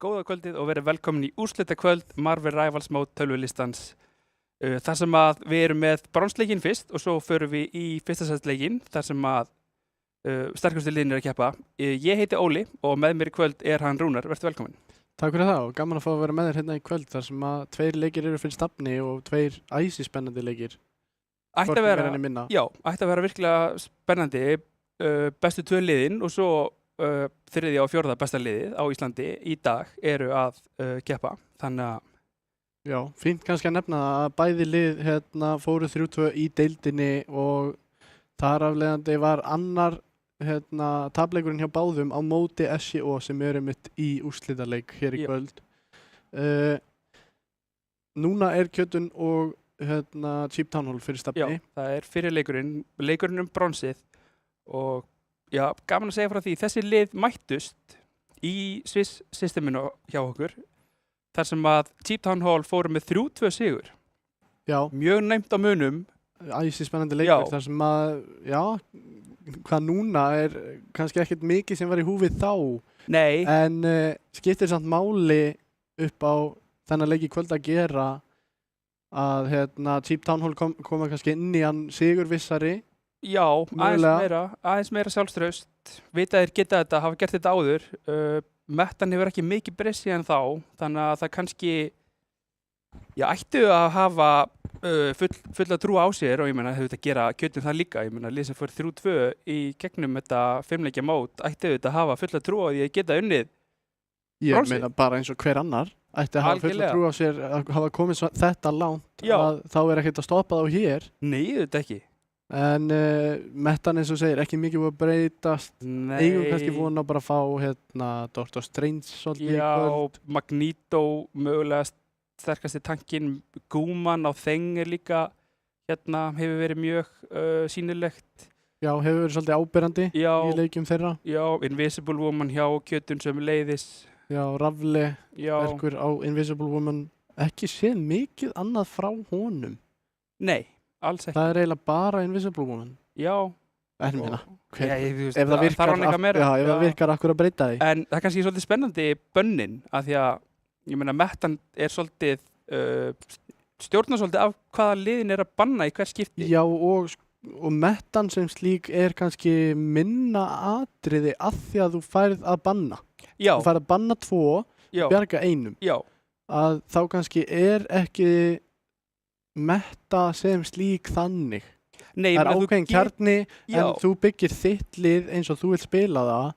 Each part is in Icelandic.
Góða kvöldið og verið velkomin í úrslitakvöld Marvel Rivals mót tölvulistans. Þar sem að við erum með bronsleikinn fyrst og svo förum við í fyrsta sætsleikinn þar sem að sterkustu liðin eru að keppa. Ég heiti Óli og með mér í kvöld er hann Rúnar. Vertu velkomin. Takk fyrir það og gaman að fá að vera með þér hérna í kvöld þar sem að 2 leikir eru fyrir stafni og 2 æsispennandi leikir. Ætti að vera virkilega spennandi. Bestu 2 liðin og svo þriðja og fjórða besta liðið á Íslandi í dag eru að keppa. Þannig að já, fínt kannski að nefna að bæði lið fóru 3-2 í deildinni og þar afleiðandi var annar tapleikurinn hjá báðum á móti SJO sem eru mitt í úrslitaleik hér í kvöld. Núna er Kjötun og Cheap Town Hall fyrir stafni. Já, það er fyrir leikurinn bronsið og já, gaman að segja frá því. Þessi lið mættust í Swiss systeminu hjá okkur þar sem að Cheap Town Hall fóru með 3-2 sigur. Já. Mjög næmt á munum. Æsispennandi leikur þar sem að, já, hvað núna er kannski ekkert mikið sem var í húfi þá. Nei. En skiptir samt máli upp á þennan leik í kvöld að gera að Cheap Town Hall koma kannski inn í hann sigurvissari. Já, aðeins meira sjálfstraust. Vita þeir geta þetta, hafa gert þetta áður. Mettan hefur ekki mikið bressi en þá, þannig að það kannski ættu að hafa fulla trú á sér og ég meina hefur þetta að gera Kjötun það líka. Ég meina lið sem fór 3-2 í gegnum þetta 5 leikja mót ættu þetta að hafa fulla trú á því að geta unnið. Ég meina bara eins og hver annar ætti að hafa fulla trú á sér að hafa komið þetta langt að þá er ekkert að stoppa þá hér. Nei, þetta ekki. En mettan eins og segir ekki mikið búið að breytast. Eigum kannski vona bara að fá Dr. Strange svolítið í kvöld. Já, Magneto mögulega sterkasti tankinn. Gúman á Þeng er líka hefur verið mjög sýnilegt. Já, hefur verið svolítið áberandi í leikjum þeirra. Já, Invisible Woman hjá Kjötun sem leiðis. Já, Rafli verkur á Invisible Woman. Ekki séð mikið annað frá honum. Nei. Alls ekki. Það er eiginlega bara Invisible Woman. Já. En minna. Ef það virkar akkur að breyta því. En það er kannski svolítið spennandi bönnin að því að, ég meina, mettan er svolítið, stjórnar svolítið af hvaða liðin er að banna í hver skipti. Já, og mettan sem slík er kannski minna atriði að því að þú færð að banna. Já. Þú færð að banna 2, bjarga 1. Já. Að þá kannski er ekki metta sem slík þannig. Nei, það er ákveðin kjarni en þú byggir þitt lið eins og þú vilt spila það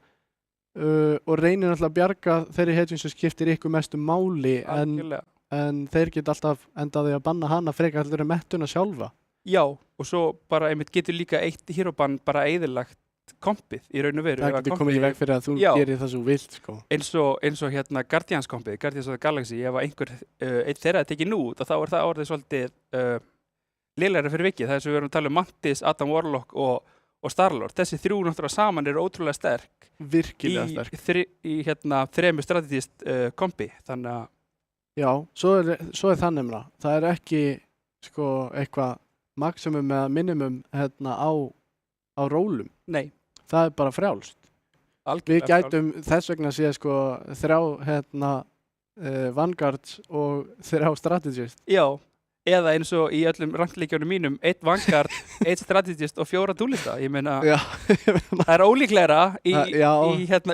og reynir alltaf að bjarga þeirri hetjum sem skiptir ykkur mestu máli en þeir geta alltaf endaði að banna hana frekar heldur en mettuna sjálfa. Já, og svo bara einmitt getur líka eitt híróbann bara eyðilagt kompið í raun og veru. Það getur komið í veg fyrir að þú gerir það svo vilt sko. Eins og Guardians kompið, Guardians of the Galaxy, ef einhver eitt þeirra er tekið út og þá er það orðið svolítið lélegri fyrir vikið. Það er svo við erum að tala um Mantis, Adam Warlock og Star-Lord. Þessi 3 náttúrulega saman eru ótrúlega sterk. Virkilega sterk. Í 3 strategist kompi. Þannig að já, svo er það nefna. Það er ekki sko eitthvað maximum eða minimum á rólum. Nei. Það er bara frjálst. Við gætum þess vegna séð sko 3 Vanguards og 3 Strategist. Já, eða eins og í öllum rankleikjunum mínum 1 Vanguard, 1 Strategist og 4 dúlista. Ég meina, það er ólíklegra í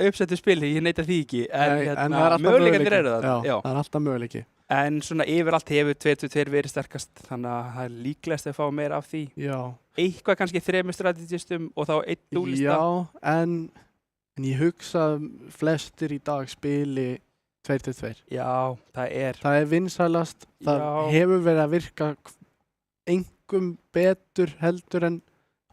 uppsettu spili, ég neita því ekki. En möguleikarnir eru það. Já, það er alltaf möguleiki. En svona yfirallt hefur 2-2 verið sterkast, þannig að það er líklegast að fá meira af því. Já. Eitthvað kannski 3 strategistum og þá 1 dúlista. Já, en ég hugsa flestir í dag spili 2-2. Já, það er vinsælast, það hefur verið að virka einhverjum betur heldur en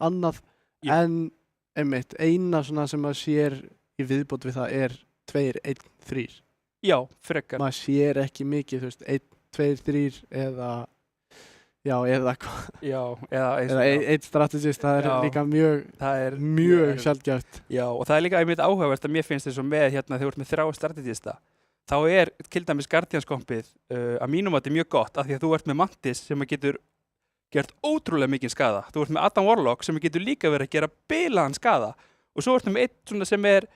annað, en einmitt, eina svona sem maður sér í viðbót við það er 2-1-3. Já, frekar. Maður sér ekki mikið, þú veist, 1, 2, 3 eða hvað. Já, eða 1 strategist, það er líka mjög sjaldgæft. Já, og það er líka einmitt áhugavert að mér finnst þess að með þegar þú ert með 3 strategista, þá er til dæmis Guardians kompið að mínum að þetta er mjög gott af því að þú ert með Mantis sem getur gert ótrúlega mikinn skaða. Þú ert með Adam Warlock sem getur líka verið að gera bilaðan skaða og svo ertu með 1 svona sem er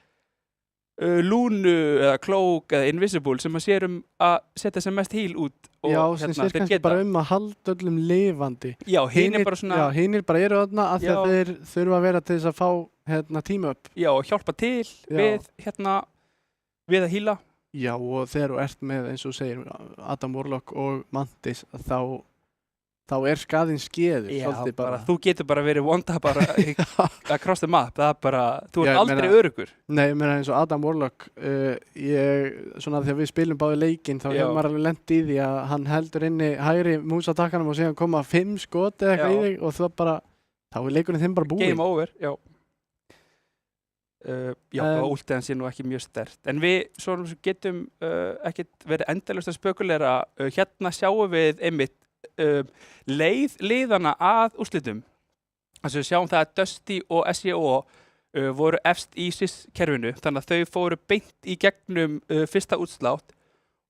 Lúnu eða Cloak eða Invisible sem að sér að setja sem mest heal út og Já, sem þeir sér kannski bara að halda öllum lifandi. Já, hinir bara svona Já, hinir bara eru þarna af því að þeir þurfa að vera til þess að fá team up. Já, og hjálpa til við við að heala. Já, og þegar þú ert með, eins og þú segir, Adam Warlock og Mantis, þá er skaðinn skeður. Já, bara, þú getur bara verið vonda bara across the map, það er bara, þú ert aldrei öruggur. Nei, ég meina eins og Adam Warlock, svona þegar við spilum báði leikinn, þá hefur maður alveg lent í því að hann heldur inni hægri músatakkanum og síðan koma 5 skot eða eitthvað í þig og þá er leikurinn þinn bara búinn. Game over, já. Og últiðan sé nú ekki mjög sterkt. En við svona getum ekkert verið endalaust að spökulera. Hérna sjáum við einmitt liðana að úrslitum. Þannig að við sjáum það að Dusty og SEO voru efst í SIS-kerfinu, þannig að þau fóru beint í gegnum fyrsta útslátt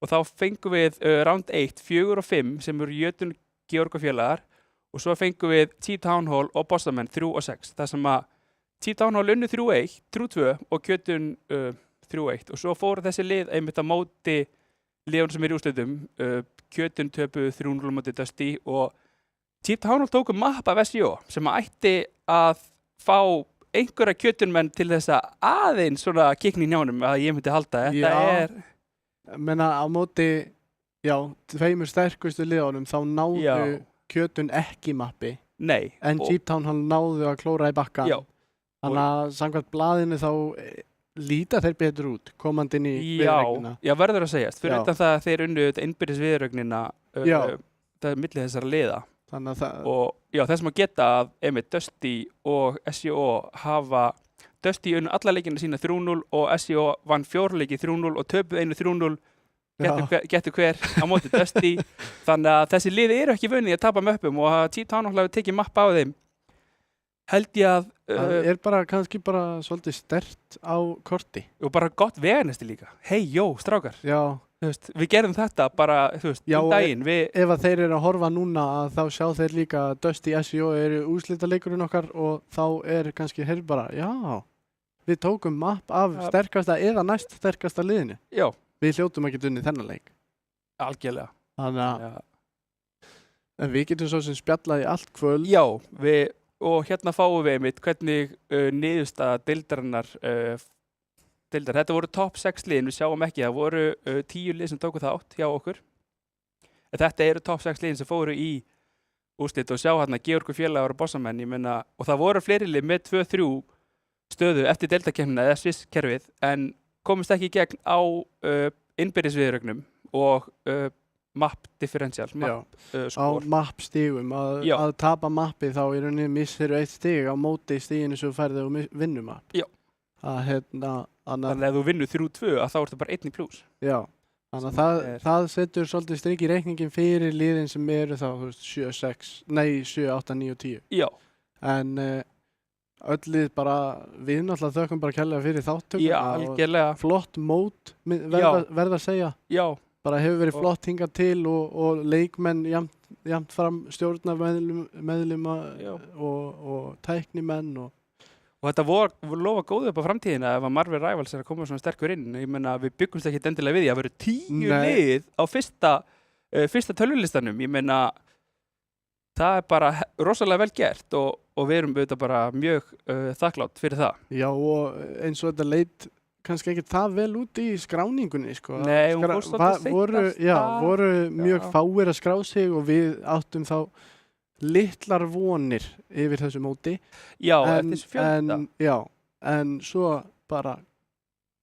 og þá fengum við round 1, 4 og 5 sem eru Jötun Georgafélagar og svo fengum við T-Town Hall og Bossamenn 3 og 6. Það sem að T-Town Hall unnu 3-1, 3-2 og Jötun 3-1 og svo fóru þessi lið einmitt á móti liðunum sem eru í úrslitum. Jötun töpuðu 3-0 móti Dusty og T-Town Hall tóku mapp af SEO sem ætti að fá einhverja Jötunmenn til þess að aðeins svona kikni í njánum að ég myndi halda. Þetta menna á móti, tveimur sterkustu liðunum þá náðu Jötun ekki mappi. Nei. En T-Town Hall náðu að klóra í bakka. Já. Þannig að samkvæmt blaðinu þá líta þeir betur út komandi inn í viðrögnina. Já, verður að segjast. Fyrir utan það að þeir unnu innbyrðis viðrögnina það er milli þessara liða. Þannig að og þess að geta að einmitt Dusty og SEO hafa Dusty unnu alla leikina sína 3-0 og SEO vann 4 leiki 3-0 og töpuð einu 3-0 getur hver á móti Dusty. Þannig að þessi lið eru ekki vunni að tapa möppum og að T-Town Hall hafi tekið mappa á þeim. Held ég að það er bara kannski bara svolítið sterkt á korti og bara gott veganesti líka. Hei, strákar. Já. Við gerðum þetta bara, daginn. Ef að þeir eru að horfa núna þá sjá þeir líka að Dusty SEO eru úrslitaleikurinn okkar og þá kannski þeir bara, við tókum mapp af sterkasta eða næst sterkasta liðinu. Já. Við hljótum ekki unnið þennan leik. Algjörlega. Þannig að við getum svo sem spjallaði allt kvöld. Já, og hérna fáum við einmitt hvernig niðurstaða deildarinnar þetta voru top 6 liðin, við sjáum ekki, það voru 10 lið sem tóku þátt hjá okkur. Þetta eru top 6 liðin sem fóru í úrslit og sjá hérna Georgafélagar og Bossamenn, ég meina, og það voru fleiri lið með 2-3 stöðu eftir deildakeppnina eða SIS-kerfið en komist ekki í gegn á innbyrðisviðrögnum og map differential, á map stigum að tapa mappi þá í rauninni missir 1 stig á móti stiginu sem þú færði og vinnur mapp. Já. Þannig að ef þú vinnur 3-2 þá ertu bara 1 í pluss. Já. Þannig að það setur svolítið strik í reikningin fyrir liðin sem eru þá 7, 8, 9 og 10. Já. En öll lið bara, við náttúrulega þökkum bara kærlega fyrir þáttökum. Já, algjörlega. Flott mót verða að segja. Já. Bara hefur verið flott hingað til og leikmenn jafnt fram stjórnarmeðlima og tæknimenn og þetta voru lofa góðu upp á framtíðina ef að Marvel Rivals er að koma svona sterkur inn. Ég meina við byggumst ekki endilega við því að veru 10 lið á fyrsta tölvulistanum. Ég meina það er bara rosalega vel gert og við erum auðvitað bara mjög þakklátt fyrir það. Já, og eins og þetta leit kannski ekki það vel út í skráningunni, sko. Nei, hún fór svolítið seint voru mjög fáir að skrá sig og við áttum þá litlar vonir yfir þessu móti. Já, þessu fjölda. En svo bara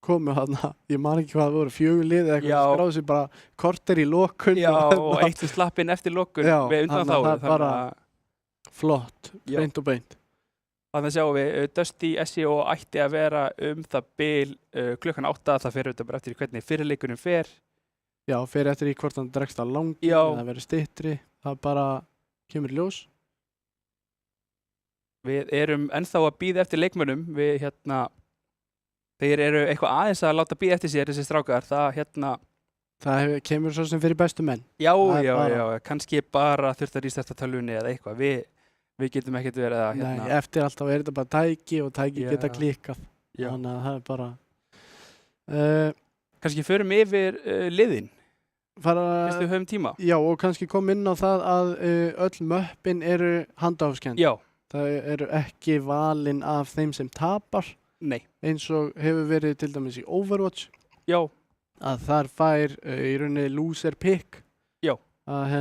komu þarna, ég man ekki hvað það voru, 4 lið eða eitthvað sem skráði sig bara korter í lokun. Já, og eitt sem slapp inn eftir lokun við undan þá. Það er bara flott, beint og beint. Þannig að sjáum við, Dusty SEO ætti að vera það bil klukkan 8, það fer auðvitað bara eftir hvernig fyrirleikunum fer. Já, fer eftir í hvort hann dregst að langi, það verður styttri, það bara kemur í ljós. Við erum ennþá að bíða eftir leikmönnum, þeir eru eitthvað aðeins að láta bíða eftir sér þessi strákar, það kemur svo sem fyrir bestu menn. Já, kannski bara þurft að rísta eftir tölvunni eða eitthvað, við getum ekkert verið að Nei, eftir alltaf er þetta bara tæki og tæki geta klikkað. Þannig að það er bara Kannski förum yfir liðin, fyrst við höfum tíma. Já, og kannski kom inn á það að öll möppin eru handahófskennd. Já, Það eru ekki valin af þeim sem tapar, nei, eins og hefur verið til dæmis í Overwatch, já, að þar fær í rauninni loser pick. Já. Að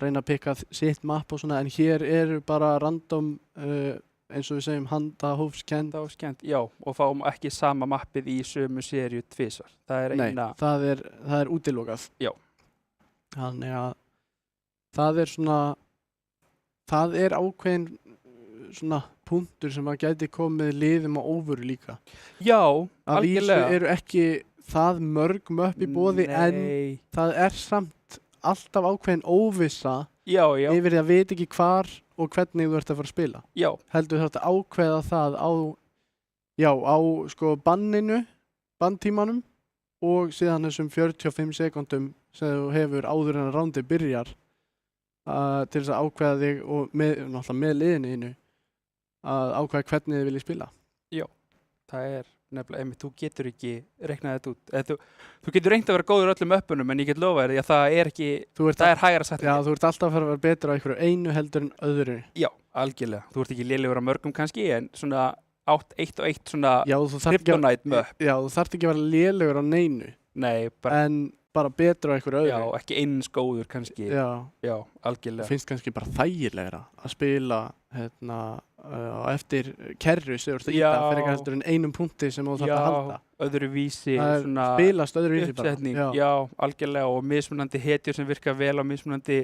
reyna að pikka sitt mapp og svona, en hér eru bara random, eins og við segjum, handahófskennd. handahófskennd, já, og fáum ekki sama mappið í sömu seríu tvisvar. Það er Nei, eina, það er útilokað. Já. Þannig að það er svona, það er ákveðin svona punktur sem að gæti komið liðum á óvöru líka. já, Að vísu algjörlega. eru ekki það mörg möpp í boði, en Nei, það er samt alltaf ákveðin óvissa já, já, yfir því að veit ekki hvar og hvernig þú ert að fara að spila. já, Heldur þú að ákveða það á sko bandtímanum og síðan þessum 45 sekúndum sem þú hefur áður en að rándið byrjar til þess að ákveða þig og náttúrulega með liðinu þínu að ákveða hvernig þið viljið spila. það er nefnilega, einmitt, þú getur ekki reiknað þetta út. Þú getur reynt að vera góður öllum öppunum, en ég get lofa þér því að það er ekki, það er hægara sagt. Já, þú ert alltaf að fara að vera betur á einhverju einu heldur en öðru. Já, algjörlega. Þú ert ekki lélegur á mörgum kannski, en svona 1 og 1 svona Já, þú þarft ekki kryptonite möpp. Já, þú þarft ekki að vera lélegur á neinu, Nei, bara, en bara betur á einhverju já, öðru. ekki eins góður kannski. Já. Já, Það algjörlega. finnst kannski bara þægilegra að spila á eftir kerru sem þú ert að Já. íta fyrir ekki heldur en einum punkti sem þú þarft að halda. öðru vísi, Það svona spilast öðruvísi bara. uppsetning. Já, algjörlega, og mismunandi hetjur sem virka vel á mismunandi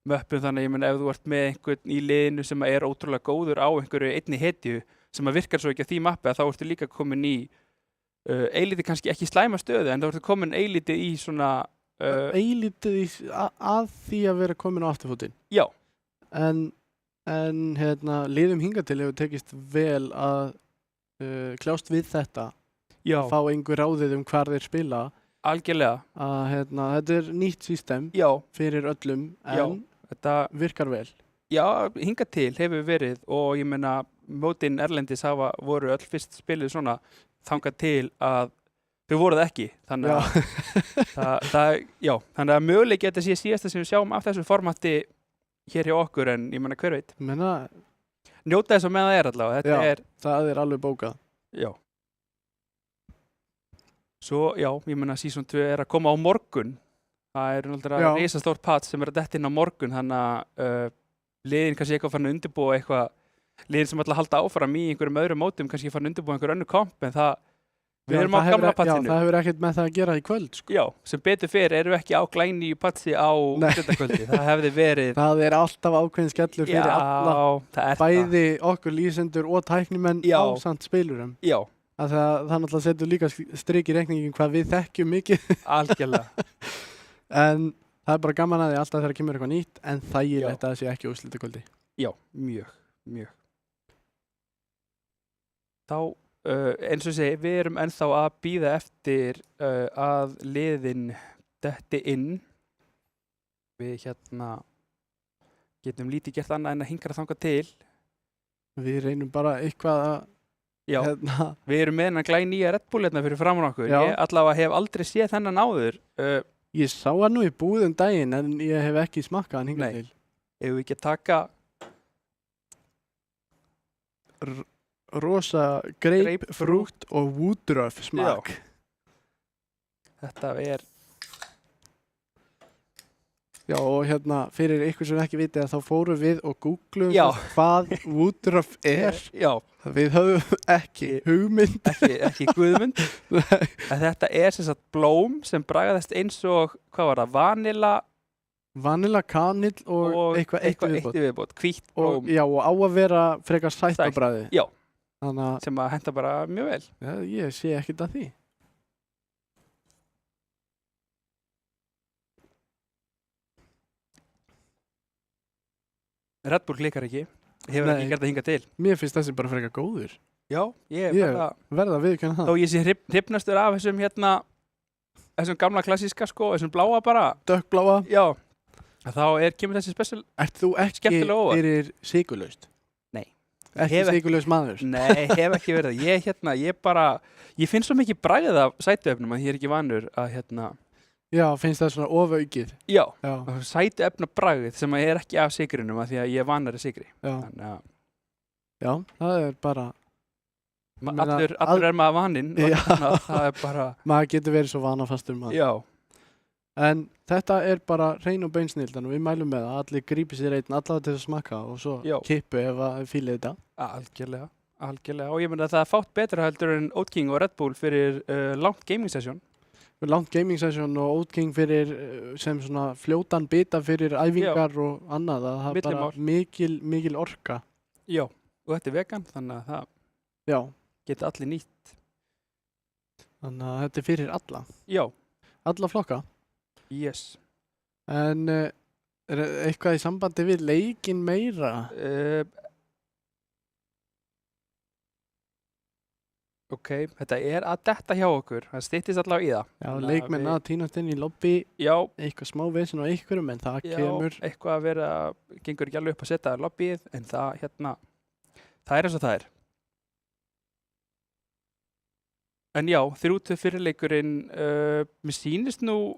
möppum, þannig að ég menn ef þú ert með einhvern í liðinu sem er ótrúlega góður á einhverju einni hetju sem að virkar svo ekki á því mappi, að þá ertu líka komin í eilítið kannski ekki slæma stöðu, en þá ertu komin eilítið í svona Eilítið að því að vera komin á afturfótinn. já, En liðum hingað til hefur tekist vel að kljást við þetta, já, fá einhver ráðið hvar þeir spila, algjörlega, að þetta er nýtt system já, fyrir öllum, Já. en þetta, virkar vel. já, hingað til hefur verið, og ég meina mótin erlendis voru öll fyrst spiluð svona þangað til að þau voru það ekki, þannig að já, þannig að möguleiki þetta sé síðasta sem við sjáum af þessu formati hér hjá okkur, en ég meina hver veit, Menna, njóta þess að með það er allavega, þetta Já. er, það er alveg bókað. já. Svo, já, ég meina Season 2 er að koma á morgun, það er náttúrulega Já. risastórt patch sem er að detta inn á morgun, þannig að liðin kannski eitthvað farin að undirbúa eitthvað, liðin sem ætla að halda áfram í einhverjum öðrum mótum, kannski farin að undirbúa einhver önnur komp, en það, við erum á það gamla hefur, patchinu. Já, það hefur ekkert með það að gera í kvöld, sko. Já, sem betur fyrir erum við ekki á glænýju patchi á Nei. úrslitakvöldi. Það hefði verið, Það er alltaf ákveðin skellur fyrir alla, það er það. bæði okkur lýsendur og tæknimenn Já. ásamt spilurum. Já, Það náttúrulega setur líka strik í reikningin hvað við þekkjum mikið, algjörlega. en það er bara gaman að því alltaf þegar kemur eitthvað nýtt, en þægilegt Já. að það sé ekki úrslitakvöldi. Já, mjög, mjög. Þá, eins og ég segi, við erum ennþá að bíða eftir að liðin detti inn. Við getum lítið gert annað en að hingra þangað til. Við reynum bara eitthvað að Já, við erum með hennan glænýja Red Bull hérna fyrir framan okkur. Já. Ég allavega hef aldrei séð þennan áður. Ég sá hann nú í búðum daginn, en ég hef ekki smakkað hann hingað Nei. til. Ef við ekki að taka Rosa grapefrukt og woodruff smak. þetta er, Já, og fyrir ykkur sem ekki vitið, þá fórum við og googlum Já. hvað woodruff er. já, Við höfum ekki hugmynd. ekki guðmund. En þetta er sem sagt blóm sem bragðast eins og, hvað var það, Vanilla, kanill og eitthvað eitt viðbót. viðbót, hvítt Og, blóm já, og á að vera frekar sætt á Sætt, bragðið. já. Þannig að sem að henta bara mjög vel. ég sé ekkert að því. Red Bull klikkar ekki, hefur Nei. ekki gert það hingað til. Mér finnst þessi bara frekar góður. Já, ég Ég- bara, Verða að viðurkenna það. þó ég sé hrifnastur af þessum gamla klassíska sko, þessum bláa bara, Dökkbláa. já, þá kemur þessi special, Ert þú ekki Skemmtilega óvart. fyrir sykurlaust? Ekki sykurlaus maður. Nei, hef ekki verið það. Ég finn svo mikið bragð af sætuefnum að ég ekki vanur að Já, finnst það svona ofaukið. Já, sætuefna bragð sem að ekki af sykrinum að því að ég er vanari sykri. Já. Þannig að Já, það er bara allur er maður vaninn og það er bara maður getur verið svo vanafastur maður. Já. En þetta er bara hrein og beinsnildan og við mælum með að allir grípi sér einn allavega til að smakka og svo kippu ef að fílið þetta. Algjörlega. Og ég meina að það er fátt betra heldur en Oat King og Red Bull fyrir langt gaming session. Langt gaming session og Oat King fyrir sem svona fljótan bita fyrir æfingar og annað. Það er bara mikil orka. Já, og þetta er vegan þannig að það geta allir nýtt. Þannig að þetta er fyrir alla. Já. Alla flokka. Yes. En er eitthvað í sambandi við leikinn meira? Ok, þetta er að detta hjá okkur, það styttist allavega í það. Já, leikmenn að tínast inn í lobby, eitthvað smá vesen á einhverjum, en það kemur. Já, eitthvað að vera, gengur ekki alveg upp að setja lobbyið, en það það er eins og það er. En já, 3-2 fyrirleikurinn, mér sýnist nú,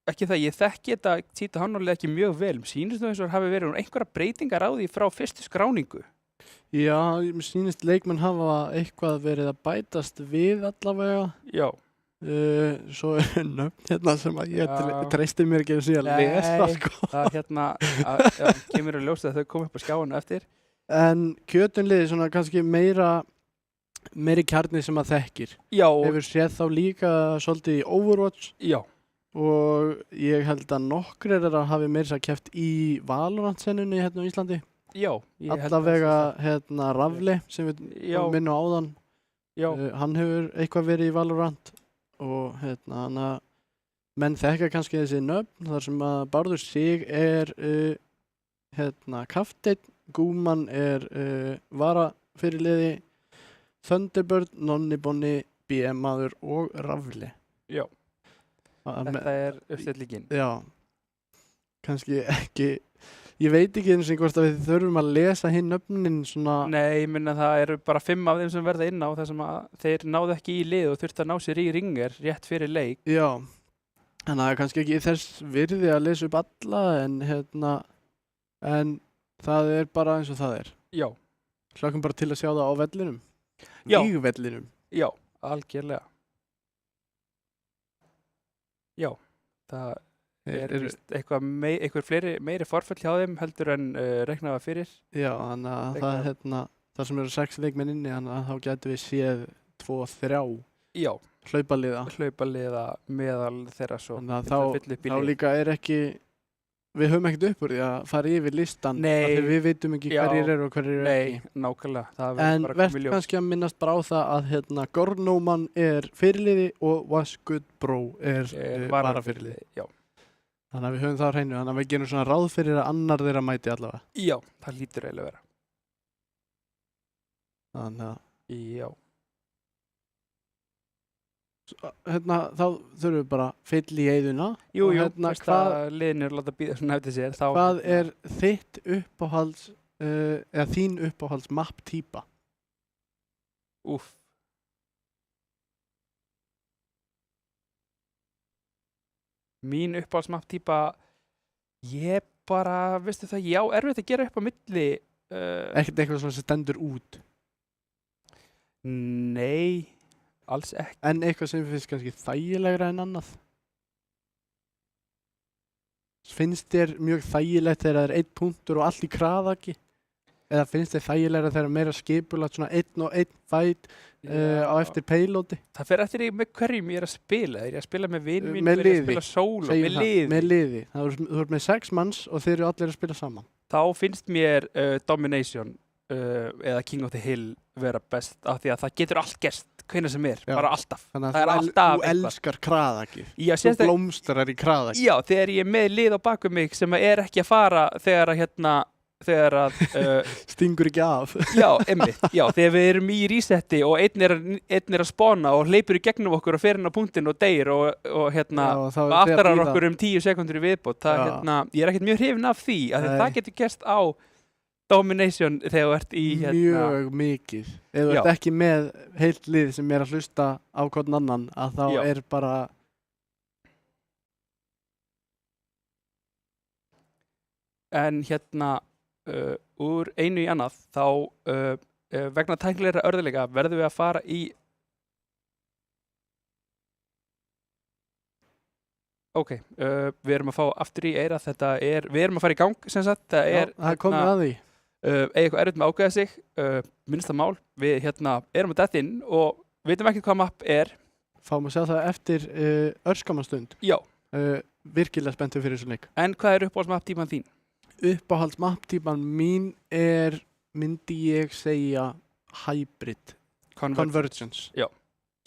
ekki það, ég þekki þetta Cheetah Honorlega ekki mjög vel, mér sýnist nú eins og hafi verið einhverja breytingar á því frá fyrstu skráningu. Já, mér sýnist leikmenn hafa eitthvað verið að bætast við allavega. Já. Svo er nöfn sem að ég treysti mér ekki að segja að lesa, sko. Það kemur að ljósa að þau koma upp á skjáinu eftir. En kjötunliði svona kannski meiri kjarni sem að þekkir. Já. Hefur séð þá líka svolítið í Overwatch. Já. Og ég held að nokkrir hafi meira að keppt í Valorant-sennunni hérna á Íslandi. Já, allavega Rafli sem við minnum áðan. Hann hefur eitthvað verið í Valorant og menn þekka kannski þessi nöfn þar sem að Bárður Sig er kapteinn, Gúman er varafyrirliði, Thunderbird, Nonni Bonni, BM-maður og Rafli. Já, þetta er uppstillingin. Já, kannski ekki. Ég veit ekki eins og hvort að við þurfum að lesa hinn nöfnin svona. Nei, ég minna það eru bara 5 af þeim sem verða inn á þar sem að þeir náðu ekki í lið og þurftu að ná sér í ringer rétt fyrir leik. Já, þannig að það er kannski ekki þess virði að lesa upp alla en það er bara eins og það er. Já. Hlökkum bara til að sjá það á vellinum. Já. Í vellinum. Já, algjörlega. Já, það eitthvað meiri forföll hjá þeim heldur en reiknaða fyrir. Já, þannig að það sem eru 6 leikmenn inni, þannig að þá getum við séð 2-3 hlaupaliða meðal þeirra svo. Þannig að þá líka við höfum ekkert upp úr því að fara yfir listan þegar við veitum ekki hverjir eru og hverjir eru ekki. Nei, nákvæmlega. En verð kannski að minnast bara á það að Gornóman er fyrirliði og Wasgood Bro er varafyrirliði. Já. Þannig að við höfum það á hreinu, þannig að við gerum svona ráð fyrir að annar þeirra mæti allavega. Já, það lítur eiginlega vera. Þannig að... Já. Þá þurfum við bara fyll í eyðuna. Jú, liðnir láta bíða svona eftir sér. Hvað er þitt uppáhalds, eða þín uppáhalds map-týpa? Úff. Mín uppáhaldsmapp-týpa, ég bara, veistu það, erfitt að gera upp á milli. Ekkert eitthvað svona sem stendur út? Nei, alls ekki. En eitthvað sem finnst kannski þægilegra en annað? Finnst þér mjög þægilegt þegar það er 1 punktur og allt í kraðaki? Eða finnst þér þægilegra þegar meira skipulagt svona 1 og 1 fight á eftir payloadi? Það fer eftir með hverjum ég er að spila. Er ég að spila með vinn mín, er ég að spila solo, með liði? Með liði. Þú ert með 6 manns og þeir eru allir að spila saman. Þá finnst mér Domination eða King of the Hill vera best af því að það getur allt gerst hvenær sem er, bara alltaf. Þannig að þú elskar kraðaki. Þú blómstrar í kraðaki. Já, þegar ég er með lið á baku mig sem er ekki að fara þegar að stingur ekki af. Já, einmitt. Já, þegar við erum í resetti og einn er að spána og hleypur í gegnum okkur og fer inn á punktinn og deyr og aftarar okkur 10 sekundur í viðbót. Ég er ekkert mjög hrifinn af því að það getur gerst á domination þegar þú ert í mjög mikið. Ef þú Já. ert ekki með heilt lið sem er að hlusta á hvern annan, að þá Já. er bara En úr einu í annað þá vegna tæknilegra örðuleika verðum við að fara í við erum að fá aftur í eyra við erum að fara í gang sem sagt, það er komið að því. Eða eitthvað erfitt með að ákveða sig minnsta mál, við erum að detta inn og vitum ekki hvað mapp er. Fáum að sjá það eftir örskamastund. Já. Virkilega spenntur fyrir þessu leik. En hvað er uppáhalds mapptíman þín? Uppáhalds mapptíman mín er, myndi ég segja, hybrid convergence. Já.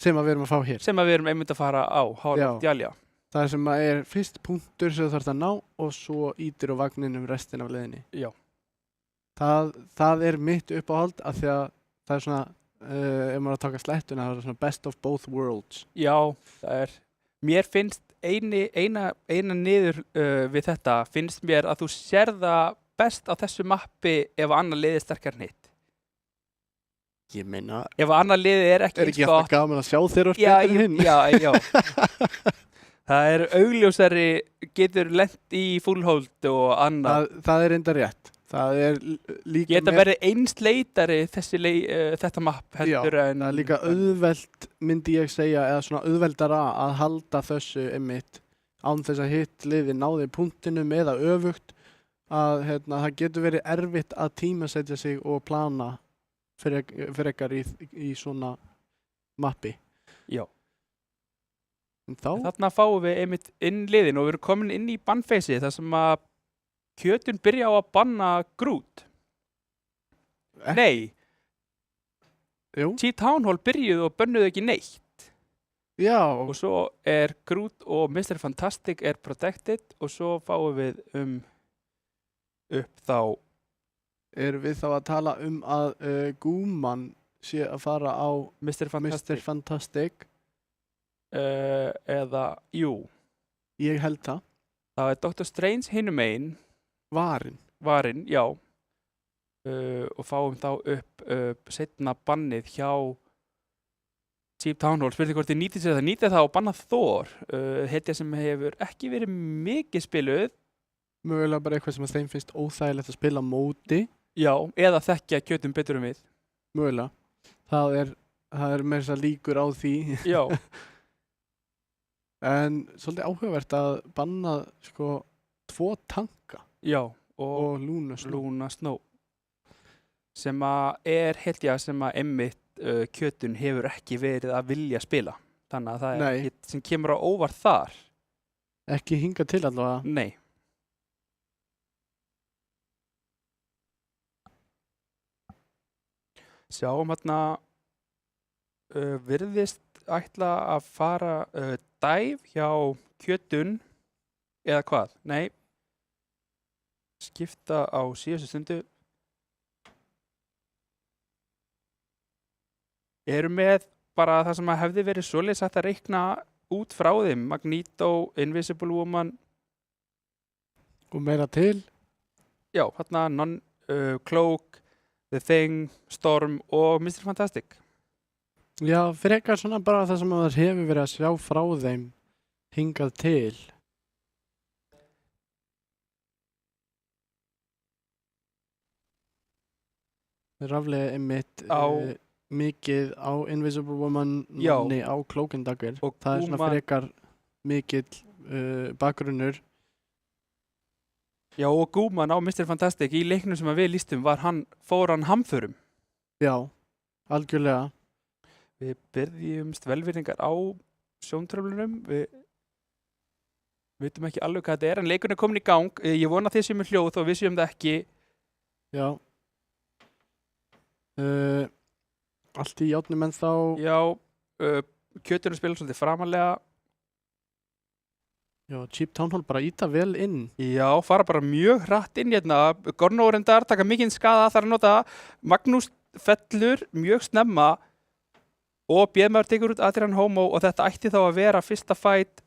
Sem að við erum að fá hér. Sem að við erum einmitt að fara á, Djalja. Það sem að er fyrst punktur sem þú þarfst að ná og svo ítir á vagninum restin af leiðinni. Já. Það er mitt uppáhald af því að það er svona, ef maður að taka slettuna, það er svona best of both worlds. Já, það er, mér finnst eina niður við þetta, finnst mér að þú sér það best á þessu mappi ef annar liði sterkar en hitt. Ég meina, ef annar liði er ekki ekki alltaf gaman að sjá þeirra betur en hinn? Já. Það er augljósari, getur lent í full hold og annað. Það er enda rétt. Það er líka geta verið einsleitari þetta mapp heldur en... Það er líka auðvelt, myndi ég segja, eða svona auðveldara að halda þessu einmitt án þess að hitt liði náði punktinum eða öfugt að það getur verið erfitt að tímasetja sig og plana frekar í svona mappi. Já. Þarna fáum við einmitt inn liðin og við erum komin inn í bannfeysi þar sem að Kjötun byrja á að banna Groot. Nei. Jú. Cheat Town Hall byrjuðu og bönnuðu ekki neitt. Já. Og svo er Groot og Mr. Fantastic er protected og svo fáum við upp þá. Erum við þá að tala að Gúman sé að fara á Mr. Fantastic? Eða, jú. Ég held það. Það er Dr. Strange hinum megin. Varinn, já. Og fáum þá upp seinna bannið hjá Cheat Town Hall. Spurði hvort þið nýtið sér það. Nýtið það og bannað Thor. Hetja sem hefur ekki verið mikið spiluð. Mögulega bara eitthvað sem að þeim finnst óþægilegt að spila móti. Já, eða þekkja Kjötun betur við. Mögulega. Það er meira þess að líkur á því. Já. En svolítið áhugavert að banna 2 tanka. Já, og Luna Snow. Sem að sem að einmitt Kjötun hefur ekki verið að vilja spila. Þannig að það er ekkert sem kemur á óvart þar. Ekki hingað til allavega. Nei. Sjáum virðist ætla að fara dive hjá Kjötun eða hvað? Nei. Skipta á síðustu stundu. Erum með bara það sem að hefði verið svoleiðis hægt að reikna út frá þeim. Magneto, Invisible Woman. Og meira til. Já, Cloak, The Thing, Storm og Mr. Fantastic. Já, frekar svona bara það sem að það hefur verið að sjá frá þeim hingað til. Raflega einmitt mikið á Invisible Woman á Cloak and Dagger. Og það er svona frekar mikill bakgrunnur. Já, og Gúman á Mr. Fantastic í leiknum sem við lýstum fór hann hamförum. Já, algjörlega. Við byrjumst velvirðingar á sjóntröflunum. Við veitum ekki alveg hvað þetta er, en leikurinn er komin í gang. Ég vona þið séum með hljóð og við séum það ekki. Já. Allt í járnum en þá. Já, Kjötunum spila svolítið framalega. Já, Cheat Town Hall bara íta vel inn. Já, fara bara mjög hratt inn hérna. Gornórendar taka mikinn skaða þar að nota. Magnús fellur mjög snemma og Bjöðmar tekur út Adrian Homo og þetta ætti þá að vera fyrsta fight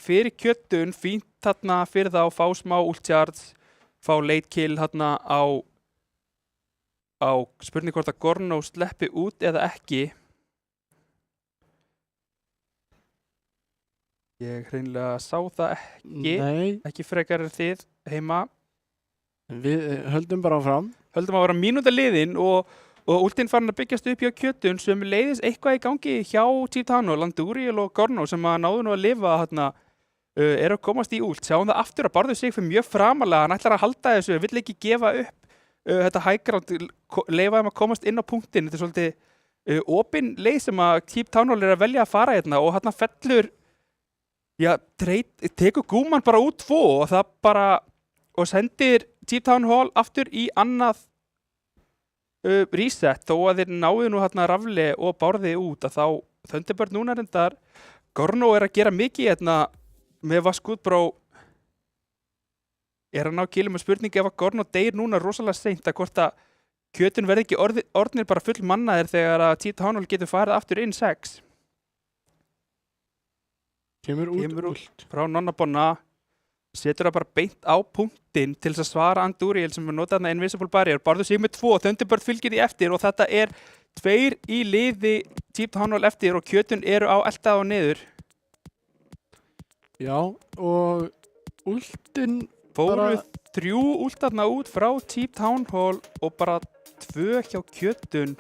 fyrir Kjötun. Fínt þarna fyrir þá, fá smá ult charge, fá late kill þarna á á spurning hvort að Gorno sleppi út eða ekki. Ég hreinlega sá það ekki frekar en þið heima. Við höldum bara áfram. Höldum að vera mínúta liðin og últinn farin að byggjast upp hjá Kjötun sem leiðis eitthvað í gangi hjá Team Town Hall, Andúriel og Gorno sem að náðu nú að lifa þarna, eru að komast í últ. Sjáum það aftur að Barður sig fyrir mjög framalega, hann ætlar að halda þessu, vill ekki gefa upp þetta high ground, leifa þeim að komast inn á punktinn. Þetta er svolítið opin leið sem að Team Town Hall er að velja að fara hérna og hérna fellur, tekur Gúman bara út 2 og það bara, og sendir Team Town Hall aftur í annað reset, þó að þeir náðu nú hérna Rafli og Bárði út að þá Thunderbird núna reyndar. Gorno er að gera mikið hérna með Vaskúðbró, er að ná kilum með spurningi ef að Gorno deyr núna rosalega seint að hvort að Kjötun verði ekki orðnir bara full mannaðir þegar að Team Town Hall getur farið aftur inn 6. Kemur út frá Nonnabonna, setur það bara beint á punktinn til þess að svara Andúriel sem er notað þarna Invisible Barrier. Barður sig með 2, Thunderbird fylgir því eftir og þetta er 2 í liði Team Town Hall eftir og Kjötun eru á eltað og niður. Já, og últinn fóru bara 3 últarna út frá Team Town Hall og bara 2 hjá Kjötun.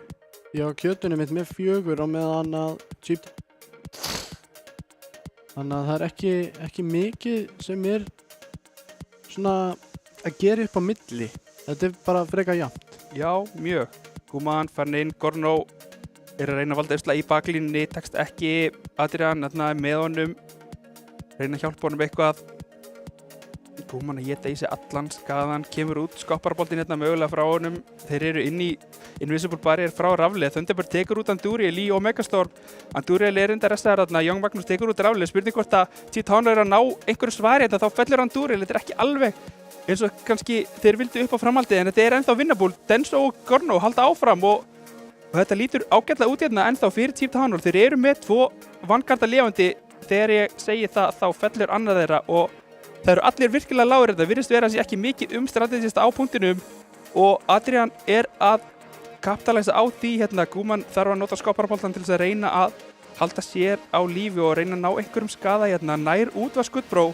Já, Kjötun er mitt með 4 og meðan að Team. Þannig að það er ekki mikið sem er svona að gera upp á milli. Þetta er bara frekar jafnt. Já, mjög. Gúman farin inn, Gorno er að reyna að valda usla í baklínunni, tekst ekki. Adrian með honum, reyna að hjálpa honum eitthvað. Gúman að éta í sig allan skaðan, kemur út, skoppar boltinn hérna mögulega frá honum. Þeir eru inn í Invisible Barrier frá Rafli. Thunderbird tekur út Andúriel í Omegastorm. Andúriel er enda restaðar þarna, Young Magnus tekur út Rafli. Spurning hvort að Team Town Hall er að ná einhverju svari hérna, þá fellur Andúriel. Þetta er ekki alveg eins og kannski þeir vildu upp á framhaldið, en þetta er ennþá vinnabúl. Denso og Gorno halda áfram og þetta lítur ágætlega út hérna ennþá fyrir Team Town Hall. Þeir eru með 2 vangarda lifandi. Þegar ég segi það, þá fellur annað þeirra og það eru allir virkilega lágur. Þetta virðist vera sér ekki mikið strategista á punktinum og Adrian er að kapitalæsa á því hérna. Gúman þarf að nota skopparboltan til þess að reyna að halda sér á lífi og reyna að ná einhverjum skaða hérna. Nær út var Skuttbró.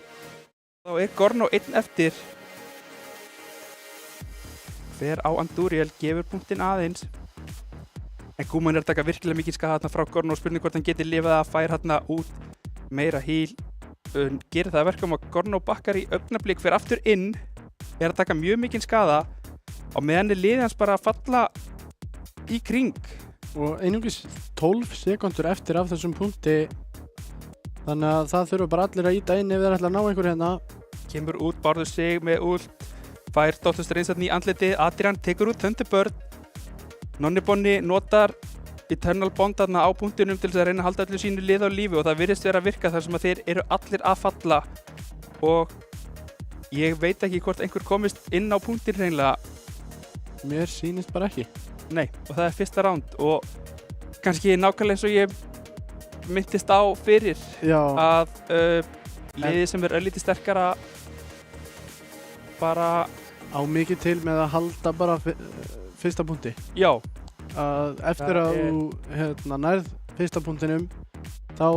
Þá er Gorno 1 eftir. Fer á Andúriel, gefur punktinn aðeins. En Gúman er að taka virkilega mikið skaða hérna frá Gorno. Spurning hvort hann geti lifað að fær hérna út meira híl. Gerir það verkum að Gorno bakkar í augnablik, fyrir aftur inn, er að taka mjög mikinn skaða og meðan er liðið hans bara að falla í kring. Og einungis 12 sekundur eftir af þessum punkti, þannig að það þurfa bara allir að íta inn ef þeir ætla að ná einhver hérna. Kemur út, Barður sig með ult, fær Dr. Strange í andlitið, Adrian tekur út Thunderbird, Nonnibonni notar Eternal Bond á punktinum til þess að reyna að halda öllu sínu lið á lífi og það virðist vera að virka þar sem að þeir eru allir að falla og ég veit ekki hvort einhver komist inn á punktin hreinlega. Mér sýnist bara ekki. Nei, og það er fyrsta ránd og kannski nákvæmlega eins og ég myndist á fyrir. Já. Að liðið sem er örlítið sterkara bara á mikið til með að halda bara fyrsta punkti. Já. Eftir að þú nærð fyrsta punktinum þá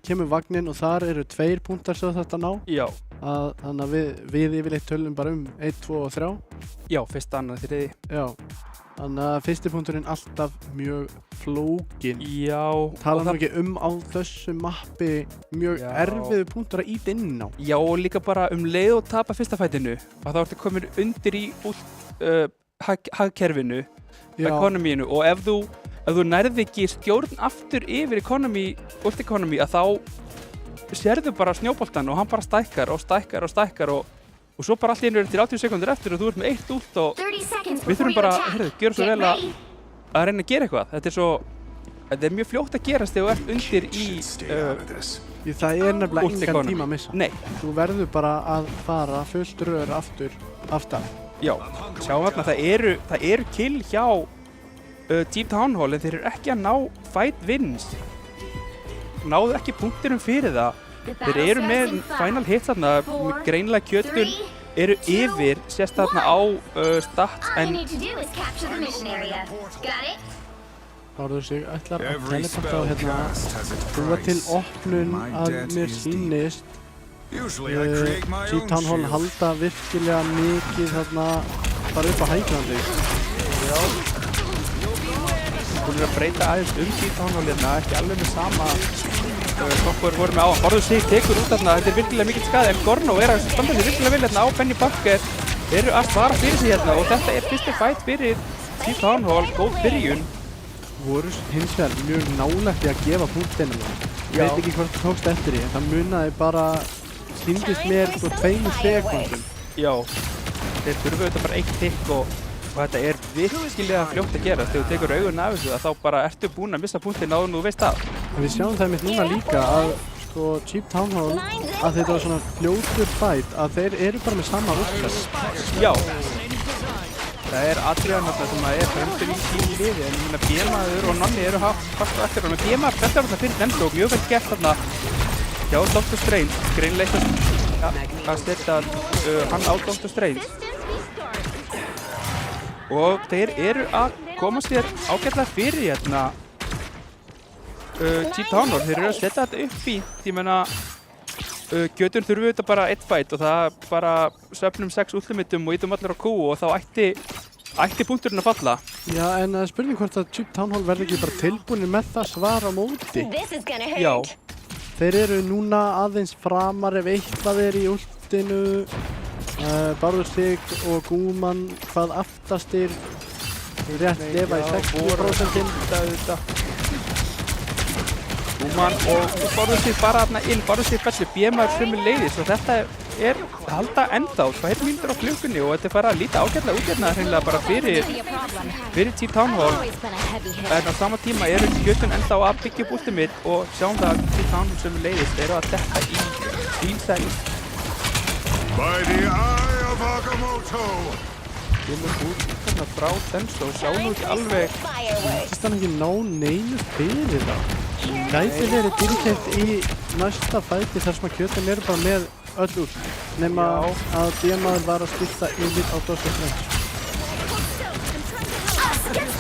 kemur vagnin og þar eru 2 punktar sem þetta ná. Já. Þannig að við yfirleitt tölum bara 1, 2 og 3. Já, fyrsta, annað, þriði. Já. Þannig að fyrsti punkturinn alltaf mjög flókin. Já. Tala nú ekki á þessu mappi mjög erfiðu punktur að íta inn á. Já, og líka bara leið og tapa fyrsta fætinu að þá ertu komin undir í hagkerfinu. Economíinu og ef þú nærði ekki stjórn aftur yfir ult economy að þá sérðu bara snjóboltan og hann bara stækkar og svo bara allt í einu til 80 sekundur eftir og þú ert með 1 ult og við þurfum bara, gjörum svo vel að reyna að gera eitthvað. Þetta er mjög fljótt að gerast þegar þú ert undir í það er nefnilega engan tíma að missa. Nei. Þú verður bara að fara fullt rör aftar. Já, sjáum þarna, það eru kill hjá Team Town Hall en þeir eru ekki að ná fight wins. Náðu ekki punktinum fyrir það. Þeir eru með final hits þarna, greinilega Kjötun eru yfir, sést þarna á stats, All you en need to do is capture the mission area. Got it? Bárður sig ætlar að Every teleporta á hérna spellcast has its búa til price. opnun My að debt mér is deep. sýnist Usually I create my Cheap own Town Hall shield. halda virkilega mikið þarna bara upp á hæglandi. hún að breyta aðeins Cheap Town Hall hérna, ekki alveg með sama kokkur voru með á. Bárður sig tekur út þarna, þetta virkilega mikill skaði, en Gorno að standa sér virkilega vel hérna á Benny Parker, eru að svara fyrir sig hérna og þetta fyrsti fight fyrir Cheap Town Hall, góð byrjun. Voru hins vegar mjög nálægt í að gefa punktinu. Já. Veit ekki hvort þú tókst eftir því, en það munaði bara sýndist mér 2 sekúndum. Já, þeir þurfa auðvitað bara eitt tikk og þetta virkilega fljótt að gera. Þegar þú tekur augun af þessu þá bara ertu búinn að missa punktinn áður en þú veist það. En við sjáum það mitt núna líka að Cheap Town Hall, að þetta var svona fljótur fight, að þeir eru bara með sama útlæð. Já, það Adrian sem fremstur í sínu liði, en BMaður og Nonni eru fast á eftir honum. BMaður frettar þarna fyrir Denso og mjög vel gert þarna hjá Dr. Strange, greinleitt að setja hann á Dr. Strange. Og þeir eru að koma sér ágætlega fyrir hérna Cheap Town Hall. Þeir eru að setja þetta upp í, ég meina Gjötun þurfum við þetta bara eitt fight og það bara söfnum 6 ultimatum og ítum allir á Q og þá ætti punkturinn að falla. Já, en það er spurning hvort að Cheap Town Hall verði ekki bara tilbúinir með það svar á móti. This is gonna hurt. Já, Þeir eru núna aðeins framar ef eitthvað er í ultinu. Bárður sig og Gúman hvað aftastir rétt lefa í 60%. Gúman og Bárður sig bara þarna inn, Bárður sig fellur, BMaður sömuleiðis og þetta er að halda enda á 2 mínútur á klukkunni og þetta fara að líta ágætlega út hérna hreinlega bara fyrir Cheap Town Hall. Always been a heavy hitter. En á sama tíma eru Gjötun enda á að byggja upp ultimate og sjáum það að Cheap Town Hall sömuleiðis eru að detta í bílsæli. By the eye of Agamotto! Kemur út þarna frá Denso og sjá nú ekki alveg. Fireworks. Þess að ekki ná neinu fyrir það. Gæti verið dýrkæmt í næsta fæti þar sem að Kjötun eru bara með öll úr. Nema að BMaður var að skipta yfir á Dr. Strange.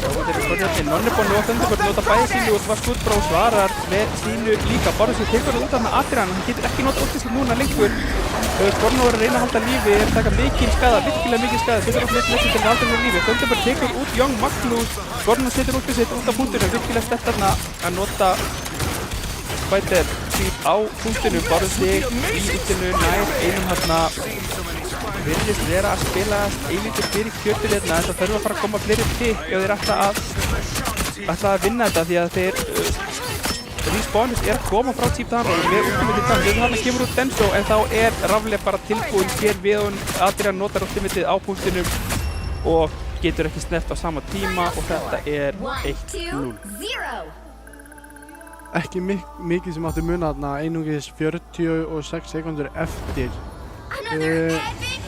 Og þeir eru konið Nonni búinn og Thunderbird nota bæði sínu og var skutbrá svarar með sínu líka. Bárður sig tekur það út af með Adrian, hann getur ekki nota útlislega núna lengur. Gorno er að reyna að halda lífi, er að taka mikinn skada, virkilega mikinn skada, setur á fleiri til að halda með lífi. Thunderbird tekur út Young Magnus, Gorno setur út sitt út af punktunum, virkilega stett þarna að nota Spider sín á punktunum. Bárður sig í útinu nær einum hérna. Virðist vera að spilast eilítið fyrir Kjötun hérna en það þarf að fara að koma fleiri til ef þeir ætla að vinna þetta því að þeir respawnist er að koma frá Cheap Town Hall með ultimatið tann. Þegar hann kemur út Denso en þá er Rafle bara tilbúinn hér við hún. Adrian notar ultimatið á punktunum og getur ekki snert á sama tíma og þetta er 1-0. 0. Ekki mikið sem átti muna þarna, einungis 46 sekundur eftir.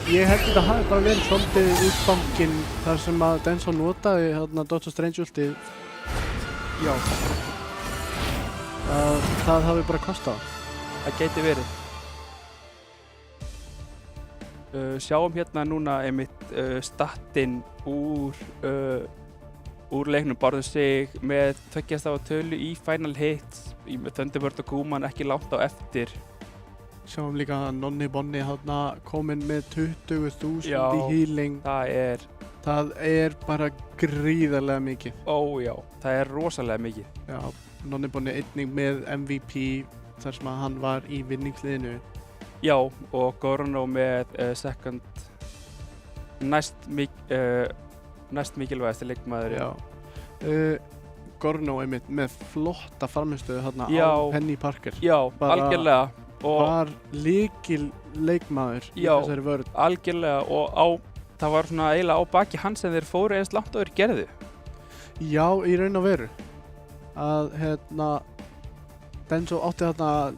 Ég held að þetta hafi bara verið svolítið útbankinn þar sem að Denso notaði þarna Dr. Strange ultið. Já, Það hafi bara kostað. það gæti verið. Sjáum hérna núna einmitt statinn úr leiknum. Bárður sig með 2 stafa tölu í final hits með Thunderbird og Gúman ekki langt á eftir. Sjáum líka að Nonni Bonni þarna kominn með 20.000 Já. í healing. Það er bara gríðarlega mikið. Já, það er rosalega mikið. Já, Nonni Bonni einnig með MVP þar sem að hann var í vinningsliðinu. Já, og Gorno með second næst mikilvægasti leikmaður. Já. Gorno einmitt með flotta frammistöðu þarna Já. á Penny Parker. Já, Bara- algjörlega. Og Var lykil leikmaður í Já. þessari vörn. algjörlega og það var svona eiginlega á baki hans sem þeir fóru eins langt og þeir gerðu. Já, í raun og veru. Að Denso átti þarna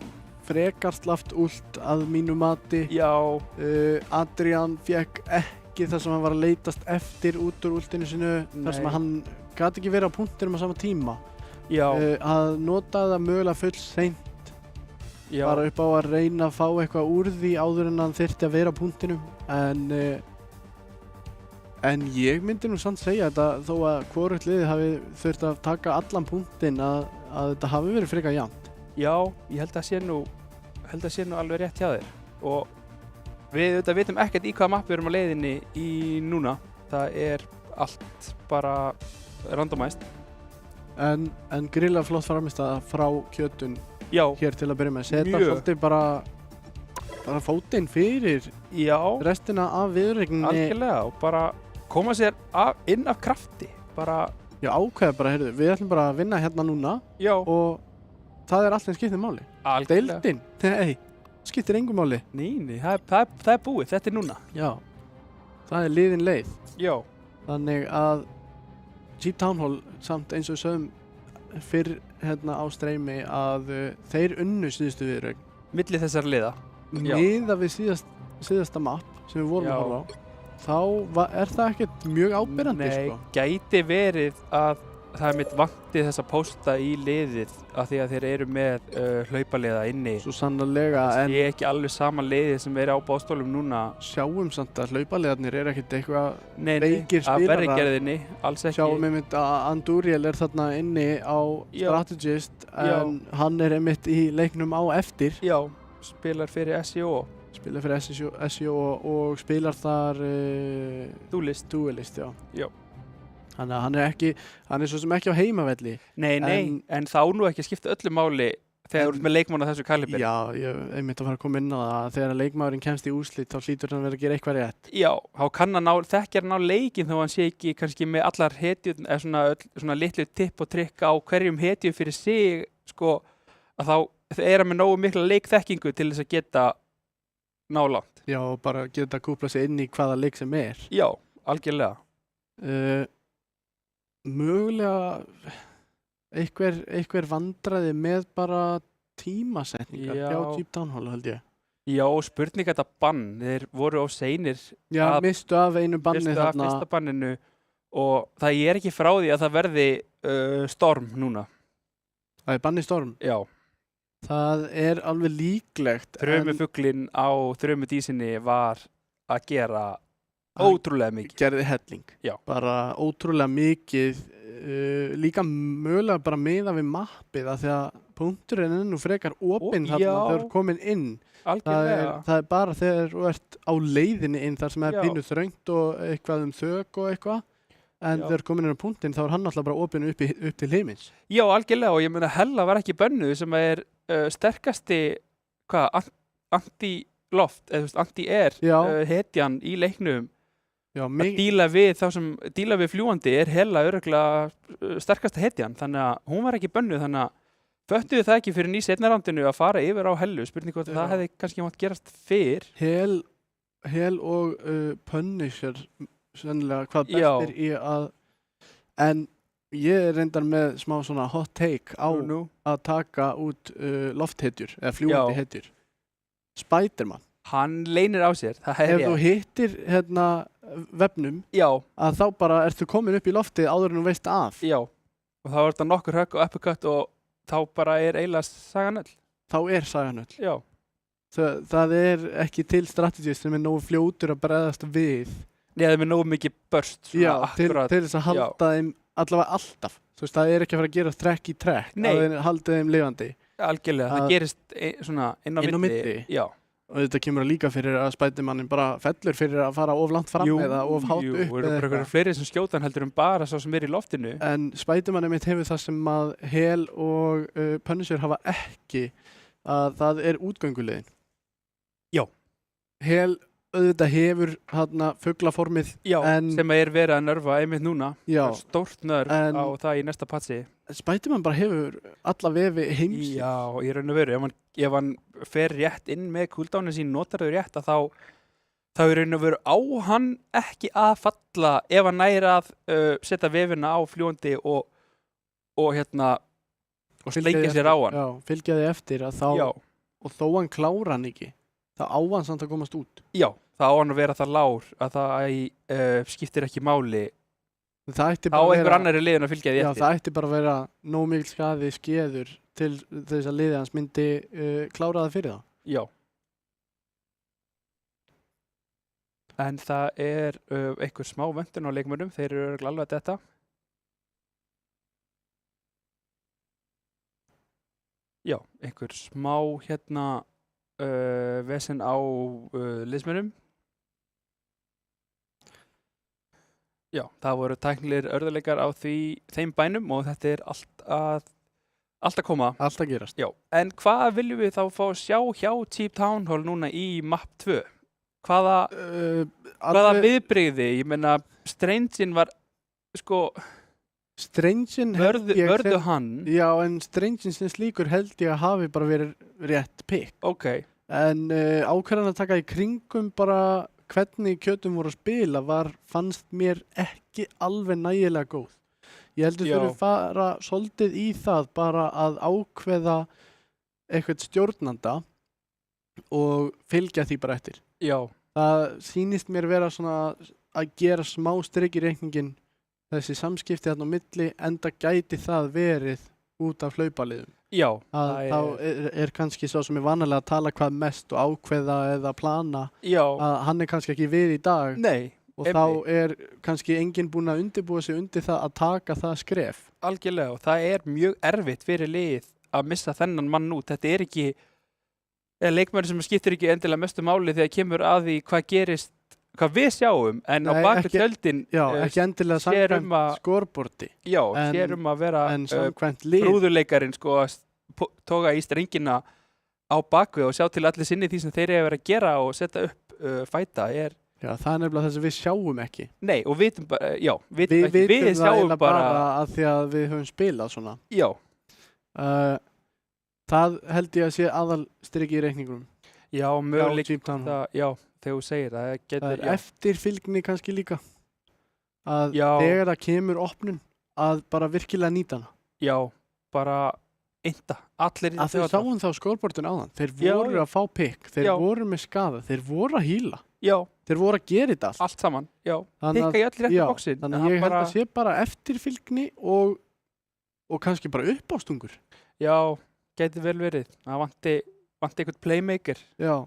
frekar slaft ult að mínu mati. Já, Adrian fekk ekki það sem hann var að leitast eftir út úr ultinu sinu. Þar sem Nei. að hann gat ekki verið á punktinum á sama tíma. já, Að nota það mögulega full seint Já, bara upp á að reyna að fá eitthvað úr því áður en hann þyrfti að vera á punktinum en ég myndi nú samt segja þetta þó að hvorugt liðið hafi þurft að taka allan punktin að þetta hafi verið frekar jafnt. já, ég held að sé nú alveg rétt hjá þér og við auðvitað vitum ekkert í hvaða mapp við erum á leiðinni í núna. Það er allt bara randomæst. En gríðarlega flott frammistaða frá Kjötun Já, hér til að byrja með. Seta Mjög. svolítið bara fótinn fyrir já, restina af viðureigninni. algjörlega og bara koma sér inn af krafti. Bara, Já, ákveða bara, heyrðu, við ætlum bara að vinna hérna núna já, og það er allt sem skiptir máli. algjörlega. Deildin, nei, skiptir engu máli. Nei, það er búið, þetta er núna. Já, það er liðin leið. Já, Þannig að Cheap Town Hall samt eins og við sögum fyrr hérna á streymi að þeir unnu síðustu viðureign. milli þessar liða. Já. Miðað við síðasta mapp sem við vorum Já. að horfa á, þá er það ekkert mjög ábyrrandi, Nei, sko. gæti verið að það er mitt vantið þess að pósta í liðið af því að þeir eru með hlaupaliða inni. Svo sannarlega, en Ég er ekki alveg sama liðið sem er á bástólum núna. sjáum samt að hlaupaliðarnir er ekkert eitthvað Nei, veikir af spilarar. verrigerðinni, alls ekki. Sjáum einmitt að Anduriel er þarna inni á Já. Strategist en hann er einmitt í leiknum á eftir. Já, spilar fyrir SEO, Spilar fyrir SEO og spilar þar Duelist. Duelist, já. Já. Þannig að hann er svo sem ekki á heimavelli. Nei, en þá nú ekki að skipta öllu máli þegar þú ert með leikmann á þessu kaliberi. Já, ég einmitt að fara að koma inn á það að þegar leikmaðurinn kemst í úrslit þá hlýtur hann að vera að gera eitthvað rétt. Já, þá kann hann þekkja hann á leikinn þó hann sé ekki kannski með allar hetjur eða svona litlu tipp og trikk á hverjum hetju fyrir sig, sko, að þá er hann með nógu mikla leikþekkingu til þess að geta nálangt. Já, og bara geta kúpla sig inn í hvaða leik sem er. Já, algjörlega. Mögulega einhver vandræði með bara tímasetningar Já. hjá Cheap Town Hall, held ég. Já, spurning þetta bann, þeir voru of seinir, Já, Að- mistu af einu banni fyrstu af þarna. fyrsta banninu og það er ekki frá því að það verði storm núna. Það er banni storm. Já, Það er alveg líklegt. þrumufuglinn á þrumudísinni var að gera ótrúlega mikið. Gerði helling. Já. Bara ótrúlega mikið. Líka mögulega bara miða við mappið af því að punkturinn er nú frekar opinn þarna já. þegar þú ert komin inn. Algjörlega. Það er bara þegar þú ert á leiðinni inn þar sem er Já. pínu þröngt og eitthvað þök og eitthvað. En Já. þegar komin inn á punktinn þá er hann alltaf bara opinn upp til himins. Já, algjörlega og ég meina Hella var ekki bönnuð sem er sterkasti anti-loft, eða þú veist, anti-air Já. hetjan í leiknum. Já, Að díla við fljúandi er Hella örugglega sterkasta hetjan, þannig að hún var ekki bönnuð, þannig að föttuðu það ekki fyrir seinna rándinu að fara yfir á Hellu, spurning hvort Já. það hefði kannski mátt gerast fyrr. Hel og Punisher sennilega hvað Já. bestir í að en ég er reyndar með smá svona hot take á Nú. að taka út lofthetjur eða fljúandi Já. hetjur. Spiderman. Hann leynir á sér, það Ef hefði þú hittir hérna vefnum Já, að þá bara ertu komin upp í loftið áður en þú veist af. já. Og þá var þetta nokkur högg og uppercut og þá bara er eiginlega sagan öll. Þá er sagan öll. Já. Það er ekki til strategist sem er nógu fljótur að bregðast við. Nei, það er með nógu mikið burst. Já, til akkurat. þess að halda þeim allavega alltaf. Þú veist, það er ekki að fara að gera trekk í trekk Nei. að þeir haldi þeim lifandi. Algjörlega, það Að- gerist svona inn á Inn á milli. milli. Já. Og þetta kemur líka fyrir að Spidermanin bara fellur fyrir að fara of langt fram eða of hátt upp og eru eða bara einhverjum fleiri sem skjóta hann heldur bara svo sem er í loftinu. En Spidermanin mitt hefur það sem að Hel og Punisher hafa ekki að það er útgöngulegin. Já. Hel auðvitað hefur hérna fuglaformið Já, en sem er verið að nörfa einmitt núna. já, Stórt nörf En- á það í næsta patsi. Spiderman bara hefur alla vefi heims. Já, í raun og veru. Ef hann fer rétt inn með cooldownið sín, notar þau rétt að þá í raun og veru á hann ekki að falla ef hann næri að setja vefina á fljúandi og hérna og sleikja sér á hann. Já, fylgja því eftir að þá Já, og þó hann klára hann ekki þá á hann samt að komast út. já, það á hann að vera það lár að það skiptir ekki máli Það ætti á bara að einhver vera, annar í liðin að fylgja því já, eftir. það ætti bara að vera nóg mikil skaði skeður til þess að liðið hans myndi klára það fyrir það. Já. En það er einhver smá vöntun á leikmönnum, þeir eru örugglega alveg að detta. Já, einhver smá hérna vesen á liðsmönnum. Já, það voru tæknilegir örðuleikar á þeim bænum og þetta er allt að koma. Allt að gerast. Já, en hvað viljum við þá fá að sjá hjá Cheap Town Hall núna í map 2? Hvaða viðbrigði? Ég meina, Strangein var, sko, Strangein vörðu hann. Já, en Strangein sem slíkur held ég að hafi bara verið rétt pick. Ok, En ákveðan að taka í kringum bara hvernig kjötum voru að spila fannst mér ekki alveg nægilega góð. Ég heldur Já. þurfi að fara svolítið í það bara að ákveða eitthvað stjórnanda og fylgja því bara eftir. já, Það sýnist mér vera svona að gera smá strik í reikningin þessi samskipti þarna á milli, enda gæti það verið út af hlaupaliðum. já, Þá er kannski sá sem er vanalega að tala hvað mest og ákveða eða plana já, að hann er kannski ekki við í dag nei, og þá er kannski enginn búinn að undirbúa sig undir það að taka það skref. algjörlega og það er mjög erfitt fyrir lið að missa þennan mann út. Þetta er ekki leikmæri sem skiptir ekki endilega mestu máli þegar kemur að því hvað gerist, hvað við sjáum, en á Nei, baku ekki- tjöldin Já, ekki endilega sér samkvæmt að- skorborti já, en- sér að vera en samkvæmt lið. brúðuleikarinn sko að toga í strengina á bakvið og sjá til allir sinni því sem þeir eru að vera að gera og setja upp fæta er, Já, það er nefnilega þess að við sjáum ekki. nei, og vitum bara, já, vitum Við ekki, vitum við það sjáum eiginlega bara, bara að því að við höfum spilað svona. já, Það held ég að sé aðal striki í reikningunum. já, Já, möguleik Cheap Town Hall. það, já, þegar þú segir það Það getur, er já, eftirfylgni kannski líka. Að Já. þegar það kemur opnun að bara virkilega nýta hana. já, bara einda, allir í Að þeir þjóðarna. sáum þá skorbortin áðan. Þeir Já, voru já. að fá pick, þeir Já. voru með skaða, þeir voru að hýla, já, þeir voru að gera þetta allt. allt saman, já, Þannig tikka í allir já, eftir bóksin þannig að ég held að sé bara eftirfylgni og kannski bara uppástungur. já, gæti vel verið það vanti einhvern playmaker Já.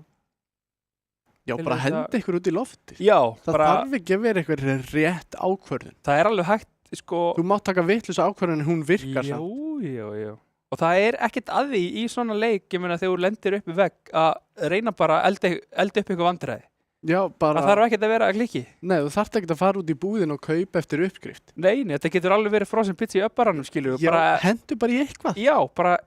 Já, Til bara þess að- henda ykkur út í lofti. já, Það bara, þarf ekki að vera eitthvað rétt ákvörðun. það er alveg hægt sko, Þú mátt taka vitlausa ákvörðun en hún virkar samt. jú. Og það er ekkert að því í svona leik, ég meina þegar þú lendir upp í vegg að reyna bara að elda upp eitthvað vandræði. Já, bara, Það þarf ekkert að vera að klikki. nei, þú þarft ekki að fara út í búðin og kaupa eftir uppskrift. Nei, þetta getur alveg verið frozen pizza í öpparanum, skilur við. Já, Bara, hendur bara í eitthvað. já, bara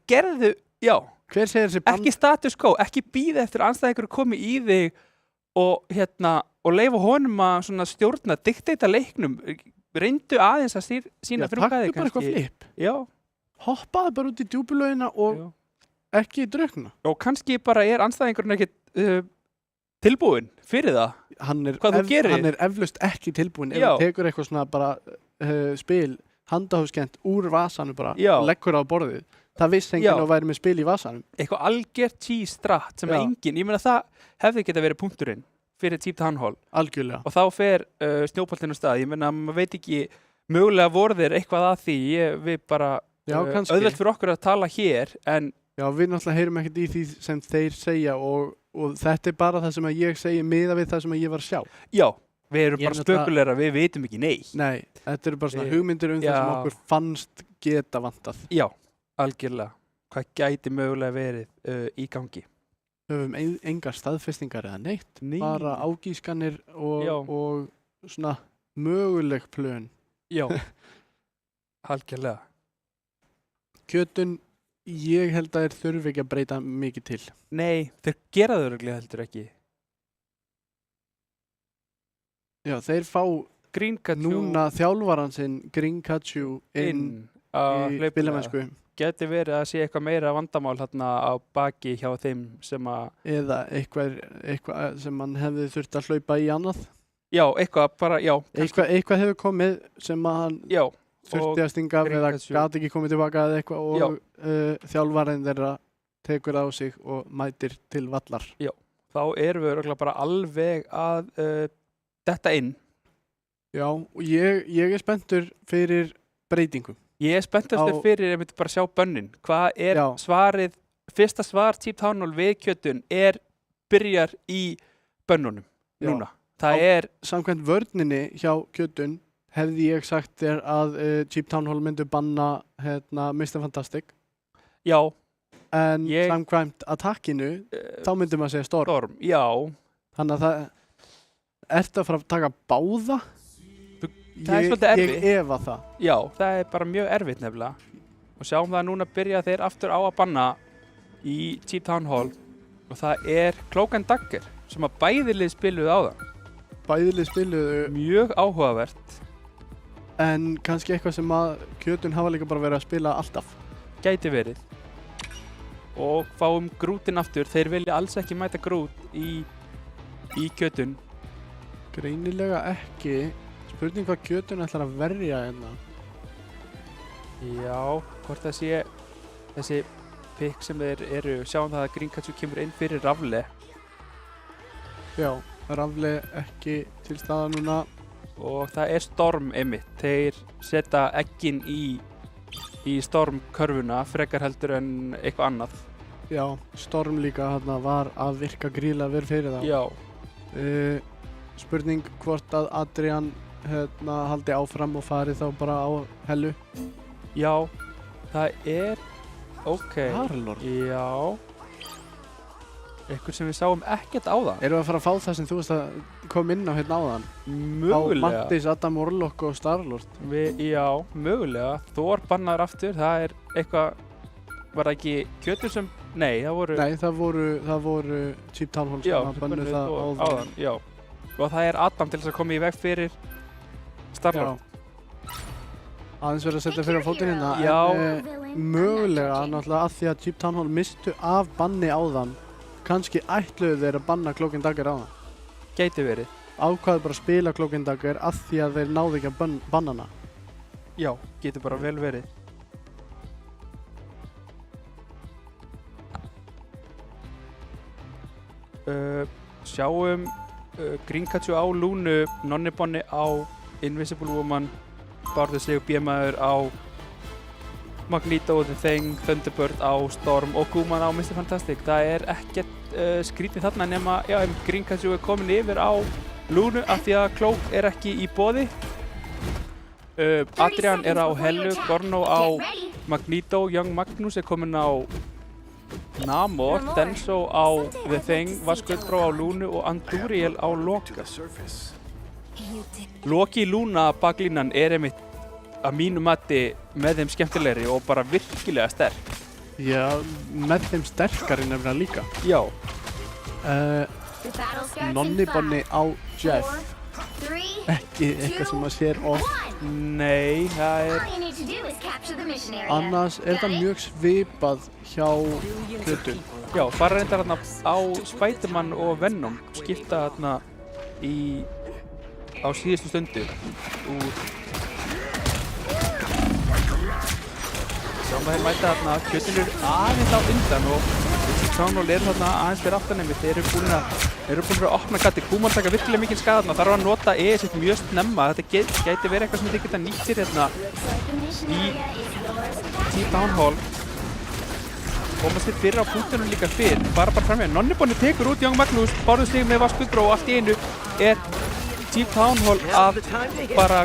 gerðu, já, Hver segir þessi ekki status quo, ekki býða eftir að anstæðingur komi í þig og leifa honum að svona stjórna, dikteita leiknum, reyndu aðeins að sína Já, frumkvæði taktu bara eitthvað flip. Já, Hoppaðu bara út í djúpulögina og já. ekki drukna. Og kannski bara er anstæðingurinn ekkert tilbúinn fyrir það. Hvað þú gerir. Hann er eflaust ekki tilbúinn ef Já. þú tekur eitthvað svona bara spil, handahófskent úr vasanum bara Já. og leggur það á borðið. Það vissi Já. enginn að væri með spil í vasanum. Eitthvað algjört cheese strat sem Já. enginn, ég meina það hefði geta verið punkturinn fyrir Cheap Town Hall Algjörlega. og þá fer snjóboltinn á stað, ég meina maður veit ekki, mögulega voru þeir eitthvað að því, við bara Já, kannski. auðvelt fyrir okkur að tala hér en Já, við náttúrulega heyrum ekkert í því sem þeir segja og þetta er bara það sem að ég segi miða við það sem að ég var að sjá. já, við erum Ég bara náttúrulega- spökulera, við veitum ekki neitt. Nei, þetta eru bara svona Við- hugmyndir um það sem Já. okkur fannst geta vantað. Já, algjörlega. Hvað gæti mögulega verið í gangi? Höfum engar staðfestingar eða neitt, Nei. bara ágískanir Já. og svona möguleg plön. Já, algjörlega. Kjötun, ég held að þeir þurfi ekki að breyta mikið til. Nei, þeir gera þau örugglega heldur ekki. Já, þeir fá Green Kachu núna þjálfaran sinn Grinkachu inn á í hlaupinu. spilamennsku Geti verið að sé eitthvað meira vandamál þarna á baki hjá þeim sem að, eða eitthvað sem mann hefði þurft að hlaupa í annað. já, eitthvað bara, já, kannski, Eitthvað hefur komið sem að hann já, þurfti að stinga af eða Grinkachu. gat ekki komið tilbaka eða eitthvað og þjálfarinn þeirra tekur á sig og mætir til vallar. þá erum við örugglega bara alveg að detta inn Já, og ég er spenntur fyrir breytingum. Ég er spenntastur fyrir að bara sjá bönnin. Hvað er Já. svarið, fyrsta svar Cheap Town Hall við kjötun byrjar í bönnunum Já. núna. Það er, Samkvæmt vörninni hjá kjötun hefði ég sagt þér að Cheap Town Hall myndu banna Mr. Fantastic. já, En Ég- samkvæmt attackinu, þá myndum að segja Storm. Storm, já. Þannig að það ertu að fara að taka báða? Það er svolítið erfitt. Ég efa það. Já, það er bara mjög erfitt nefnilega. Og sjáum það núna byrja þeir aftur á að banna í Cheap Town Hall og það er Cloak and Dagger sem að bæði lið spiluðu á það. Bæðilið spiluðu, Mjög áhugavert, en kannski eitthvað sem að kjötun hafa líka bara verið að spila alltaf. gæti verið. Og fáum grútin aftur, þeir vilja alls ekki mæta grút í kjötun. Greinilega ekki. Spurning hvað kjötun ætlar að verja hérna. Já, hvort það sé þessi pick sem þeir eru, sjáum það að Greencatcher kemur inn fyrir Rafle Já, Rafle ekki til staða núna. og það er Storm einmitt. Þeir setja eggin í Storm-körfuna frekar heldur en eitthvað annað. Já, Storm líka hérna var að virka gríðlega vel fyrir það. Já, Spurning hvort að Adrian haldi áfram og fari þá bara á hellu. já, það er, ok, Starlord. já, eitthvað sem við sáum ekkert á það. Erum við að fara að fá það sem þú veist að kom inn á hérna áðan? Á Mögulega, Mattis, Adam Orlok og Starlord. já, mögulega, Thor bannar aftur, það er eitthvað, var það ekki kjötur sem, nei, það voru, Nei, það voru Cheap Town Hall sem já, að bönnuðu bönnuðu það Thor áðan. já, og það er Adam til þess að koma í veg fyrir Starlord. Aðeins verið að setja fyrir á fótinn hérna. Já. En mögulega, náttúrulega að því að Cheap Town Hall mistu af banni áðan, kannski ætluðu þeir að banna Cloak and Dagger áðan. Gæti verið, Ákvaðu bara að spila Cloak and Dagger að því að þeir náðu ekki að banna hana. já, getur bara vel verið. Sjáum Greencatcher á Lúnu, Nonnibonni á Invisible Woman, Barður sig B-maður á Magneto, The Thing, Thunderbird á Storm og Guman á Mr. Fantastic. Það er ekkert skrítið þarna nema, já, Greencatcher er komin yfir á Lúnu af því að Cloak er ekki í boði. Adrian er á Hellu, Gorno á Magneto, Young Magnus er komin á Namor, Denso á The Thing, Vaskuldbrá á Lúnu og Andúriel á Loka. Loki Lúna baklínan er einmitt að mínu mati með þeim skemmtilegri og bara virkilega sterk. Já, með þeim sterkari nefnilega líka. Já, Nonnibonni á Jeff, ekki eitthvað sem að sér oft. nei, það er, Annars er þetta mjög svipað hjá kjötun. já, fara reyndar hérna á Spiderman og Venom, skipta hérna á síðustu stundu úr Sjáum að þeir mæta þarna, kjötin eru aðeins á undan og Sánól eru þarna aðeins fyrir aftan einmitt. Þeir eru búin að opna gati. Guman taka virkilega mikinn skaða þarna. Þarf að nota sitt mjög snemma. Þetta gæti verið eitthvað sem þið geta nýttir hérna í Cheap Town Hall. Komast þið fyrir á punktunum líka fyrr. Bara framveginn. Nonnibonni tekur út Young Magnus, Bárður sig með Vaskuldbrá og allt í einu er Cheap Town Hall að bara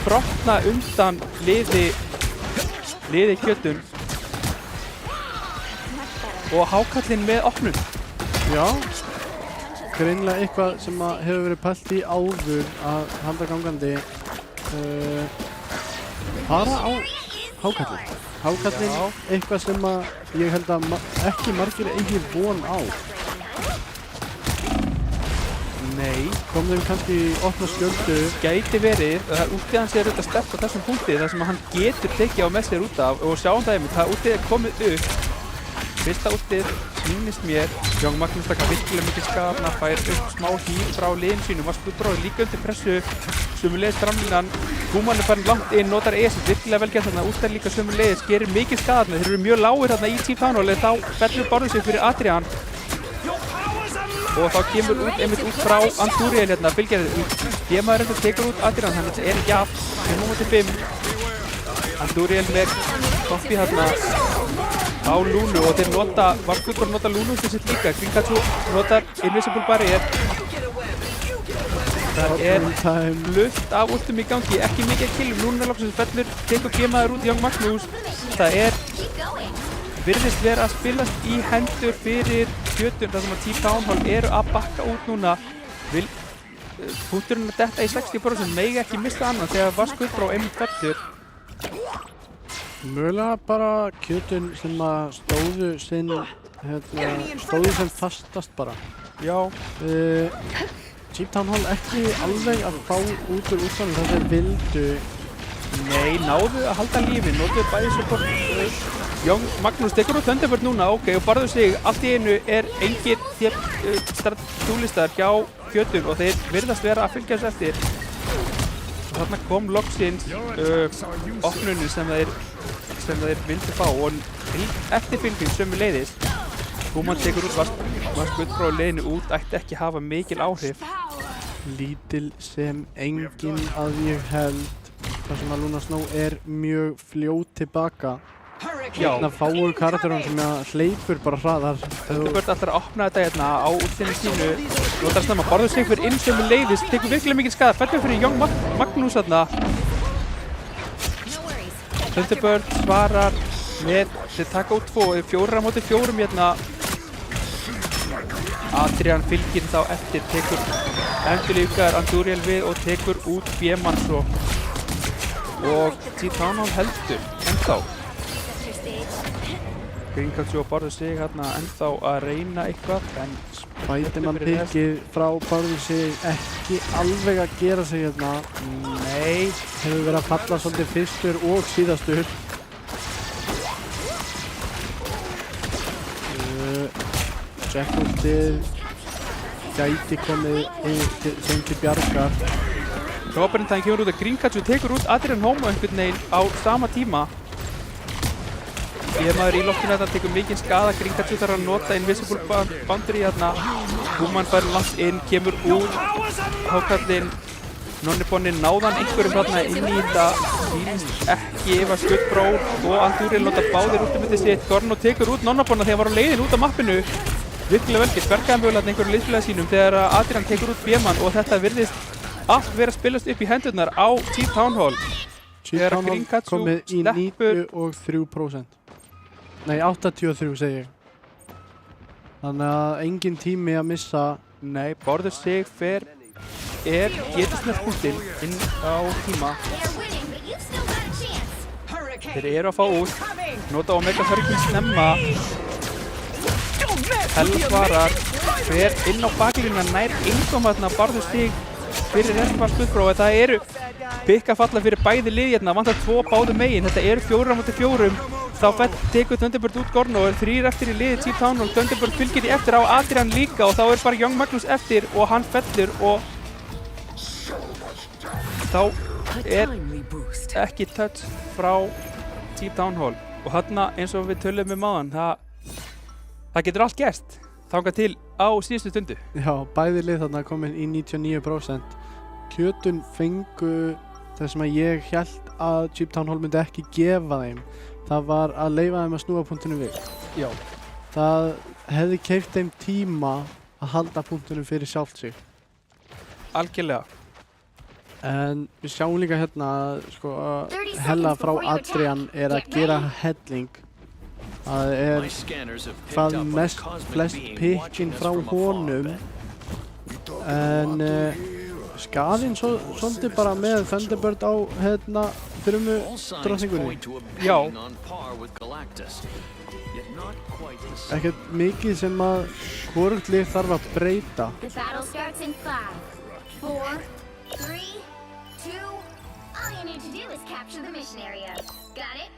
brotna undan liði kjötun og hákallinn með opnun. Já, greinilega eitthvað sem að hefur verið pælt í áður að halda gangandi fara á hákallinn. Hákallinn, eitthvað sem að ég held að ekki margir eigi von á. Nei, Kom þeim kannski í opna skjöldu. gæti verið, það er útið hans er auðvitað sterkt á þessum punkti þar sem hann getur tekið á með sér út af og sjáum það einmitt, það útið er komið upp. Fyrsta útið sýnist mér, Young Magnus taka virkilega mikið skafna, fær upp smá hýr frá liðin sínum, Vaskuldbrá er líka undir pressu, sömulegis framlínan, Guman er farin langt inn, notar sitt virkilega vel gert þarna, út er líka sömulegis, gerir mikið skaðarna, þeir eru mjög lágir þarna í Cheap Town Hall, þá fellur Bárður sig fyrir Adrian. og þá kemur einmitt út frá Andúriel hérna, fylgjarið. Bjemaður þetta tekur út Adrian, þannig að þetta er ekki af 5-5. Andúriel með koppi hérna á Lulu og þeir nota, Varskullbrá nota Lulu til sitt líka. Gringhatsu notar Invisible Barrier. Það er luft af últum í gangi, ekki mikið að killum. Núna loksins fellur, tekur Bjemaður út Young Magnús. Það er virðist vera að spilast í hendur fyrir Kjötun þar sem að Team Town Hall eru að bakka út núna. Punkturinn að detta í 60% megi ekki missa annan þegar Varskullbrá einmitt fellur. Mögulega bara Kjötun sem að stóðu sem fastast bara. Já. Team Town Hall ekki alveg að fá út úr útláðinu þar þeir vildu. Nei, náðu að halda lífi, notuðu bæði support. Young Magnús tekur út Thunderbird núna, ok, og barður sig. Allt í einu er engir stúlistar hjá Kjötun og þeir virðast vera að fylgja þessu eftir. Og þarna kom loksins opnunin sem þeir vildu fá og eftirfylging sömuleiðis. Húman tekur út Varskullbrá leiðinu út, ætti ekki hafa mikil áhrif. Lítil sem engin að ég held. þar sem að Luna Snow er mjög fljót tilbaka. Hérna fáu karakterunum sem hleypur bara hraðar. Thunderbird ætlar að opna þetta hérna á útsinni sínu. Notar snemma, barður sig fyrir inn sem leiðist, tekur virkilega mikið skada. Fellur fyrir Young Magnús þarna. Thunderbird svarar með, þeir taka út 2, 4 á móti 4 hérna. Adrian fylgir þá eftir, tekur endurlífgar Andúriel við og tekur út Bjemann svo. Og Team Town Hall heldur ennþá. Gringhatsu og barður sig hérna ennþá að reyna eitthvað, en Spiderman pickið frá barður sig ekki alveg að gera sig hérna. Nei, hefur verið að falla svolítið fyrstur og síðastur. Jackúltið gæti komið sem til bjargar. Robin-tæn kemur út að Gringhatsu tekur út Adrian Home einhvern veginn á sama tíma. Bjemaður í loftinu þetta tekur mikinn skada. Gringhatsu þarf að nota Invisible Boundary hérna. Húman fær langt inn, kemur út. Hákallinn Nonnibonni náðan einhverjum hérna inn í þetta. Hýrst ekki Varskullbrá og Andúriel nota báðir út um þetta sitt. Gorno tekur út Nonnibonna þegar var á leiðin út af mappinu. Virkilega vel gert, verkaði mögulega einhverju liðsfélaga sínum þegar Adrian tekur út Bjemann og þetta virðist allt vera að spilast upp í hendurnar á Team Town Hall. Team Town Hall komið í 93%. Nei, 83 segi ég. Þannig að engin tími að missa. Nei, barður sig getur snert punktinn inn á tíma. Þeir eru að fá út, nota Omega Hurricane snemma. Hell svarar, fer inn á baklínuna, nær engum þarna, barður sig fyrir Varskullbrá. Það eru pikk að falla fyrir bæði lið hérna, vantar 2 báðu megin. Þetta eru 4 á móti 4. Þá tekur Thunderbird út Gorno og 3 eftir í liði Team Town Hall. Thunderbird fylgir í eftir á Adrian líka og þá er bara Young Magnús eftir og hann fellur og þá er ekki touch frá Team Town Hall. Og þarna eins og við töluðum áðan, það getur allt gerst þangað til á síðustu stundu. Já, bæði lið þarna komin í 99%. Kjötun fengu það sem að ég hélt að Team Town Hall myndi ekki gefa þeim. Það var að leyfa þeim að snúa punktinu við. Já. Það hefði keypt þeim tíma að halda punktinu fyrir sjálft sig. Algjörlega. En við sjáum líka hérna sko, Hella frá Adrian er að gera helling. Það er hvað flest pikkin frá honum. En skaðinn svolítið bara með Thunderbird á hérna þrjumu drottningunni. Já. Ekkert mikið sem að hvorugt lið þarf að breyta. The battle starts in 5, 4, 3, 2. All you need to do is capture the mission area. Got it?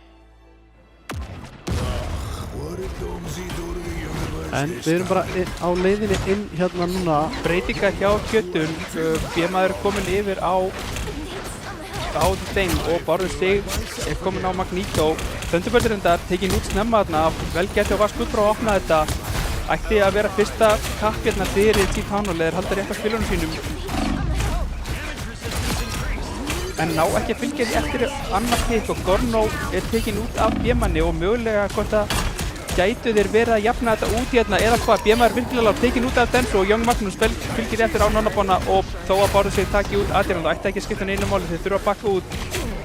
En við erum bara á leiðinni inn hérna núna. Breytinga hjá Kjötun, Bjemaður er komin yfir á þeim og barður sig er komin á Magneto. Thunderbird er endar, tekin út snemma þarna, vel gert hjá Varskullbrá að opna þetta. ætti að vera fyrsta kapp hérna fyrir Team Town Hall eða halda rétt á spilunum sínum. En ná ekki að fylgja því eftir annar pick og Gorno er tekinn út af B-manni og mögulega hvort að gætu þeir verið að jafna þetta út hérna eða hvað. B-mann er virkilega tekinn út af Denso og Young Magnus fylgir eftir á Nonnabonna og þó að Bárður sig taki út Adrian og ætti ekki að skipta neinu máli, þeir þurfa að bakka út.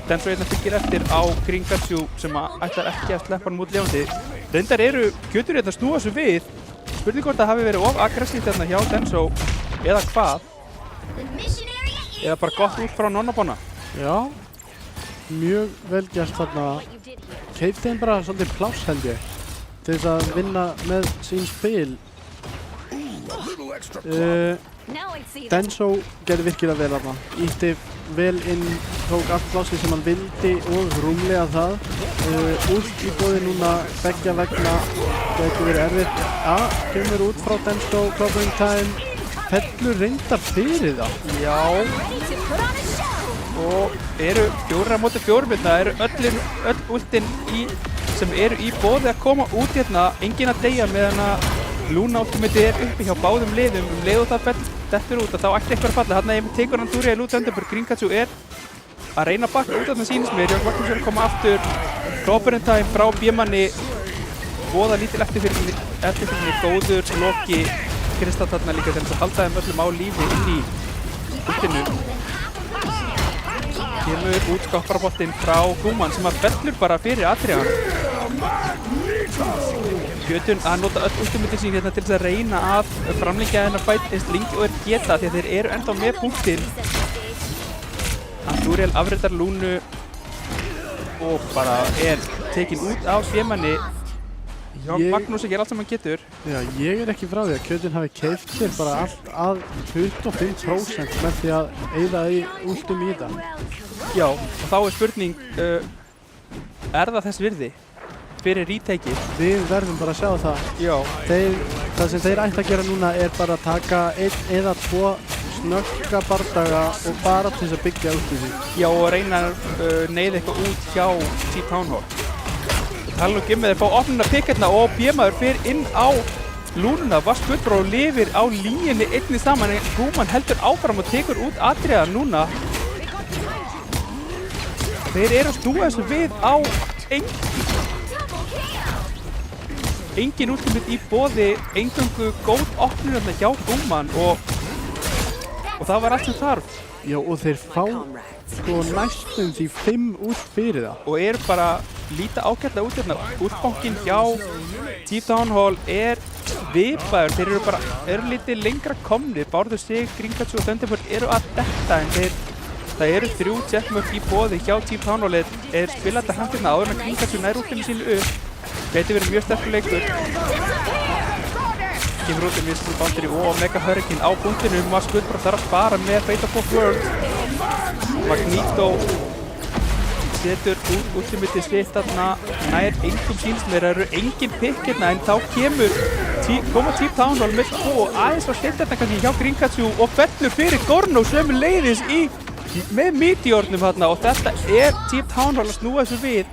Denso hérna fylgir eftir á Kringatsu sem ætlar ekki að sleppa hann út lifandi. Reyndar eru Kjötur hérna að snúa þessu við. Spurning hvort það hafi verið of aggressíft hérna hjá Denso eða hvað. Eða bara gott út frá Nonnabonna. Já, mjög vel gert þarna. Keipti þeim bara svolítið pláss held ég til þess að vinna með sín spil. Denso gerði virkilega vel þarna. Ítti vel inn, tók allt plássið sem hann vildi og rúmlega það. Út í boði núna beggja vegna gæti verið erfitt. Kemur út frá Denso, clobbering time. Fellur reyndar fyrir það. Já. Og eru 4-á-4 hérna, eru öll ultin sem eru í boði að koma út hérna, enginn að deyja meðan að Luna ultimate er uppi hjá báðum liðum. Leið og það dettur út að þá ætti eitthvað að falla. Þarna tekur hann Andúriel út Thunderbird. Kringatsu er að reyna að bakka út af það sýnist mér. Young Magnus er að koma aftur. Clobbering time frá B-manni. Voða lítil eftirfylgni, góður Loki. Kristall þarna líka til þess að halda þeim öllum á lífi inn í ultinu. Kemur út skopparboltinn frá Guðmann sem að fellur bara fyrir Adrian. Kjötun að nota öll ultimate sín hérna til þess að reyna að framlengja þennan fight eins lengi og geta því að þeir eru ennþá með punktinn. Andúriel afritar Lúnu og bara er tekinn út af B-manni. Magnús gerir allt sem hann getur. Já, ég er ekki frá því að Kjötun hafi keypt sér bara allt að 25% með því að eyða í ultum í þetta. Já, og þá er spurning, er það þess virði fyrir retake-ið? Við verðum bara að sjá það. Já. Það sem þeir ætti að gera núna er bara að taka 1 eða 2 snögga bardaga og bara til þess að byggja ultið sín. Já, og reyna að neyða eitthvað út hjá Team Town Hall. Tala nú ekki með þeir fá opnuna pick hérna og B-maður fyrir inn á Lúnuna. Vaskutbró lifir á línunni einni saman en Guðmann heldur áfram og tekur út Adrian núna. Þeir eru að snúa þessu við á engin ultimate í boði, eingöngu góð opnun hérna hjá Guðmann og það var allt sem þarf. Já, og þeir fá sko næstum því 5 út fyrir það. Og eru bara líta ágætlega út hérna. Útbankinn hjá Team Town Hall er svipaður. Þeir eru lítið lengra komnir. Bárður sig, Kringatsu og Thunderbird eru að detta en það eru 3 checkmörk í boði hjá Team Town Hall er spilandi handina áður en Kringatsu nær útlunni sínu upp. Gæti verið mjög sterkur leikur. Kemur út Mr. Boundary og Mega Hurricane á punktinu. Vaskutbró þarf að spara með Fate of Both Worlds. Magneto setur út ultimate sitt þarna nær engum sínsmeir. Það eru engin pick hérna en þá koma Team Town Hall með 2 og aðeins var sleitt hérna kannski hjá Kringatsu og fellur fyrir Gorno sömuleiðis með Meteornum hérna og þetta er Team Town Hall að snúa þessu við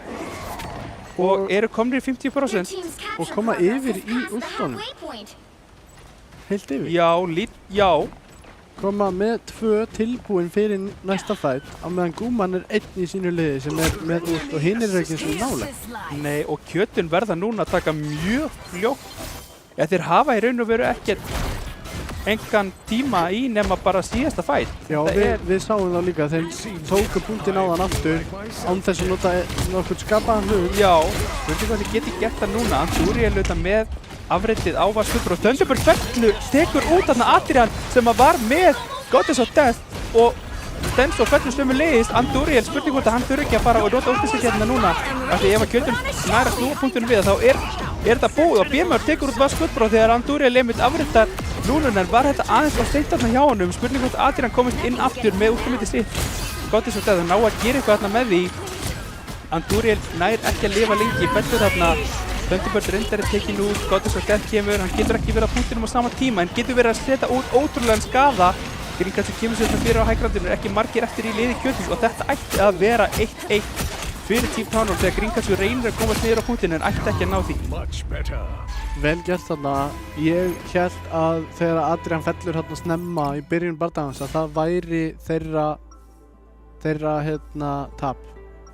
og eru komnir í 50% og koma yfir í ultunum. Heilt yfir? Já. Koma með 2 tilbúin fyrir næsta fight á meðan Guðmann er einn í sínu liði sem er með ult og hinn er ekki svo nálægt. Nei, og Kjötun verða núna að taka mjög fljótt. Ja, þeir hafa í raun og veru ekkert engan tíma í nema bara síðasta fight. Já, við sáum það líka. Þeir tóku punktinn á þann aftur án þess að nota nokkuð skapaðan hlut. Já, spurning hvað þið geti gert það núna. Andúriel auðvitað með afreitið á Vaskutbró. Thunderbird tekur út þarna Adrian sem var með Goddess of Death og Denso fellur sömuleiðis. Andúriel spurning hvort að hann þurfi ekki að fara og nota ultisett hérna núna. Af því ef að Kjötun nær að snúa punktunum við þá er þetta búið og B-maður tekur út Vaskutbró þegar Andúriel einmitt afreitar Lúnunar. Var þetta aðeins á steint þarna hjá honum. Spurning hvort að Adrian komist inn aftur með ultimatið sitt. Goddess of Death að ná að gera eitthvað þarna með því. Andúriel nær ekki að lifa lengi. Fellur þarna. Thunderbird reyndar er tekinn út, Goddess of Death kemur, hann getur ekki verið á punktinum á sama tíma en getur verið að setja út ótrúlegan skaða. Kringatsu kemur sér þetta fyrir á hægrandinu, ekki margir eftir í liði Kjötuns og þetta ætti að vera 1-1 fyrir Team Town Hall þegar Kringatsu reynir að komast niður á punktinu en ætti ekki að ná því. vel gert þarna. Ég hélt að þegar Adrian fellur hérna snemma í byrjun bardagans að það væri þeirra tap.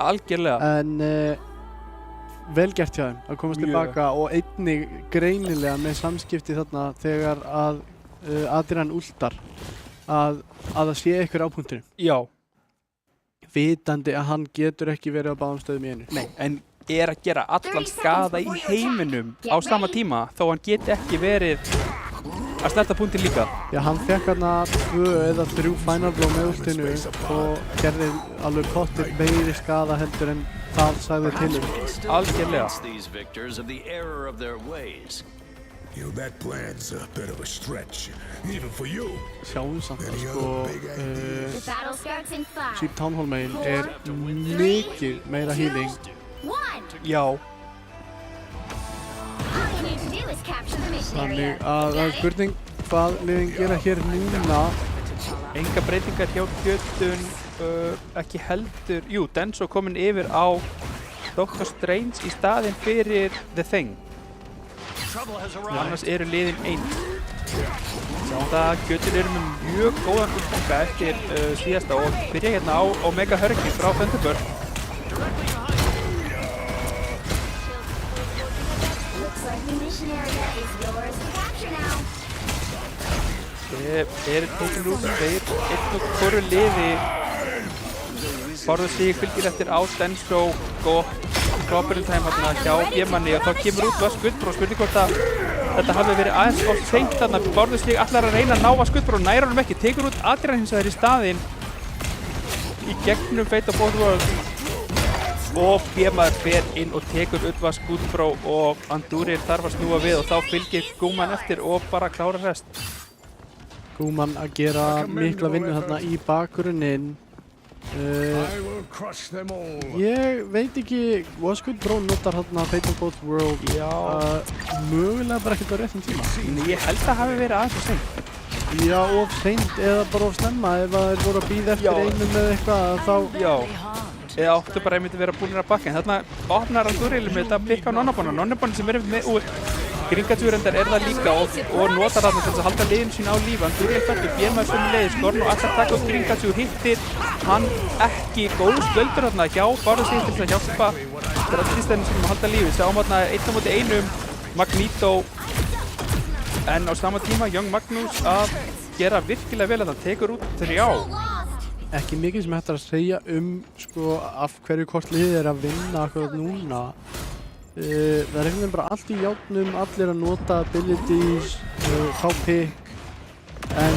Algjörlega. En vel gert hjá þeim að komast Mjög. tilbaka og einnig greinilega með samskipti þarna þegar að Adrian últar að það sé eitthvað á punkturinn. Já. Vitandi að hann getur ekki verið á báðum stöðum í einu. Nei, en er að gera allan skaða í heiminum á sama tíma þó hann geti ekki verið að snerta punktin líka. Já, hann fekk hérna 2 eða 3 final blow með últinu og gerði alveg pottir meiri skaða heldur en það sagði til Algjörlega. These victors of the error of their ways. You know, that plan's a bit of a stretch, even for you. Sjáum samt að sko The battle starts in 5, Cheap Town Hall megin mikið meira healing. 1. Já. All you need to do is capture the mission area. Þannig að það er spurning hvað liðin gera hér núna. Enga breytingar hjá Kjötun, ekki heldur. Jú, Denso kominn yfir á Doctor Strange í staðinn fyrir The Thing. Annars eru liðin eins. Sjáum það að Kjötun eru með mjög góðan útganga eftir síðasta og byrja hérna á Omega Hurricane frá Thunderbird. Looks like the mission area is yours to capture now. Er tekin út þeir einn og hvoru liði Bárður sig fylgir eftir á Denso og Clobbering Time hérna hjá Bjemanni og þá kemur út Vaskuldbró og spurning hvort að þetta hafi verið aðeins of seint þarna. Bárður sig ætlar að reyna að ná Vaskuldbró og næra honum ekki, tekur út Adrian hins vegar í staðinn í gegnum Fate of Both Worlds og Bjemaður fer inn og tekur út Vaskuldbró og Andurir þarf að snúa við og þá fylgir Guðmann eftir og bara klára rest. Guðmann að gera mikla vinnu þarna í bakgrunnin. I will crush them all. Ég veit ekki, Vaskuldbró notar þarna Fate of Both Worlds mögulega bara ekkert á réttum tíma. Ég held að hafi verið aðeins og seint. Já, of seint eða bara of snemma ef að þeir voru að bíða eftir einum eða eitthvað þá... Já, eða áttu bara einmitt að vera búinir að bakka en þarna opnar Andúril með þetta að pikka á Nonnabonna sem er með úr Gringatjúrendar er það líka og notar þarna til að halda liðin sín á lífi. Andúril fættur Bjemaður sem leiði skorn og allar taka upp Gringatjúr, hittir hann ekki góðu spöldur þarna hjá Bárður sig til að hjálpa strategistæðinu sem að halda lífi. Sjáum þarna 1-1 Magneto en á sama tíma Young Magnus að gera virkilega vel að það tekur út 3. Ekki mikið sem hægt að segja sko af hverju hvort liðið er að vinna akkurat núna. Það er einhvern veginn bara allt í járnum, allir að nota abilities, fá pick en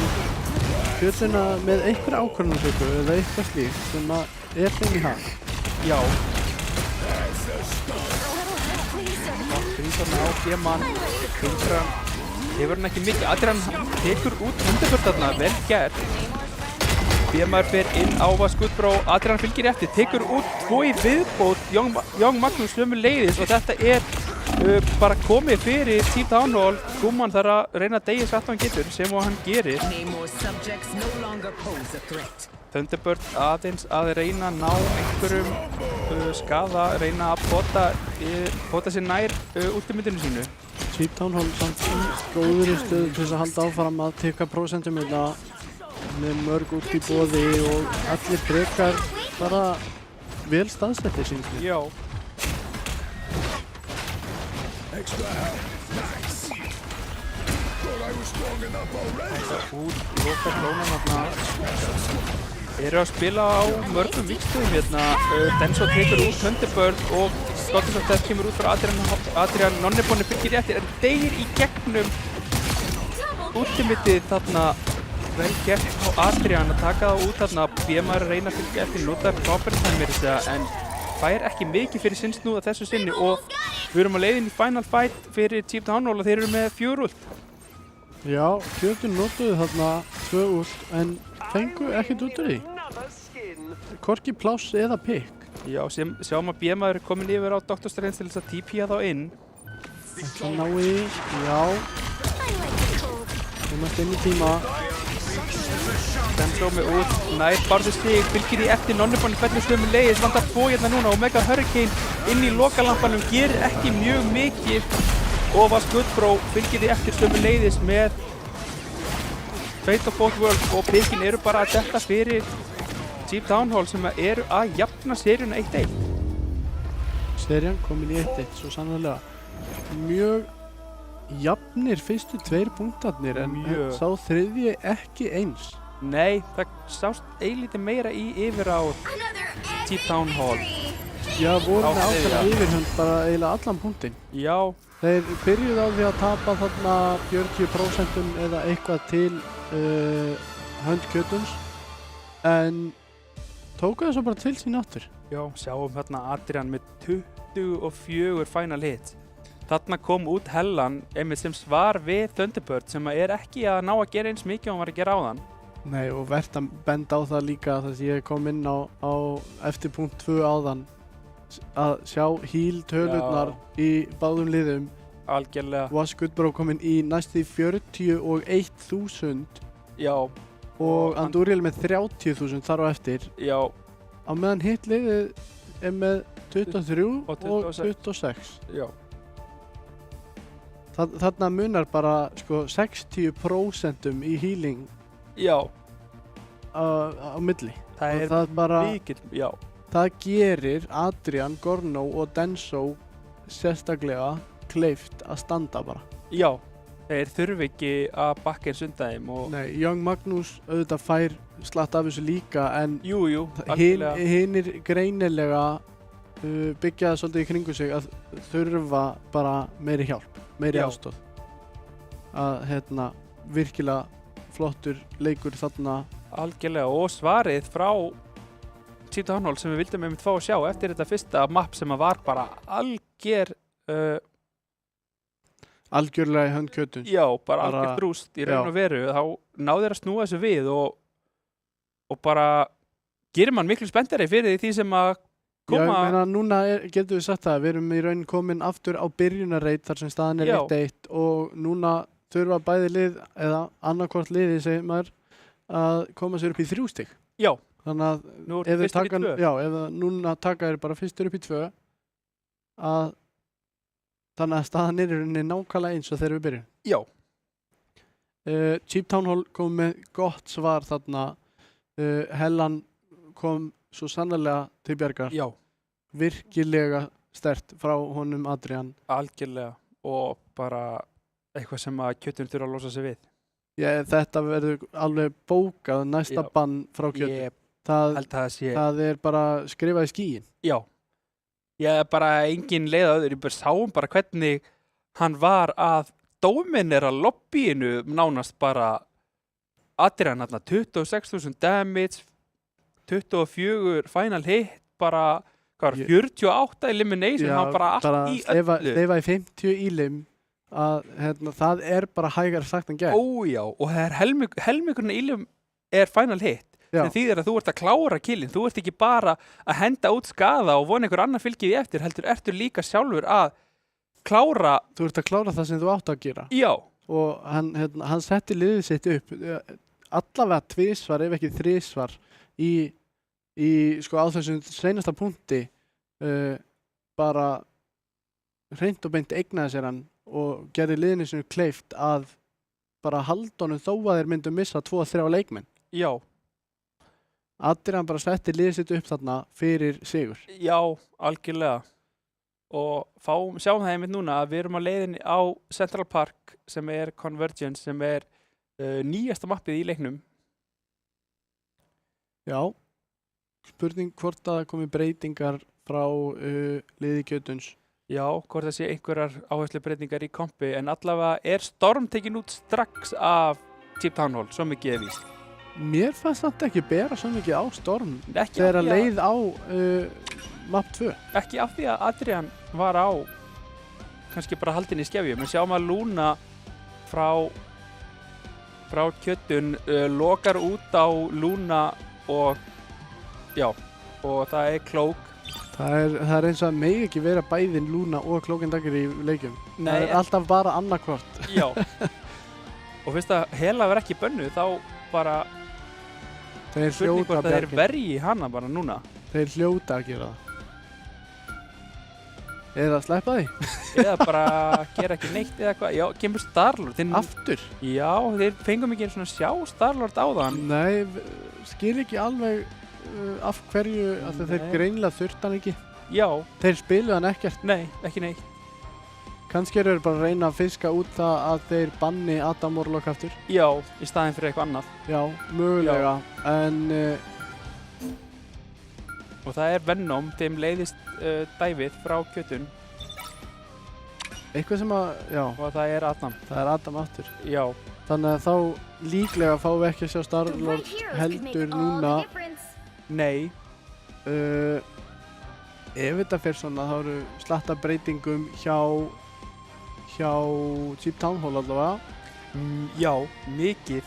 Kjötuna með einhverja ákvörðunartöku eða eitthvað slíkt sem að er þeim í hag. Já. Grísarna á Bjemann, Hindran, hefur hann ekki mikið. Adrian tekur út Thunderbird þarna, vel gert. Bjemaður fer inn á Vaskuldbró, Adrian fylgir eftir, tekur út 2 í viðbót, Young Magnus sömu leiðis og þetta er bara komið fyrir Cheap Town Hall. Guðmann þarf að reyna að deyja satt hann getur sem og hann gerir. Thunderbird aðeins að reyna að ná einhverjum skaða, reyna að pota sér nær ultimitinu sínu. Cheap Town Hall samt í góðri stöðu til þess að halda áfram að tekka prósentum með mörg út í boði og allir frekar bara vel staðsettir síns mér. Já. Þetta út lokar klónan þarna eru að spila á mörgum vígstöðum hérna. Denso tekur út Thunderbird og Goddess of Death kemur út frá Adrian Nonnabonni fylgir eftir en deyr í gegnum ultimitið þarna. Vel gert á Adrian að taka það út þarna. Bjemaður reyna að fylgja eftir notar Clobbering Time með þess en fær ekki mikið fyrir sinn snúð að þessu sinni og við erum á leiðin í Final Fight fyrir Cheap Town Hall og þeir eru með 4 ult. Já, Kjötun notuðu þarna 2 ult en fengu ekkert út úr því. Hvorki pláss eða pick. Já, sjáum að Bjemaður er komin yfir á Doctor Strange til þess að TP-a þá inn. Það ná í, já. Komast inn í tíma. Denso með út, nær Bárður sig, fylgir í eftir Nonnabonni fellur sömu leiðis, vantar 2 hérna núna og Omega Hurricane inn í lokalampanum, gerir ekki mjög mikið og Vas Goodbro fylgir því eftir sömu leiðis með Fate of Both Worlds og Pikkin eru bara að detta fyrir Cheap Town Hall sem eru að jafna seríuna 1-1. Serían komin í 1-1, svo sannarlega. Mjög jafnir fyrstu 2 punktarnir en Mjög. sá þriðji ekki eins. Nei, það sást eilítið meira í yfir á Another Cheap Town Hall. Já, voru með Á þriðja. ákveðna yfirhund bara eiginlega allan punktinn. Já, Þeir byrjuðu á því að tapa þarna 40% eða eitthvað til hönd Kjötuns en tóku það svo bara til sín aftur. já, sjáum hérna Adrian með 24 final hits. Þarna kom út Hellan einmitt sem svar við Thunderbird sem er ekki að ná að gera eins mikið og hann var að gera áðan. Nei, og verðt að benda á það líka þess að ég kom inn á eftir punkt 2 áðan að sjá híl-tölurnar í báðum liðum. Algjörlega. Was Goodbro kominn í næstu 41.000 Já, og Andúriel með 30.000 þar á eftir. já, Á meðan hitt liðið er með 23 Og og 26. 26. já. Þarna munar bara sko 60% í healing Já, á milli. það Og er það bara, mikill, já. það gerir Adrian, Gorno og Denso sérstaklega kleift að standa bara. Já, þeir þurfi ekki að bakka eins undan þeim og Nei, Young Magnús auðvitað fær slatt af þessu líka en jú, algjörlega. hinir greinilega byggja það svolítið í kringu sig að þurfa bara meiri hjálp, meiri Já. aðstoð. Að virkilega flottur leikur þarna. Algjörlega, og svarið frá Cheap Town Hall sem við vildum einmitt fá að sjá eftir þetta fyrsta map sem að var bara Algjörlega í hönd Kjötuns. já, bara Bara- algjört rúst í raun já. og veru, þá náðu þeir að snúa þessu við og bara gerir mann miklu spenntari fyrir því sem að Já, ég koma. meina, núna getum við sagt það, við erum í raun komin aftur á byrjunarreit þar sem staðan er Já. 1-1 og núna þurfa bæði lið eða annarkvort liði segir maður að koma sér upp í 3 stig. Já, Þannig að nú ef er þeir fyrstur í taka, 2. já, núna taka þeir bara fyrstur upp í 2 að þannig að staðan er í rauninni nákvæmlega eins og þegar við byrjum. Já, Cheap Town Hall kom með gott svar þarna. Hellan kom svo sannarlega til bjargar. já, Virkilega sterkt frá honum Adrian. algjörlega og bara eitthvað sem að Kjötun þurfa að losa sig við. Þetta verður alveg bókað næsta Já. bann frá Kjötun. Ég Það, held að það sé, það er bara skrifað í skíin. já, ég er bara engin leið að öðru, ég bara sáum bara hvernig hann var að dóminera lobbyinu nánast bara Adrian hérna, 26.000 damage, 24 final hit, bara hvað var, 48 elimination, hann bara allt í öllu. Þefa í 50 ílim að það er bara hægar sagt en gegn. Ójá, og það er helmingurinn ílum er final hit. Já. sem þýðir að þú ert að klára killin, þú ert ekki bara að henda út skaða og vona einhver annar fylgið því eftir, heldur ertu líka sjálfur að klára. Þú ert að klára það sem þú átt að gera. Já, Og hann setti liðið sitt upp allavega 2 svar ef ekki 3 svar í sko á þessum seinasta punkti bara hreint og beint eignaði sér hann og gerði liðinu sinu kleift að bara halda honum þó að þeir myndu missa 2-3 leikmenn. já, Adrian bara setti liðið sitt upp þarna fyrir sigur. já, algjörlega. Og sjáum það einmitt núna að við erum á leiðinni á Central Park sem er Convergence, sem er nýjasta mappið í leiknum. Já, spurning hvort að það komi breytingar frá liði Kjötuns. Já, hvort það sé einhverjar áherslu breytingar í kompi, en allavega er Storm tekin út strax af Cheap Town Hall, svo mikið er víst. Mér fannst þetta ekki bera svo mikið á Storm Ekki þegar af að því leið á map 2. ekki af því að Adrian var á kannski bara haldinn í skefjum, en sjáum að Luna frá Kjötun lokar út á Luna og já, og það er Cloak. Það er eins og að megi ekki vera bæðin Luna og Klókindagir í leikjum. Nei, Það er alltaf bara annarkvort. Já, og fyrst að Hela verð ekki bönnu, þá bara Þeir spurning hljóta hvort að þeir verji hana bara núna. Þeir hljóta að gera það. Eða sleppa því? eða bara gera ekki neitt eða hvað. Já, kemur Star-Lord. Aftur? Já, þeir fengum ekki einu svona sjá Star-Lord áðan. Nei, skil ekki alveg af hverju að þeir greinilega þurft hann ekki. Já, Þeir spiluðu hann ekkert. nei, ekki neitt. Kannski eru þeir bara að reyna að fiska út það að þeir banni Adam Warlock aftur. Já, í staðinn fyrir eitthvað annað. Já, mögulega. En Og það er Venom, þeim leiðist dæfið frá kjötun eitthvað sem að, já, og það er Adam. það er Adam aftur. Já, Þannig að þá líklega fáum við ekki að sjá The Star-Lord right heroes could make heldur all núna. the difference. nei, Ef þetta fer svona þá eru slatta breytingum hjá Cheap Town Hall allavega. já, mikið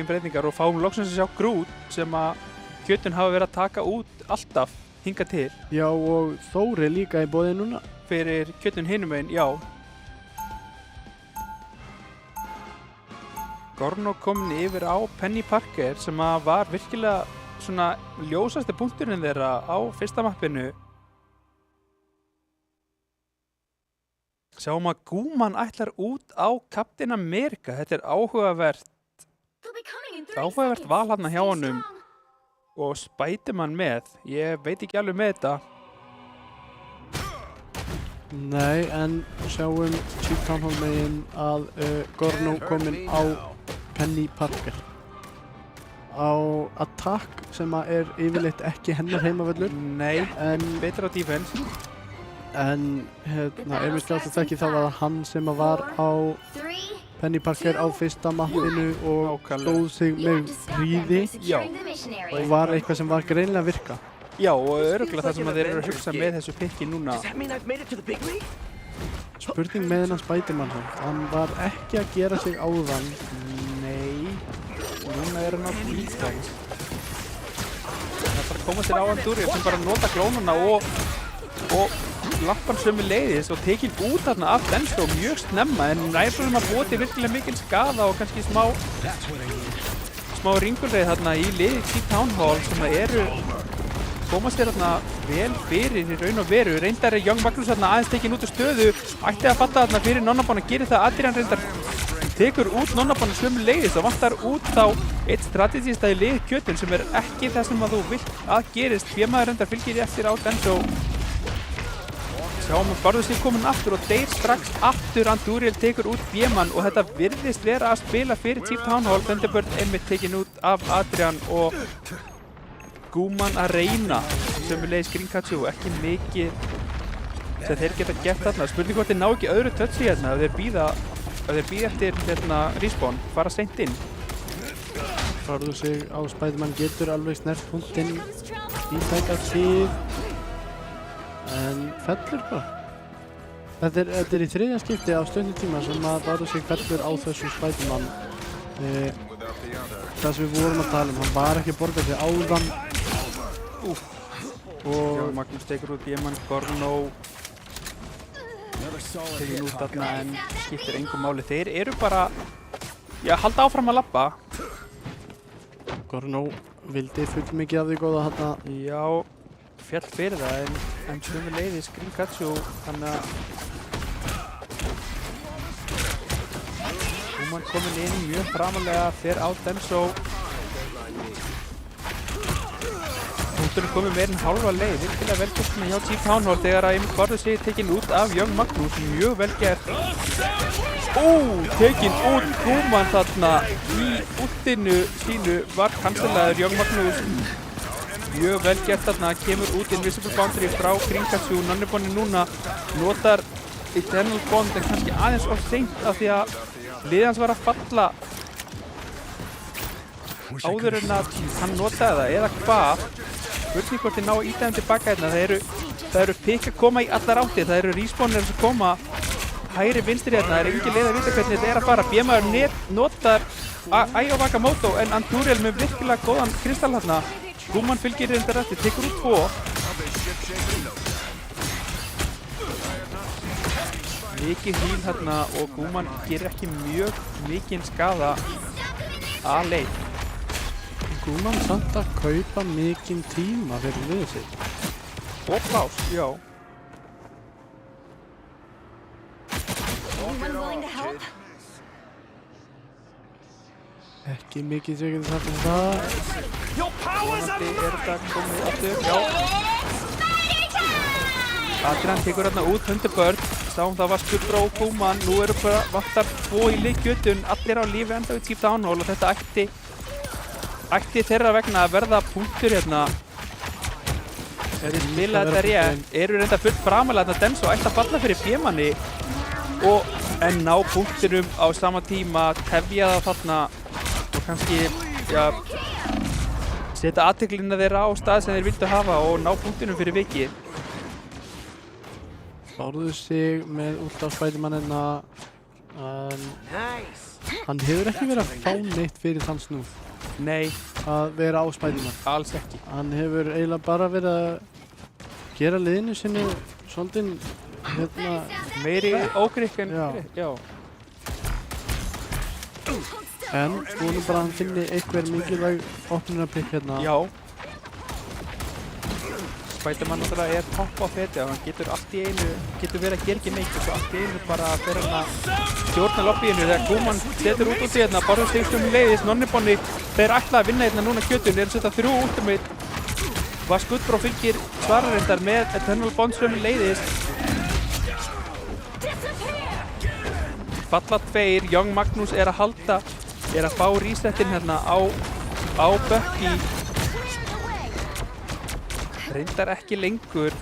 breytingar og fáum loksins að sjá Groot sem að kjötun hafa verið að taka út alltaf hingað til Já, og Þóri líka í boði núna. fyrir kjötun hinum einn, já. Gorno komin yfir á Penny Parker sem að var virkilega svona ljósasti punkturinn þeirra á fyrsta mappinu. Sjáum að Gúman ætlar út á Captain America. Þetta er áhugavert They'll be coming in 30 Áhugavert seconds. val þarna hjá Stay honum. strong. og Spider-Man með. Ég veit ekki alveg með þetta. Nei, en sjáum Cheap Town Hall megin að Gorno kominn á Penny Parker. Á Attack sem að er yfirleitt ekki hennar heimavöllur. Nei, En betra á defense. ef við skjátt að þekki þá var það hann sem að var á 3, Penny Parker á fyrsta mappinu og Nákvæmlega. stóð sig you með have to stop them fríði by securing the mission area. og var eitthvað sem var greinilega að virka. Já, og örugglega það sem að þeir eru að hugsa með þessu pikki núna. Does that mean I've made it to the big league? Spurning með hennan Spider-Man hann var ekki að gera sig áðan. Nei, og núna er hann á defense. Það er bara að koma sér á hann Dúrið sem bara nota glónuna og lappar sömu leiðis og tekin út þarna af Denso mjög snemma en nær svo sem að búa til virkilega mikil skaða og kannski smá ringulreið þarna í liði Cheap Town Hall sem að eru koma sér þarna vel fyrir í raun og veru. Reyndar er Young Magnus þarna aðeins tekin út úr stöðu, ætti að fatta þarna fyrir Nonnabana, gerir það Adrian reyndar tekur út Nonnabana sömu leiðis og vantar út þá eitt strategista í lið kjötun sem er ekki það sem að þú vilt að gerist. Fémaður reyndar fylgir eftir á Denso. Sjáum að Barðus er komin aftur og deyr strax aftur. Andúriel tekur út Bjeman og þetta virðist vera að spila fyrir Cheap Town Hall. Thunderbird einmitt tekin út af Adrian og Gúman að reyna sömulegis Grínkatsu. Ekki mikið sem þeir geta gert þarna. Spurning hvort þeir ná ekki öðru touchi hérna ef þeir bíða eftir respawn, fara seint inn. Farðu sig á Spider-Man getur alveg snert punktinn í tæka tíð en fellur bara. Þetta er í þriðja skipti á stundum tíma sem að Farðu sig fellur á þessu Spider-Man. Það sem við vorum að tala hann var ekki að borga sig áðan. Og Magnús tekur út Bjeman, Gorno tekin út þarna en skiptir engum máli. Þeir eru bara halda áfram að labba. Gorno vildi fullmikið af því góða þarna. Já, fjall fyrir það en sömuleiðis Grínkatsu þannig að Gúman komin inn mjög framalega fer á Denso. Punkturinn komið meir en hálfa leið, virkilega vel gert með hjá Cheap Town Hall þegar að einmitt Barður sig tekin út af Young Magnus, mjög vel gert. Tekin út Gúman þarna í útinu sínu var kanselaður Young Magnus. Mjög vel gert þarna, kemur út Invisible Boundary frá Grínkatsu. Nonnaboni núna notar Eternal Bond en kannski aðeins of seint af því að liðans var að falla áður en að hann notaði það eða hvað. Spurning hvort þið ná að íta þeim tilbaka hérna. Það eru pikk að koma í allar áttir. Það eru respawnir sem koma hægri vinstri hérna. Það er engin leið að vita hvernig þetta er að fara. Bjemaður notar Ai og Wakamoto en Andúriel með virkilega góðan kristall hérna. Gúman fylgir reyndar eftir, tekur út 2. Mikið híl hérna og Gúman gerir ekki mjög mikinn skaða að leið. Gúman samt að kaupa mikinn tíma fyrir liðið sitt. Og plás, já. Anyone willing to help? Ekki mikið sem ég geti sagt það. Vonandi er þetta komið aftur. Já. Adrian tekur hérna út Thunderbird. Sáum það var Skubro og Kuman. Nú eru bara vantar 2 í leikjötun. Allir á lífi enda við Chief Downhole og þetta ætti þeirra vegna að verða punktur hérna. Ef þið spila þetta rétt, eru reynda fullt framalega þarna Denso ætti að falla fyrir B-manni en ná punktinum á sama tíma, tefja það þarna og kannski, já, setja athyglinna þeirra á stað sem þeir vildu hafa og ná punktinum fyrir vikið. Bárðu sig með út á Spiderman-ina hann hefur ekki verið að fá neitt fyrir þann snúð. Nei, Að vera á Spiderman. alls ekki. Hann hefur eiginlega bara verið að gera liðinu sinni svolítið hérna, Meiri ógrykk en Já. já. en vonum bara að hann finni einhver mikilvæg opnunarprikk hérna. Já. Spiderman náttúrulega er topp á feti og hann getur allt í einu, getur verið að gera ekki neitt og svo allt í einu bara fyrir hann að stjórna lobbyinu þegar Kuman setur út úr því hérna, Bárður sig leiðis, Nonnibonni, þeir ætla að vinna hérna núna kjötun, eru að setja 3 ultimate. Var Skubro fylgir svararindar með Eternal Bond leiðis. Falla 2, Young Magnús er að fá resetin hérna á Bucky. Reyndar ekki lengur.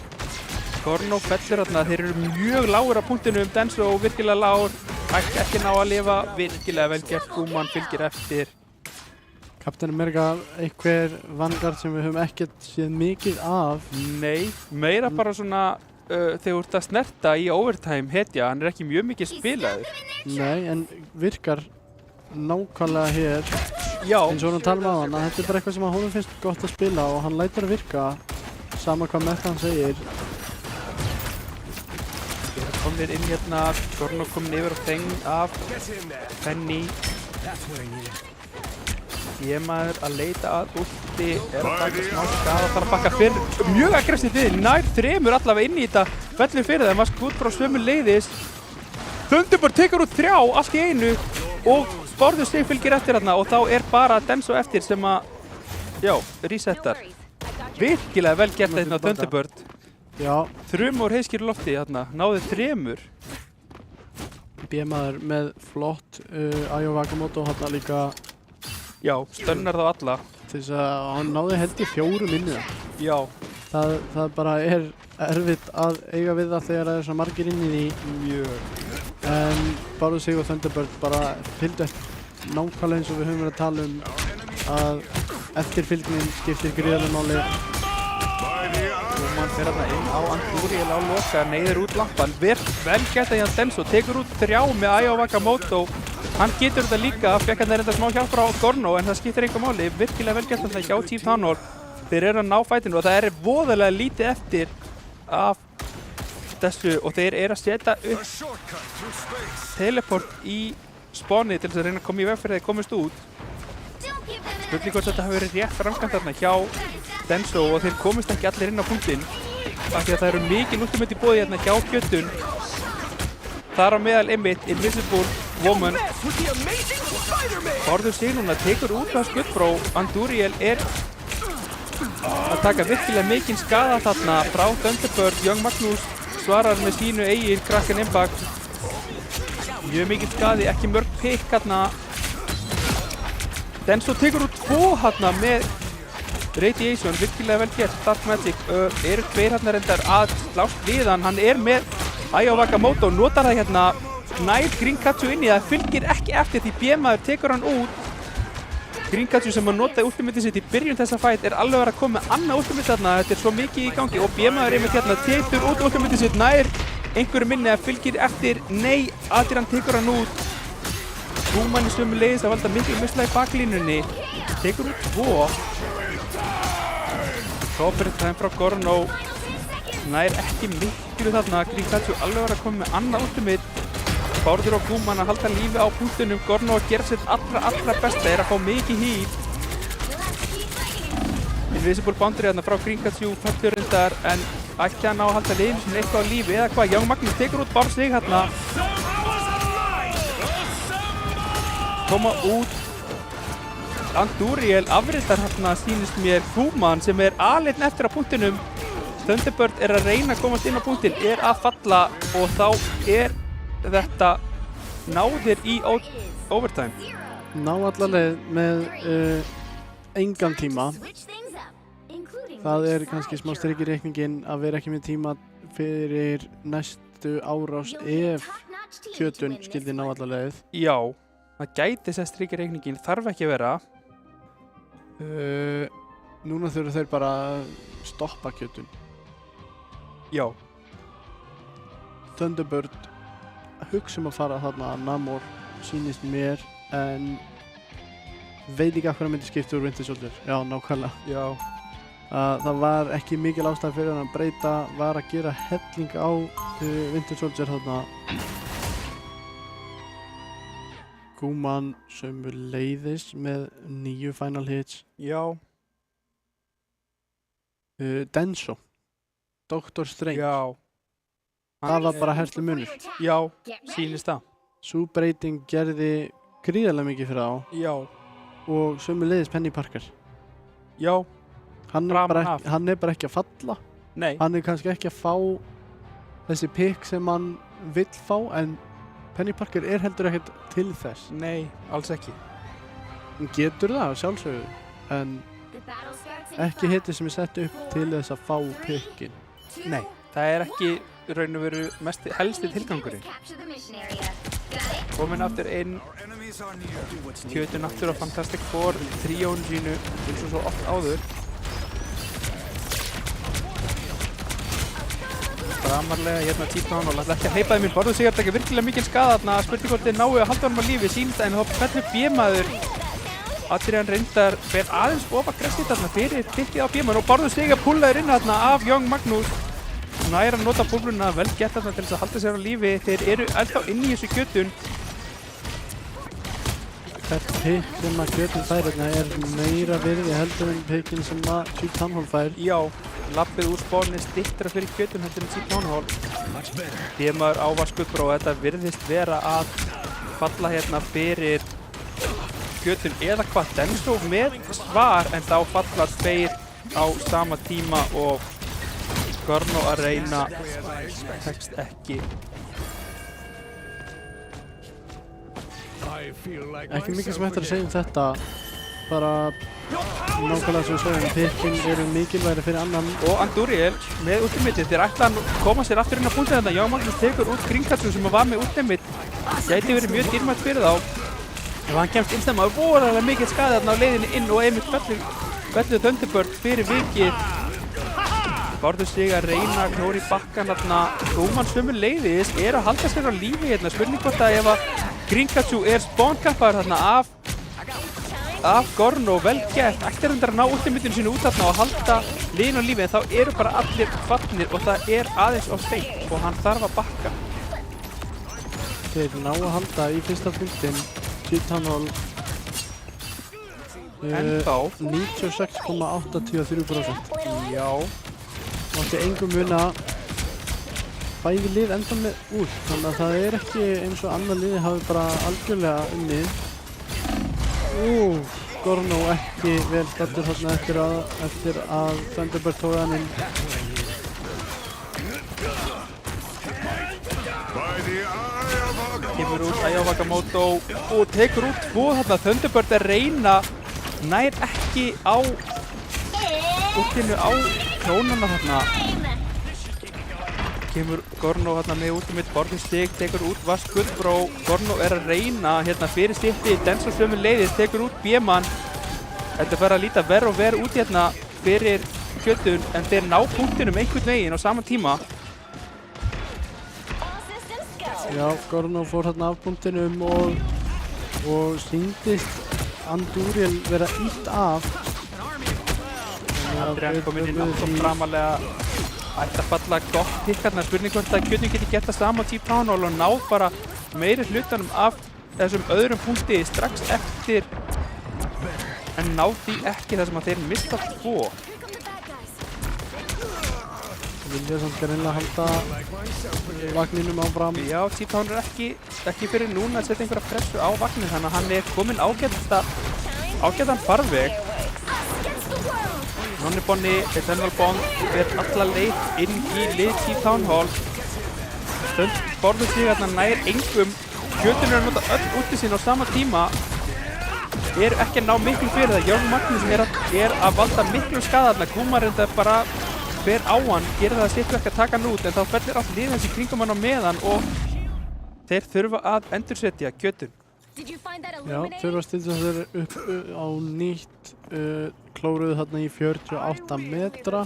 Gorno fellur þarna, þeir eru mjög lágur á punktinu Denso og virkilega lágur. Ætti ekki ná að lifa, virkilega vel gert, Kuman fylgir eftir. Captain America, einhver vanguard sem við höfum ekkert séð mikið af. Nei, meira bara svona þegar þú ert að snerta í overtime hetja, hann er ekki mjög mikið spilaður. Nei, en virkar nákvæmlega hér. Já, Eins og hún tala um hann, að þetta er bara eitthvað sem honum finnst gott að spila og hann lætur að virka sama hvað með hann segir. þeir eru komnir inn hérna, Gorno komin yfir og þeng af Penny. Ég maður að leita að úti, er að taka smá skada, þarf að bakka fyrir. Mjög aggressíft við, nær 3 allavega inn í þetta, fellur fyrir þeim, Skút frá sömu leiðis. Thunderbird tekur út 3 allt í einu og Bárður sig fylgir eftir hérna og þá er bara Denso eftir sem að, já, resetar. Virkilega vel gert hérna á Thunderbird. Já, Þrumur heiðskýr lofti hérna, náði 3. B-maður með flott Ayo Wakamoto hérna líka Já, stönnar þá alla. til þess að hann náði held í 4 inni það. Já, Það bara er erfitt að eiga við það þegar það er svo margir inn í því. mjög. En Bárður sig og Thunderbird bara fylgdu eftir nákvæmlega eins og við höfum verið að tala um að eftirfylgnin skiptir gríðarlega máli. Kuman fer hérna inn á Andúriel á loka, neyðir út lampan. Vel gert að hérna Denso, tekur út 3 með Ayo Wakamoto. Hann getur þetta líka, fekk hann reynda smá hjálp frá Gorno en það skiptir einhver máli. Virkilega vel gert þetta hjá Chief Downhole. Þeir eru að ná fætinu og það er voðalega lítið eftir af þessu og þeir eru að setja upp teleport í spawni til þess að reyna að koma í veg fyrir þeir komist út. Spurning hvort þetta hafi verið rétt framkvæmt þarna hjá Denso og þeir komist ekki allir inn á punktinn af því að það eru mikið ultimate í boði hérna hjá kjötun. Þar á meðal einmitt Invisible Woman. Bárður sig núna, tekur út af Skubro. Andúriel er að taka virkilega mikinn skada þarna frá Thunderbird. Young Magnús svarar með sínu eigin Kraken Impact. Mjög mikinn skadi, ekki mörg pick hérna. Denso tekur út 2 hérna með Radiation, virkilega vel gert. Dark Magic, eru 2 hérna reyndar að slást við hann. Hann er með Ayo Wakamoto, notar það hérna nær Grinkatsu inn í það, fylgir ekki eftir því B-maður tekur hann út. Grinkatsu sem að notaði ultimate sitt í byrjun þessa fight er alveg verið að koma með annað ultimate þarna, þetta er svo mikið í gangi og B-maður einmitt hérna tekur út ultimate sitt nær einhverju minni að fylgir eftir, nei, Adrian tekur hann út. Kuman í sömu leiðis að valda miklu misla í baklínunni, tekur út 2. Proper time frá Gorno, nær ekki miklu þarna, Grinkatsu alveg verið að koma með annað ultimate. Bárður og Kuman að halda lífi á punktunum, Gorno að gera sitt allra besta, er að fá mikið hít. Invisible Boundary þarna frá Grinkatsu, fellur reyndar, en ætti hann á að halda liðinu sinni eitthvað á lífi eða hvað. Young Magnús tekur út Bárður sig hérna. koma út. Andúriel afritar hérna sýnist mér Kuman sem aleinn eftir á punktinum. Thunderbird að reyna að komast inn á punktin, að falla og þá þetta náðir í overtime. Ná allaveg með engan tíma. Það kannski smá strik í reikningin að vera ekki með tíma fyrir næstu árás ef Kjötun skildi ná allaveg. Já, það gæti þess strik í reikningin, þarf ekki að vera. Núna þurfa þeir bara að stoppa Kjötun. Já. Thunderbird hugsa að fara þarna að Namor sýnist mér en veit ekki af hverju myndi skipta úr Winter Soldier. Já, nákvæmlega. Já. Það var ekki mikil ástæða fyrir hann að breyta, var að gera helling á Winter Soldier þarna. Kuman sömuleiðis með 9 final hits. Já. Denso, Dr. Strange. Já. Það var bara hertli munur. Já, sýnist það. Sú breyting gerði gríðarlega mikið fyrir þá. Já. Og sömuleiðis Penny Parker. Já. Hann bara ekki að falla. Nei. Hann kannski ekki að fá þessi pick sem hann vill fá, en Penny Parker heldur ekkert til þess. Nei, alls ekki. Hann getur það, sjálfsögðu, en ekki hitið sem sett upp til þess að fá pickin. Nei, það ekki raun og veru helsti tilgangurinn. Komin aftur inn, Kjötun aftur á Fantastic Four, tríón sínu eins og svo oft áður. Framarlega hérna T-Town og ætla ekki að hleypa þeim inn. Bárður Sigurd ekki virkilega mikil skada þarna. Spurning hvort þeir náu að halda honum á lífi, sýnist en þá fellur B-maður. Adrian reyndar fer aðeins of aggressíft þarna fyrir tikkið á B-maður og Bárður Sigurd púlaður inn þarna af Young Magnús. Nær að nota púluna, vel gett þarna til þess að halda sér á lífi. Þeir ennþá inn í þessu Kjötun. Hvert pikk sem að Kjötun fær hérna meira virði heldur en pikkin sem að T-Town fær. Já. Lappið úr spónni stittra fyrir Kjötun heldur en T-Town. B-maður á Vaskubró, þetta virðist vera að falla hérna fyrir Kjötun eða hvað Denso með svar, en þá falla tveir á sama tíma og Gorno að reyna tekst ekki. Ekki mikið sem hægt að segja þetta, bara nákvæmlega sem við sögum, pikkin mikilvægir fyrir annan. Og Andúriel með ultimatið, þeir ætla að koma sér aftur inn á punktin þarna. Young Magnús tekur út Greencatcher sem var með ultimate, gæti verið mjög dýrmætt fyrir þá. Ef hann kemst innstæðum, það var voðalega mikið skadi þarna á leiðinni inn og einmitt fellur Thunderbird fyrir vikið. Bárður sig að reyna að knóra í bakkan þarna. Kuman sömuleiðis að halda sér á lífi hérna. Spurning hvort að ef að Greencatcher spawnkappaður þarna af Gorno, vel gert, ættir reyndar að ná ultimatinu sínu út þarna og halda liðinu á lífi, en þá bara allir fallnir og það aðeins á stein og hann þarf að bakka. Þeir ná að halda í fyrsta punktin, T-Town ennþá 96,83%. Já. Mátti engum muna bæði lið enda með út, þannig að það ekki eins og annar liði hafi bara algjörlega unnið. Gorno ekki vel stættur þarna eftir að Thunderbird tók hann inn. Kemur út Eye of Agamotto og tekur út tvo þarna. Thunderbird að reyna, nær ekki á útinu á krónana þarna. Kemur Gorno hérna með ultimate, Bárður Sig tekur út Vaskubró. Gorno að reyna hérna fyrir stitti, Denso sömuleiðis tekur út B-man. Þetta fer að líta verr og verr út hérna fyrir Kjötun, en þeir ná punktinum einhvern veginn á sama tíma. Já, Gorno fór hérna af punktinum og sýndist Andúriel vera ítt af. Adrian kominn inn aftur framalega. Ætti að falla gott pikk hérna. Spurning hvort að Kjötun geti gert það sama á T-Town og náð bara meiri hlutanum af þessum öðrum punkti strax eftir, en náð því ekki þar sem að þeir mista tvo. vilja samt greinlega halda vagninum áfram. Já, T-Town er ekki fyrir núna að setja einhverja pressu á vagnin, þannig að hann er kominn ágætan farveg. Nonni Bonni, Eternal Bond, fer alla leið inn í lið T-Town Hall. Borður sig hérna nær engum. Kjötun er að nota öll úti sín á sama tíma. Er ekki að ná miklu fyrir það. Jón Magnússon er að valda miklu skaða. Kuma reynda bara fer á hann, gerir það sitt verk að taka hann út, en þá fellir allt lið hans í kringum hann á meðan og þeir þurfa að endursetja Kjötun. Já, þurfa að stilla þeir upp á nýtt, klóruðu þarna í 48 metra.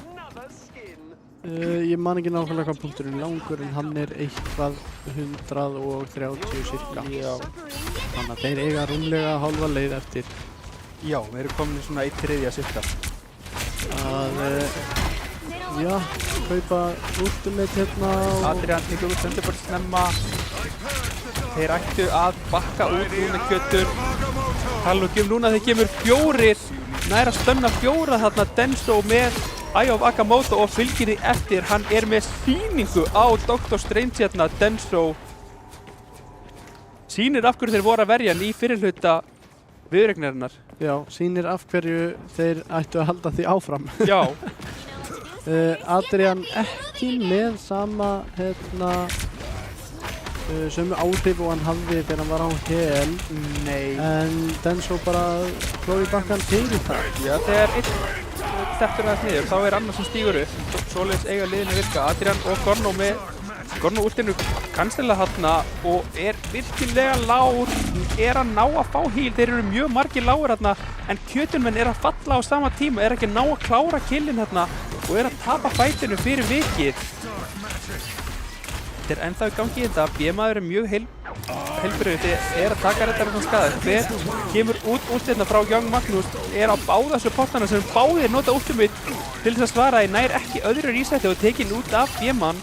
Ég man ekki nákvæmlega hvað punkturinn er langur, en hann er eitthvað 130 cirka. Já. Þannig að þeir eiga rúmlega hálfa leið eftir. Já, við erum komin svona í þriðja cirka. Já, kaupa ultimate hérna og... Adrian tekur út Thunderbird snemma. Þeir ættu að bakka út núna Kjötun. Tala ekki núna þeir kemur fjórir, næra stömna fjóra þarna Denso með Eye of Agamotto og fylgir því eftir. Hann er með sýningu á Dr. Strange hérna, Denso. Sýnir af hverju þeir voru að verja hann í fyrirhluta viðureignarinnar. Já, sýnir af hverju þeir ættu að halda því áfram. Já. Adrian ekki með sama sömu áhrif og hann hafði þegar hann var á Hel. Nei. En Denso bara klóði bakkan til það. Já, þegar einn dettur aðeins niður, þá er annar sem stígur upp. Svoleiðis eiga liðinu virka. Adrian og Gorno með Gorno úrtinu kannstilega þarna og er virkilega lágur. Er að ná að fá heal. Þeir eru mjög margir lágur þarna, en Kjötunmenn er að falla á sama tíma, er ekki að ná að klára killin þarna og er að tapa fætinu fyrir vikið. Þetta er ennþá í gangi í þetta. B-maður er mjög heilbrigður, þeir er að taka þetta með skada. Hver kemur út úrslitina frá Young Magnús, er á báða supportana sem báðir nota ultimate til þess að svara því nær ekki öðru resetti og tekin út af B-mann.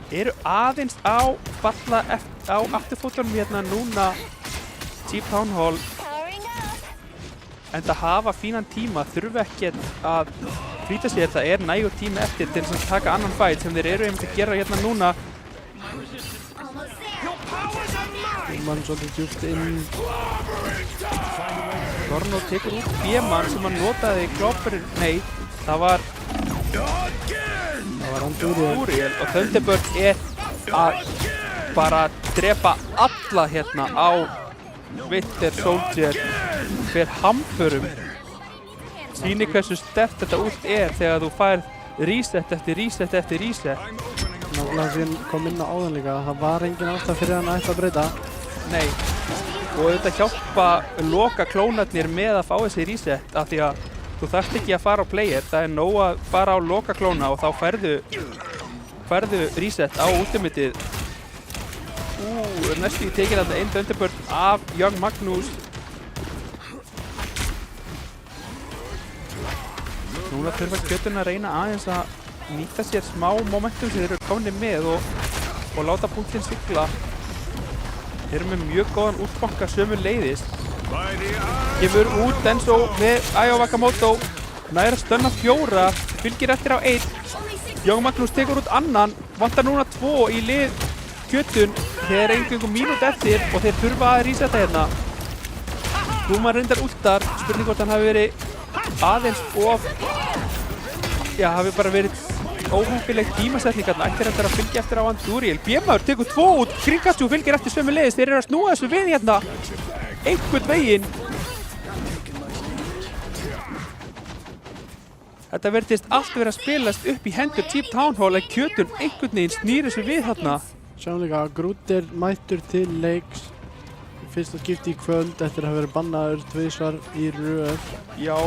Eru aðeins á falla á afturfótunum hérna núna T-Town Hall, en það hafa fínan tíma, þurfa ekkert að flýta sér. Það er nægur tíma eftir til að taka annan fight sem þeir eru einmitt að gera hérna núna. Man svolítið djúpt inn. Gorno tekur út B-mann sem hann notaði klopurinn. Nei, það var Anduriel og Thunderbird er að bara drepa alla hérna á Winter Soldier fyrir hamförum. Sýnir hversu sterkt þetta út er þegar þú færð reset eftir reset eftir reset. Nákvæmlega sem kom inn á áðan líka, það var engin ástæða fyrir hann að ætla að breyta. Nei, og þetta hjálpa loka klónarnir með að fá þessi reset af því að þú þarft ekki að fara á player, það er nóg að fara á loka klóna og þá færðu reset á ultimatið. Næstu í tekið þarna einn Thunderbird af Young Magnús. Núna þurfa Kjötun að reyna aðeins að nýta sér smá momentum sem þeir eru komnir með og láta punktinn sigla. Þeir eru með mjög góðan útbanka sömu leiðis. Kemur út Denso með Eye of Agamotto, nær að stöna 4, fylgir eftir á 1. Young Magnús tekur út annan, vantar núna 2 í lið Kjötun. Þeir eru eingöngu mínút eftir og þeir þurfa að resetta hérna. Kuma reyndar últar, spurning hvort hann hafi verið aðeins hafi bara verið óhefnileg tímasetning þarna. Ættir þetta að fylgja eftir á Anduriel. B-maður tekur 2 út, Gringastu fylgir eftir sömu leiðis. Þeir eru að snúa þessu við hérna einhvern veginn. Þetta virtist allt verið að spilast upp í hendur T-Town Hall en Kjötun einhvern veginn snýr þessu við þarna. Sjáum líka að Groot er mættur til leiks fyrsta skipti í kvöld eftir að hafa verið bannaður 2 svar í röð. Já.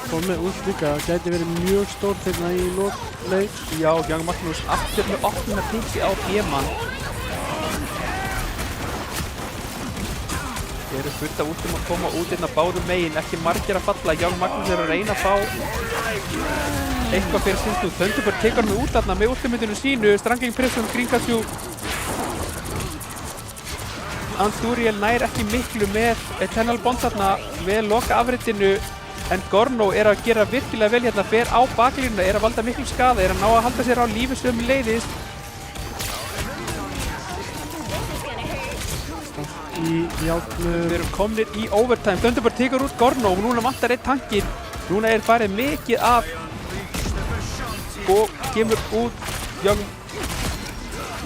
Komið út líka, gæti verið mjög stórt hérna í lok leiks. Já, Young Magnús aftur með opnuna pixi á B-mann. Þeir eru fullt af útum að koma út hérna báðum megin, ekki margir að falla. Young Magnús er að reyna að fá eitthvað fyrir sinnsnú. Thunderbird tekur hann út þarna með ultimatinu sínu, Strangling Prison, Gringastu. Anduriel nær ekki miklu með Eternal Bond þarna með loka afritinu. en Gorno er að gera virkilega vel hérna, fer á baklínuna, er að valda miklu skaða, er að ná að halda sér á lífi sömuleiðis. Í játnu. Við erum komnir í overtime, Thunderbird tekur út Gorno og núna vantar einn tankinn. Núna er farið mikið af og kemur út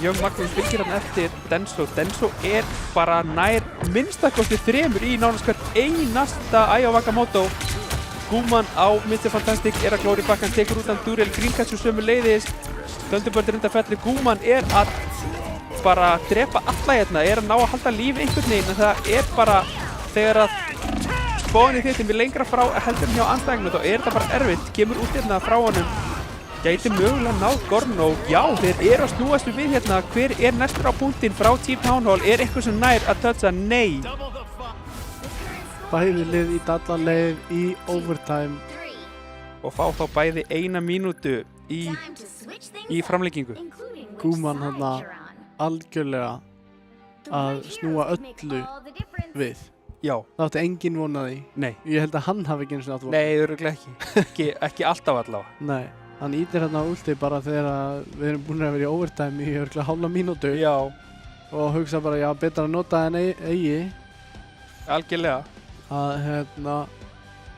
Young Magnus fylgir hann eftir Denso. Denso er bara nær minnstakosti 3 í nánast hvert einasta Eye of Agamotto. Guman á Mr. Fantastic er að glóri bakkan, tekur út hann Durel, Greencatcher sömuleiðis. Thunderbird er undan felli, Guman er að bara drepa alla hérna, er að ná að halda lífi einhvern veginn, en það er bara þegar að spáinni þittum við lengra frá heldur hjá andstæðinginu, þá er þetta bara erfitt, kemur út hérna frá honum. Gæti mögulega náð Gorno, já þeir eru að snúast við hérna, hver er næstur á punktinn frá Team Town Hall, er eitthvað sem nær að toucha? Nei. Bæði lið í dallaleið í overtime. Og fá þá bæði 1 mínútu í framlengingu. Guman hérna algjörlega að snúa öllu við. Já. Það átti engin von að því. Nei. Ég held að hann hafi ekki einu sinni átt von. Nei, örugglega ekki alltaf allavega. Nei. Hann ítir hérna últi bara þegar við erum búin að vera í overtime í örugglega hálfa mínútu. Já. Og hugsa bara, já, betra að nota en eigi. Algjörlega. Að hérna,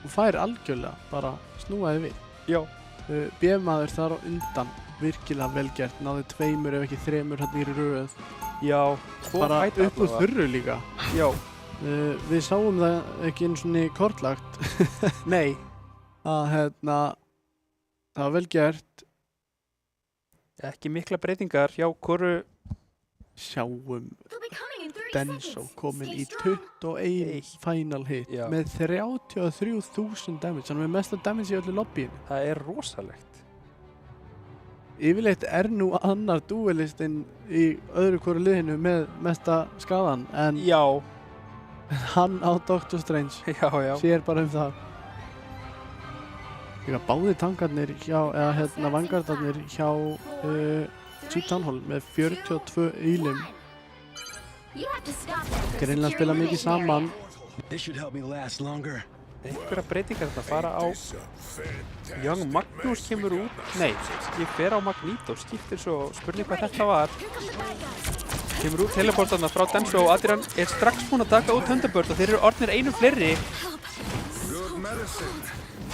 hún fær algjörlega bara snúaði við. Já. B-maður þar á undan, virkilega vel gert, náði 2 ef ekki 3 hérna í röð. Já. Bara upp úr þurru líka. Já. Við sáum það ekki einu svona kortlagt. Nei. Að hérna, það var vel gert. Ekki mikla breytingar hjá hvoru. Sjáum Denso komin í 21 final hit með 33.000 damage, hann er með mesta damage í öllu lobbyinu. Það er rosalegt. Yfirleitt er nú annar duelistinn í öðru hvoru liðinu með mesta skaðan, en já, hann á Doctor Strange sér bara það. Báðir tankarnir hjá, eða hérna vangardarnir hjá Team Town Hall með 42 ílim. Greinlega spila mikið saman. Einhverja breytingar þetta fara á Young Magnus kemur út. Nei, ég fer á Magneto, skiptir svo spurning hvað þetta var. Kemur út teleportarna frá Denso og Adrian er strax búinn að taka út Thunderbird og þeir eru orðnir einum fleiri.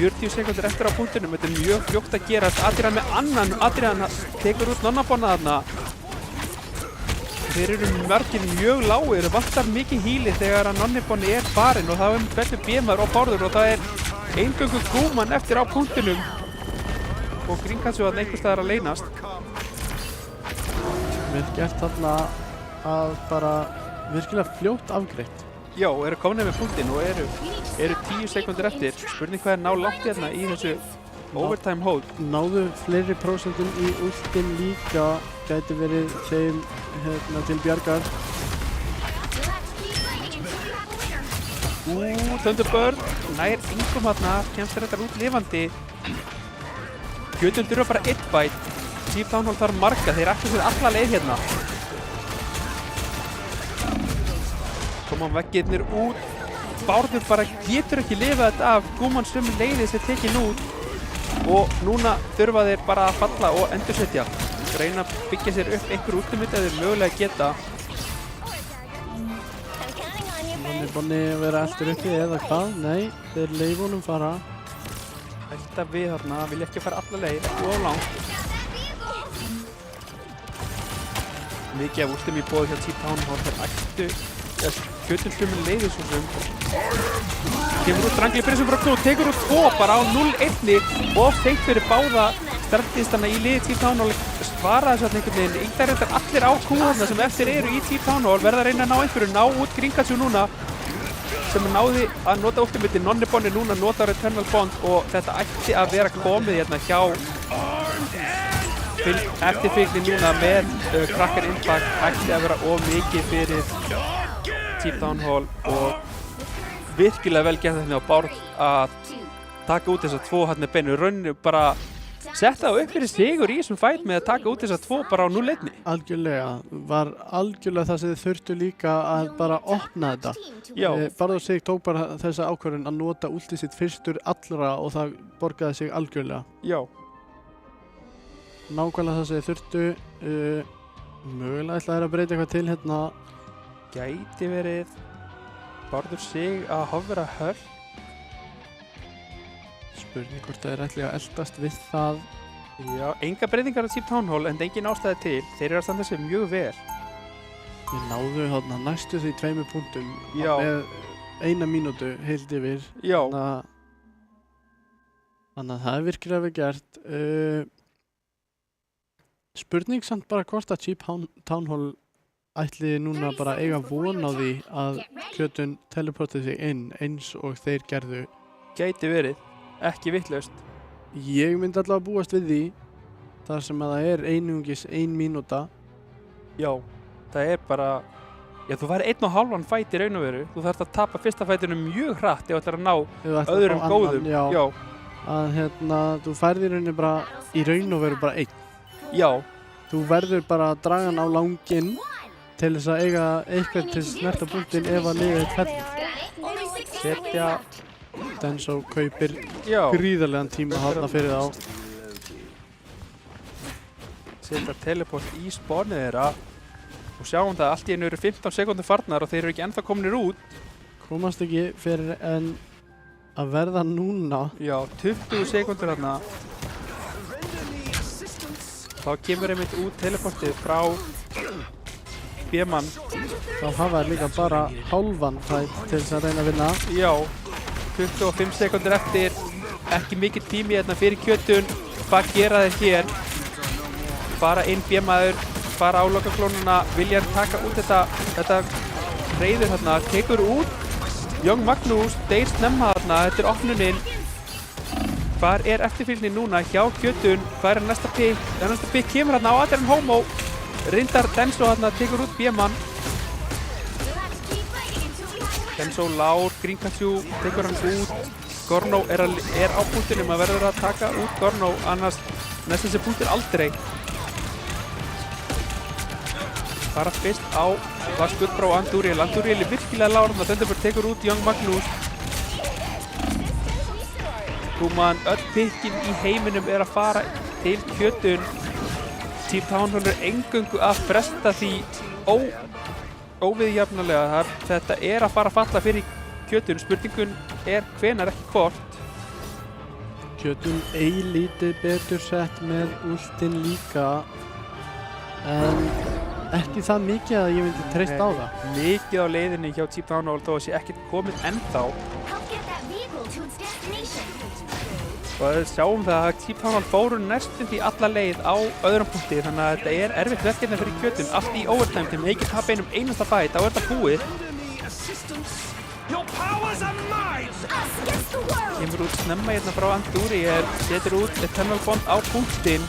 40 sekundur eftir á punktinum, þetta er mjög fljótt að gerast. Adrian með annan, Adrian tekur út nonnabonna þarna. Þeir eru margir mjög lágir, vantar mikið híli þegar að nonnabonni er farinn og það er veldur B-maður og bárður og það er eingöngu Guman eftir á punktinum. Og Greencatcher þarna einhvers staðar að leynast. Vel gert þarna að bara virkilega fljótt afgreitt. Já, eru komin með punktinn og eru 10 sekundur eftir. Spurning hvað er ná langt hérna í þessu overtime hold. Náðu fleiri prósentum í últin líka, gæti verið þeim hérna til bjargar. Thunderbird nær engum hérna, kemst þetta út lifandi. Gjötun þurfa bara 1 bæt. Team Town Hall þarf marga, þeir ætla sér alla leið hérna. Koma veggirnir út. Bárður bara getur ekki lifað þetta af. Guman sömuleiðis er tekin út. Og núna þurfa þeir bara að falla og endursetja. Reyna að byggja sér upp einhver útlimitt ef þeir mögulega geta. Bonni vera eftir uppi eða hvað? Nei, þeir leif honum fara. Hælta við þarna, vilja ekki fara alla leið, ekki of langt. Mikið af úrstum í boði hjá Team Town Hall, þeir ættu Kjötun sömuleiðis svo sem. Kemur út Drangli Byrjusson frá Knút, tekur út 2 bara á 0-1 og seint fyrir báða startistana í liði Team Town Hall. Svara þessu einhvern veginn, einhver reyndar allir á kúðuna sem eftir eru í Team Town Hall verða að reyna að ná einhverju, ná út Greencatcher núna sem náði að nota ultimate nonnibonni, núna notar Eternal Bond og þetta ætti að vera komið hérna hjá eftirfylgni núna með Cracker Impact ætti að vera of mikið fyrir Team Town Hall og virkilega vel gert þetta á Bárð að taka út þessar 2 hérna beinu rauninu bara setta það upp fyrir sigur í þessum fæt með að taka út þessar 2 bara á 0-1. Algjörlega, var algjörlega það sem þið þurftu líka að bara opna þetta. Já. Barður Sig tók bara þessa ákvörðun að nota últið sitt fyrstur allra og það borgaði sig algjörlega. Já. Nákvæmlega það sem þið þurftu, mögulega ætla þær að breyta eitthvað til hérna. Gæti verið Barður Sig að hofra höll. Spurning hvort það ætli að eldast við það. Já, enga breytingar á Team Town Hall en engin ástæði til. Þeir eru að standa sig mjög vel. Við náðu þarna næstu því 2 punktum Já. með 1 mínútu heilt yfir. Já. Þannig að það er virkilega vel gert. Spurning samt bara hvort að Team Town Hall ætli núna bara eiga von á því að Kjötun teleportið sig inn eins og þeir gerðu. Gæti verið. Ekki vitlaust. Ég myndi allavega búast við því þar sem að það er einungis 1 mínúta. Já, það er bara... Já, þú færi 1,5 fæt í raun og veru. Þú þarft að tapa fyrsta fætinu mjög hratt ef þú ætlar að ná öðrum góðum. Já. Að þú færði í rauninni bara í raun og veru bara 1. Já. Þú verður bara að draga hann á langinn til þess að eiga eitthvað til snerta punktinn ef að liðið fellur. Setja... Denso kaupir Já. gríðarlegan tíma þarna fyrir þá. Setja teleport í spánið þeirra og sjáum það að allt í einu eru 15 sekúndur farnar og þeir eru ekki ennþá kominir út. Komast ekki fyrir en að verða núna. Já, 20 sekúndur þarna. Þá kemur einmitt út teleportið frá B-mann. Þá hafa þær líka bara hálfan fæt til þess að reyna að vinna. Já, 25 sekúndur eftir, ekki mikið tími hérna fyrir Kjötun. Hvað gera þeir hér? Bara inn B-maður, bara á lokaklónuna, vilja taka út þetta reyður þarna, tekur út Young Magnús, deyr snemma þarna, þetta er opnuninn. Hvar er eftirfylgni núna hjá Kjötun? Hvað er næsta pick? Næsta pick kemur þarna á Adrian Homo. Rindar Denso þarna, tekur út B-mann. Denso lár, Grinkachu tekur hann út. Gorno er á punktinum að verður að taka út Gorno, annars næst þessi punktir aldrei. Bara fyrst á Vaskurbrá og Andúriel. Andúriel er virkilega lár, þannig að Thunderbird tekur út Young Magnús. Öll pikkin í heiminum er að fara til Kjötun. Team Town Hall er eingöngu að fresta því óviðjafnarlega. Þetta er að fara að falla fyrir Kjötun. Spurningun er hvenær ekki hvort. Kjötun eilítið betur sett með últinn líka en ekki það mikið að ég myndi treysta á það. Mikið á leiðinni hjá Team Town Hall þó að sé ekkert komið ennþá. Og við sjáum það að Team Town Hall fóru næstum því alla leið á öðrum punkti, þannig að þetta er erfitt verkefni fyrir Kjötun. Allt í overtime til ekki tapa einum einasta fæt, þá er þetta búið. Kemur út snemma hérna frá Andúriel, setur út Eternal Bond á punktinn.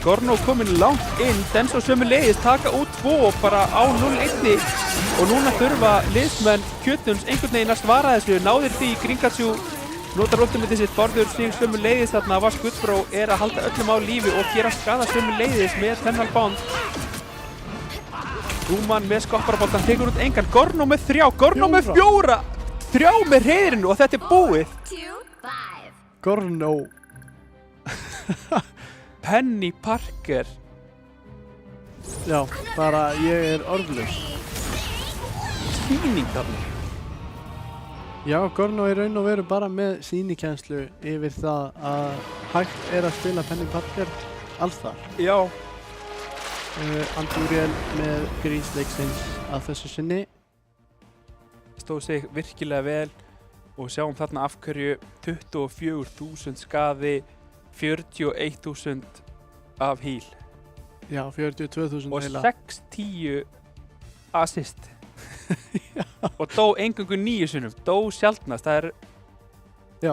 Gorno kominn langt inn, Denso sömuleiðis taka út 2 bara á 0-1 og núna þurfa liðsmenn Kjötuns einhvern veginn að svara þessu. Náðir því Grinkachu notar ultimatið sitt, Barður Sig sömuleiðis þarna. Vaskurbrá er að halda öllum á lífi og gera skada sömuleiðis með Eternal Bond. Rúman með skopparabóltan tekur út engan. Gorno með 3, Gorno með 4, 3 með hreiðrinu og þetta er búið. Gorno. Penny Parker. Já, bara ég er orðlaus. Sýning þarna. Já, Gorno er raun og veru bara með sýnikenslu yfir það að hægt er að spila Penny Parker alls þar. Já. Andúriel með grísleiksins að þessu sinni. Stóð sig virkilega vel og sjáum þarna af hverju 24.000 skaði, 41.000 af heal. Já, 42.000 og heila. 6-10 assist. Og dó eingöngu 9 sinnum, dó sjaldnast. Það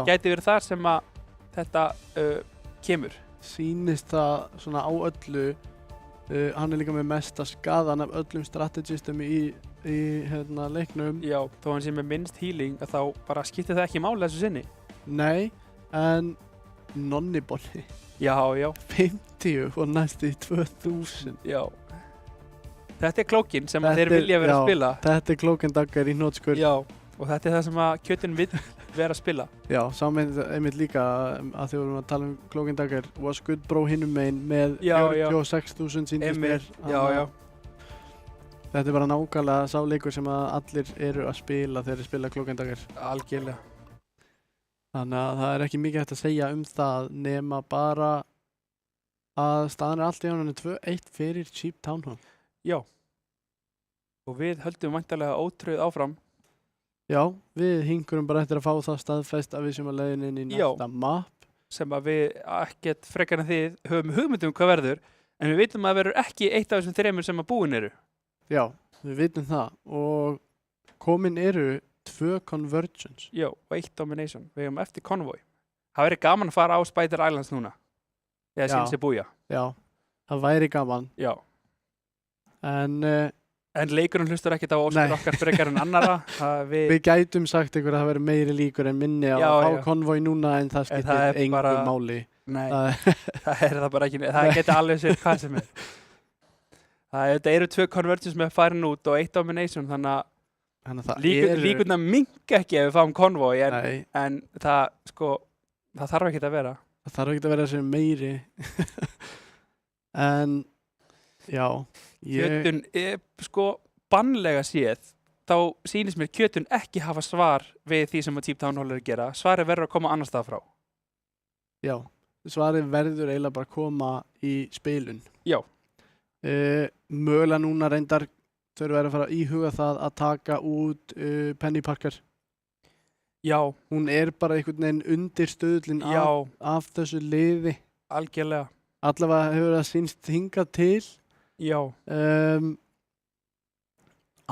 gæti verið þar sem að þetta kemur. Sýnist það svona á öllu. Hann er líka með mesta skaðan af öllum strategistum í leiknum. Já, þó hann sé með minnst healing að þá bara skiptir það ekki máli þessu sinni. Nei, en Nonnibonni Já, já, 50 og næstu í 2000. já. Þetta er klókin sem að þeir Þetta er- vilja vera að já, spila. Þetta er Cloak and Dagger í hnotskurn. Já, og þetta er það sem að kjötin vill vera að spila. Já, saman einmitt líka að því vorum að tala um Cloak and Dagger was good bro hinum megin með Já, já. 46.000 síndist mér. Já, já. Þetta er bara nákvæmlega sá leikur sem að allir eru að spila þegar þeir spila Cloak and Dagger. Algjörlega. Þannig að það er ekki mikið hægt að segja um það nema bara að staðan er allt í ánunni 2-1 fyrir Cheap Town Hall. Já. Og við höldum væntanlega ótröð áfram. Já, við hingurum bara eftir að fá það staðfest að við sem að leiðin inn í Já. næsta map. Sem að við ekkert frekar en þið höfum hugmyndum hvað verður. En við veitum að það verður ekki eitt af þessum þremur sem að búin eru. Já, við vitum það og komin eru 2 conversions. Já, og 1 domination. Við hefum eftir Convoy. Það verður gaman að fara á Spider Islands núna. Eða Já. síðan sé búja. Já, það væri gaman Já. en En leikurinn hlustur ekkert á Nei. óskur okkar frekar en annara. við gætum sagt ykkur að það veri meiri líkur en minni á Já, að fá já. Convoy núna en það En skiptir það er engum bara- máli. Nei, Það það er það bara ekki. Það geti alveg sér hvað sem er. Það eru 2 conversions með farin út og 1 domination. Þannig að Þannig að það eru... líkurnar minka ekki ef við fáum Convoy. Nei, En það, sko, það þarf ekki að vera. það þarf ekki að vera sem meiri. En, já, Kjötun er, sko, bannlega séð. Þá sýnist mér kjötun ekki hafa svar við því sem að Cheap Town Hall er að gera. Svarið verður að koma annars stað frá. Já, svarið verður eiginlega bara að koma í spilun. Já. Mögulega núna reyndar þurfa að fara að íhuga það að taka út Penny Parker. Já, Hún er bara einhvern veginn undir stöðlinn já, af þessu liði. algjörlega. Allavega hefur það sýnst hingað til. Já.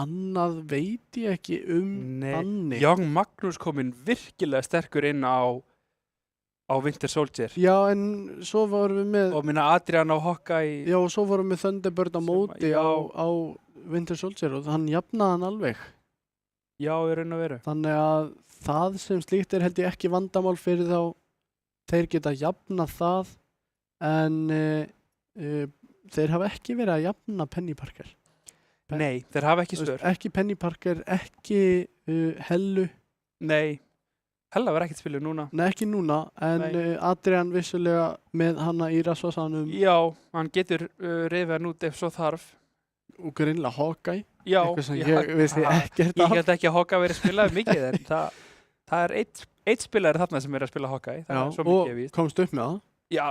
Annað veit ég ekki þannig. Young Magnús kominn virkilega sterkur inn á Winter Soldier. Já, en svo vorum við með Og minna Adrian á Hawkeye. Já, og svo vorum við Thunderbird á Sem- móti já. á Winter Soldier og hann jafnaði hann alveg. Já, í raun og veru. Þannig að það sem slíkt er held ég ekki vandamál fyrir þá. Þeir geta jafnað það en þeir hafa ekki verið að jafna Penny Parker. Nei, þeir hafa ekki Þú veist, svör. Ekki Penny Parker, ekki Hellu, Nei, Hella var ekkert spilur núna. nei ekki núna, en Nei. Adrian vissulega með hana í rasvasanum Já, hann getur rifið hann út ef svo þarf. og greinlega Hawkeye, Já, eitthvað sem ég vissi ekkert Ég af. held ekki að Hawkeye verið að spila mikið, en það er eitt spilari þarna sem er að spila Hawkeye. Það Já, er svo mikið og víst. komst upp með það. Já,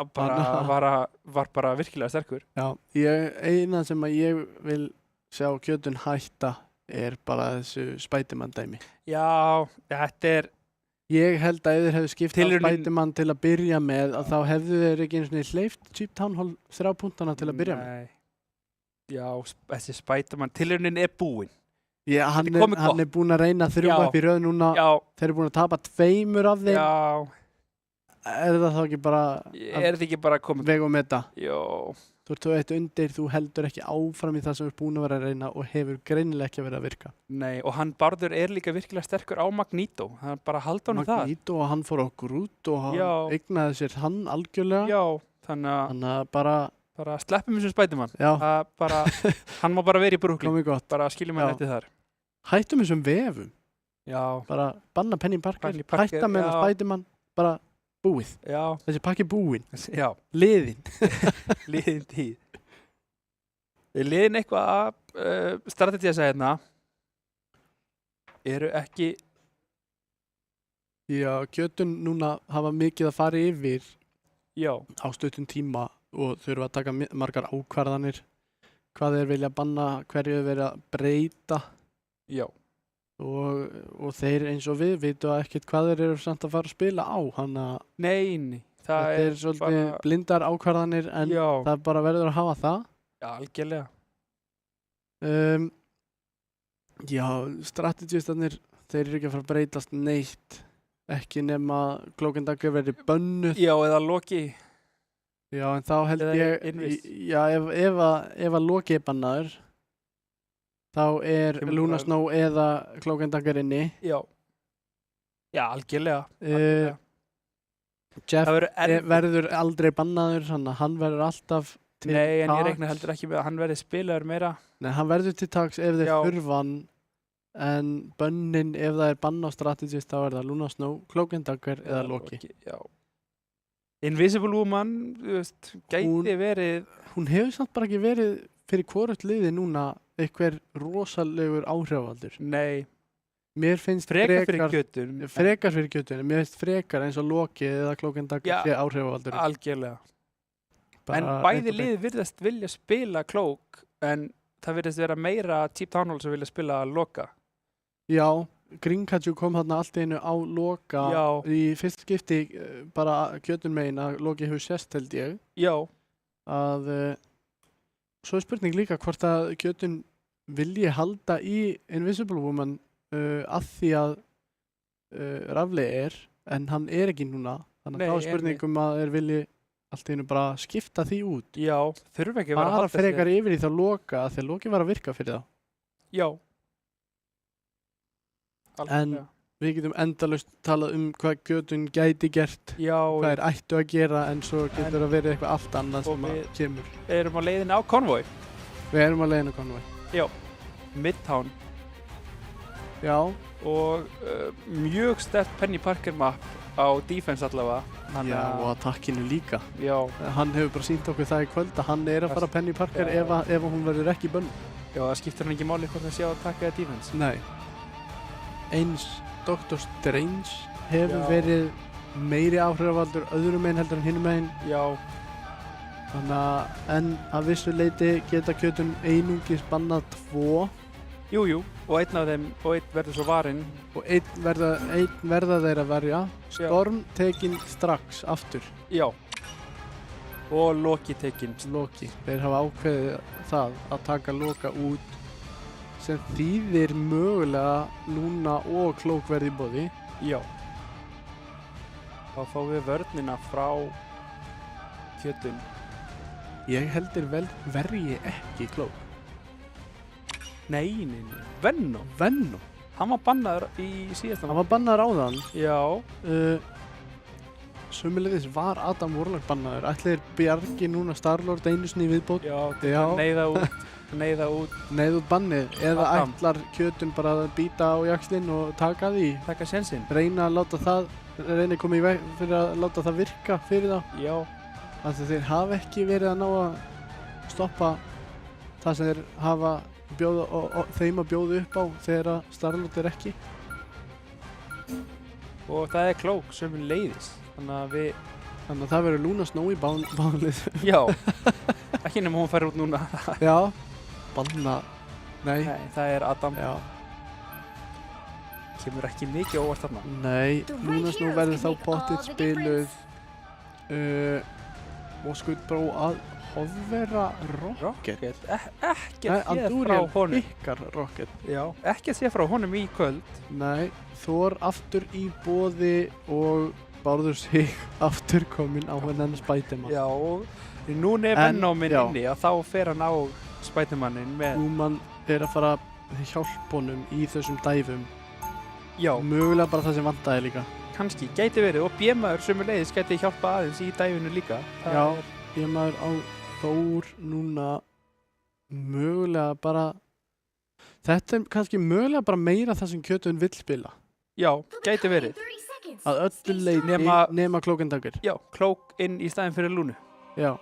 var bara virkilega sterkur. Já, eina sem að ég vil sjá kjötun hætta er bara þessu Spiderman dæmi. Já, þetta er... Ég held að ef þeir hefðu skiptað Tilraunin- Spiderman til að byrja með að þá hefðu þeir ekki einu svona hleyft Cheap Town Hall 3 punktana til að byrja með. Nei. Já, þessi Spiderman, tilraunin er búin. Já, hann Þetta er komið er gott. búinn að reyna að þrjúa Já. upp í röð núna. Já, Þeir eru búin að tapa 2 af þeim. já, Er það þá ekki bara er þetta ekki bara komið? vegum með þetta? Jó, Þú ert 2-1 undir, þú heldur ekki áfram í það sem þú ert búin að vera að reyna og hefur greinilega ekki verið að virka. nei, og hann Barður er líka virkilega sterkur á Magneto. Það er bara að halda honum það. Magneto og hann fór á Groot og hann Já. eignaði sér hann algjörlega. Já, þannig Þannig að bara, að sleppum þessum Spiderman. já, Það bara, hann má bara vera í Brooklyn. komið gott. Bara skiljum hann Já. eftir þar. Hættum þessum vefum. Já, Bara banna Penny Parker, Penny Parker, hætta með já. Spiderman, bara búið. já, Þessi pakki búinn, já, liðinn. liðin tíð. Liðin eitthvað að strategía segja hérna eru ekki, Já, kjötun núna hafa mikið að fara yfir já, á stuttum tíma og þurfa að taka margar ákvarðanir. Hvað þeir vilja banna, hverju þeir vilja breyta já, og þeir eins og við vitum ekkert hvað þeir eru samt að fara að spila á. Þannig að nei, það þetta er svolítið bara, blindar ákvarðanir en já, það bara verður að hafa það. já, algjörlega. Já, strategistarnir, þeir eru ekki að fara að breytast neitt. Ekki nema Cloak and Dagger verði bönnuð. Já, eða Loki, Já, en þá held Eða ég, Invis. já, ef að Loki er bannaður, þá er Kemur Luna bara- Snow eða Cloak and Dagger inni. já, já, algjörlega. Uh, Jeff Það verður erfitt. verður aldrei bannaður, þannig að hann verður alltaf til Nei, en ég taks. reikna heldur ekki með að hann verði spilaður meira. Nei, hann verður til taks ef þeir Já. þurfa hann, en bönnin, ef það er bann á strategist, þá er það Luna Snow, Cloak and Dagger eða Loki. Já. Invisible Woman, þú veist, gæti Hún- verið, Hún hefur samt bara ekki verið fyrir hvort liði núna einhver rosalegur áhrifavaldur. nei, Mér finnst frekar fyrir kjötun. frekar fyrir kjötunni, mér finnst frekar eins og Loki eða Cloak and Dagger Já. sé áhrifavaldur. Algjörlega. En bæði lið virðast vilja spila Cloak, en það virðast vera meira Cheap Town Hall sem vilja spila Loka. Já, Gringkachu kom þarna allt í einu á Loka Já. í fyrst skipti bara kjötun megin að Loki hefur sést held ég Já, að svo er spurning líka hvort að kjötun vilji halda í Invisible Woman að því að Rafli er, en hann er ekki núna, þannig Nei, að þá er spurning einmitt. að þeir vilji allt í einu bara skipta því út, já, þurfa ekki að vera að bara halda frekar yfir í þá Loka að því að Loki var að virka fyrir það. Já. En Algjörlega. við getum endalaust talað hvað kjötun gæti gert, Já, hvað er ættu að gera, en svo getur að vera eitthvað allt annað Og sem að við- kemur. erum á leiðinni á Convoy, Við erum að leiðina konvoi. Midtown, Já, og mjög sterkt Penny Parker map á defense allavega. já, og attackinu líka. Já, Hann hefur bara sínt okkur það í kvöld að hann er að fara Penny Parker Já. ef hún verður ekki bönn. já, það skiptir hann ekki máli hvort það sé á að taka eða defense. Nei. Eins Doctor Strange hefur Já. verið meiri áhrifavaldur öðrum meginn heldur en hinum meginn. Já, Þannig að en að vissu leiti geta kjötun einungis bannað 2 jú, og einn af þeim, og einn verður svo varinn. og einn verða þeir að verja. Storm tekin strax aftur. Já. Og Loki tekinn. Loki. Þeir hafa ákveðið það að taka Loka út sem þýðir mögulega Luna og Cloak verði í boði. Já. Þá fáum við vörnina frá kjötun. Ég heldur verji ekki Cloak. Nei. Venom. Venom. Hann var bannaður í síðasta Hann var bannaður áðan. Já. Sömuleiðis var Adam Warlock bannaður. Ætli þeir bjargi núna Star-Lord einu sinni í viðbót. Já, Já. neyða út, Neyð út bannið. Eða Adam. ætlar kjötun bara að býta á jaxlinn og taka því. taka sensinn. Reyna að koma í veg fyrir að láta það virka fyrir þá. Já, Af því þeir hafa ekki verið að ná að stoppa það sem þeir hafa þeim að bjóða upp á þegar að Star-Lord er ekki. og það er Cloak sem leiðis. Þannig Þannig að það verður Luna Snow í bánlið. já, ekki nema hún fær út núna. Já. Banna. Nei. Nei, það er Adam. Já. Kemur ekki mikið óvart þarna. Nei. Luna Snow verður þá pottitt spiluð og skuldbró að Hofvera Rocket. Ekki Nei, að sé frá Andúriel honum. ykkar Rocket. Já, ekki að sé frá honum í kvöld. Nei, Thor aftur í boði og Bárður sig aftur kominn á hennan Spiderman. Já, og núna er En, Venominn já. inni og þá fer hann á Spidermaninn með, Human er að fara að hjálpa honum í þessum dæfum. já, Mögulega bara það sem vantaði líka. kannski, gæti verið. Og B-maður sömuleiðis gæti hjálpa aðeins í dæfinu líka. Það Já. er- Ég maður á Thor núna mögulega bara þetta er kannski mögulega bara meira það sem kjötun vill spila. Já, gæti verið. 30 seconds. Að öllu Stay leiti Nema- nema Cloak and Dagger. Já, Cloak inn í staðinn fyrir Lúnu. Já.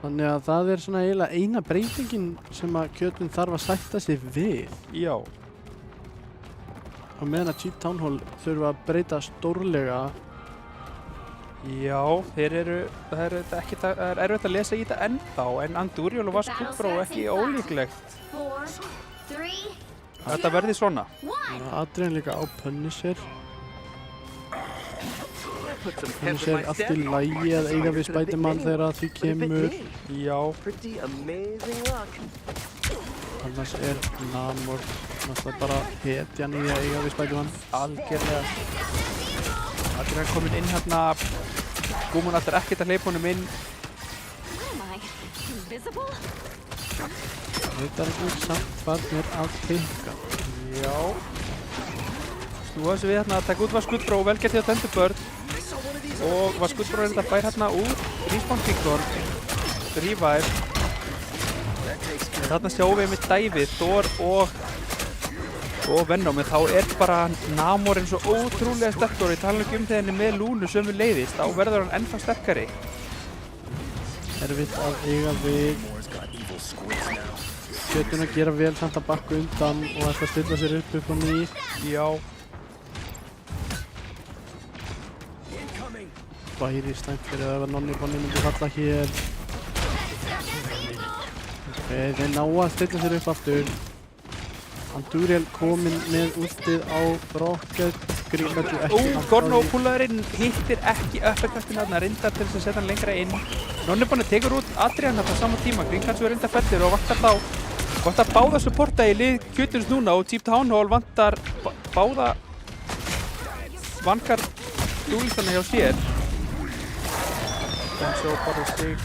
Þannig að það er svona eiginlega eina breytingin sem að kjötun þarf að sætta sig við. Já, Á meðan að Cheap Town Hall þurfa að breyta stórlega. já, það er erfitt að lesa í þetta ennþá, en Andúriel og Vask Kubró ekki ólíklegt. 4, 3, Þetta verði svona. 1. Adrian líka á Punisher. Punisher allt í lagi að eiga við Spiderman þegar að því kemur. Já, Pretty amazing luck. Annars er Namor náttúrulega bara hetjan í að eiga við Spiderman. algjörlega. Allir er komin inn hérna. Gúmun allir ekkert að hleypa honum inn. What am I? Invisible? Þetta er ekki samt farnir að pikka. Já. Snúa þessu við hérna að taka út Vask Kubró og vel gert hjá Thunderbird. og var skuttbró reynda fær hérna úr Respawn Beacon, Revive. Þarna sjáum við með dæfið, Thor og Venom, en þá bara Namorinn svo ótrúlega sterkur. Ég tala ekki þegar henni með Lúnu sömu leiðist, þá verður hann ennþá sterkari. Erfitt að eiga við Kjötun að gera vel samt að bakka undan og ætla að stilla sér upp á ný. Já. Væri slæmt fyrir að ef Nonni Bonni myndi falla hér. Ok, þeir ná að stilla sér upp aftur. Andúriel kominn með últið á Rocket. Gringajú ekki Gorno púlaðurinn hittir ekki uppercuttina þarna, reyndar til þess að setja hann lengra inn. Nonni Bonni tekur út Adrian þarna á sama tíma, Gringajú er reyndar fellur og vantar báða supporta í lið Kjötuns núna og Deep Town Hall vantar báða vankar dúlistana hjá sér. En svo bara stig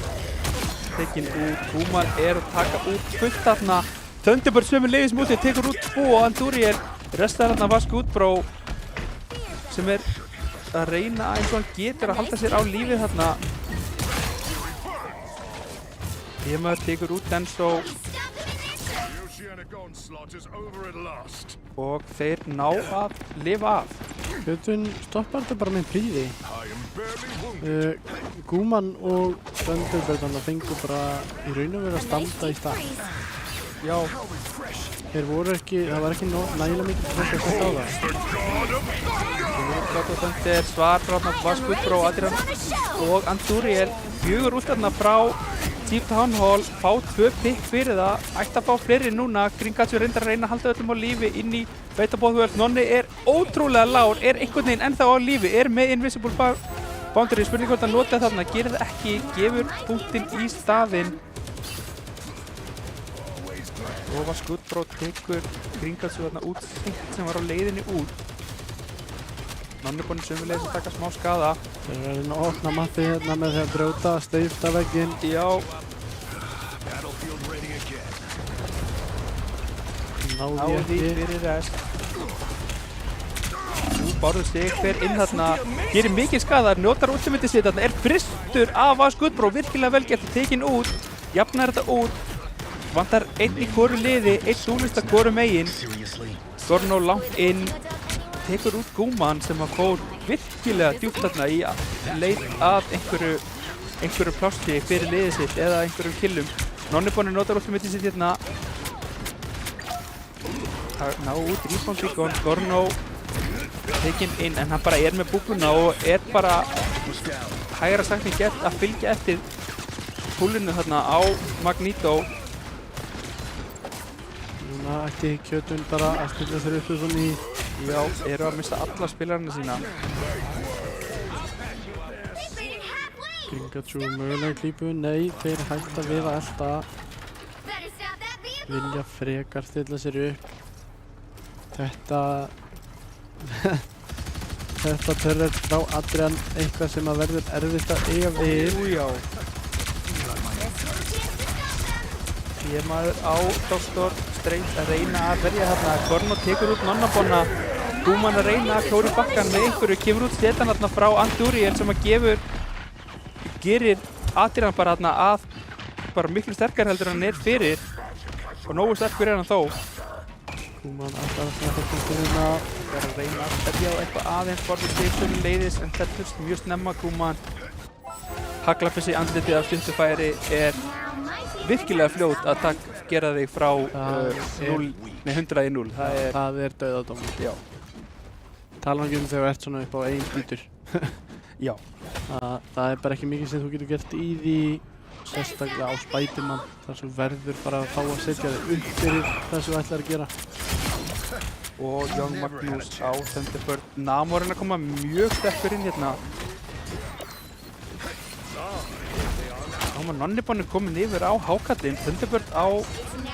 tekinn út, Búman er að taka út fullt þarna. Thunderbird sömu leiðis mútið, tekur út 2 og Andúriel. Restar þarna var Skuttbró sem er að reyna eins og hann getur að halda sér á lífið þarna. Hemaður tekur út Denso og þeir ná að lifa af. Kjötun stoppar þetta bara með príði. Gúman og Thunderbird fengur bara í raun og veru að standa í stað. Já. Þeir voru ekki, það var ekki nægilega mikið press að setja á það. Þetta er svar frá Skuttbró, Adrian og Andúriel. 4 út þarna frá Deep Town Hall, fá 2 pikk fyrir það, ætti að fá fleiri núna. Gringajú reyndar að reyna að halda öllum á lífi inn í Beta-Bothworld. Nonni er ótrúlega lár, er einhvern veginn ennþá á lífi, er með Invisible Boundary. Spurning hvort hann notið þarna, gerir það ekki, gefur punktinn í staðinn. Og var Skuttbró tekur Gringajú þarna út sem var á leiðinni út. Nonni Bonni sömulegis að taka smá skada. Þeir eru að reyna að opna mappið hérna með því að brjóta steifta vegginn. Já. Náði því fyrir rest. Bárður sig, fer inn þarna, gerir mikið skada, notar ultimatið sitt þarna, er frystur af Skuttbró, virkilega vel gert, tekinn út, jafnar þetta út. Vantar einn í hvoru liði, einn dúlista hvoru megin. Gorno langt inn, tekur út Gúman sem að fór virkilega djúpt þarna í leit að einhverju plástri fyrir liðið sitt eða einhverjum killum. Nonni Bonni notar ultimatið sitt hérna. Ná út Respawn Beacon, Gorno tekinn inn en hann bara er með búkluna og er bara hægra sagt en gert að fylgja eftir púlinu þarna á Magneto. Núna ætti Kjötun bara að stilla sér upp svo ný. Já, eru að missa alla spilararna sína. Gringajú mögulega klípu, nei, þeir hætta við að elta. Vilja frekar stilla sér upp. Þetta törrar frá Adrian eitthvað sem að verður erfitt að eiga við. Já. Maður á Dr. Strange að reyna að verja þarna. Gorno tekur út Nonna Bonna. Búman að reyna að klóra í bakkan með einhverju. Kemur út setan þarna frá Andúriel sem að gerir Adrian bara þarna að bara miklu sterkar heldur en hann er fyrir. Og nógu sterkur er hann þó. Búman alltaf að snakka punkturina. Það er að reyna að stefja á eitthvað aðeins Bárður sig sömuleiðis en þetta er mjög snemma. Búman haglapið sig andlitið af stundufæri er virkilega fljót að gera þig frá 100 í 0. Það er dauðadómur. Já. Tala ekki þegar þú ert svona upp á 1 bítur. Já. Það er bara ekki mikið sem þú getur gert í því, sérstaklega á Spiderman. Þar sem verður bara að fá að setja þig upp fyrir það sem þú ætlar að gera. Og Young Magnus á Thunderbird. Namorinn að koma mjög sterkur inn hérna. Þá var Nonni Bonni komin yfir á hákallinn. Thunderbird á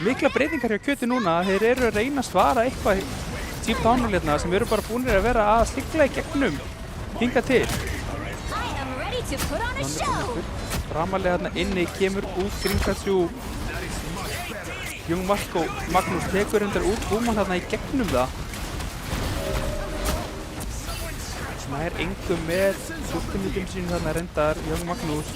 mikla breytingar hjá Kjötu núna. Þeir eru að reyna að svara eitthvað Deep Town Hall hérna sem eru bara búinir að vera að stikla í gegnum hinga til. Nonni Bonni framalega hérna inni, kemur út Gringajú. Young Magnus tekur undir út Búman hérna í gegnum það. nær engum með últimítum sín þarna reyndar Young Magnús.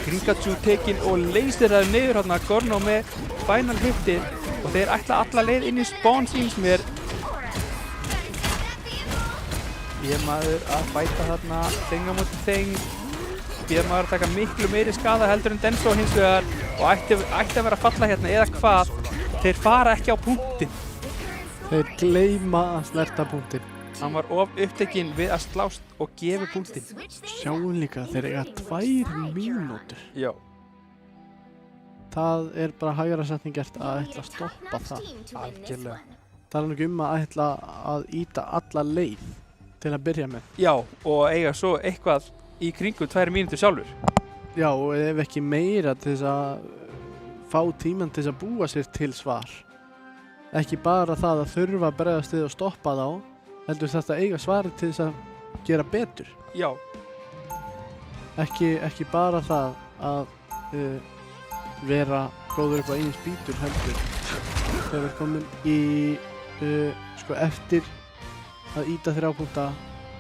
Kringatsu tekinn og leysir það niður hérna Gorno með final hittið og þeir ætla alla leið inn í spawn síns mér. B-maður að bæta þarna þeng á móti þeng. B-maður að taka miklu meiri skada heldur en Denso hins vegar og ætti að vera að falla hérna eða hvað. Þeir fara ekki á punktinn. Þeir gleyma að snerta punktinn. Hann var of upptekinn við að slást og gefi punktinn. Sjáum líka þeir eiga 2 mínútur. Já. Það er bara hægara setning gert að ætla að stoppa það. Algjörlega. Það er nú ekki að ætla að íta alla leið til að byrja með. Já, og eiga svo eitthvað í kringum 2 mínútur sjálfur. Já, og ef ekki meira til þess að fá tímann til þess að búa sér til svar. Ekki bara það að þurfa að bregðast við og stoppa þá, heldur þetta eiga svarið til þess að gera betur. Já. Ekki bara það að vera góður upp á eigin spýtur heldur. Þegar við komum í eftir að íta 3 punkta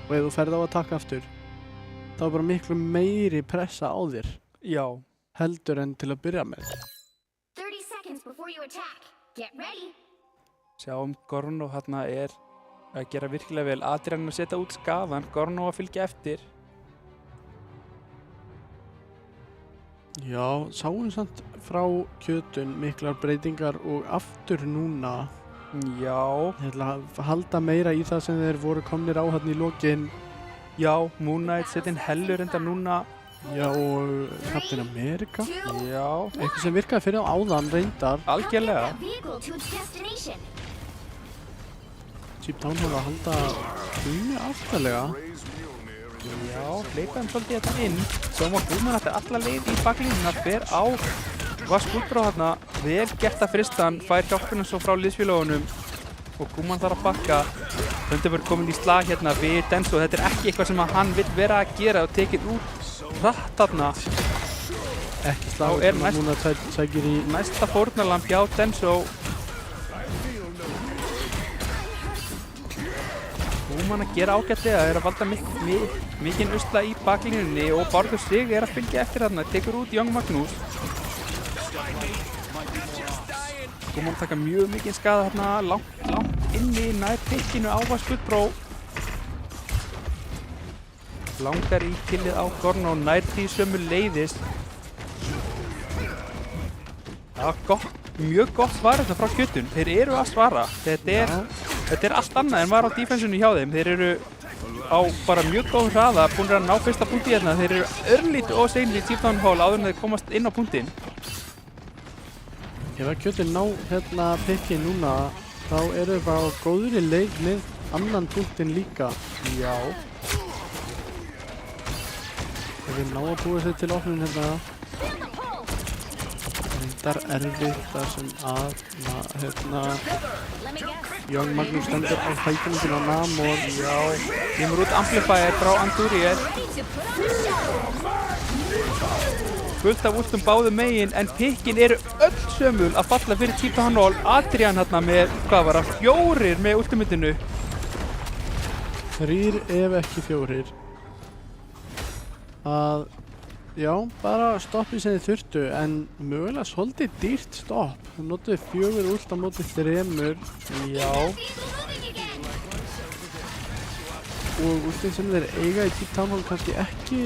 og ef þú ferð á að taka aftur þá er bara miklu meiri pressa á þér. Já. Heldur en til að byrja með. 30 seconds before you attack. Get ready. Sjáum Gorno hérna er að gera virkilega vel. Adrian að setja út skaðan, Gorno að fylgja eftir. Já, sáum samt frá Kjötun miklar breytingar og aftur núna. Já. Ég ætla að halda meira í það sem þeir voru komnir á hérna í lokin. Já, Moon Knight setja inn hellur enda núna. Já, og Captain America. Já. Eitthvað sem virkaði fyrir á áðan reyndar. Algjörlega. Cheap Town hefur að halda húnni aftalega. Já, hleypa hann svolítið þetta inn. Sjáum að Guðmann ætti alla leið í baklínuna, fer á Vaskúlbrá hérna. Vel gert að frista hann, fær hjálpina svo frá liðsfélagunum og Guðmann þarf að bakka. Thunderbird komin í slag hérna við Denso. Þetta er ekki eitthvað sem hann vill vera að gera og tekið út hratt þarna. Ekki slag sem að núna sækir í næsta fórnarlamb hjá Denso. Guðmann að gera ágætlega, er að valda mikinn usla í baklínunni og Bárður Sig er að fylgja eftir þarna, tekur út Young Magnús. Guðmann taka mjög mikinn skada þarna, langt inni nær pikkinu á Vaskúlbrá. Langar í killið á Gorno, nær því sömu leiðis. Það var mjög gott svar þetta frá Kjötun, þeir eru að svara. Þetta er allt annað en var á defensinu hjá þeim. Þeir eru á bara mjög góðum hraða, búin að ná fyrsta punkti hérna. Þeir eru örlítið og seinlega í Cheap Town Hall áður en þeir komast inn á punktinn. Ef að Kjötun ná hérna pikkin núna, þá eru þeir bara á góðri leið með annan punktinn líka. Já. Ef við ná að búa sér til opnun hérna. Reyndar erfitt þar sem að Young Magnús stendur á fætingin á Namor. Já, kemur út amplifier frá Andúriel. Fullt af últum báðu megin en pikkin eru öll sömul að falla fyrir Cheap Town Hall. Adrian hérna með, hvað var það, 4 með ultimitinu. 3 ef ekki 4. Að, já, bara stoppið sem þið þurftu en mögulega svolítið dýrt stopp. Það notuðu 4 ult á móti 3. Já. Og últið sem þeir eiga í Cheap Town Hall kannski ekki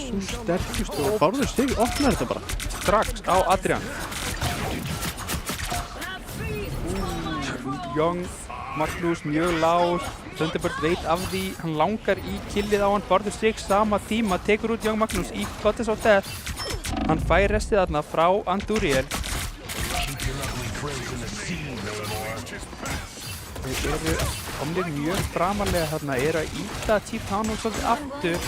svo sterkust og Bárður Sig opnar þetta bara. Strax á Adrian. Young Magnús mjög lág. Thunderbird veit af því, hann langar í killið á hann. Bárður Sig sama tíma tekur út Young Magnús í Goddess of Death. Hann fær restið þarna frá Andúriel. Þeir eru komnir mjög framarlega þarna, eru að ýta Cheap Town Hall svolítið aftur.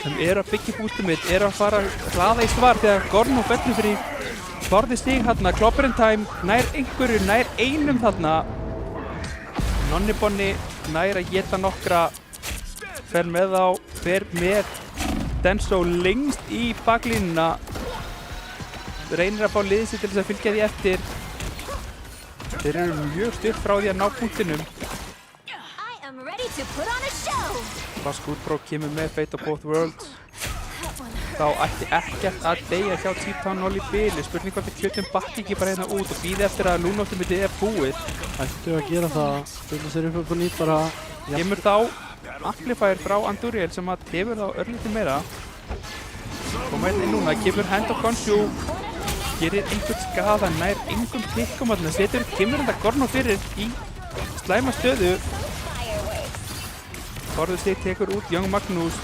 Þeim eru að byggja upp últimate, eru að fara að hraða í svar þegar Gorno fellur fyrir Bárður Sig þarna, Clobberin Time, nær einhverju, nær einum þarna. Nonnibonni nær að geta nokkra, fer með Denso lengst í baklínuna. Reynir að fá liðið sig til þess að fylgja því eftir. Þeir eru mjög stutt frá því að ná punktinum. ready to put on a show. Hvað Skútbró kemur með Fate of Both Worlds. Þá ætti ekkert að deyja hjá T-Town í bili. Spurning hvort við kjötum bakki ekki bara hérna út og býði eftir að Lúnóttumiti búið. Ættu að gera það. Spilna sér upp nýtt bara. Kemur þá Amplifier frá Andúriel sem að tefur þá örlítið meira. Koma hérna inn núna, kemur Hand of Khonshu. Gerir einhvern skaða, nær engum pikkum þarna. Setur kemur þetta Gorno fyrir í slæma stöðu. Forður sig tekur út Young Magnús.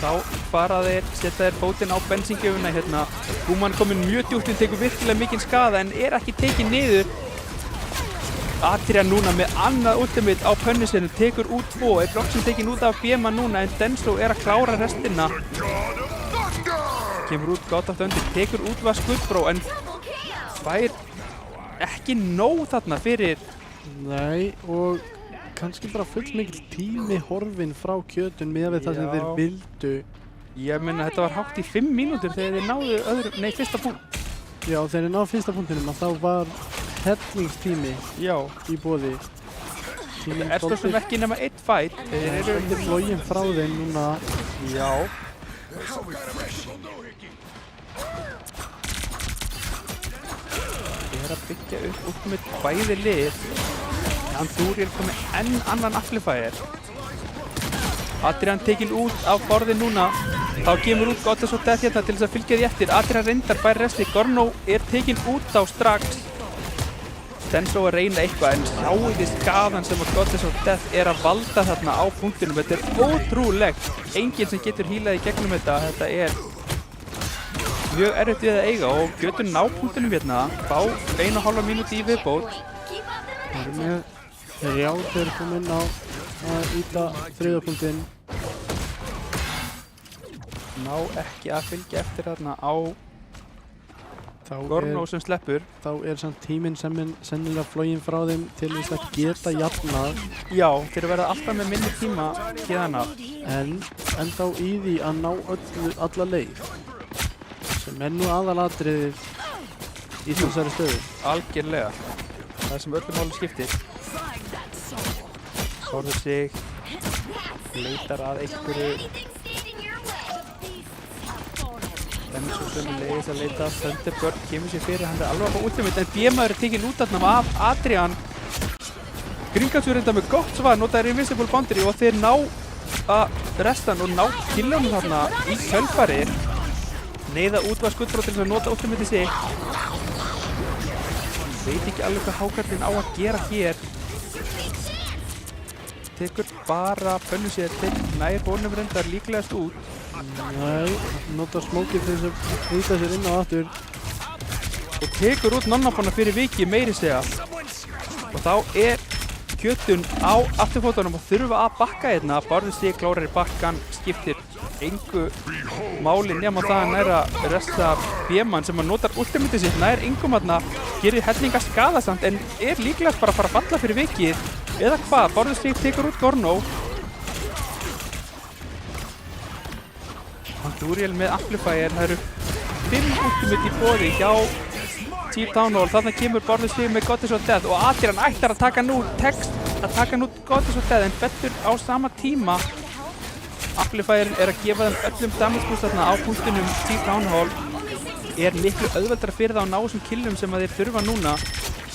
Þá fara þeir, setja þeir fótinn á bensíngjöfuna hérna. Gúman kominn mjög djúpt, hann tekur virkilega mikinn skaða en er ekki tekinn niður. Adrian núna með annað ultimate á pönnu sinni, tekur út 2, er loksins tekinn út af Bema núna en Denso er að klára restina. Kemur út God of Thunder, tekur út Skútbró en fær ekki nóg þarna fyrir. Nei, og kannski bara full mikil tími horfinn frá kjötun með við það sem þeir vildu. Ég meina þetta var hátt í 5 mínútur þegar þeir náðu fyrsta punkt. Já, þegar þeir náðu fyrsta punktinum að þá var hellingstími í boði. Er svo sem ekki nema 1 fight. Þeir eru ekki flogin frá þeim núna. Já. Þeir eru að byggja upp með bæði lið. Andúriel komið enn annan Amplifier. Adrian tekinn út af borði núna. Þá kemur út Goddess of Death hérna til þess að fylgja því eftir. Adrian reyndar fær resti. Gorno er tekinn út á strax. Denso að reyna eitthvað en sjáu því skaðan sem að Goddess of Death er að valda þarna á punktinum. Þetta er ótrúlegt. Enginn sem getur hílað í gegnum þetta. Þetta er mjög erfitt við að eiga og getur ná punktinum hérna. Fá 1,5 mínúti í viðbót. Þeir eru með þeir koma inn á að íta 3. punktinn. Ná ekki að fylgja eftir þarna á Gorno sem sleppur. Þá er samt tíminn sennilega floginn frá þeim til þess að geta jafnað. Já, þeir verða alltaf með minni tíma hérna. En þá í því að ná alla leið. Sem er nú aðalatriðið í þessari stöðu. Algjörlega. Það sem öllum máli skiptir. Forður sig, leitar að einhverju. Denso sömuleiðis að leita. Thunderbird kemur sér fyrir, hann er alveg að fá ultimate en Bema tekinn út þarna af Adrian. Gringatsur reynda með gott svar, notaði Invincible Boundary og þeir ná að restan og ná killunum þarna í kjölfari. Neyða út Skútbró til þess að nota ultimate í sig. Veit ekki alveg hvað hákarlinn á að gera hér. Tekur bara pönnu sér til nær honum reyndar líklegast út. Nei, notar smókið til þess að hýta sér inn á aftur. Og tekur út nonnabonna fyrir viki meiri segja. Og þá er kjötun á afturfótunum og þurfa að bakka hérna. Barður sig, klárar í bakkan, skiptir engu máli nema það að næra resta Beman sem að notar ultimate sitt nær engum aðna, gerir hellinga skadasamt en er líklegast bara að fara að falla fyrir vikið. Eða hvað? Barður sig tekur út Gorno. Andúriel með Amplifier, það eru 5 ultimate í boði hjá T-Town. Þarna kemur Barður sig með Goddess of Death og Adrian ætlar að taka nú Goddess of Death en fettur á sama tíma. Amplifier er að gefa þeim öllum damage boost þarna á punktinum T-Town Hall. Er miklu auðveldara fyrir það að ná þessum killum sem að þeir þurfa núna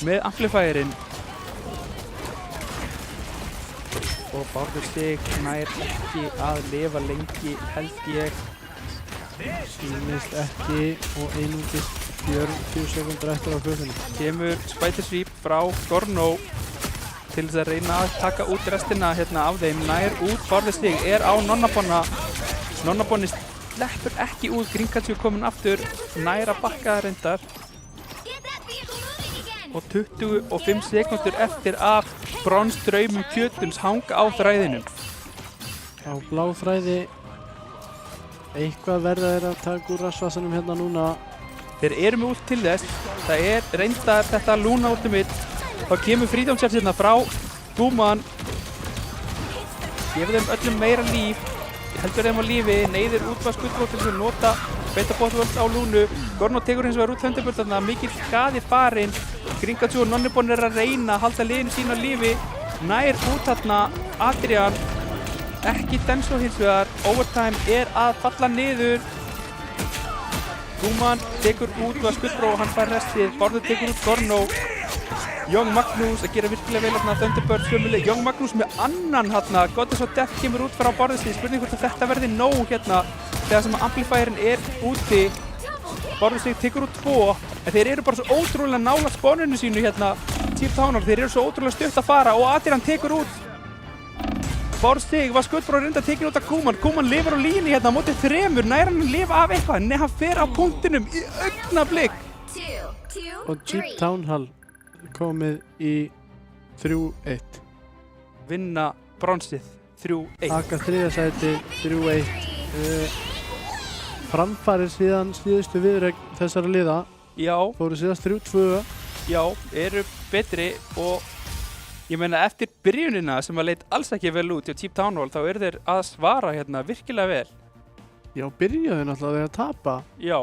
með Amplifierinn. Og Barður sig nær ekki að lifa lengi held ég. Sýnist ekki og einungis 40 sekúndur eftir á klukkunni. Kemur Spider Sweep frá Gorno til þess að reyna að taka út restina hérna af þeim. Nær út, Barður sig er á Nonnabonna. Nonnabonni sleppur ekki út, Gringatsjú komin aftur, nær að bakka það reyndar. Og 25 sekúndur eftir af bronsdraumum kjötuns hanga á þræðinum. Á bláþræði. Eitthvað verða þeir að taka úr rassvasanum hérna núna. Þeir eru með út til þess. Það er reyndar þetta Luna ultimate. Þá kemur Freedom Charge hérna frá Gúman. Gefur þeim öllum meira líf. Heldur þeim á lífi, neyðir út Skútbró til þess að nota Fate of Both Worlds á Lúnu. Gorno tekur hins vegar út Thunderbird þarna, mikill skaði farinn. Gringatjú og Nonnibon er að reyna að halda liðinu sínu á lífi. Nær út þarna Adrian. Ekki Denso hins vegar. Overtime er að falla niður. Guðmann tekur út var Skuldbró og hann fær restið. Bárður tekur út Gorno. Young Magnús að gera virkilega vel hérna Thunderbird sömuleg. Young Magnús með annan hérna. Goddess of Death kemur út frá Bárðurstíð. Spurning hvort að þetta verði nóg hérna þegar sem að Amplifierin er úti. Bárðurstíð tekur út 2. En þeir eru bara svo ótrúlega nálægt spáninu sínu hérna. Cheap Towner. Þeir eru svo ótrúlega stutt að fara og Adrian tekur út. Bárðurstíð var Skuldbró reynda tekin út af Guðmann. Guðmann lifir á línu hérna á móti 3. Nær hann að lifa af eitthvað. Nei, hann fer á punktinum í augnablik. Og Cheap Townhall komið í 3-1. Vinna bronsið 3-1. Taka 3. sæti 3-1. Framfarir síðan síðustu viðureign þessara liða. Já, Fóru síðast 3-2. já, eru betri og ég meina eftir byrjunina sem að leit alls ekki vel út hjá Cheap Townhall þá eru þeir að svara hérna virkilega vel. Já, byrjuðu náttúrulega að tapa Já,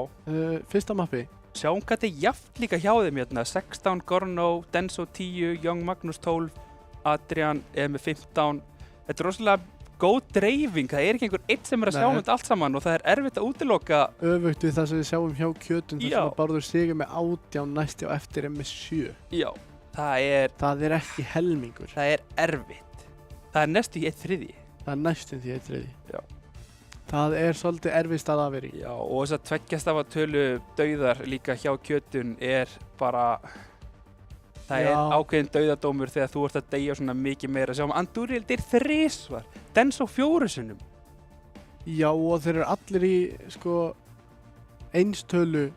fyrsta mappi. sjáum hvað þetta er jafnt líka hjá þeim hérna. 16 Gorno, Denso 10, Young Magnús 12, Adrian er með 15. Þetta er rosalega góð dreifing. Það er ekki einhver einn sem er að sjá um þetta allt saman og það er erfitt að útiloka. Öfugt við það sem við sjáum hjá Kjötun þar Já. sem að Bárður sigur með 18, næsti á eftir er með 7. Já, það er ekki helmingur. það er erfitt. Það er næstu í 1/3. Það er næstum því 1/3. Já. Það er svolítið erfið stað að vera í. Já, og þess að tveggjastafa tölu dauðar líka hjá Kjötun er bara, það Já. er ákveðin dauðadómur þegar þú ert að deyja svona mikið meira. Sjáum, Andúril deyr 3 Denso 4 sinnum. Já, og þeir eru allir í sko einstölu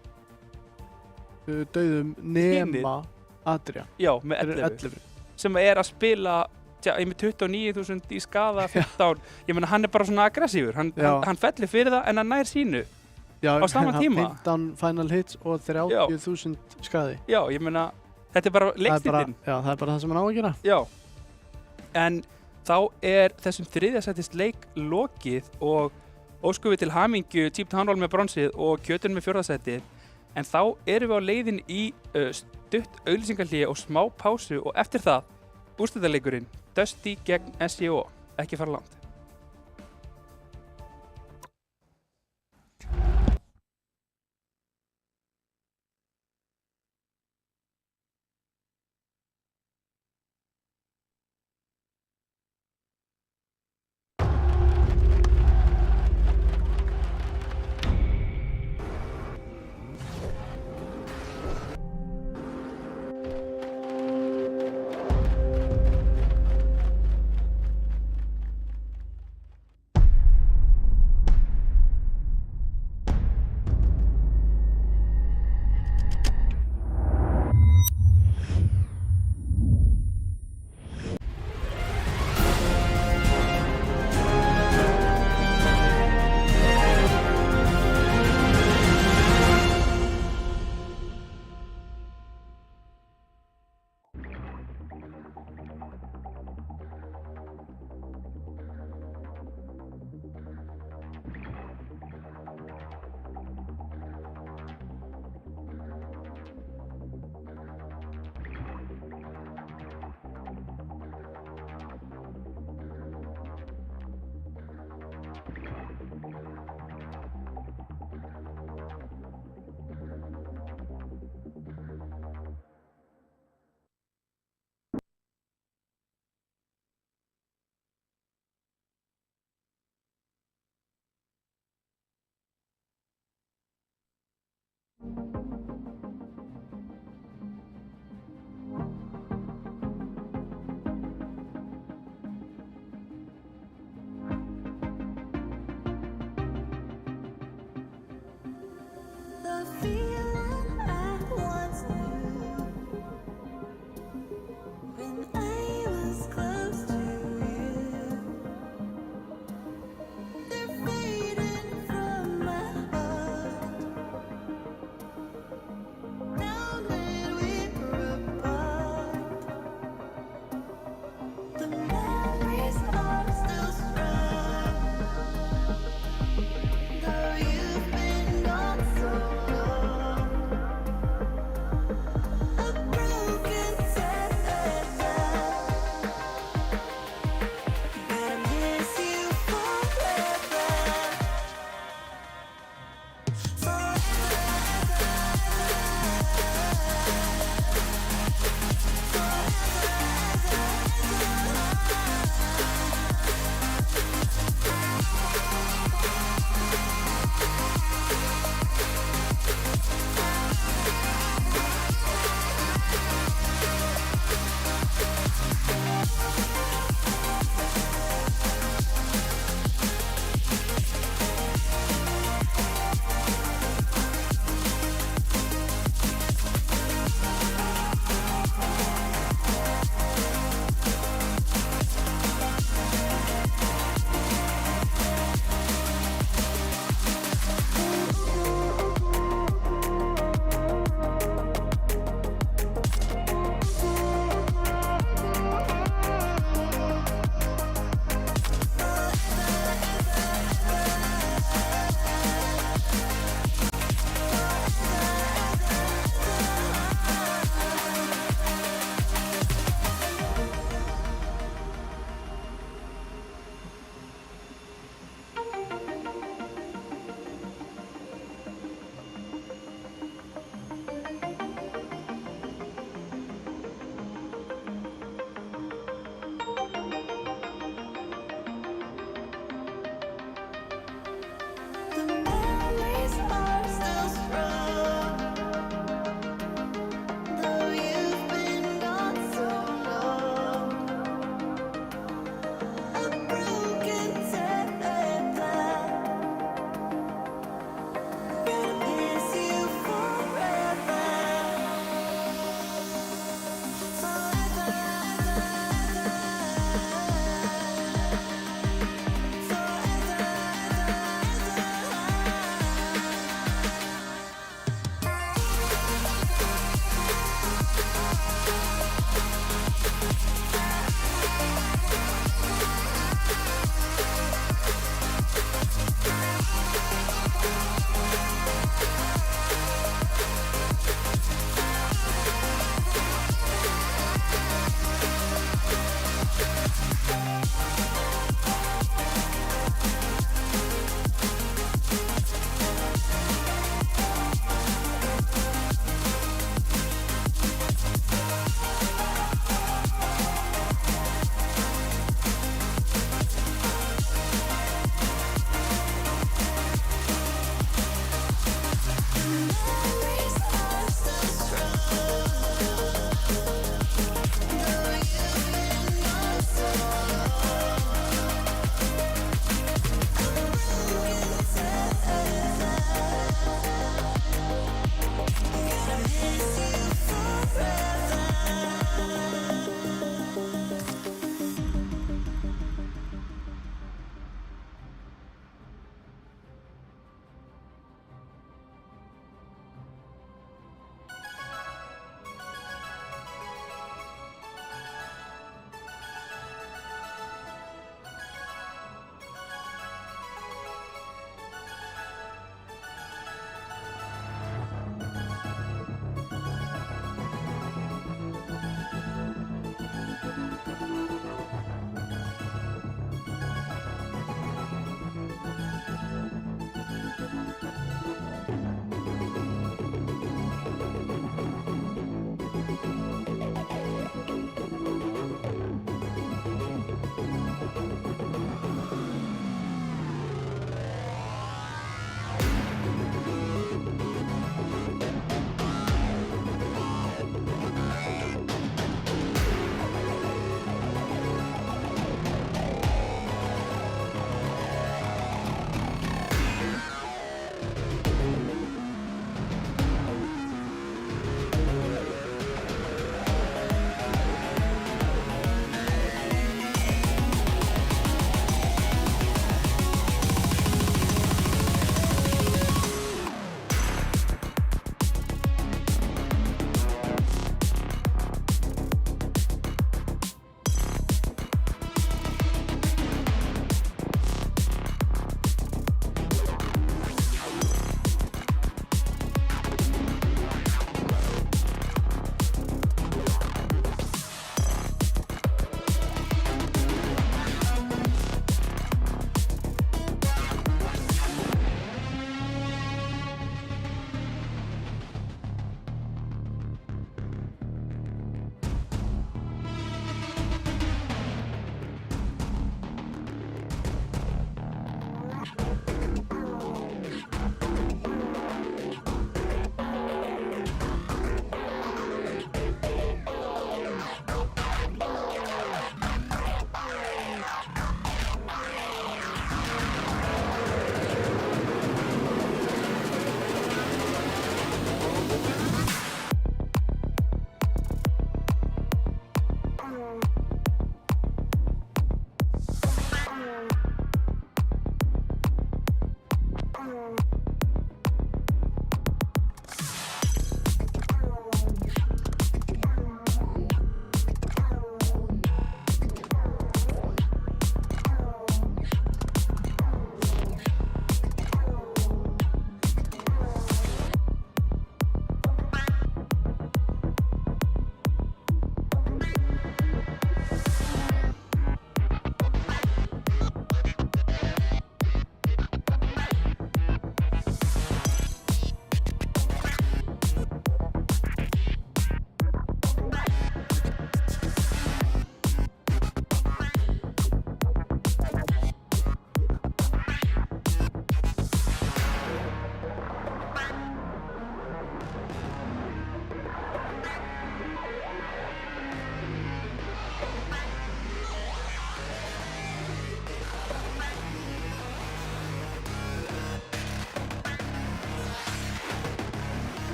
dauðum nema Adrian. Já, með Þeir eru 11. Sem er að spila, ég með 29.000 í skaða, 15. Ég meina, hann er bara svona aggressífur. Já. Hann fellir fyrir það en hann nær sínu. Já, Á sama tíma. 15 final hits og 30.000 skaði. Já, ég meina, þetta er bara leikstillinn. Já, það er bara það sem hann á að gera. Já, en þá er þessum 3. sætis leik lokið og óskum við til hamingju Cheap Townhall með bronsið og Kjötun með 4. sætið. En þá erum við á leiðin í stutt auglýsingahlé og smá pásu og eftir það úrslitaleikurinn Dusty gegn SEO. Ekki fara langt.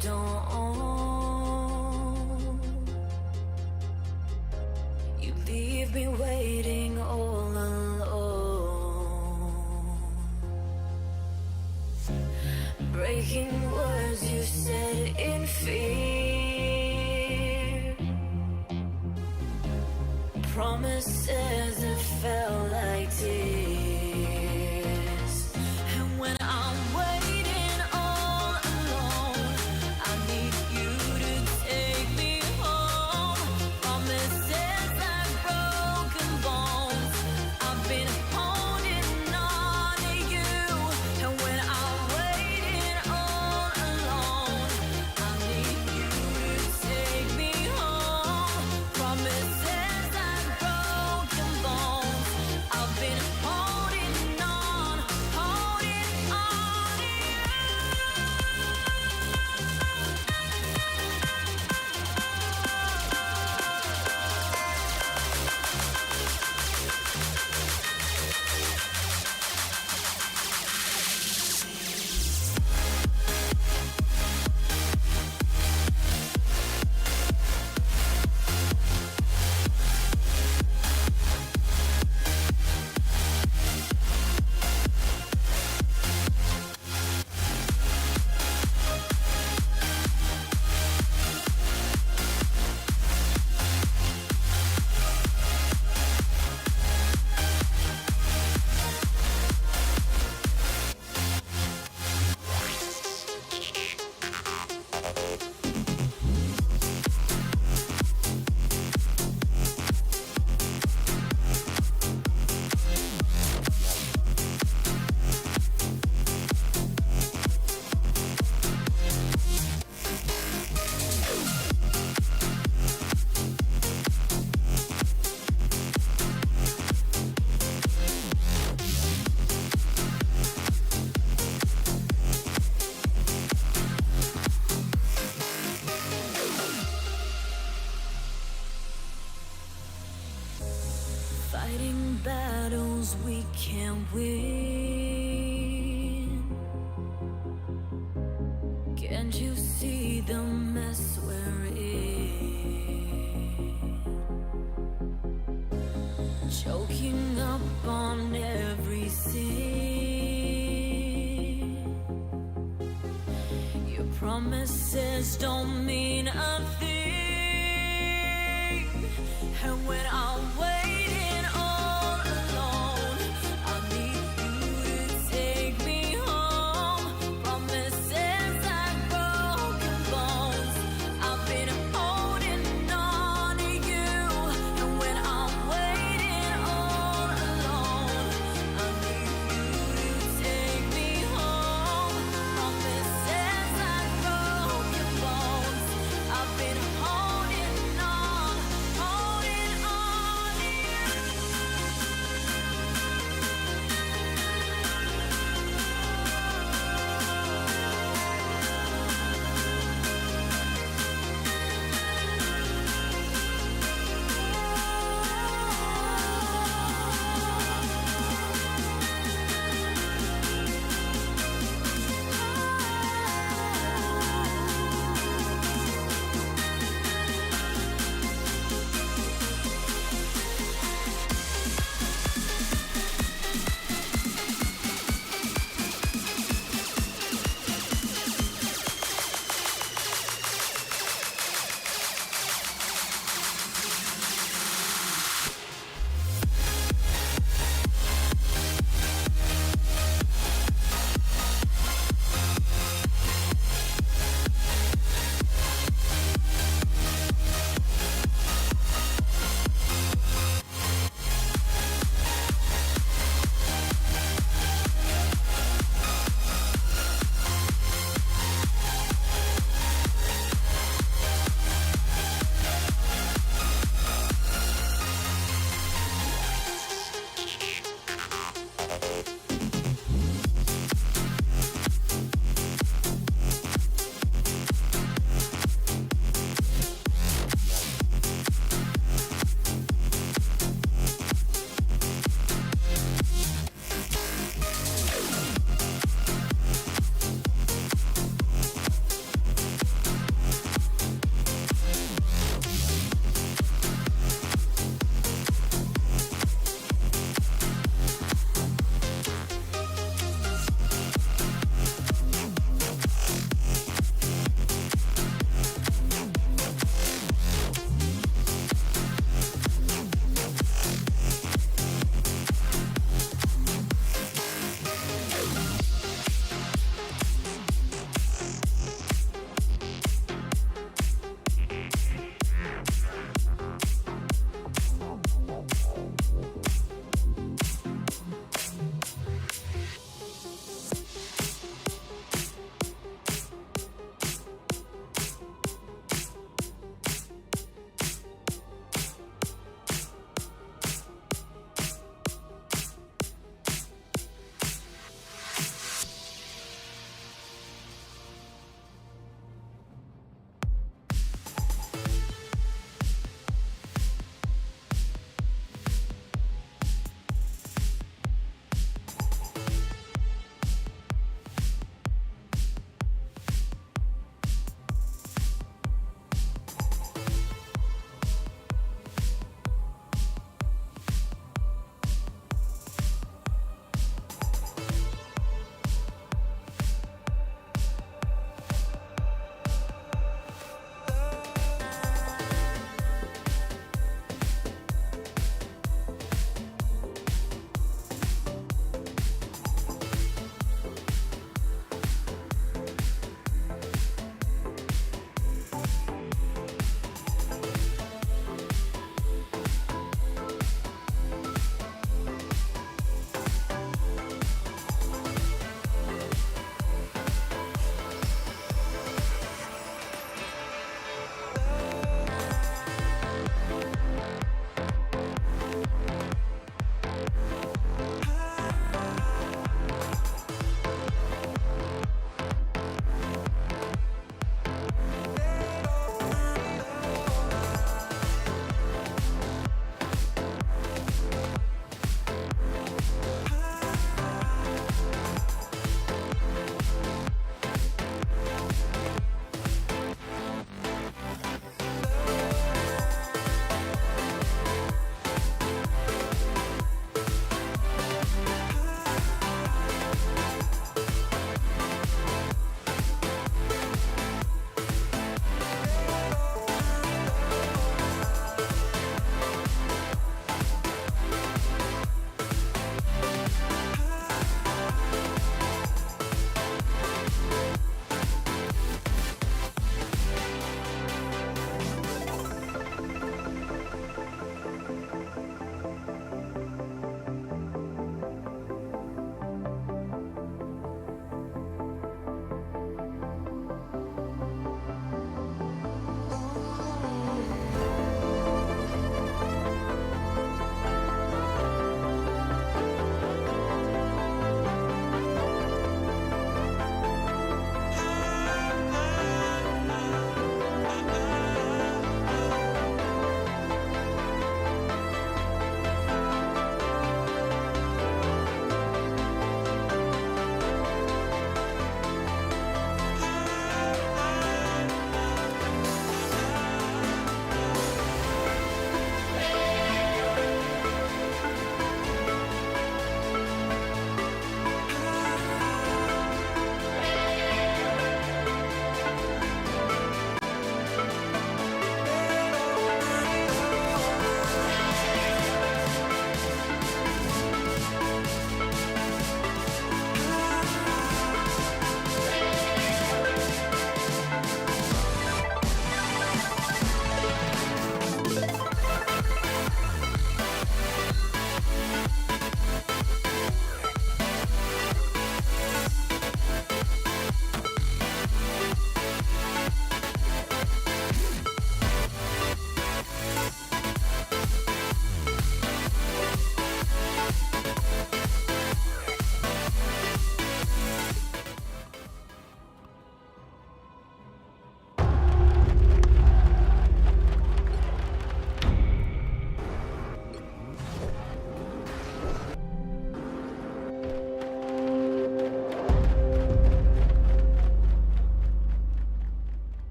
don't. You leave me waiting all alone. Breaking words you said in fear. Promises that felt like tears. And when I'm waiting all alone, I need you to take me home. Promises like broken bones. I've been holding on to you. And when I'm waiting all alone, I need you to take me home. Promises like broken bones. I've been holding on to you. Fighting battles we can't win. Can't you see the mess we're in? Choking up on every sin. Your promises don't mean a thing. And when I'm waiting all alone, I need you to take me home. Promises like broken bones. I've been holding on to you. And when I'm waiting all alone, I need you to take me home. Promises like broken bones. I've been holding on to you.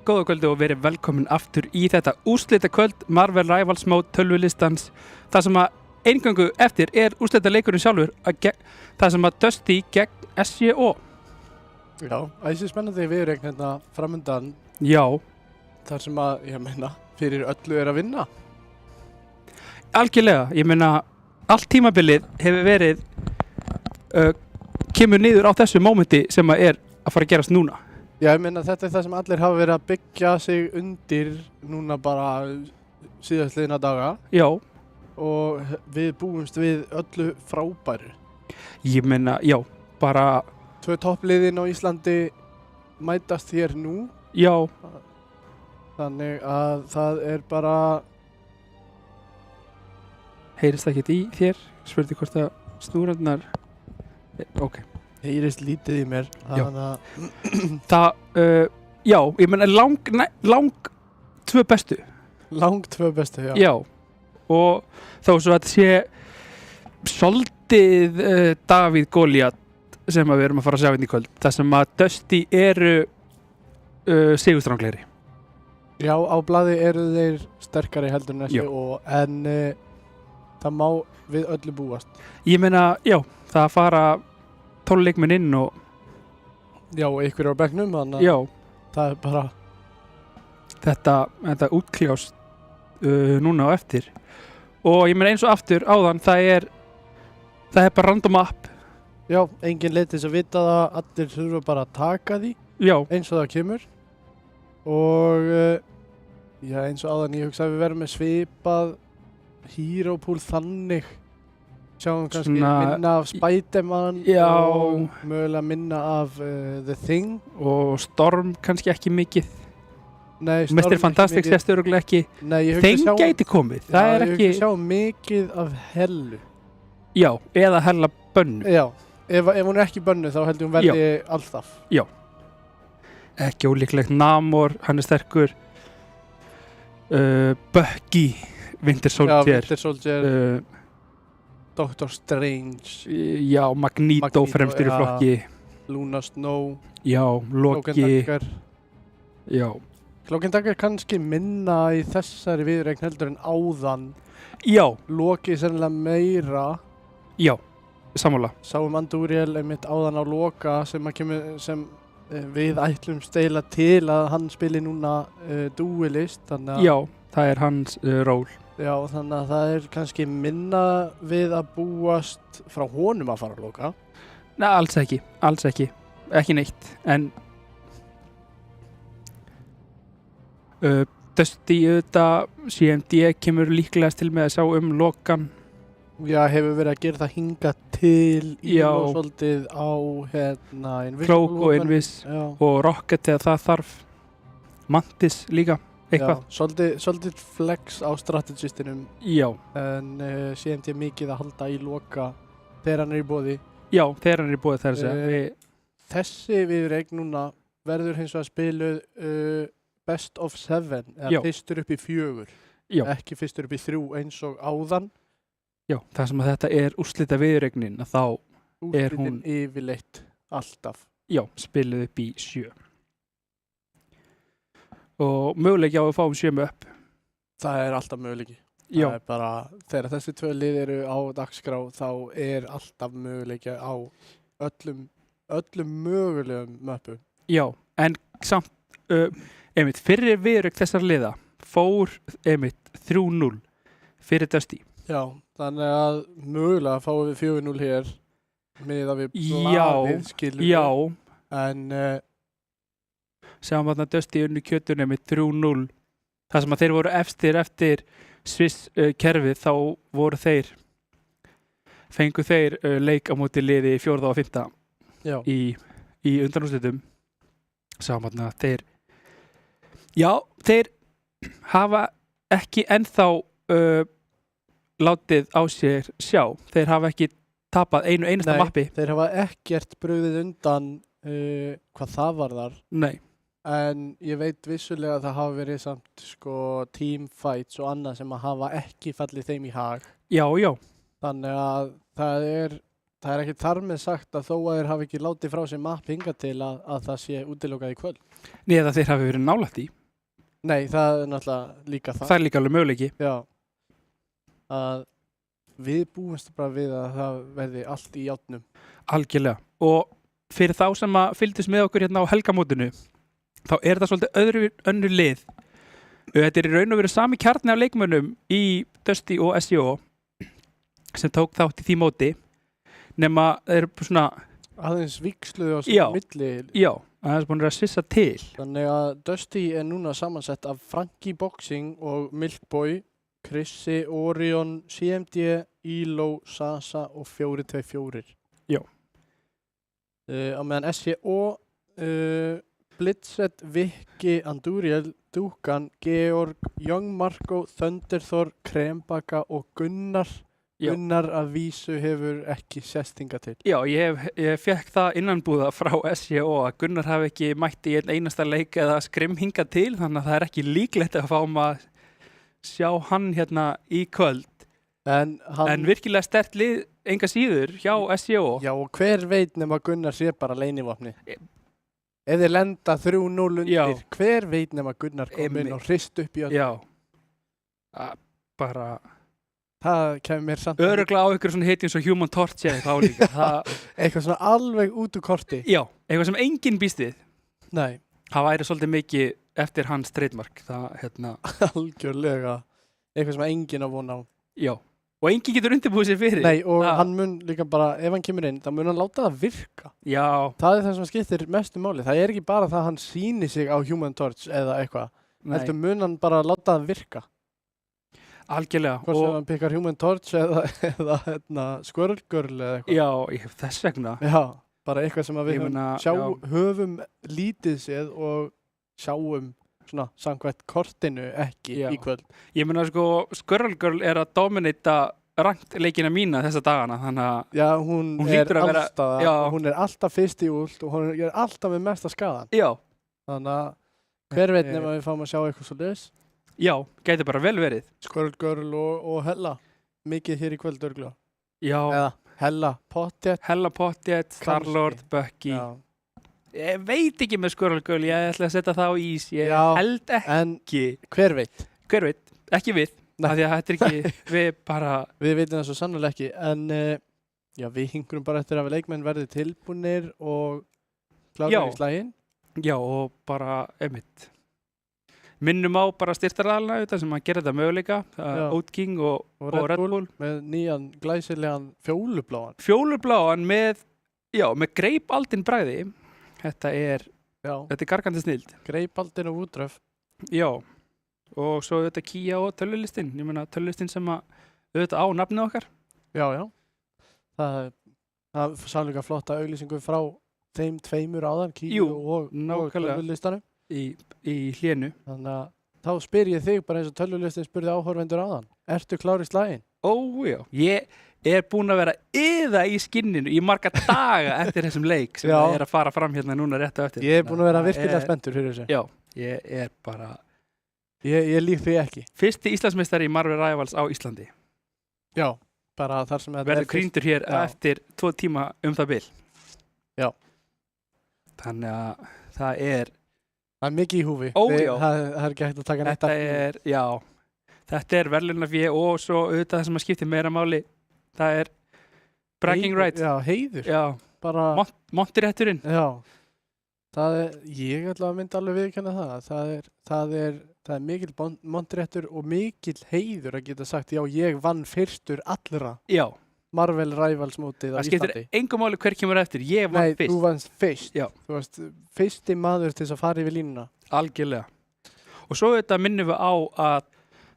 Góða kvöldi og verið velkomin aftur í þetta úrslita kvöld Marvel Rivals Mode tölvulistans. Það sem að eingöngu eftir er úrslita leikurinn sjálfur það sem að Dusty gegn SJO. Já, æsi spennandi viðureign hérna framundan Já, þar sem að, ég meina, fyrir öllu er að vinna. algjörlega. Ég meina, allt tímabilið hefur verið kemur niður á þessu mómenti sem að er að fara að gerast núna. Já, ég meina þetta er það sem allir hafa verið að byggja sig undir núna bara síðastliðina daga Já, og við búumst við öllu frábæru. ég meina, já, bara, 2 toppliðin á Íslandi mætast hér nú, já, þannig að það er bara, heyrist það ekkert í þér? Spurði hvort að snúrarnar, ok. heyrist lítið í mér, Já. þannig að Það, já, ég meina lang 2 bestu. langt 2 bestu, já. Já, og þó svo að þetta sé svolítið Davíð Goliat sem að við erum að fara að sjá hérna í kvöld. Það sem að Dusty eru sigurstranglegri. Já, á blaði eru þeir sterkari heldur en Já. SJO, en það má við öllu búast. Ég meina, já, það fara 12 leikmenn inn og Já, ykkur á bekknum, þannig að já, það er bara, þetta útkljást núna á eftir. Og ég meina eins og aftur áðan, það er bara random app. já, engin leið til þess að vita það, allir þurfa bara að taka því Já, eins og það kemur. Og já, eins og áðan ég hugsa að við verðum með svipað hero pool þannig. Sjáum kannski Svona- minna af Spider-Man Já. og mögulega minna af The Thing. og Storm kannski ekki mikið. Nei, Storm Mr. ekki Fantastic mikið. sést örugglega ekki. Nei, ég hugsa Þeim að sjá- gæti komið. Já, Það er ég ekki, hugsa að sjá mikið af Hellu. já, eða hella bönnu. Já, ef hún er ekki bönnu þá heldur hún verði alltaf. Ekki ólíklegt. Namor, hann er sterkur. Bucky, Winter Já, Soldier. Winter Soldier, Doctor Strange, Já, Magneto Magneto, fremstur í já. flokki. Luna Snow, Já, Cloak and Loki. Dagger. Já. Cloak and Dagger kannski minna í þessari viðureign heldur en áðan. Já, Loki sennilega meira. já, sammála. Sáum Andúriel einmitt áðan á Loka sem að kemur, sem við ætlum steila til að hann spili núna duelist, þannig að Já, það er hans ról. já, þannig að það er kannski minna við að búast frá honum að fara að Loka. Nei, alls ekki, alls ekki. Ekki neitt, en Dusty auðvitað, CMD kemur líklegast til með að sjá Lokan. Já, hefur verið að gera það hinga til í Já. og svolítið á hérna Invisible Cloak og Woman. Invis Já, og Rocket þegar það þarf. Mantis líka, eitthvað. já, svolítið flex á strategistinum, Já, en CMD mikið að halda í Loka þegar hann er í boði. já, þegar hann er í búið þess að segja. Eh, Þessi viðureign núna verður hins vegar spiluð best of 7, Já. eða fyrstur upp í 4, Já, ekki fyrstur upp í 3 eins og áðan. já, það sem að þetta er úrslita viðureignin, að þá, Er hún- Úrslitin yfirleitt alltaf. já, spiluð upp í 7. Og möguleiki á að fáum 7 upp. Það er alltaf möguleiki. Já, Það er bara, þegar þessi 2 lið eru á dagskrá þá er alltaf möguleiki á öllum mögulegum möppu. já, en samt, einmitt, fyrir viðureign þessar liða fór, einmitt, 3-0 fyrir Dusty. Já, þannig að mögulega fáum við 4-0 hér miðað við Já, blaðið, skilur Já, En sem að Dusty unni kjötunni með 3-0. Það sem að þeir voru eftir Swiss kerfið, þá voru fengu þeir leik á móti liði 4. og 5. já, í undanúrslitum. Saman að þeir hafa ekki ennþá látið á sér sjá. Þeir hafa ekki tapað einu einasta Nei. mappi. þeir hafa ekkert brugðið undan hvað það varðar. Nei, En ég veit vissulega að það hafa verið samt sko teamfights og annað sem að hafa ekki fallið þeim í hag. já, Þannig að það er það er ekki þar með sagt að þó að þeir hafi ekki látið frá sér mapp hinga til að það sé útilokað í kvöld. Nei, eða þeir hafi verið nálægt í. Nei, það er náttúrulega líka það. Það er líka alveg möguleiki. Já. Að við búumst bara við að það verði allt í játnum. Algjörlega. Og fyrir þá sem að fylgdist með okkur hérna á helgamótinu, þá er það svolítið önnur lið. Þetta er í raun og veru sami kjarni af leikmönnum í Dusty og SEO sem tók þátt í því móti, nema þeir eru svona Aðeins víksluðu á Já. milli. já, aðeins búin að sissa til. Þannig að Dusty er núna samansett af Frankie Boxing og Milkboy, Chrissy, Orion, CMD, Elo, Sasa og 424. Já. Á meðan SEO, Blitzet, Vicky, Anduriel, Dukan, Georg, Young Marco, Thunderthor, Krembaka og Gunnar. Já. Gunnar að vísu hefur ekki sestinga til. Já, ég fekk það innanbúða frá SEO að Gunnar hafi ekki mætt í einn einasta leik eða skrim hingað til, þannig að það er ekki líklegt að fá að sjá hann hérna í kvöld. En En virkilega sterkt lið enga síður hjá SEO. Já, og hver veit nema Gunnar sé bara leynivopni? Ef þeir lenda 3-0 undir, Já. hver veit nema Gunnar kom inn Einmitt. og hrist upp í öll? Já. Bara Það kemur mér samt öruglega á ykkur svona hiti eins og Human Torch eða þá líka. eitthvað svona alveg út úr korti. Já, eitthvað sem enginn býst við. Nei, Það væri svolítið mikið eftir hans trademark. Það, hérna, algjörlega eitthvað sem enginn á von á. já. Og enginn getur undirbúið sér fyrir. Nei, og Það- hann mun líka bara, ef hann kemur inn, þá mun hann láta það virka. Já, Það er það sem skiptir mestu máli. Það er ekki bara það að hann sýni sig á Human Torch eða eitthvað. nei, Heldur mun hann bara láta það virka. algjörlega. Hvort sem Og hann pikkar Human Torch eða Squirrel Girl eða eitthvað. já, þess vegna. Já, bara eitthvað sem að við Ég meina, höfum lítið séð og sjáum svona samkvæmt kortinu ekki Já. í kvöld. Ég meina sko, Squirrel Girl er að dominata rangt leikina mína þessa dagana, þannig að Já, hún Hún er hlýtur að vera- allstað, já. hún er alltaf fyrst í últ og hún er alltaf með mesta skaðan. já, Þannig að hver veit er- nema við fáum að sjá eitthvað svo leiðis. já, gæti bara vel verið. Squirrel Girl og Hella. Mikið hér í kvöld örgla. Já, Eða Hella, Pottet. Hella Pottet, Star-Lord, Bucky. Já. Ég veit ekki með Squirrel Girl, ég ætla að setja það á ís, ég Já. held En ekki. hver veit? Hver veit, ekki við, Nei. af því að þetta er ekki, við bara, Við veitum það svo sannlega ekki. En já, við hingurum bara eftir að við leikmenn verði tilbúnir og klára Já. í slaginn. já, og bara, einmitt. Minnum á bara styrtaraðalina auðvitað sem að gera þetta möguleika, Já. Oat King og Red Bull. með nýjan glæsilegan fjólubláan. Fjólubláan með, já, með greipaldin bragði. Þetta er Já, gargandi snild. greipaldin og Woodruff. Já, og svo auðvitað Kia og tölvulistin. Ég meina tölvulistin sem að auðvitað á nafnið okkar. Já, já. Það sá líka flotta auglýsingu frá þeim tveimur áðan, Kíu Jú, og nákvæmlega. tölvulistanum. í hlénu. Þannig að þá spyr ég þig bara eins og tölvulistin spurði áhorfendur áðan. Ertu klár í slaginn? Ó, já. Ég er búinn að vera yða í skinninu í marga daga eftir þessum leik sem Já. er að fara fram hérna núna rétt á eftir. Ég er búinn að vera Það virkilega er- spenntur fyrir þessu. Já, ég er bara Ég lík því ekki. fyrsti Íslandsmeistari í Marvel Rivals á Íslandi. Já, bara þar sem þetta Verður krýndur hér Já. eftir 2 tíma það bil. Já. Þannig að það er Það er mikið í húfi. Ó, já. Það er ekki hægt að taka neitt Þetta af því. er, já, þetta er verðlaunafé og svo auðvitað það sem að skipti meira máli, það er bragging Heiður- rights. Já, heiður. Já, Bara, montirétturinn. já. Ég ætla að mynda alveg viðkenna það. Það er mikill montiréttur og mikill heiður að geta sagt, já, ég vann fyrstur allra Já, Marvel Rivals mótið á það skiptir Íslandi. engum máli hver kemur eftir, ég var Nei, fyrst. þú vannst fyrst. Já. Þú varst fyrsti maður til þess að fara yfir línuna. Algjörlega. Og svo auðvitað minnum við á að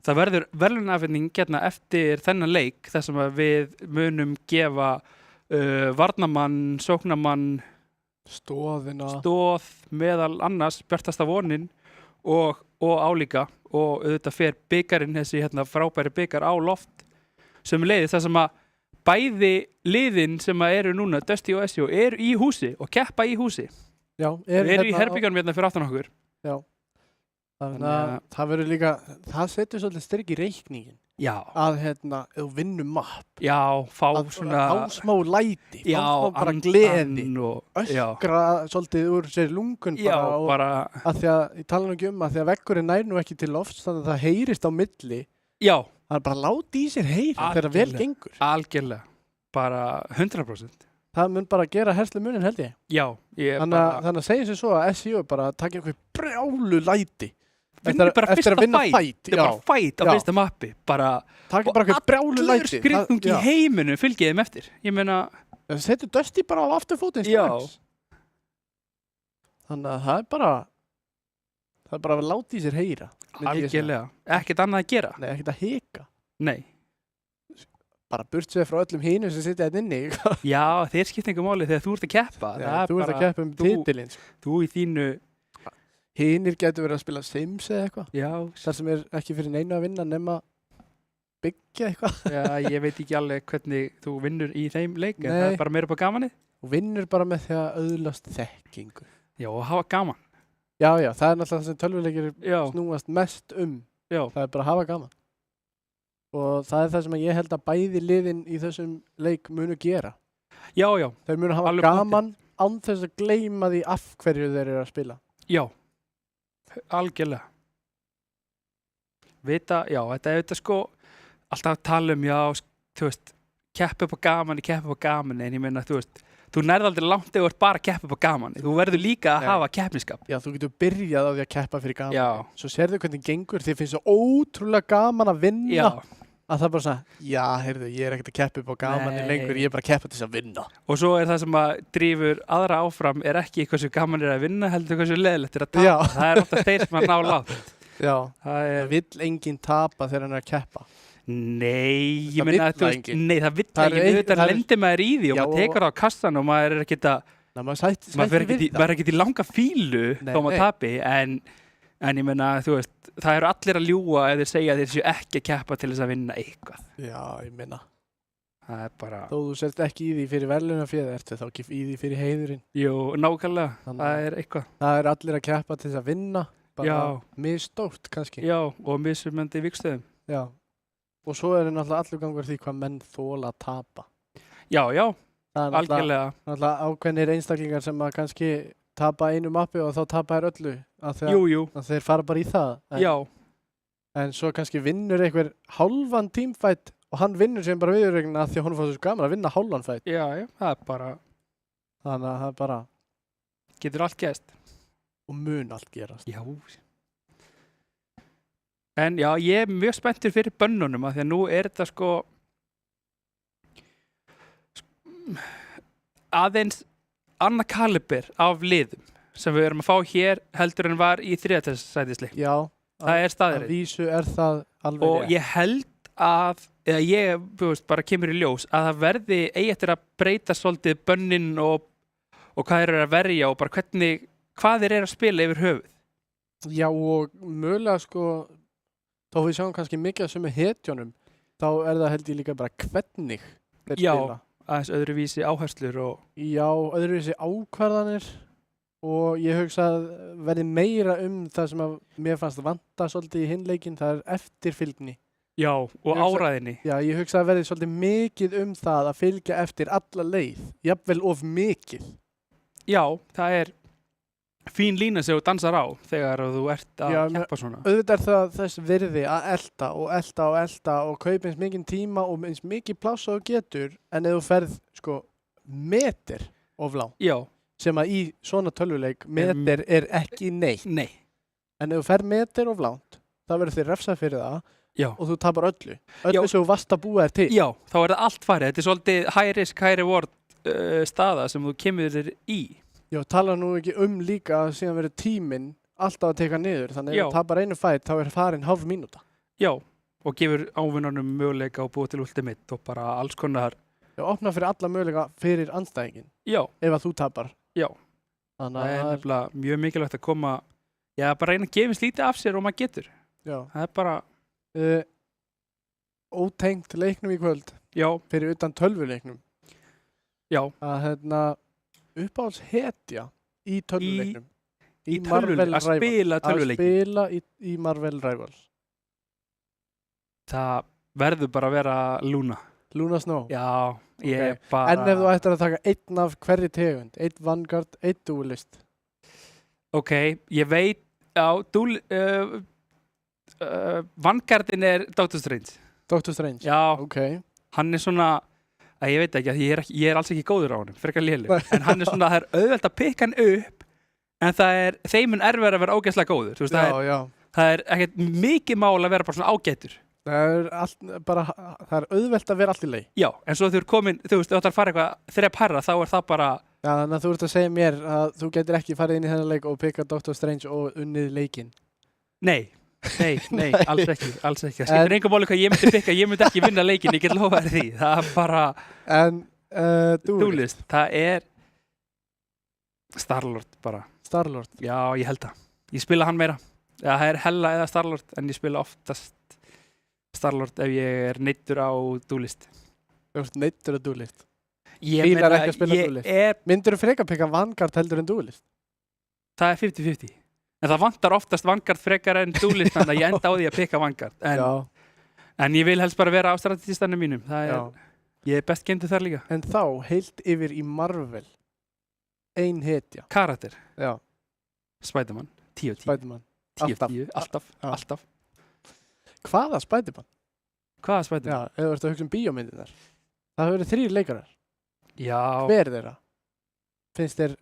það verður verðlaunafending hérna eftir þennan leik þar sem að við munum gefa varnamann, sóknamann, Stóðina. stóð meðal annars bjartasta vonin og álíka og auðvitað fer byggarinn, þessi hérna frábæri byggar á loft sem leiðist það sem að bæði liðin sem að eru núna, Dusty og SEO, eru í húsi og keppa í húsi. Já, Eru í herbyggjanum hérna fyrir aftan okkur. Já. Þannig Þannig að það verður líka, það setur svolítið styrk í reikningin. Já, að hérna, ef þú vinnur mapp já, fá að svona á smá læti, já, fá smá bara andan gleði, og, já, öskra svolítið úr sér lungun já, bara, og bara, að því að, ég tala nú ekki um að því að veggurinn nær nú ekki til lofts, þannig að það heyrist á milli, já, það er bara láti í sér heyra þegar vel Algjörlega. gengur. algjörlega, bara 100%. Það mun bara gera herslu munin held ég. Já, ég Þannig að segja sér svo að SEO bara takja einhver brjálu læti vinnur bara eftir fyrsta að vinna fæt. fæt. Þetta er bara fæt á Já. fyrsta mappi, bara, Takja bara einhver brjálu allur læti. skriðnungi í Já. heiminum fylgið þeim eftir. Ég meina, Setur Dusty bara á afturfótinn Já. strax. Þannig að það er bara að láta í sér heyra. myndi ég segja. algjörlega, ekkert annað að gera. Nei, ekkert að hika. Nei, Bara burt sér frá öllum hinum sem sitja hérna inni. já, þeir skipta einhver máli þegar þú ert að keppa. Já, Það er þú ert að keppa um titilinn. Sko. Þú í þínu, Hinir getur verið að spila Sims eða eitthvað. já, Þar sem er ekki fyrir neinu að vinna nema byggja eitthvað. já, ég veit ekki alveg hvernig þú vinnur í þeim leik, en það Nei. er bara meira upp á gamanið. Og vinnur bara með því að öðlast þekkingu. Já, og hafa gaman. Já, já, það er náttúrulega það sem tölvuleikir Já, snúast mest um. já, Það er bara að hafa gaman. Og það er það sem ég held að bæði liðin í þessum leik munu gera. já, já, Þeir munu hafa Alveg gaman án þess að gleyma því af hverju þeir eru að spila. já, algjörlega. Vita, já, þetta er þetta sko, alltaf að tala um, já, þú veist, keppa upp á gaman, en ég meina, þú veist, þú nærði aldrei langt ef þú ert bara að keppa upp á gaman. Þú verður líka að Nei. hafa keppniskap. Já, þú getur byrjað á því að keppa fyrir gaman. Já. Svo sérðu hvernig gengur, þið finnst svo ótrúlega gaman að vinna. Já, Að það er bara svona, já, heyrðu, ég er ekkert að keppa upp á gaman Nei. lengur, ég er bara að keppa til þess að vinna. og svo er það sem að drífur aðra áfram er ekki hversu gaman er að vinna, heldur hversu leðilegt er að tapa. Já. Það er ofta þeir sem að ná látt. Já. Það Það er, vill enginn tapa þegar hann er að keppa. nei, ég Það meina, vill þú það veist, enginn. nei, það vill Það er ekki, eitt- auðvitað það er- lendir maður í því og Já, maður tekur það á kassan og maður er ekkert að, Ná, maður maður er ekkert í langa fílu Nei, þó maður nei. tapi, en ég meina, þú veist, það eru allir að ljúga ef þeir segja að þeir séu ekki að keppa til þess að vinna eitthvað. Já, ég minna. Það er bara, Þó þú sért ekki í því fyrir verðlaunaféð, ertu þá ekki í því fyrir heiðurinn. jú, nákvæmlega, Þannig- það er eitthvað. Það er allir að keppa til þess að vinna. Bara Já. misstórt kannski. Já, og mismunandi vikstöðum. Já. Og svo er náttúrulega allur gangur því hvað menn þóla að tapa. Já, já, Það er náttúrulega algjörlega, ákveðnir einstaklingar sem að kannski tapa einu mappi og þá tapa þær öllu. jú, Að þeir fara bara í það. já, En svo kannski vinnur einhver hálfan tímfætt og hann vinnur sem bara viðurregna því að hún fannst svo gaman að vinna hálfan fætt. já, það er bara, Þannig að það er bara, getur allt gæst. og mun allt gerast. Já. En já, ég er mjög spenntur fyrir bönnunum að því að nú er þetta sko aðeins annað kaliber af liðum sem við erum að fá hér heldur en var í þriðatæðsætisleik. Já, Það er að staðurinn. vísu er það alveg Og rétt. ég held að, eða ég, þú veist, bara kemur í ljós að það verði eigi eftir að breyta svolítið bönnin og hvað þeir eru að verja og bara hvað þeir eru að spila yfir höfuð. Já, og mögulega sko, þó við sjáum kannski mikið af sömu hetjónum, þá er það held ég líka bara hvernig þeir Já. spila. Aðeins öðruvísi áherslur og Já, öðruvísi ákvarðanir og ég hugsa að verði meira það sem að mér fannst vanta svolítið í hinleikin, það er eftirfylgni. já, og Ég hugsa- áræðinni. Já, ég hugsa að verði svolítið mikið það að fylgja eftir alla leið, jafnvel of mikið. Já, það er fín lína sem þú dansar á þegar þú ert að Já, keppa svona. Auðvitað er það þess virði að elta og elta og elta og kaupa eins mikið tíma og eins mikið pláss og þú getur, en ef þú ferð sko meter of langt, Já, sem að í svona tölvuleik meter er ekki neitt, nei, en ef þú ferð meter of langt, þá verður þér refsað fyrir það já. og þú tapar öllu Já. sem þú varst að búa þér til. Já, þá er það allt farið. Þetta er svolítið high risk, high reward staða sem þú kemur þér í. Já, tala nú ekki líka að síðan verður tíminn alltaf að teka niður, þannig að Já. ef þú tapar einu fætt þá er farin hálf mínúta. Já, og gefur ávinnunum möguleika og búið til ultimate og bara alls konar. Já, opna fyrir alla möguleika fyrir andstæðingin Já, ef að þú tapar. já. Þannig Það er að nefnilega mjög mikilvægt að koma, já, bara reyna að gefa eins lítið af sér og maður getur. já. Það er bara, Ótengt leiknum í kvöld já, fyrir utan tölvuleiknum já, að uppáhalds hetja í tölvuleiknum í tölvuleik, að spila að tölvuleiki. spila í Marvel Rivals. Það verður bara að vera Luna. Luna Snow. Já, ég Ok. bara... En ef þú ættir að taka einn af hverri tegund, einn Vanguard, einn Duelist. Ok, ég veit, já, Vanguardin er Doctor Strange. Doctor Strange. Já, Ok. hann er svona, að ég veit ekki, að ég er alls ekki góður á honum, frekar léleg. Nei. En hann er svona, það er auðvelt að pikka hann upp, en það er þeiminn erfið að vera ógeðslega góður. Þú veist, Já. það er ekkert mikið mál að vera bara svona ágætur. Það er auðvelt að vera allt í leið. Já, en svo þú ert komin, þú veist, ef þú ætlar að fara eitthvað þrepp hærra, þá er það bara, Já, þannig að þú ert að segja mér að þú getur ekki farið inn í þennan leik og pikka Doctor Strange og unnið leikinn. nei, alls ekki. Það skiptir engum máli hvað ég myndi pikka, ég myndi ekki vinna leikinn, ég get lofað þér því. Það er bara, En Duelist, það er Star-Lord bara. Star-Lord. Já, ég held það. Ég spila hann meira. Já, það er Hella eða Star-Lord, en ég spila oftast Star-Lord ef ég er neyddur á Duelist. Þú ert neyddur að Duelist. Ég Fílar meina, ekki að spila ég Duelist. er, Myndirðu frekar pikka Vanguard heldur en Duelist? það er 50-50. En það vantar oftast Vanguard frekar en Duelist, þannig að ég enda á því að pikka Vanguard. En ég vil helst bara vera á strategistanum mínum. Það er, ég er best geimdur þar líka. En þá, heilt yfir í Marvel, ein hetja. Karakter, Já, Spider-Man, 10/10. Spider-Man. 10/10, Alltaf. alltaf. Hvaða Spider-Man? Hvaða Spider-Man? Já, ef þú ert að hugsa um bíómyndirnar. Það hafa verið 3 leikarar. Já, Hver þeirra finnst þér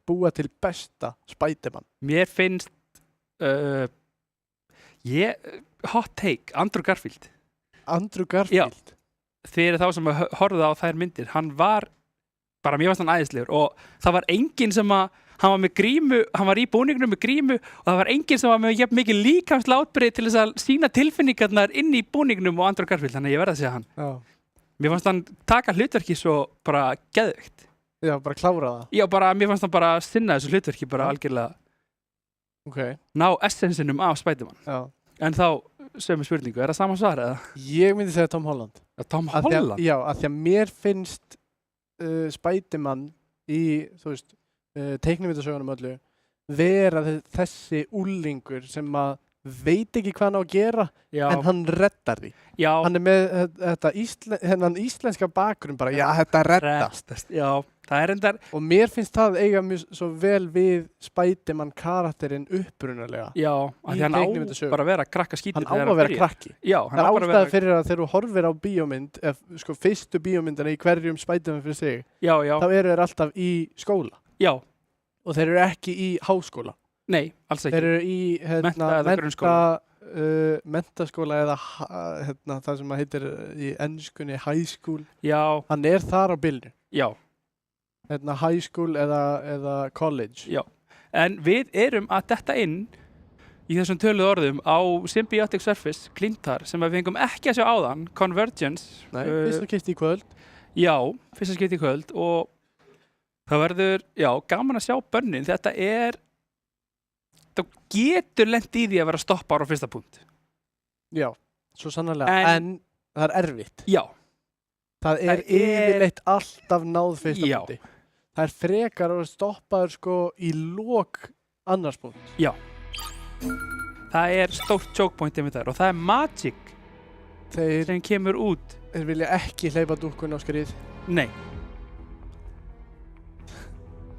búa til besta Spider-Man? mér finnst, hot take, Andrew Garfield. Andrew Garfield. Fyrir þá sem horfðu á þær myndir, hann var, bara mér varst hann æðislegur og það var enginn sem hann var með grímu, hann var í búningnum með grímu og það var enginn sem var með jafn mikið líkamslega til þess að sína tilfinningarnar inn í búningnum og Andrew Garfield, þannig að ég verð að segja hann. Já. Mér fannst hann taka hlutverki svo bara geðveikt. Já, bara klára það. Já, bara, mér fannst hann bara sinna þessu hlutverki, bara algjörlega Ok. ná essensinum af Spider-Man. Já. En þá, sömu spurningu, er það sama svar eða? Ég myndi segja Tom Holland. Tom Af því að- Holland? Já, af því að mér finnst Spider-Man í, þú veist, teiknumyndasögunum öllu vera þessi úlingur sem að veit ekki hvað hann á að gera Já, en hann reddar því. já. Hann er með þennan íslenska bakgrunn bara, já, þetta reddast. Já, það er endar, Og mér finnst það eiga mjög svo vel við Spider-Man karakterinn upprunalega. já, af Í því hann á teiknimyndasögu. bara að vera krakka skítið Hann á að vera krakki. Já, Það hann er á bara að ástæða vera, fyrir að þegar þú horfir á bíómynd, sko fyrstu bíómyndina í hverjum Spider-Man fyrir sig, já, þá eru þeir alltaf í skóla já, og þeir eru ekki í háskóla. nei, alls ekki. Þeir eru í Mennta- eða grunnskóla. menntaskóla eða það sem heitir í ennskunni high school. Já, Hann er þar á bylnu. já, High school eða college. já. En við erum að detta inn í þessum töluðu orðum á Symbiotic Surface, Klintar, sem við fengum ekki að sjá áðan, Convergence. Nei, fyrsta kipti í kvöld. Já, fyrsta skipti í kvöld og það verður, já, gaman að sjá bönnin. Þetta er, það getur lent í því að vera stoppar á fyrsta punkt. Já, svo sannarlega. En- En það er erfitt. Já, Það er yfirleitt alltaf náð fyrsta Já. punkti. Það er frekar að vera stoppaður sko í lok annars punkt. það er stórt choke point yfir þar og það er Magic Þeir sem kemur út. vilja ekki hleypa dúkkun á skrið. Nei.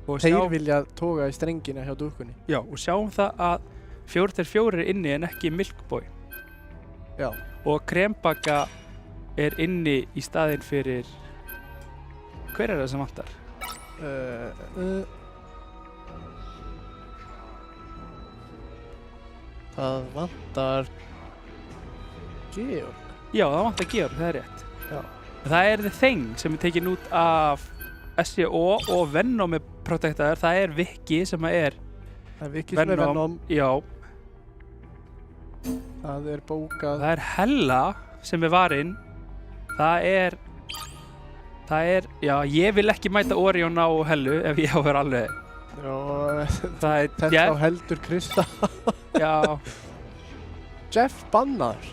Og Þeir vilja toga í strengina hjá dúkkunni. Já, og sjáum það að 4-4 er inni en ekki Milkboy. Já. Og Krembaka er inni í staðinn fyrir, hver er það sem vantar? Það vantar Georg. Já, það vantar Georg, það er rétt. Já. Það er The Thing sem er tekin út af SCO og Venom er protektaður. Það er Vicky sem er Það er Vicky sem er Venom. Já, Það er bókað. það er Hella sem er varinn. Það er, já, ég vil ekki mæta Orion á Hellu ef ég á að vera alveg. Já, Það er þetta á Jeff, heldur Krista. já, Jeff bannaður.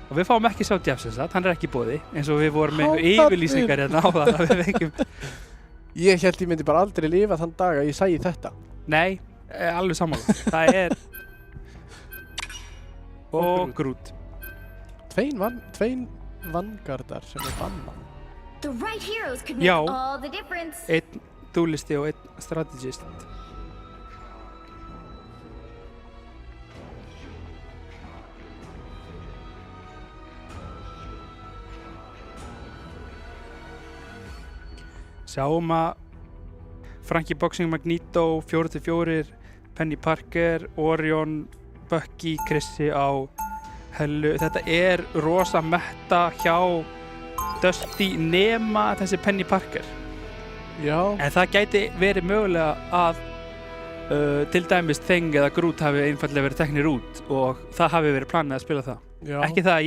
og við fáum ekki sjá Jeff sem sagt, hann er ekki í boði, eins og við vorum með Hákarlinn. yfirlýsingar hérna á það að við fengjum. Ég held ég myndi bara aldrei lifa þann dag að ég sæi þetta. Nei, alveg sammála. Það er og Groot. tvein Vanguardar sem bannað. The right heroes could make Já. all the difference. Einn duelisti og einn strategist. Sjáum að Frankie Boxing, Magneto, 4-4, Penny Parker, Orion, Bucky, Chrissy á hellu. Þetta er rosa metta hjá Dusty nema þessi Penny Parker. Já. En það gæti verið mögulega að til dæmis Thing eða Groot hafi einfallega verið teknir út og það hafi verið planið að spila það. Já. Ekki það,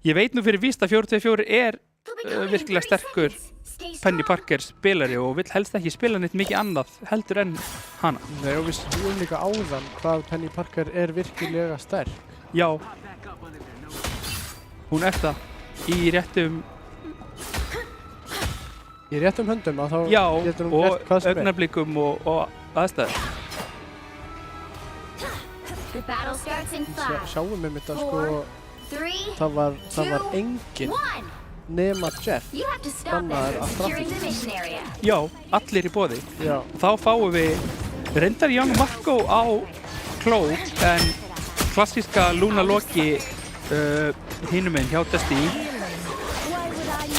ég veit nú fyrir víst að 4-4 er They'll be coming in virkilega 3 sterkur seconds. Stay Penny strong. Parker spilari og vill helst ekki spila neitt mikið annað heldur en hana. Nei, og við séum líka áðan hvað Penny Parker er virkilega sterk. Já, hún er það í réttum, Í réttum höndum að þá já, getur hún og gert hvað sem er. augnablikum og aðstæður. The battle starts in 5, Sjáum við þetta sko, 3, það var engin 1. nema Jeff. You have to stop them Bannaður from að securing the mission area. Já, allir í boði. Já. Þá fáum við reyndar Young Marco á Cloak en klassíska Luna Loki hinum einn hjá Dusty.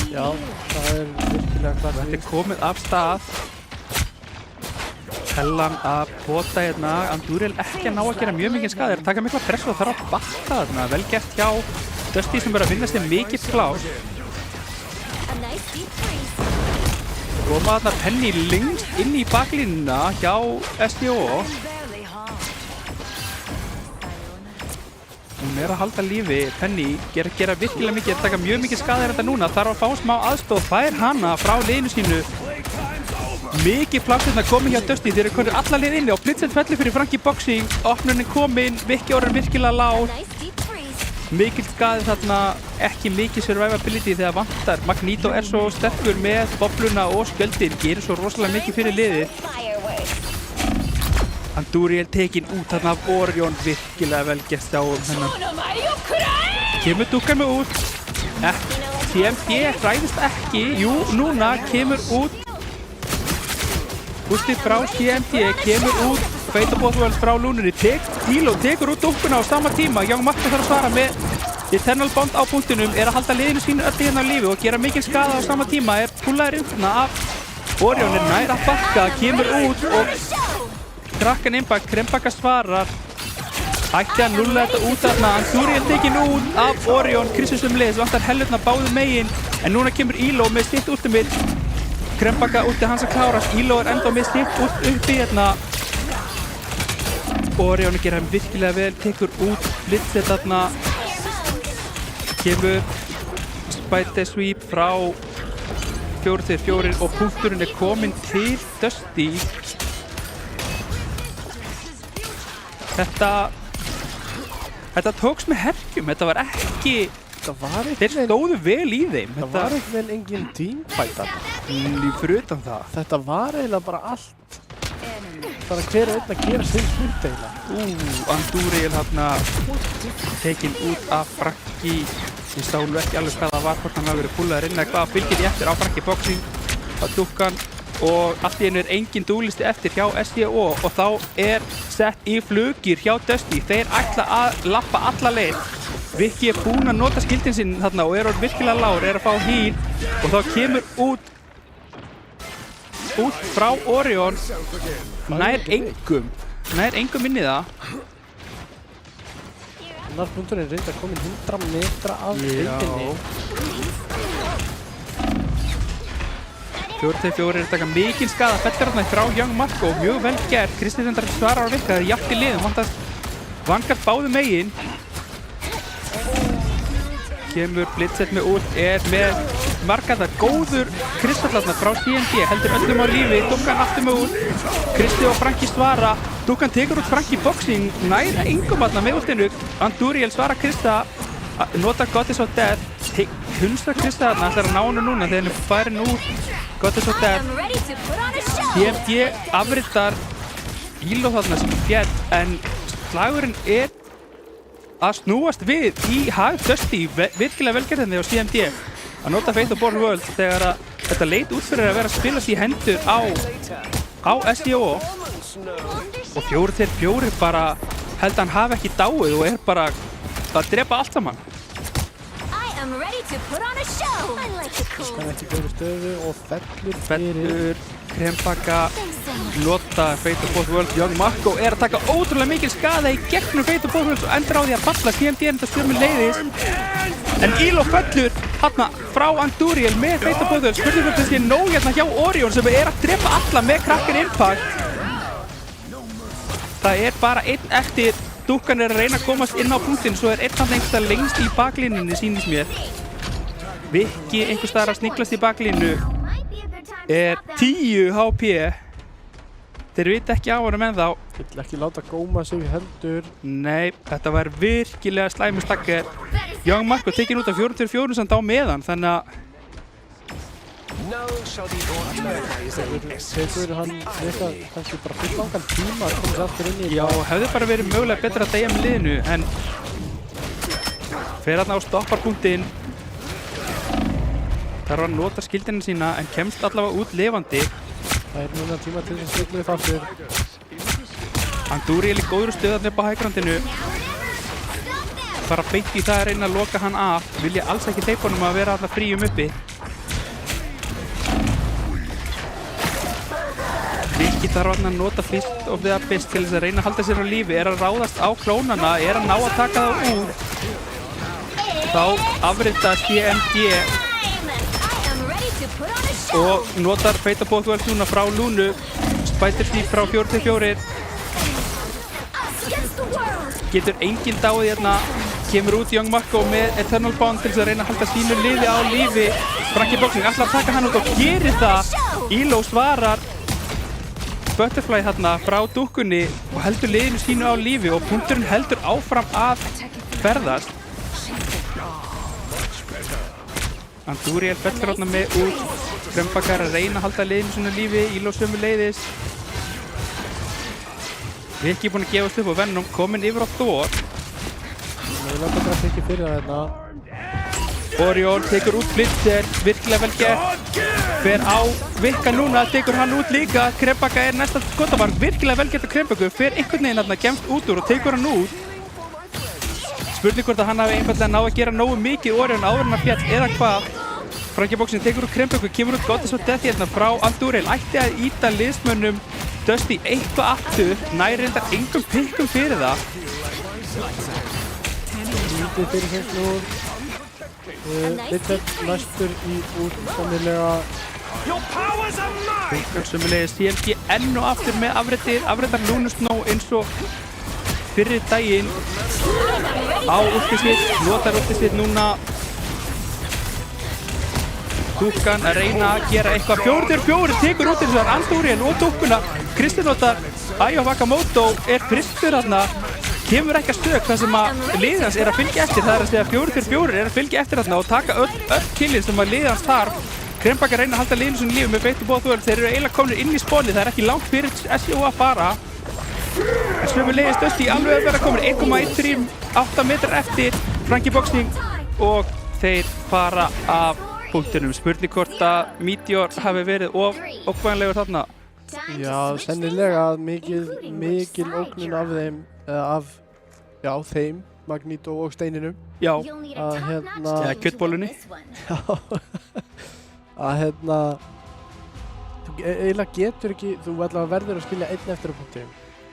Já, það er virkilega klart. Þetta er komið af stað. Hellan að pota hérna. Andúril ekki að ná að gera mjög mikið skaðir. Taka mikla pressu og þarf að bakka þarna. Vel gert hjá Dusty sem er að vinna sér mikið klár. A nice deep freeze. Koma þarna Penny lengst inn í baklínuna hjá SDO. Barely harmed. Hún er að halda lífi. Penny gera virkilega mikið, taka mjög mikið skaðir þetta núna. Þarf að fá smá aðstoð. Fær hana frá liðinu sínu. Mikið plásirna komið hjá Dusty. Þeir eru konir alla lið inni og Blitzett fellur fyrir Frankie Boxing. Opnunin komin, Vicky orðin virkilega lág. Nice deep freeze. Mikil skaði þarna, ekki mikið survivability þegar vantar. Magneto er svo sterkur með bobluna og skjöldin, gerir svo rosalega mikið fyrir liðið. Fireworks. Andúril tekin út þarna af Orion, virkilega vel gert á hennan. Kemur dúkkan með út. TMD hræðist ekki, jú, núna kemur út. Ústi frá TMD, kemur út. Fate of Bothwell frá lúninni, Hilo tekur út dúkkuna á sama tíma. Young Marco þarf að svara með Eternal Bond á punktinum, er að halda liðinu sínu öll hérna á lífi og gera mikil skada á sama tíma. Er púlaðir uppna af Orion, er nær að bakka, kemur út og krakkan innbak, Krembaka svarar. Ætti að nulla þetta út þarna, Andúril tekin út af Orion, Krissus leis, vantar hellurna báðu megin. En núna kemur Hilo með stitt ultimate. Krembaka úti hans að klárast, Hilo er enda með stitt uppi hérna. Orion að gera virkilega vel, tekur út Blitzett þarna. Kemur Spider Sweep frá 4-4 og punkturinn er kominn til Dusty. Þetta tókst með herkjum, þetta var ekki, þeir stóðu vel í þeim. Það var eitthvað engin teamfight þarna. Fyrir utan það. Þetta var eiginlega bara allt. Bara hver og einn að gera sinn hlut eiginlega. Andúril hérna tekin út af Frankie. Ég sá nú ekki alveg hvað það var, hvort hann hafi verið púlaður inn eða hvað fylgir ég eftir á Frankie Boxing. Það dúkkan og allt í einu er engin dúlisti eftir hjá SDO og þá er sett í flugir hjá Dusty. Þeir ætla að lappa alla leið. Vicky er búinn að nota skildin sinn þarna og er virkilega lágur, er að fá heal og þá kemur út frá Orion, nær engum inn í það. Annars punkturinn reyndar komin 100 metra af veitinni. 4-4 er að taka mikinn skada, fellur þarna frá Young Marco, mjög vel gert. Kristi reyndar svarar á vikka, það er jafnt í liðum, vantast vangar báðu megin. Kemur Blitzett með út, er með margaðar góður kristallarna frá TNT, heldur öllum á lífi, Dúkkan aftur með út. Kristi og Frankie svara, Dúkkan tekur út Frankie Boxing, nær engum þarna með útinu. Andúril svara Krista, notar Goddess of Death, hunsar Krista þarna, ætlar að ná hennu núna þegar henni farin úr Goddess of Death. I'm ready to put on a show. TMD afritar Hilo þarna sem fjall, en slagurinn er að snúast við í hag Dusty, virkilega velgerðinni á CMD að nota Fate of Born World þegar að þetta leit út fyrir að vera að spilast í hendur á SEO og 4-4 bara held að hann hafi ekki dáið og bara að drepa allt saman. I am ready to put on a show. I like the cool. Kann ekki góður stöðu og fellur fyrir. Krembaka, nota Fate of Born World. Young Marco að taka ótrúlega mikil skaða í gegnum Fate of Born World og endur á því að falla CMD enda stjórnum leiðis. En Elo fellur hérna frá Andúriel með Fate of Born World. Spurning hvort það sé nóg hérna hjá Orion sem að drepa alla með Kraken Impact. Það bara einn eftir. Dúkkan að reyna að komast inn á punktinn, svo einn hann einhverstað lengst í baklínunni, sýnist mér. Viki einhverstaðar að sniglast í baklínu er 10 HP. Þeir vita ekki á honum ennþá. Vill ekki láta góma sig heldur. Nei, þetta var virkilega slæmi stakker. Young Marco tekinn út af 4-4 samt á meðan, þannig að Tekur hann eitthvað kannski bara fyrir langan tíma að komast aftur inn í. Já, hefði bara verið mögulega betra að deyja með liðinu, en fer hérna á stopparpunktinn. Þarf að nota skildina sína en kemst allavega út lifandi. Það núna tíma til þess að sigla upp aftur. Andúriel í góðru stöðarni upp á hægrandinu. Bara beint í það að reyna að loka hann af. Vilja alls ekki hleypa honum að vera alltaf fríum uppi. Viki þarf að nota Fist of the Abyss til þess að reyna að halda sér á lífi, að ráðast á klónana, að ná að taka það út. Þá afrita CMD og notar Fate of Born World núna frá Lúnu, spætir því frá 4-4. Getur enginn dáið hérna, kemur út Young Marco með Eternal Bond til þess að reyna að halda sínu liði á lífi. Frankie Boxing ætlar að taka hann út og gerir það. Elo svarar Butterfly hérna frá dúkkunni og heldur liðinu sínu á lífi og punkturinn heldur áfram að ferðast. Andúriel fellur hérna með út. Krembaka að reyna að halda liðinu sínu lífi, Elo sömu leiðis. Viki búinn að gefast upp á Venom, kominn yfir á Thor. Ég láta bara ekki fyrir það hérna. Orion tekur út Blitzer, virkilega vel gert. Fer á Vika núna, tekur hann út líka. Krembaka næsta skotavarn, virkilega vel gert af Krembaku. Fer einhvern veginn hérna, gemst út úr og tekur hann út. Spurning hvort að hann hafi einfallega náð að gera nógu mikið Orion áður en að fjall eða hvað. Frankie Boxing tekur út Krembaku, kemur út Goddess of Death hérna frá Andúriel. Ætti að íta liðsmönnum Dusty eitthvað aftur, nær reyndar engum pikkum fyrir það. Lítið fyrir þeim nú. Blitzer næstur í útsamnilega. Vika sömulegis CMD enn og aftur með afritar Lúnusnó eins og fyrir daginn á últisvið, notar últisvið núna. Dúkkan að reyna að gera eitthvað. 4-4 tekur út eins og Andúriel og dúkkuna. Kristinn notar Eye of Agamotto, fyrstur þarna. Kemur ekki að stök þar sem að liðans að fylgja eftir. Það að segja 4-4 að fylgja eftir þarna og taka öll killin sem að liðans þarf. Krembaka reyna að halda liðinu sínu lífi með Fate of Born World. Þeir eru eiginlega komnir inn í spónið. Það ekki langt fyrir SEO að fara. En sömuleiðis Dusty alveg að vera komin 1,138 metrar eftir Frankie Boxing og þeir fara af punktunum. Spurning hvort að Meteor hafi verið ókvæðanlegur þarna. Já, sennilega mikil ógnun af þeim, þeim, Magneto og steininum. Já, Að kjötbólunni. Að þú eiginlega getur ekki, þú allavega verður að skilja einn eftir á punktum.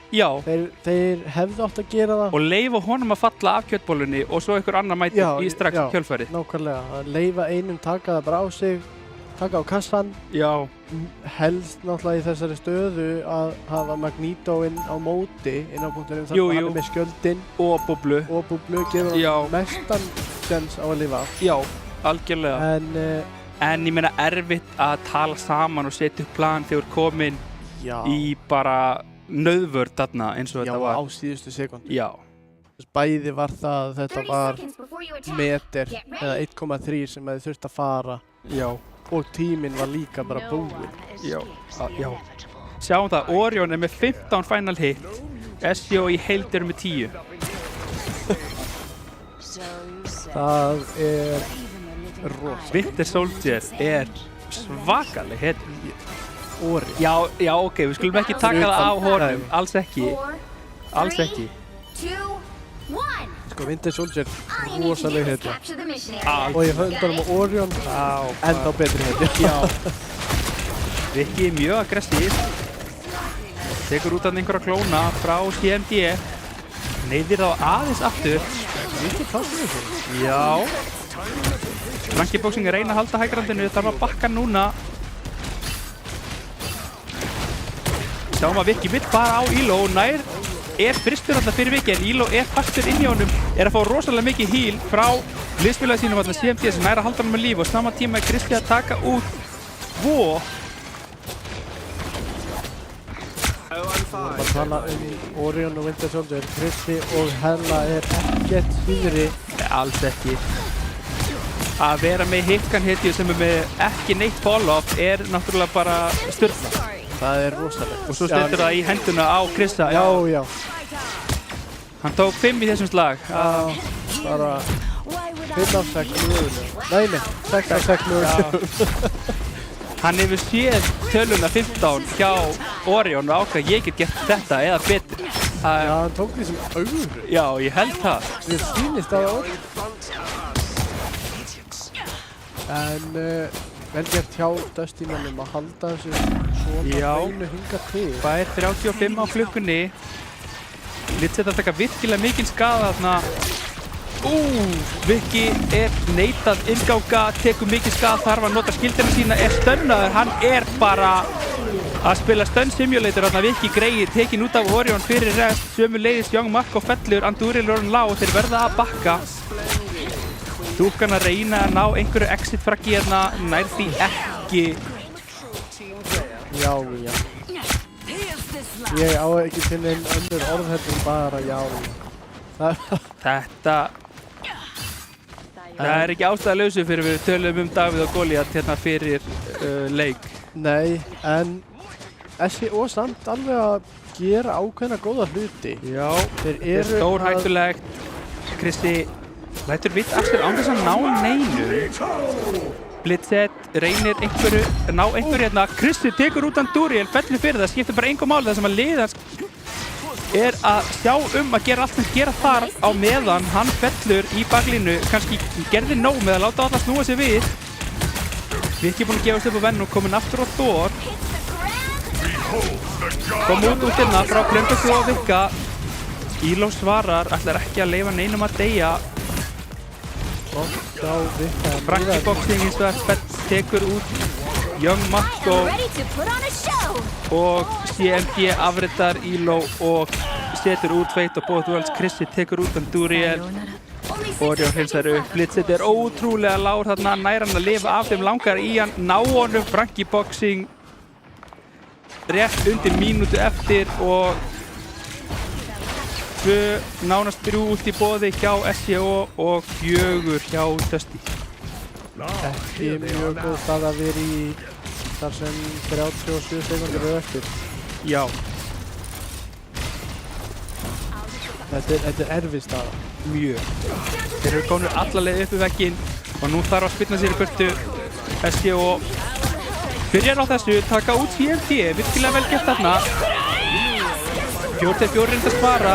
Já. Þeir hefðu átt að gera það. Og leyfa honum að falla af kjötbólunni og svo einhver annar mæti í strax kjölfarið. Nákvæmlega, að leyfa einum taka það bara á sig, taka á kassan. Já. Helst náttúrulega í þessari stöðu að hafa Magneto-inn á móti inn á punktunum, þannig að hann er með skjöldinn og búblu. Gefur hann mestan sjans á að lifa. Já, algjörlega. En ég meina erfitt að tala saman og setja upp plan þegar komin í bara nauðvörð þarna eins og þetta var. Já, á síðustu sekúndu. Já. Bæði var það að þetta var meter eða 1,3 sem hefði þurft að fara. Já. Og tíminn var líka bara búinn. Já. Sjáum það, Orion er með 15 final hit. SEO í heild eru með 10. Það rosa. Winter Soldier svakaleg hetja. Ori. Já, ok, við skulum ekki taka það af honum, alls ekki. 4, Alls 3, ekki. 2, 1. Sko, Winter Soldier, All you need to do rosaleg is hetja. capture the mission Ah. area. Og ég höfði á Orion, ennþá betri hetja. Já. Rikki mjög aggressív. Tekur út af einhverja klóna frá CMD. Neyðir þá aðeins aftur. Mikið plássið þessu. Já. Frankie Boxing reyna að halda hægrandinu, þarf að bakka núna. Sjáum að Viki vill bara á Elo, nær fyrstur alltaf fyrir Viki en Elo fastur inn í honum, að fá rosalega mikið heal frá liðsfélagi sínum alltaf CMD sem nær að halda hann með líf og sama tíma Kristi að taka út Vo. Að tala Orion og Winter Soldier, Kristi og Hella ekkert síðri. Alls ekki. Að vera með Hikkan hetju sem með ekki neitt follow-up náttúrulega bara styrla. Það rosalega. Og svo stendur það í henduna á Krista. Já. Hann tók 5 í þessum slag. Já, bara 5 af 6 mögulega. Nei, 6 af 6 mögulega. Hann hefur séð töluna 15 hjá Orion og ákvað ég get gert þetta eða betur. Já, hann tók því sem augur. Já, ég held það. Mér sýnist það á Orion. En vel gert hjá Dusty-mannum að halda þessu svona beinu hinga til. Það 35 á klukkunni. Litsett að taka virkilega mikinn skaða þarna. Viki neitað innganga, tekur mikið skada, þarf að nota skildina sína, stönnaður, hann bara að spila stun simulator þarna. Viki greið, tekin út af Orion fyrir rest, sömuleiðis Young Marko fellur, Andúril orðin lág og þeir verða að bakka. Dúkan að reyna að ná einhverju exit fraggi hérna, nær því ekki. Já. Ég á ekki til einn önnur orðheldur bara já. Það ekki ástæðalausu fyrir við tölum Davíð og Goliath hérna fyrir leik. Nei, en SEO samt alveg að gera ákveðna góða hluti. Já, þeir eru stórhættulegt. Kristi lætur vitt aftur án þess að ná neinu. Blitzett reynir ná einhverju hérna. Kristi tekur út Andúril, fellur fyrir það, skiptir bara engum máli það sem að liðans að sjá að gera allt sem gera þarf á meðan hann fellur í baklínu. Kannski gerði nóg með að láta alla snúa sig við. Við ekki búin að gefast upp á venn og komin aftur á Thor. Kom út hérna frá Krembaku og Vikka. Elo svarar, ætlar ekki að leyfa neinum að deyja. Frankie Boxing hins vegar tekur út Young Marko og CMD afritar Elo og setur út Fate og Both Worlds. Kristi tekur út Andúril. Orion hreinsar upp. Blitzett ótrúlega lágur þarna, nær hann að lifa af þeim, langar í hann, ná honum. Frankie Boxing rétt undir mínútu eftir og nánast 3 út í boði hjá SEO og 4 hjá Dusty. Ekki mjög góð stað að vera í þar sem 37 sekundur eru eftir. Já. Þetta erfið staða. Mjög. Þeir eru komin alla leið upp í vegginn og nú þarf að spilna sér í burtu. SEO byrjar á þessu, taka út CMD, virkilega vel gert þarna. 4-4 reynda spara,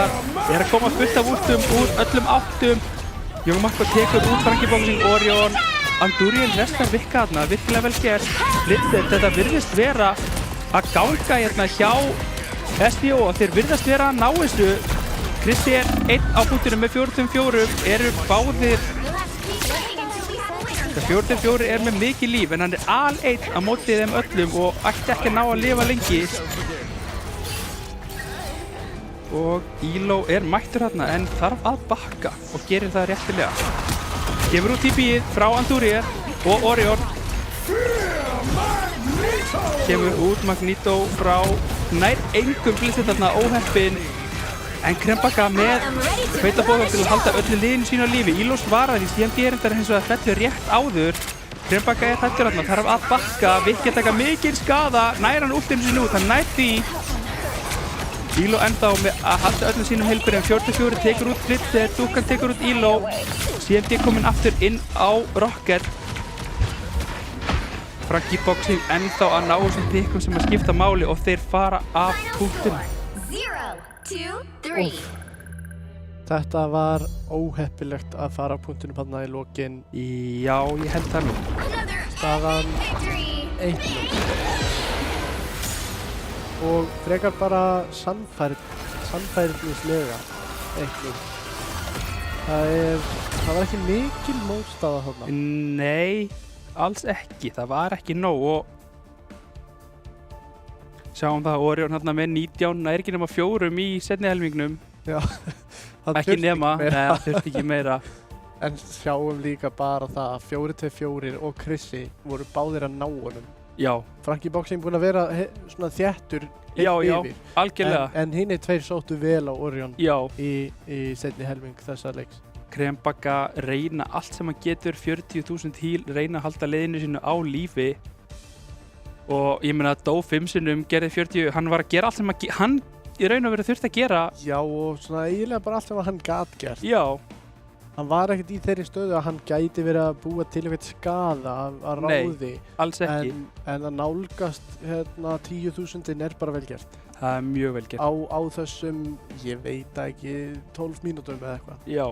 að koma fullt af últum úr öllum áttum. Young Marko tekur út Frankie Boxing, Orion. Andúril restar Vikka þarna, virkilega vel gert. Blitzett, þetta virðist vera að ganga hérna hjá SEO og þeir virðast vera að ná þessu. Kristi einn á punktunum með 4-4, eru báðir. 4-4 með mikið líf en hann al-einn á móti þeim öllum og ætti ekki að ná að lifa lengi. Og Elo mættur hérna en þarf að bakka og gerir það réttilega. Gefur út TP-ið frá Andúril og Orion. Kemur út Magneto frá nær engum Blitzett þarna óheppinn. En Krembaka með Feitabóðar til að halda öllu liðinu sínu á lífi. Elo svarar í CMD reyndar hins vegar fellur rétt áður. Krembaka hrættur þarna, þarf að bakka. Vikki að taka mikinn skada, nær hann últinu sínu út, hann nær því. Elo ennþá með að halda öllum sínum heilbyrjum. 44 tekur út Flit þegar Dúkan tekur út Elo. CMD kominn aftur inn á Rocket. Frankie Boxing ennþá að ná þessum pikkum sem að skipta máli og þeir fara af punktum. 0, 2, 3. Þetta var óheppilegt að fara á punktinu panna í lokin. Já, ég held það nú. Another Staðan victory. 1-0. Og frekar bara sannfæriðnislega 1-0. Það var ekki mikil mótstaða þarna. Nei, alls ekki. Það var ekki nóg og sjáum það Orion hérna með 19, það er ekki nema 4 í seinni helmingnum. Já, Ekki nema, nei, það þurfti ekki meira. En sjáum líka bara það að 4-2-4 og Chrissy voru báðir að ná honum. Já, Frankie Boxing búinn að vera svona þéttur já, yfir. algjörlega. En hinni tveir sóttu vel á Orion Já, í seinni helming þessa leiks. Krembagga reyna allt sem hann getur, 40.000 heal, reyna að halda leiðinu sínu á lífi. Og ég meina að Dó 5 sinnum gerði 40, hann var að gera allt sem hann í raun og veru þurfti að gera. Já, og svona eiginlega bara allt sem hann gat gert. Já, Hann var ekkert í þeirri stöðu að hann gæti verið að búa til eitthvað skaða að ráði. alls ekki. En að nálgast 10.000 er bara vel gert. Það er mjög vel gert. Á þessum, ég veit ekki, 12 mínútum eða eitthvað. Já,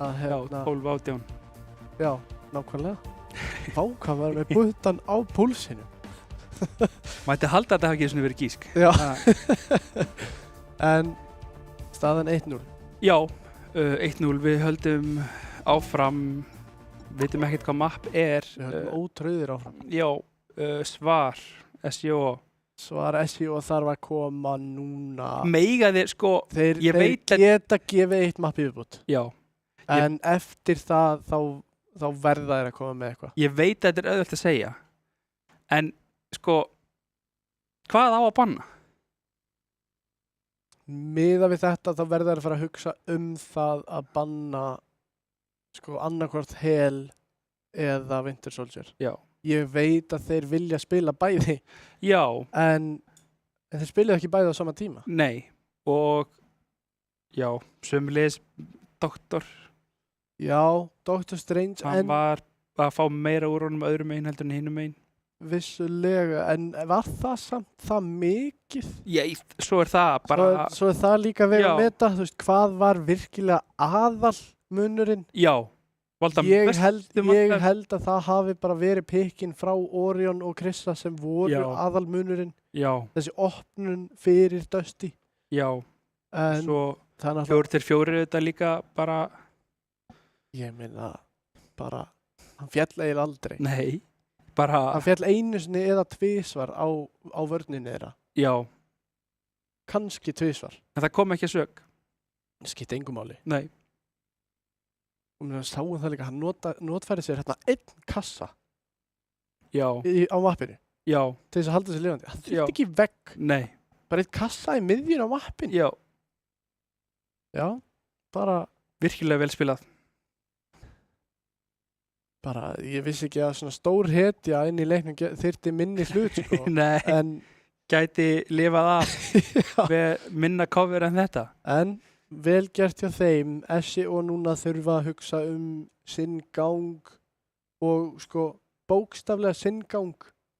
Að já, 12 átján. Já, nákvæmlega. Vá, hvað var með buttan á púlsinu. Mætti halda að þetta hafi ekki svona verið gísk. Já. Ah, En staðan 1-0. Já, 1-0, við höldum áfram, vitum ekkert hvað mapp er. Við höfum ótröðir áfram. Já, svar, SJO. Svar SJO þarf að koma núna. Meiga þér, sko, Þeir ég veit að... geta gefið eitt mapp yfirbútt. Já, En eftir það þá verða þeir að koma með eitthvað. ég veit að þetta er auðvelt að segja. En, sko, hvað á að banna? Miðað við þetta þá verða þeir að fara að hugsa það að banna sko annarkvort Hel eða Winter Soldier. Já. Ég veit að þeir vilja spila bæði Já, en þeir spilaðu ekki bæði á sama tíma. nei, og, já, sömulegis doktor, Já, Doctor Strange hann var að fá meira úr honum öðrum megin heldur en hinum megin. vissulega, en var það samt það mikið? Ég, svo er það bara, Svo er það líka vega Já. að meta, þú veist, hvað var virkilega aðalmunurinn? já, valda Ég mestum held að það hafi bara verið pikkinn frá Orion og Krissa sem voru Já. aðalmunurinn. Já, Þessi opnun fyrir Dusty. já, En svo þannig að 4-4 þetta líka bara, ég meina bara, hann fjall eiginlega aldrei. nei, bara, Hann fjall einu sinni eða tvisvar á vörninni þeirra. já, Kannski tvisvar. en það kom ekki að sök, Það skipti engum máli. nei, Og mér sáum það líka, hann notfæri sér hérna einn kassa já, á mappinu já, til þess að halda sér lifandi. Hann Já. þurfti ekki vegg, nei, bara einn kassa í miðjun á mappinu. já, Já, bara, virkilega vel spilað. ég vissi ekki að svona stór hetja inn í leiknum þyrfti minni hlut, sko. Nei, En, gæti lifað af já, með minna cover en þetta. en vel gert hjá þeim. SJO núna þurfa að hugsa sinn gang og sko bókstaflega sinn gang.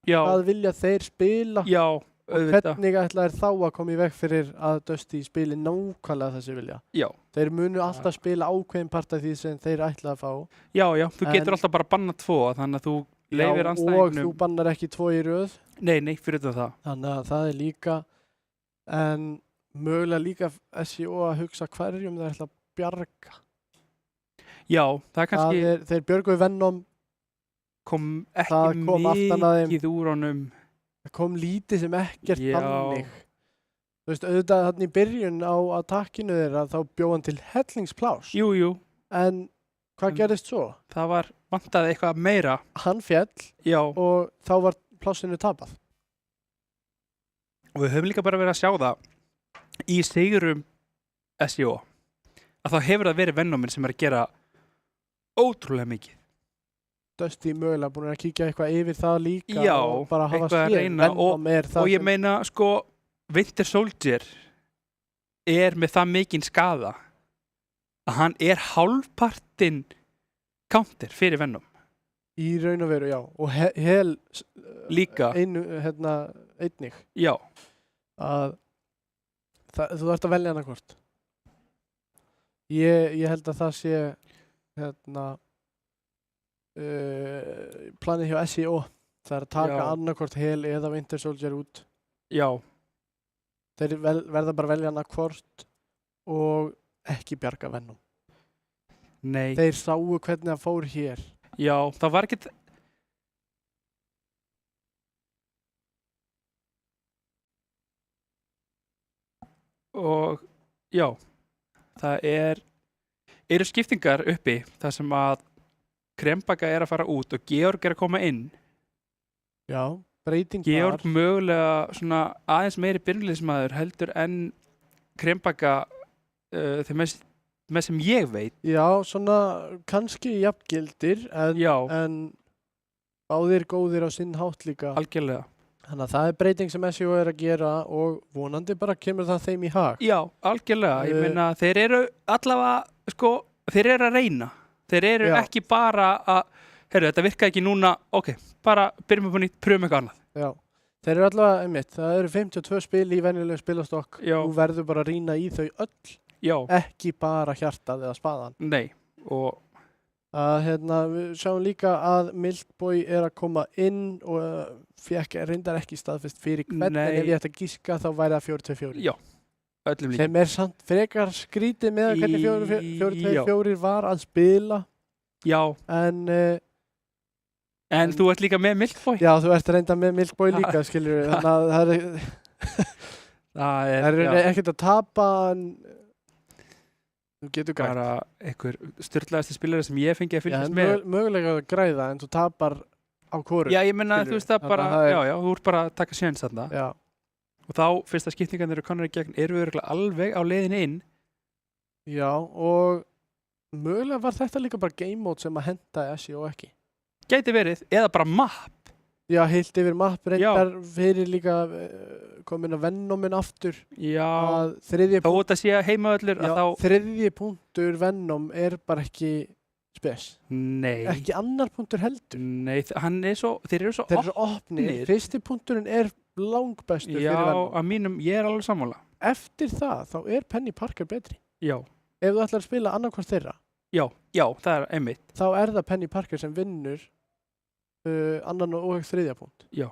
Já, Hvað vilja þeir spila? já, Og auðvitað, hvernig ætla þeir þá að koma í veg fyrir að Dusty spili nákvæmlega þessi vilja? já, Þeir munu alltaf spila ákveðin part af því sem þeir ætla að fá. já, þú En- getur alltaf bara bannað 2, þannig að þú leifir Já, og þú anstæðingnum. bannar ekki 2 í röð. Nei, fyrir það. Þannig að það er líka, en mögulega líka SJO að hugsa hverjum þeir ætla að bjarga. Já, það er kannski, Þeir björguðu Venom, kom það ekki kom aftan að þeim. mikið úr honum. það kom lítið sem ekkert Já. þannig. Þú veist, auðvitað þarna í byrjun á attackinu þeirra þá bjóð hann til hellingsplás. Jú, En hvað En- gerðist svo? það var, vantaði eitthvað meira. Hann fjall Já, og þá var plássinu tapað. og við höfum líka bara verið að sjá það í sigurum SJO að þá hefur það verið Venomin sem er að gera ótrúlega mikið. Dusty mögulega búin að kíkja eitthvað yfir það líka Já, og bara hafa eitthvað að séð reyna Venom er það Og ég sem- meina, sko, Winter Soldier er með það mikinn skaða að hann er hálfpartinn counter fyrir Venom Í raun og veru, já. Og Hel líka. einnig. Já, Að þú ert að velja hana hvort. Ég held að það sé planið hjá SEO. Það er að taka Já. annarkvort Hel eða Winter Soldier út. já, Þeir verða bara að velja hana hvort og ekki bjarga Venom. nei, Þeir sáu hvernig það fór hér. já, það var ekkert og já, það eru skiptingar uppi þar sem að Krembaka er að fara út og Georg er að koma inn. Já, breyting Georg þar. mögulega svona aðeins meiri byrjuliðsmaður heldur en Krembaka þeim með sem ég veit. Já, svona kannski jafngildir Já, en báðir góðir á sinn hátt líka. algjörlega. Þannig að það er breyting sem SEO er að gera og vonandi bara kemur það þeim í hag. Já, algjörlega. Ég meina, þeir eru allavega, sko, þeir eru að reyna. Þeir eru Já. ekki bara að, heyrðu, þetta virkaði ekki núna, ok, bara byrjum upp á nýtt, pröfum eitthvað annað. Já. Þeir eru allavega, einmitt, það eru 52 spil í venjulegu spilastokk. Já. Þú verður bara að rýna í þau öll, Já, ekki bara hjartað eða spaðan. nei, og Við sjáum líka að Milkboy er að koma inn og fékk reyndar ekki staðfest fyrir hvern, Nei. en ef ég ætti að giska þá væri það 4-2-4. já, öllum líka. Sem er samt frekar skrítið með hvernig 4-2-4 var að spila, Já, en þú ert líka með Milkboy. já, þú ert reynda með Milkboy líka, skilur við, þannig að Það það er ekkert að tapa, en þú getur grætt. bara einhver styrlaðasti spilari sem ég fengi að Já, fylgjast en með. mögulega að græða, en þú tapar á hvoru. Já, ég menna, skilurðu. þú veist það Þannig bara, að það er- já, þú ert bara að taka séns þarna. Já, Og þá, fyrst að skiptingarnir eru konur í gegn, eru við örugglega alveg á leiðinni inn. já, og mögulega var þetta líka bara game mode sem að henda SEO ekki. Gæti verið, eða bara map. Já, heilt yfir mapp reyndar fyrir líka komin að Venomin aftur Já, að þriðji þó þetta sé heimavöllur að þá, þriðji punktur Venom er bara ekki spes. nei, Ekki annar punktur heldur. nei, hann er svo, þeir eru svo Þeir eru svo opnir. opnir. Fyrsti punkturinn er langbestur Já, fyrir Venom. að mínum, ég er alveg sammála. Eftir það, þá er Penny Parker betri. Já, Ef þú ætlar að spila annarkvort þeirra, já, það er einmitt. þá er það Penny Parker sem vinnur annan og þriðja punkt. Já,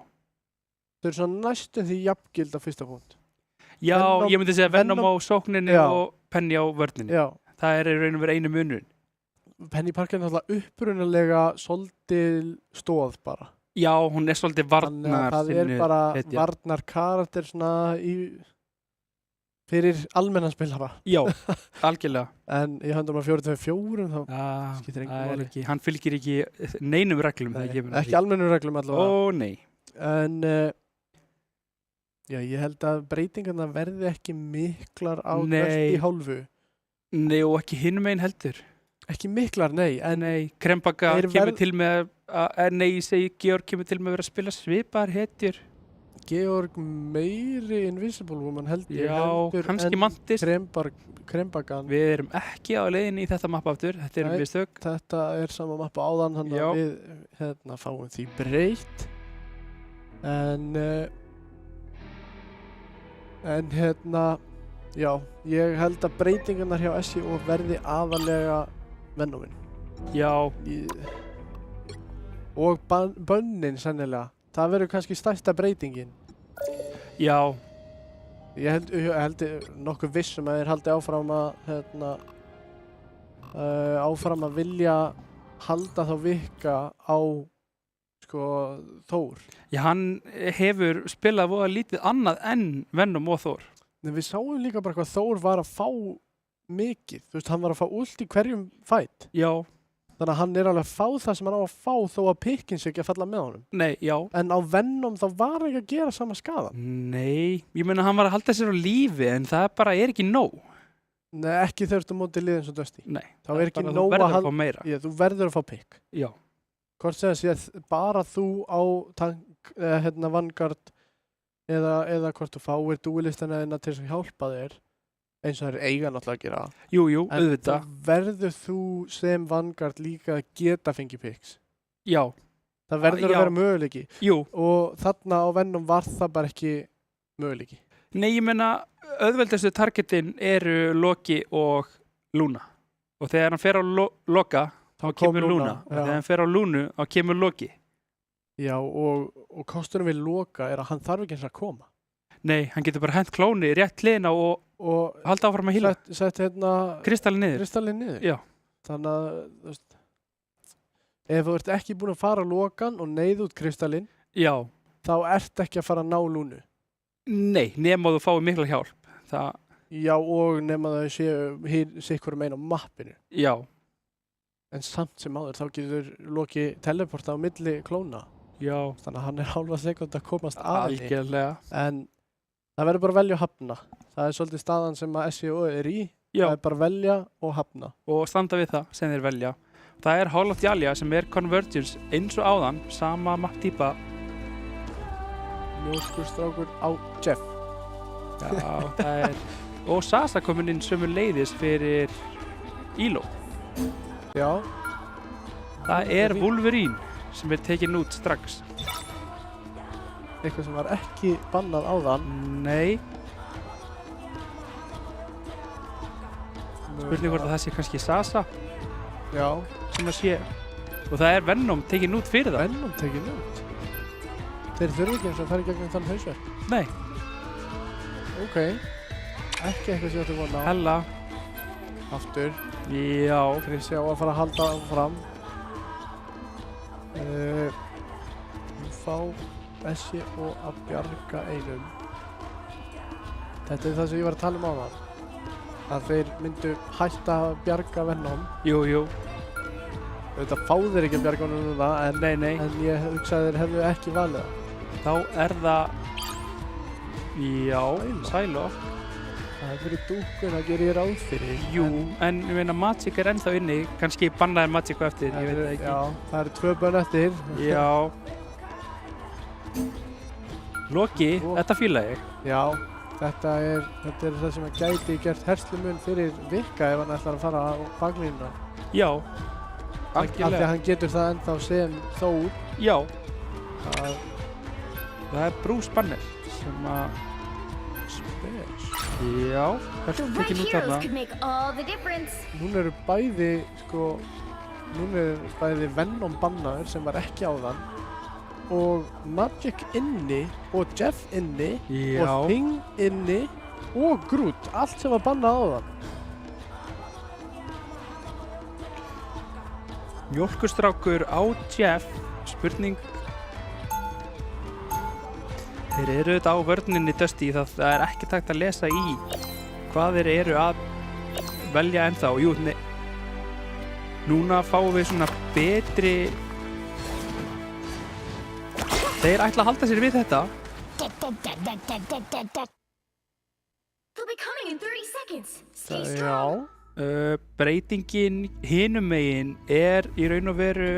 Þau eru svona næstum því jafngild á fyrsta punkt. já, Venom- ég myndi segja Venom Venom- á sókninni Já. og Penny á vörninni. Já. Það er í raun og verið einu munurinn. Penny Parker er náttúrulega upprunalega svolítið stóð bara. Já, hún er svolítið Þannig varnar að það er bara hetja. varnar karakter svona fyrir almennan spilara. Já, algjörlega. En ég höndum að 4-2-4 þá Það Skiptir engu er máli. ekki, hann fylgir ekki neinum reglum. Nei, þegar kemur að ekki því. almennum reglum allavega. Ó, nei. En já, ég held að breytingarna verði ekki miklar á Nei. næst í hálfu. Nei, og ekki hinum einn heldur. Ekki miklar, nei, en Nei, Krembaka Þeir kemur verð- til með nei, ég segi Georg kemur til með að vera að spila svipar hetjur. Georg meiri Invisible Woman held ég Já, heldur kannski en Mantis. Krembakan. Við erum ekki á leiðinni í þetta mappa aftur. Þetta er Nei. mistök. Þetta er sama mappa áðan, þannig Já. að við fáum því breytt. En já, ég held að breytingarnar hjá SEO verði aðalega Venomin. Já, Og bönnin sennilega. Það verður kannski stærsta breytingin. já, Ég held nokkuð vissum að þeir haldi áfram að áfram að vilja halda þá vika á sko Þór. já, hann hefur spilað voða lítið annað en Venom og Thor. En við sáum líka bara hvað Þór var að fá mikið. Þú veist, hann var að fá ult í hverjum fætt. Já, Þannig að hann er alveg að fá það sem hann á að fá þó að Pickens sé ekki að falla með honum. nei, já. En á Venom þá var hann ekki að gera sama skaðan. Nei, ég meina hann var að halda sér á lífi en það bara er ekki nóg. Nei, ekki þegar þú mótið liðin svo Dusty. Nei, Þá er ekki bara nóg þú verður að að fá meira. Já, þú verður að fá pick. eða hvort þú fáir dúlistana þína til þess að hjálpa þér eins og það er eiga náttúrulega að gera. Jú, En auðvitað. þá verður þú sem Vanguard líka að geta fengið picks. Já, Það verður Já. að vera möguleiki jú. og þarna á Venom var það bara ekki möguleiki. Nei, ég meina, auðveldastu targetin eru Loki og Luna. Og þegar hann fer á Loka, þá kom kemur Luna. Luna, Og já. þegar hann fer á Lunu, þá kemur Loki. Já, og kostunum við Loka er að hann þarf ekki eins að koma. Nei, hann getur bara hent klóni rétt hliðina og Og halda áfram að hýla. sett hérna Kristallin niður. kristallinn niður. Já. Þannig að, þú veist, ef þú ert ekki búin að fara á Lokan og neyð út kristallinn, Já. þá ert ekki að fara að ná Lúnu. Nei, nema þú fáið mikla hjálp. Það, Já, og nema þau séu sikkur meina á mappinu. já, En samt sem áður, þá getur Loki teleporta á milli klóna. já, Þannig að hann er hálfa sekund að komast að henni. algjörlega. En það verður bara að velja og hafna. Það er svolítið staðan sem að SEO er í. Já, Það er bara að velja og hafna. og standa við það sem þeir velja. Það er Hall of Dahlia sem er Convergence eins og áðan, sama mapptýpa. Mjólkur strákur á Jeff. Já, það er... Og Sasa komin inn sömu leiðis fyrir Elo. Já, Það er Wolverine sem er tekin út strax. eitthvað sem var ekki bannað áðan. Nei, spurning hvort að það sé kannski Sasa Já, sem að sé. Og það er Venom tekin út fyrir það. Venom tekið út. Þeir þurfi ekki eins og fara í gegnum þann hausverk. Nei, Ok. Ekki eitthvað sem þetta vona á. Hella. Aftur. Já, Krissi á að fara að halda fram. Nú fá Bessi og að bjarga einum. Þetta er það sem ég var að tala um áðan. Að þeir myndu hætta að bjarga Venom. jú, Þetta fá þeir ekki að bjarga honum núna, nei. en ég hugsaði þeir hefðu ekki valið það. Þá er það, já, Psylocke. Það er fyrir dúkkun að gera ég ráð fyrir. Jú, en ég meina Magic er ennþá inni, kannski bannaði Magic á eftir, ég veit það ekki. Já, það eru 2 bönn eftir. Já. Loki, þetta fíla ég. Já, þetta er það sem að gæti gert herslumun fyrir Vikka ef hann ætlar að fara á baklínuna. Já, Af því að algjörlega. hann getur það ennþá sem Þór. Já, að það er Bruce Banner sem að, spes. já, The þetta right tekin út heroes þarna. could make all the difference. Núna eru bæði Venom bannaður sem var ekki áðan og Magic inni og Jeff inni Já, og Thing inni og Groot, allt sem var bannað áðan. mjólkustrákur á Jeff, spurning. Þeir eru auðvitað á vörninni Dusty, það er ekki takt að lesa í hvað þeir eru að velja ennþá. Jú, núna fáum við svona betri... Þeir ætla að halda sér við þetta. They'll be coming in 30 seconds. Stay strong. Já, Breytingin hinum megin er í raun og veru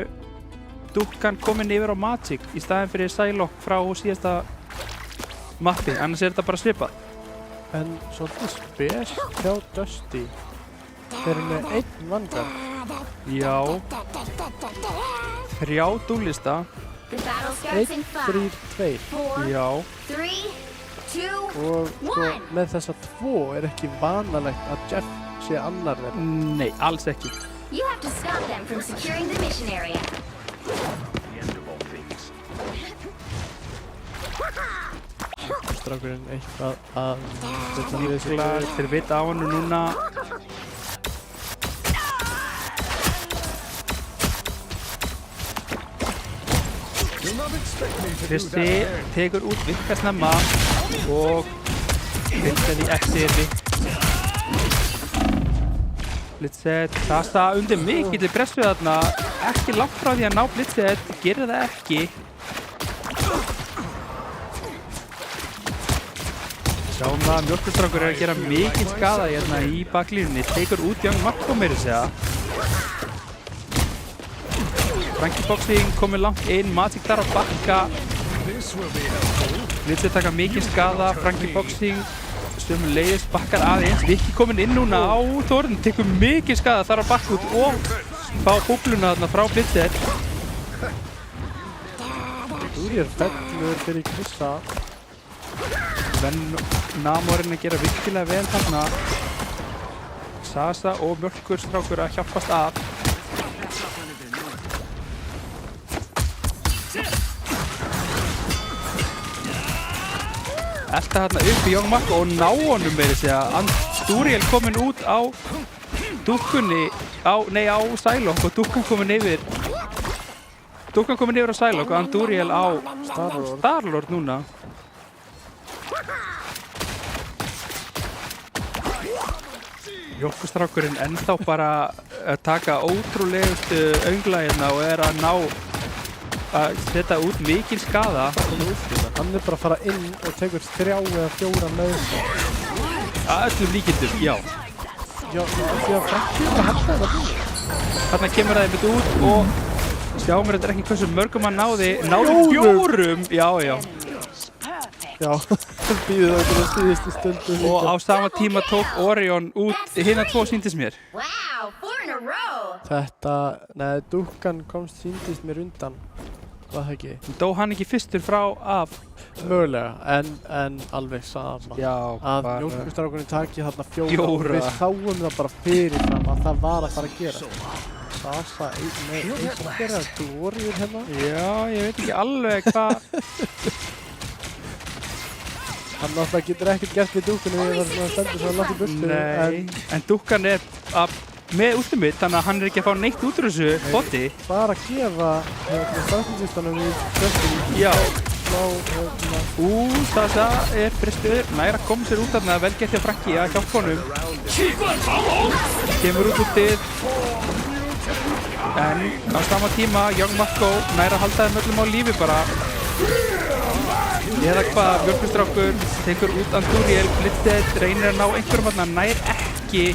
dúkkan komin yfir á Magic í staðin fyrir Psylocke frá síðasta mappi, annars er þetta bara svipað. en svolítið spes hjá Dusty. Þeir eru með 1 Vanguard. Já, 3 dúllista. The battle starts in 1, 3, 5, 2. 4, Já, 3, 2, Og sko, með þessa 2 er ekki vanalegt að Jeff sé annar þeirra. nei, alls ekki. You have to stop them from securing the mission area. Strákurinn eitthvað að setja við sig. Þeir vita á hannu núna. Krissi tekur út Vikka snemma og fylgir því eftir Blitzhead. Sasa undir mikilli pressu þarna, ekki langt frá því að ná Blitzhead, gerir það ekki. Sjáum að mjólkustrákur er að gera mikinn skada hérna í baklínunni, tekur út Young Marco meira segja. Frankie Boxing komið langt inn, Magic þar að bakka. Blitzið taka mikinn skada, Frankie Boxing sömuleiðis bakkar aðeins. Vikki kominn inn núna á Þórinn, tekur mikinn skada, þarf að bakka út og fá búbluna þarna frá Blitzið. Dúrjör fellur fyrir Krissa. Namorinn að gera virkilega vel þarna. Sasa og Mjölkurstrákur að hjálpast að. Elta hérna upp í Young Mark og ná honum meira segja. Andúriel kominn út á dúkkunni á Psylocke og dúkkan kominn yfir á Psylocke og Andúriel á Star-Lord núna. Mjölkurstrákurinn ennþá bara að taka ótrúlegustu öngla hérna og er að ná að setja út mikinn skada. Hann er bara að fara inn og tekur 3 eða 4 með sig. Að öllum líkindum, já. Já, því að Frankie bara hætti þetta búið. Þarna kemur það einmitt út og sjáum þetta ekki hversu mörgum hann náði 4! Já. Já, býðið það til að síðustu stundu. Og á sama tíma tók Orion út hina 2 sýndist mér. Wow, 4 in a row. Dúkkan sýndist mér undan. Var það ekki? Dó hann ekki fyrstur frá af? Mögulega, en alveg sama. Já, að Mjölkurstrákurinn taki þarna 4. Við sáum það bara fyrirfram að það var að fara að gera. Sasa, einhverja glóriur hérna. Já, ég veit ekki alveg hvað. Hann náttúrulega getur ekkert gert við dúkkunni við það stendur svo langt í burtu. Nei, en dúkkan er með útlumitt, þannig að hann er ekki að fá neitt út úr þessu boti. Bara að gefa stafnlistanum í bröstum. Já. Sasa er fristuður, nær að koma sér út þarna, vel gett hjá Frankie að hjálpa honum. Kemur út útið. En á sama tíma, Young Marko nær að halda þeim öllum á lífi bara. Eða hvað, Mjölkurstrákur tekur út Andúriel, Blitzið reynir að ná einhverjum þarna, nær ekki.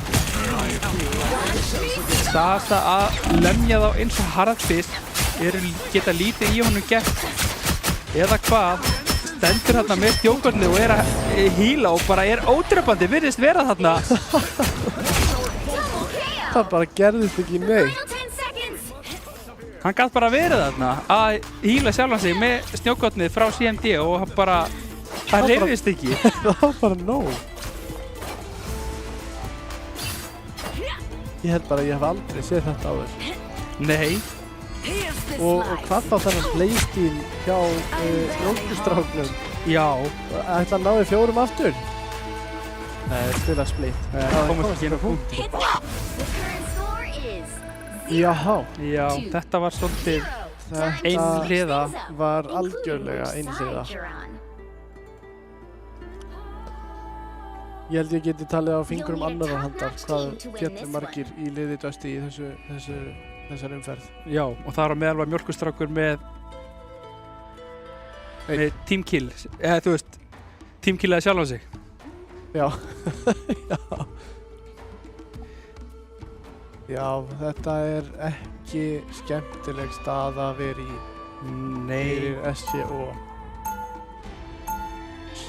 Sasa að lemja þá eins og harðfisk, geta lítið í honum gert. Eða hvað, stendur þarna með stjókorni og er að híla og bara er ódrepandi, virðist vera þarna. Það bara gerðist ekki neitt. Hann gæti bara verið þarna að híla sjálfan sig með snjókornið frá CMD og hann bara, það hreyfist ekki. Það var bara nóg. Ég held bara að ég hef aldrei séð þetta áður. Nei. Og hvað þá þennan playstíl hjá Mjölkurstráknum? Já. Ætla hann náði 4 aftur? Nei, spila split. Það komast ekki inn á punkti. Jáhá. Já, þetta var svolítið einhliða. Var algjörlega einhliða. Ég held ég geti talið á fingurum annarra handar hvað fjallir margir í liði Dusty í þessari umferð. Já, og það var meðal var Mjölkurstrákur með teamkill, eða þú veist, teamkillaði sjálf á sig. Já, Já, þetta er ekki skemmtileg stað að vera í. Nei. Fyrir SCO.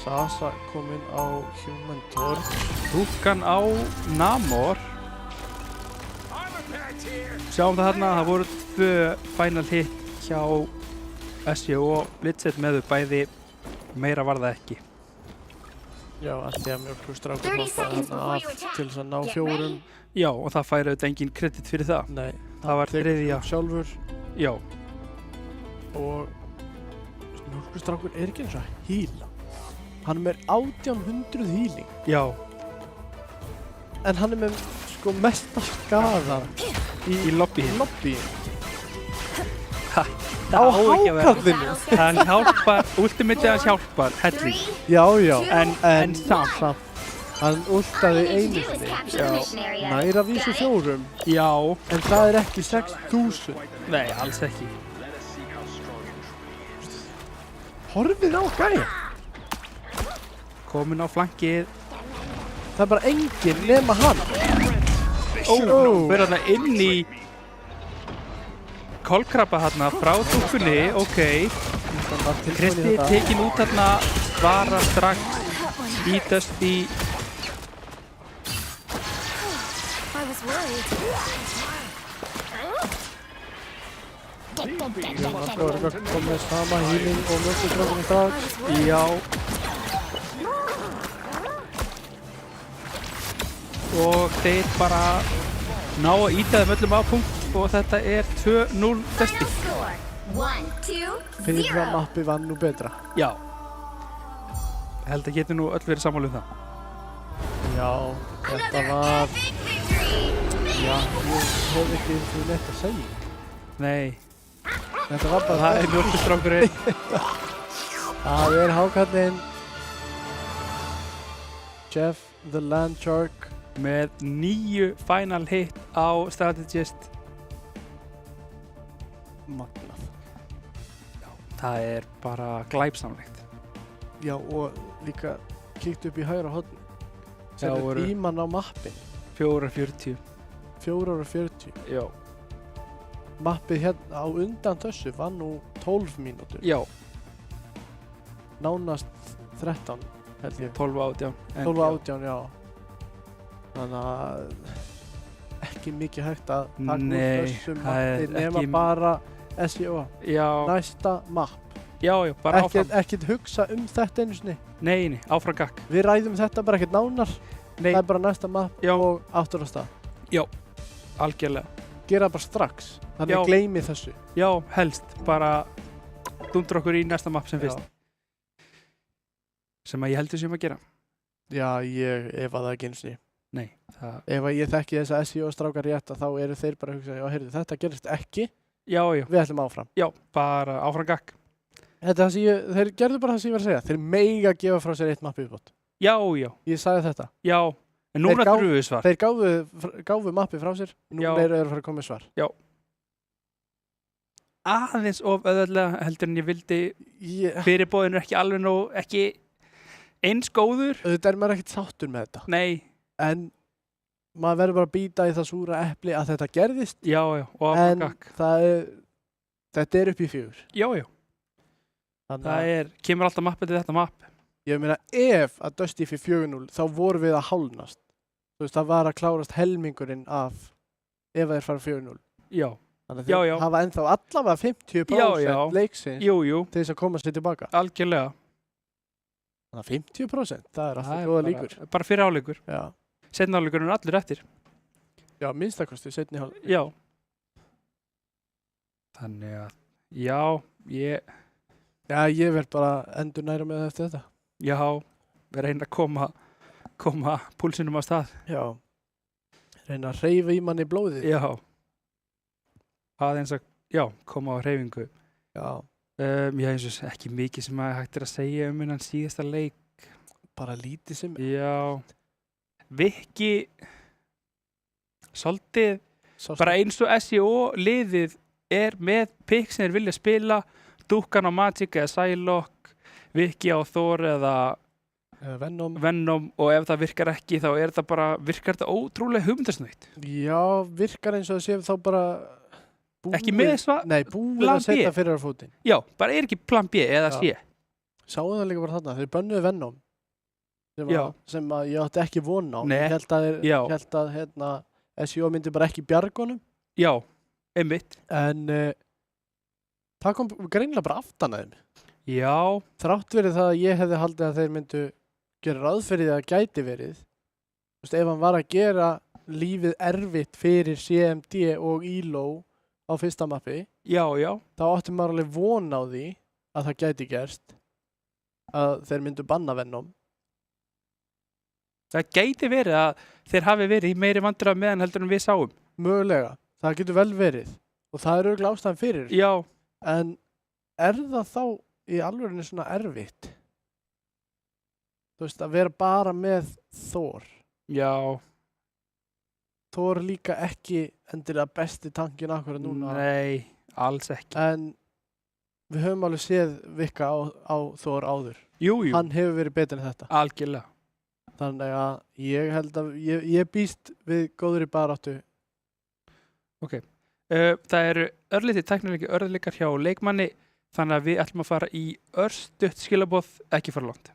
Sasa kominn á Human Torch. Dúkkan á Namor. Sjáum það þarna, það voru 2 final hit hjá SCO og Blitzið með þau bæði, meira var það ekki. Já, af því að Mjölkurstrákur hoppaði þarna af til þess að ná 4. Já, og það færi auðvitað engin kredit fyrir það. Nei, það var þriðja sjálfur. Já. Og Mjölkurstrákur er ekki eins og að híla. Hann er með 1800 híling. Já. En hann er með sko mesta skaða í lobby. Á hákarlinu. Hann hjálpar, ultimatið hans hjálpar, helling. Já, en samt. Hann ultaði einu sinni. Já. Nær að vísu 4. Já. En það er ekki 6000. Nei, alls ekki. Horfið á gæja. Komin á flankið. Það er bara enginn nema hann. Fyrir þarna inn í kolkrabba þarna frá dúkkunni, ok. Kristi tekin út þarna svara strax í Dusty. I was worried. Það var eitthvað komið sama healing og mjölkustrákunum strax. Já. Og þeir bara ná að íta þeim öllum á punkt og þetta er 2-0 Dusty. Score 1, 2, Fyrra 0. mappi var nú betra. Já. Held að getur nú öll verið sammála um það. Já, þetta Another var... epic victory. Já, ég hef ekki því neitt að segja. Nei, Þetta var bara það er mjölkustrákurinn. Það er hákallinn Jeff the Land Shark. Með 9 final hit á Strategist. Magnað. Það er bara glæpsamlegt. Já, og líka kíkt upp í hægra horn. Já, Settu voru- tíman á mappin. 4:40. 4:40. Já. Mappið hérna á undan þessu var nú 12 mínútur. Já, Nánast 13 held ég. 12:18. 12:18, já. Þannig að ekki mikið hægt að taka úr Nei, þessu það er mappi nema ekki- bara SEO. Já, Næsta mapp. já, bara áfram. Ekkert hugsa um þetta einu sinni. Nei, áfram gakk. Við ræðum þetta bara ekkert nánar. Nei, Það er bara næsta mapp Já. og aftur á stað. algjörlega. Gera það bara strax. Þannig Já. gleymi þessu. Já, helst. Bara dundur okkur í næsta mapp sem fyrst. Sem að ég heldur sem að gera. Já, ég efa það ekki einu sinni. Nei, það... Ef að ég þekki þessa SEO strákar rétt þá eru þeir bara að hugsa, já, heyrðu, þetta gerist ekki, Já, já, við ætlum áfram. já, bara áfram gakk. Þetta er það sem þeir gerðu bara það sem ég var að segja. Þeir mega gefa frá sér eitt mapp viðbót. Já, já, Ég sagði þetta. já. En núna Þeir þurfum við svar. Þeir gáfu mappi frá sér, Já. núna eru þeir að fara að koma með svar. Aðeins of öðvöldlega heldur en ég vildi. Fyrirbóðin er ekki alveg nóg, ekki eins góður. Auðvitað er maður ekkert sáttur með þetta. Nei, En maður verður bara að býta í það súra epli að þetta gerðist. já, já, og áfram En gakk. þetta er upp í 4. Já, já, Þannig það að kemur alltaf mappið til þetta mapp. ég meina ef að Dusty fyrir 4-0 þá vorum við að hálnast. Þú veist, það var að klárast helmingurinn af ef þeir fara 4-0. Já, Þannig að Já, þeir já. hafa ennþá allavega 50% Já, já. leiksins jú, jú, til þess að koma sér tilbaka. algjörlega. Þannig að 50%, það er Það alltaf er góða bara- líkur. Bara fyrir áleikur. Já, Seinna áleikurinn er allur eftir. já minnstakosti, setni hálf. Já. Þannig að, já, Já, ég verð bara endur næra með það eftir þetta. já, við reyna að koma púlsinum á stað. Já. Reyna að hreyfa í manni blóðið. Já. Aðeins að, já, koma á hreyfingu. Já. Já, eins og ekki mikið sem að hægt er að segja um innan síðasta leik. Bara lítið sem... Já. Viki, svolítið, Sástu- bara eins og SEO liðið er með pikk sem þeir vilja spila, Dúkkan á Magic eða Psylocke, Viki á Thor eða Venom. Venom, og ef það virkar ekki þá er það bara, virkar þetta ótrúlega hugmyndasnöytt. Já, virkar eins og það sé þá bara... Ekki með svar? Nei, búið Plan að setja B. fyrir á fótinn. Já, bara er ekki plan B eða Já. C. Sáu það líka bara þarna, þeir bönnuðu Venom. Já. Sem að ég átti ekki von á. Nei. Ég held að, Já. held að hérna, SEO myndi bara ekki bjargunum. Já, einmitt. En það kom greinilega bara aftan að þeim. Já, Þrátt verið það að ég hefði haldið að þeir myndu gera ráð fyrir það að gæti verið. Þú veist, ef hann var að gera lífið erfitt fyrir CMD og ELO á fyrsta mappi, já, já, þá átti maður alveg von á því að það gæti gerst að þeir myndu banna Venom. það gæti verið að þeir hafi verið í meiri vandræðum meðan heldur en við sáum. Mögulega, það getur vel verið og það er örugglega ástæðan fyrir. Já, En er það þá í alvörinu svona erfitt? Þú veist, að vera bara með Thor. já, Thor líka ekki endilega besti tankin akkurat núna. nei, alls ekki. En við höfum alveg séð Vika á Thor áður. Jú, jú, Hann hefur verið betur en þetta. algjörlega. Þannig að ég held að ég býst við góðri baráttu. Það eru örlítið tæknilegir örðleikar hjá leikmanni. Þannig að við ætlum að fara í örstutt skilaboð, ekki fara langt.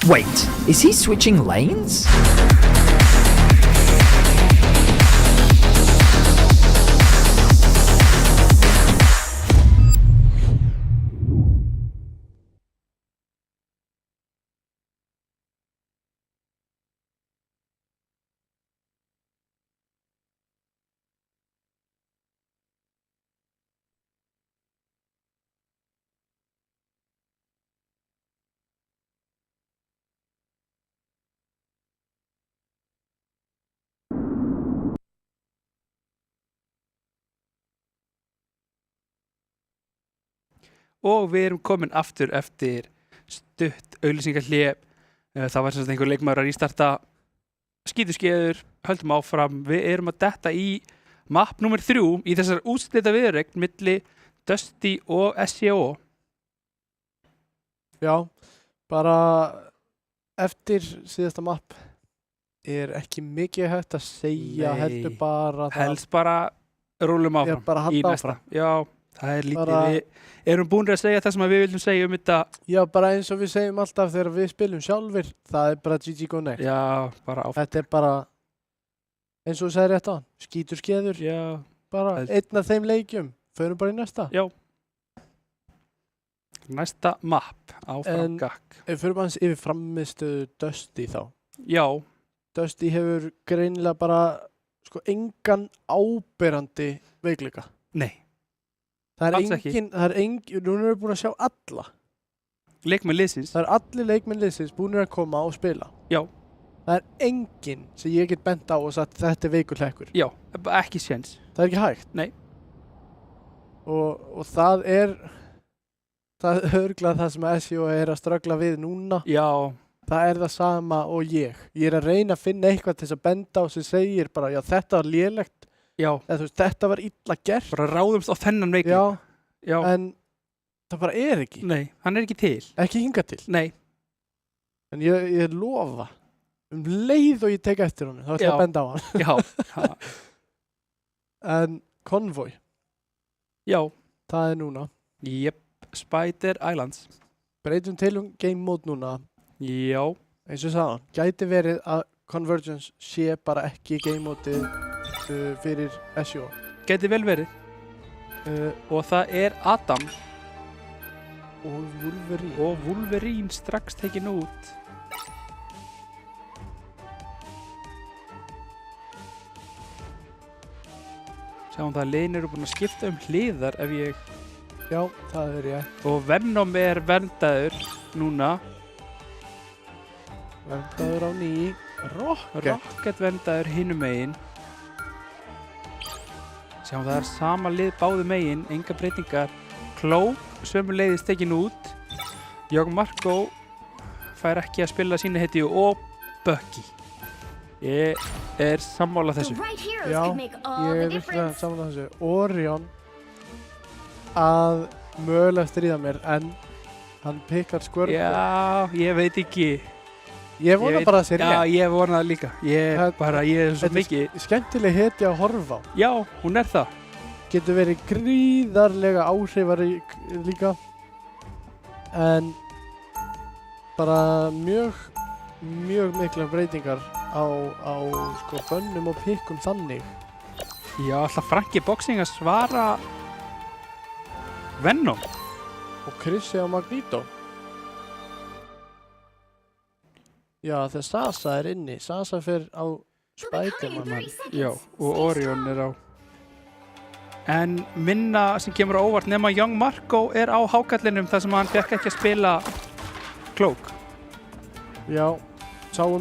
Wait, is he switching lanes? Og við erum komin aftur eftir stutt auglýsingahlé. Það var sem sagt einhver leikmaður að rístarta skítuskeiður, höldum áfram. Við erum að detta í map nummer 3 í þessar útslita viðureign milli Dusty og SCO. Já, bara eftir síðasta mapp er ekki mikið hægt að segja, Nei. heldur bara Helst bara rúlum Ég áfram bara í halda næsta. áfram. Já, það er lítið. Bara- Við erum búin að segja það sem að við viljum segja um þetta. Já, bara eins og við segjum alltaf þegar við spilum sjálfur, það er bara GG Go Next. Já, bara áfram. Þetta er bara, eins og þú segir rétt á hann, skítur skeður, Já, bara Það- einn af þeim leikjum, förum bara í næsta. já. Næsta map, áfram En- gakk. Ef við förum aðeins yfir framistuðu Dusty þá. Já, Dusty hefur greinilega bara, sko, engan áberandi veikleika. nei. Það Alls er ekki. engin, nú erum við búin að sjá alla. Leikmenn liðsins. Það er allir leikmenn liðsins búinir að koma og spila. Já, Það er enginn sem ég get bent á og sagt þetta er veikur hlekkur. já, ekki séns. Það er ekki hægt. Nei. Og það er örglað það sem SEO er að ströggla við núna. Já, Það er það sama og ég. Ég er að reyna að finna eitthvað til þess að benda á sem segir bara, já, þetta var lélegt. já, Eða, þú veist, þetta var illa gert. bara ráðumst á þennan veikling. Já, Já, en það bara er ekki. nei, hann er ekki til. Ekki hinga til. Nei, En ég lofa, um leið og ég tek eftir honum, þá ætla ég Já. að benda á hann. já, ha, En Convoy, já, það er núna. jep, Spider Islands. Breytum til game mode núna. Já, Eins og sagði hann, gæti verið að Convergence sé bara ekki game mode fyrir SEO. geti vel verið. Og það er Adam Og Wolverine. og Wolverine strax tekin út. Sjáum það að liðin eru búin að skipta hliðar ef ég... Já, það er ég. Og Venom er verndaður núna. Verndaður á ný. Rocket. Rocket verndaður hinum megin. Sjáum það er sama lið báðu megin, enga breytingar. Cloak sömuleiðis tekin út. Jörg Marko fær ekki að spila sína hetju og Bucky. Ég er sammála The þessu. right heroes Já, could make all ég the er virkilega difference. saman að þessu. Orion að mögulega stríða mér en hann pikkar Squirtle. Já, ég veit ekki. Ég vona bara að það sé Já, rétt. ég vona það líka. Ég er svo Þetta mikið. er skemmtileg hetja að horfa á. Já, hún er það. Getur verið gríðarlega áhrifarík líka en bara mjög mikla breytingar á sko bönnum og pikkum þannig. Já, alltaf Frankie Boxing að svara Venom. Og Chrissy og Magneto. Já, þegar Sasa er inni. Sasa fer á You'll be caught in Spider-Man. 30 seconds. Já, og Orion er á. En minna sem kemur á óvart nema Young Marco er á hákallinum þar sem hann fekk ekki að spila Cloak. Já, sáum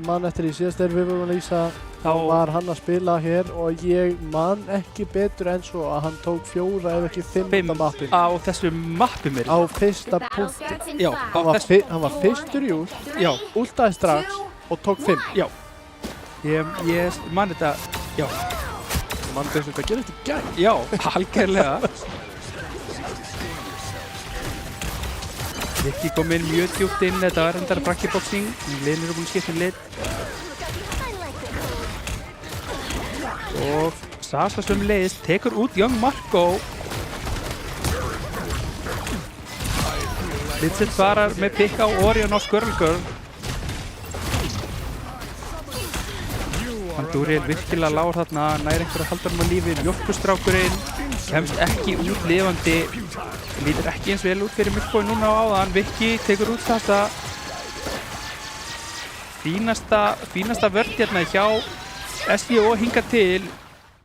mann eftir í síðast þegar við vorum að lýsa þá var hann að spila hér og ég man ekki betur en svo að hann tók 4 ef ekki 5 á mappinu. Á þessu mappi mér. Á fyrsta The battle punkti. starts in Já, 5, Hann var fyrstur í úr, Já, últaði strax og tók 5. já. Ég man þetta, já. Mann þess að þetta gerist í gæð. Já, algjörlega. Rikki kom inn mjög djúpt inn, þetta var endara Frankie Boxing. Liðin eru búin að skipta um lið. Og Sasa sömuleiðis tekur út Young Marco. Vincent svarar með pikk á Orion og Squirrel Girl. Andúriel virkilega lágur þarna, nær einhver að halda hann á lífi. Mjólkustrákurinn kemst ekki út lifandi. Lítur ekki eins vel út fyrir Milkboy núna á áðan. Vicky tekur út þetta. Fínasta vörd hérna hjá SJO hingað til.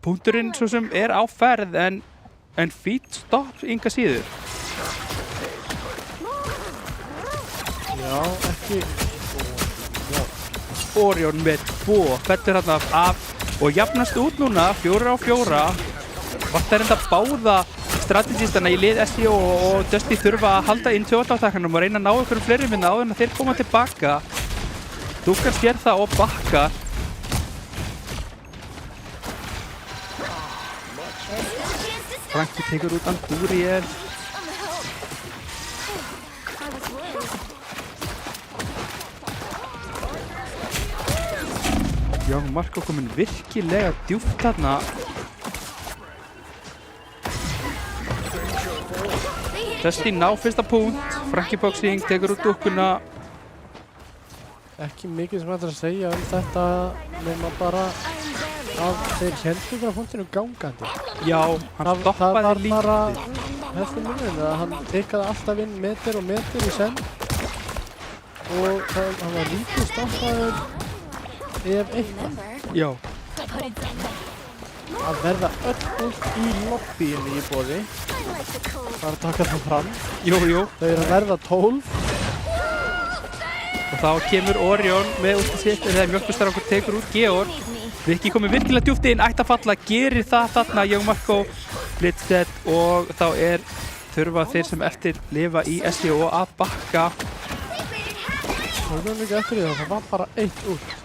Punkturinn svo sem er á ferð en fít stopp ynga síður. Já, ekki. Orion með 2 fellur hérna af og jafnast út núna 4 á 4. Vantar enda báða strategistana í lið SJO og Dusty þurfa að halda inn tjóðáttakkanum og reyna að ná ykkur fleiri minna áður en að þeir koma tilbaka. Dúkar sér það og bakkar. Frankie tekur út Andúriel. Young Marco kominn virkilega djúpt þarna. Dusty ná fyrsta punkt. Frankie Boxing tekur út dúkkuna. Ekki mikið sem hægt að segja þetta nema bara að þeir heldur bara punktinu gangandi. Já, hann stoppaði Það var bara lítið. heldur munurinn að hann tekkaði alltaf inn meter og meter í senn og hann var lítið stoppaður ef eitthvað. Já, Að verða öll í lobbyinu í boði. Það er að taka það fram. jú. Þau eru að verða 12. Og þá kemur Orion með út í sitt þegar mjölkustrákur tekur út Georg. Vicky komið virkilega djúpt inn, ætti að falla, gerir það þarna Young Marco blitzset og þá þurfa þeir sem eftir lifa í SJO að bakka. Það er líka eftir því að það var bara 1 út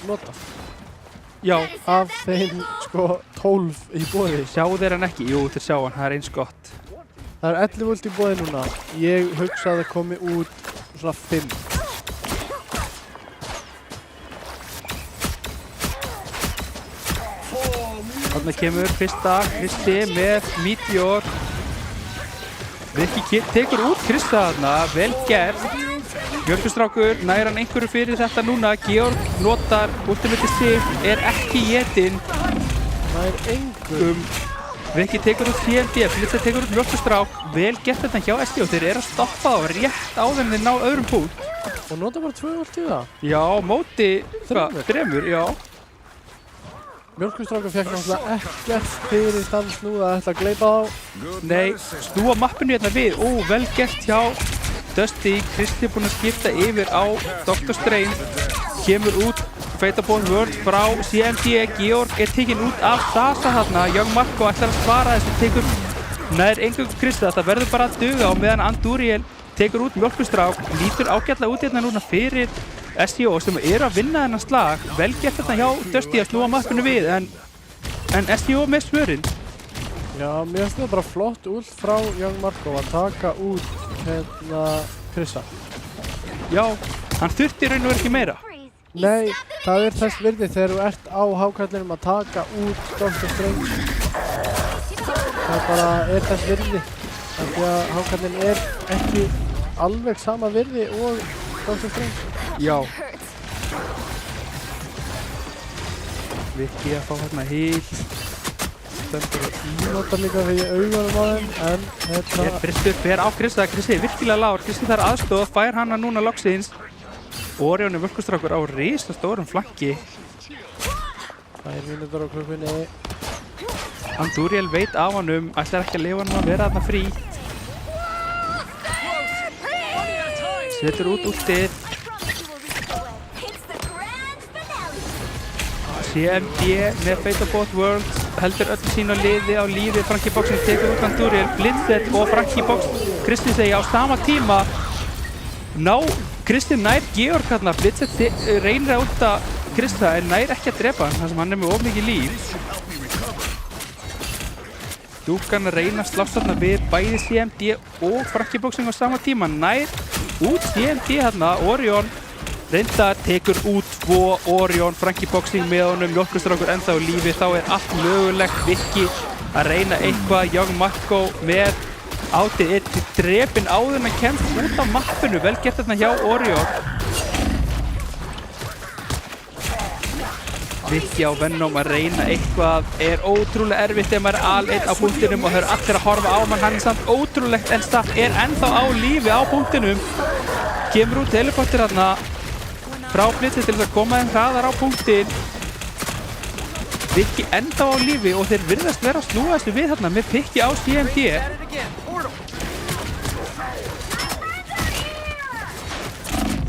notað. Já, Af þeim sko 12 í boði. sjáu þeir hann ekki? Jú, þeir sjá hann, það er eins gott. Það er 11 út í boði núna. Ég hugsa að það komi út svona 5. Þarna kemur fyrsta Kristi með Meteor. Vicky tekur út Krista þarna, vel gert. Mjölkustrákur nær hann einhverju fyrir þetta núna. Georg notar ultimate stig, er ekki étinn. Það er engur. Vicky tekur út TNT, Blitzer tekur út Mjölkustrák. Vel gert þetta hjá SJO, þeir eru að stoppa þá rétt áður en þeir ná öðrum punkt. Og nota bara 2 út í það. Já, móti þremur, já. Mjölkustrákur fekk náttúrulega ekkert fyrir þann snúða að ætla að gleypa þá. Nei, snúa mappinu hérna við. Ó, vel gert hjá Dusty. Kristi er búinn að skipta yfir á Dr. Strange. Kemur út Fataball World frá CMD. Georg er tekinn út af Sasa þarna. Young Marco ætlar að svara þessu, tekur nær engung Krista. Það verður bara að duga á meðan Andúriel tekur út Mjölkustrák. Lítur ágætlega út hérna núna fyrir SEO sem eru að vinna þennan slag. Vel gert þetta hjá Dusty að snúa mappinu við en SEO með svörin. Já, mér finnst þetta bara flott ult frá Young Marco að taka út Krissa. Já, hann þurfti í raun og veru ekki meira. Nei, það er þess virði þegar þú ert á hákallinum að taka út Dr. Strange. Það bara er þess virði. Því að hákallin er ekki alveg sama virði og Dr. Strange. Já. Viki að fá hérna heal. Stendur og Notar líka fyrir augunum á þeim, en er Kristur fer á Krista. Kristi er virkilega lágur. Kristi þarf aðstoð, fær hana núna loksins. Orion er vörkustrákur á risastórum flanki. 2 mínútur á klukkunni. Andúriel veit af honum, ætlar ekki að lifa hann að vera þarna frí. Setur út útið. CMD með Fate of Both Worlds heldur öllu sínu liði á lífi. Frankie Boxing tekur út Andúriel, Blindset og Frankie Box. Kristi segja á sama tíma Kristi nær Georg hérna. Blindset reynir að úta Krista en nær ekki að drepa hann þar sem hann er með of mikið líf. Dúkan reyna að slást þarna við bæði CMD og Frankie Boxing á sama tíma. Nær út CMD hérna. Orion reyndar tekur út 2 Orion. Frankie Boxing með honum, mjólkurstrákur ennþá á lífi. Þá er allt mögulegt. Viki að reyna eitthvað. Young Marco með átið er drepinn áður en að kemst út á mappinu. Vel gert þarna hjá Orion. Viki á Venom að reyna eitthvað. Er ótrúlega erfitt ef maður er aleinn á punktinum og það eru allir að horfa á mann. Hann er samt ótrúlegt en Staff er ennþá á lífi á punktinum. Kemur út teleportir þarna frá Blitzi til þess að koma þeim hraðar á punktin. Viki ennþá á lífi og þeir virðast vera að snúa þessu við þarna með pikki á CMD.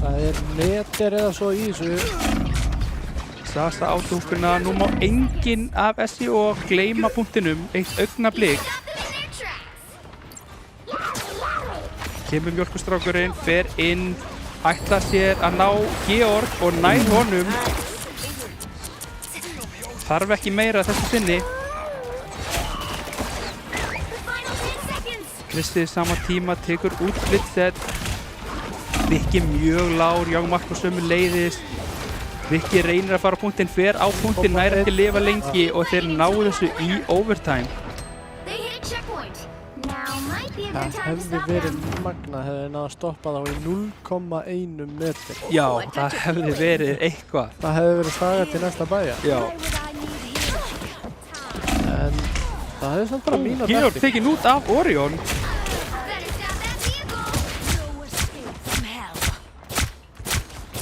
Það er meter eða svo í þessu. Sasa á dúkuna, nú má enginn af SEO gleyma punktinum eitt augnablik. Kemur mjólkustrákurinn, fer inn, ætla sér að ná Georg og nær honum. Þarf ekki meira þessu sinni. Kristi sama tíma tekur út Blitset. Viki mjög lágur, Young Marco sömu leiðis. Viki reynir að fara á punktinn, fer á punktinn, nær ekki lifa lengi og þeir ná þessu í overtime. Það hefði verið magna hefði náða að stoppa þá í 0,1 metri. Já, það hefði verið eitthvað. Það hefði verið saga til næsta bæja. Já. En það hefði samt bara mína Georg tekinn út af Orion.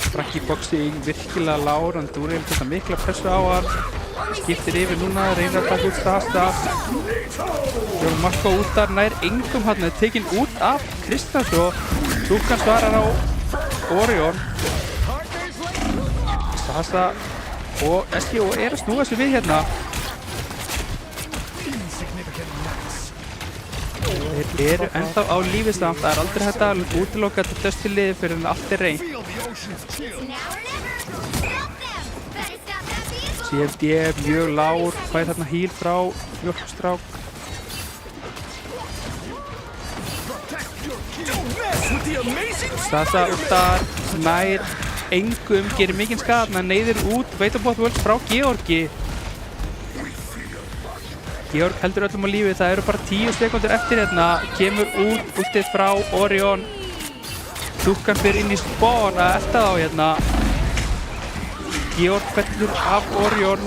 Frankie Boxing virkilega lágur, hann Andúriel þetta mikla pressu á hann. Skiptir yfir núna, reynir að taka út Sasa. Young Marco út þar, nær engum hann, tekinn út af Kristans og Dúkan svarar á Orion. Sasa og SEO er að snúa sig við hérna. Þeir eru ennþá á lífi samt, það er aldrei hægt að útiloka þetta Dusty liði fyrir en allt er reynt. CMD mjög lágur, fær þarna heal frá mjólkurstrák. Sasa út þar, nær engum, gerir mikinn skada, neyðir út Fate of Both Worlds frá Georgi. Georg heldur öllum á lífi, það eru bara 10 sekundur eftir hérna, kemur út útið frá Orion. Dúkan fyrir inn í spawn að elta þá hérna. Georg fellur af Orion.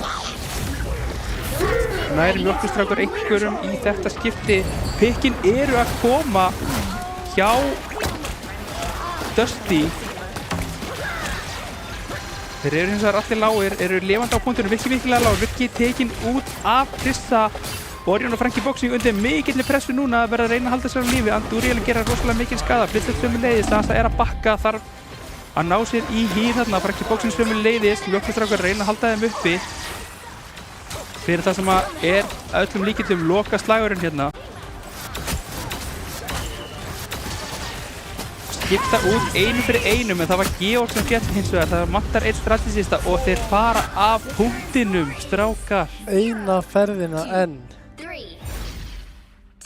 Nær mjólkurstrákur einhverjum í þetta skipti. Pikkin eru að koma hjá Dusty. Þeir eru hins vegar allir lágir, eru lifandi á punktunum, virkilega lágir. Viki tekinn út af Krista. Orion og Frankie Boxing undir mikilli pressu núna að verða að reyna að halda sér á lífi. Andúriel gera rosalega mikinn skada. Blitzer sömuleiðis, Sasa er að bakka, þarf að ná sér í hýr þarna. Frankie Boxing sömuleiðis, mjólkurstrákur reyna að halda þeim uppi. Fyrir það sem að er öllum líkillum loka slagurinn hérna. skipta út einu fyrir einum en það var Georg sem fjall hins vegar. Það vantar einn strategista og þeir fara af punktinum, strákar. Eina ferðina enn. 3.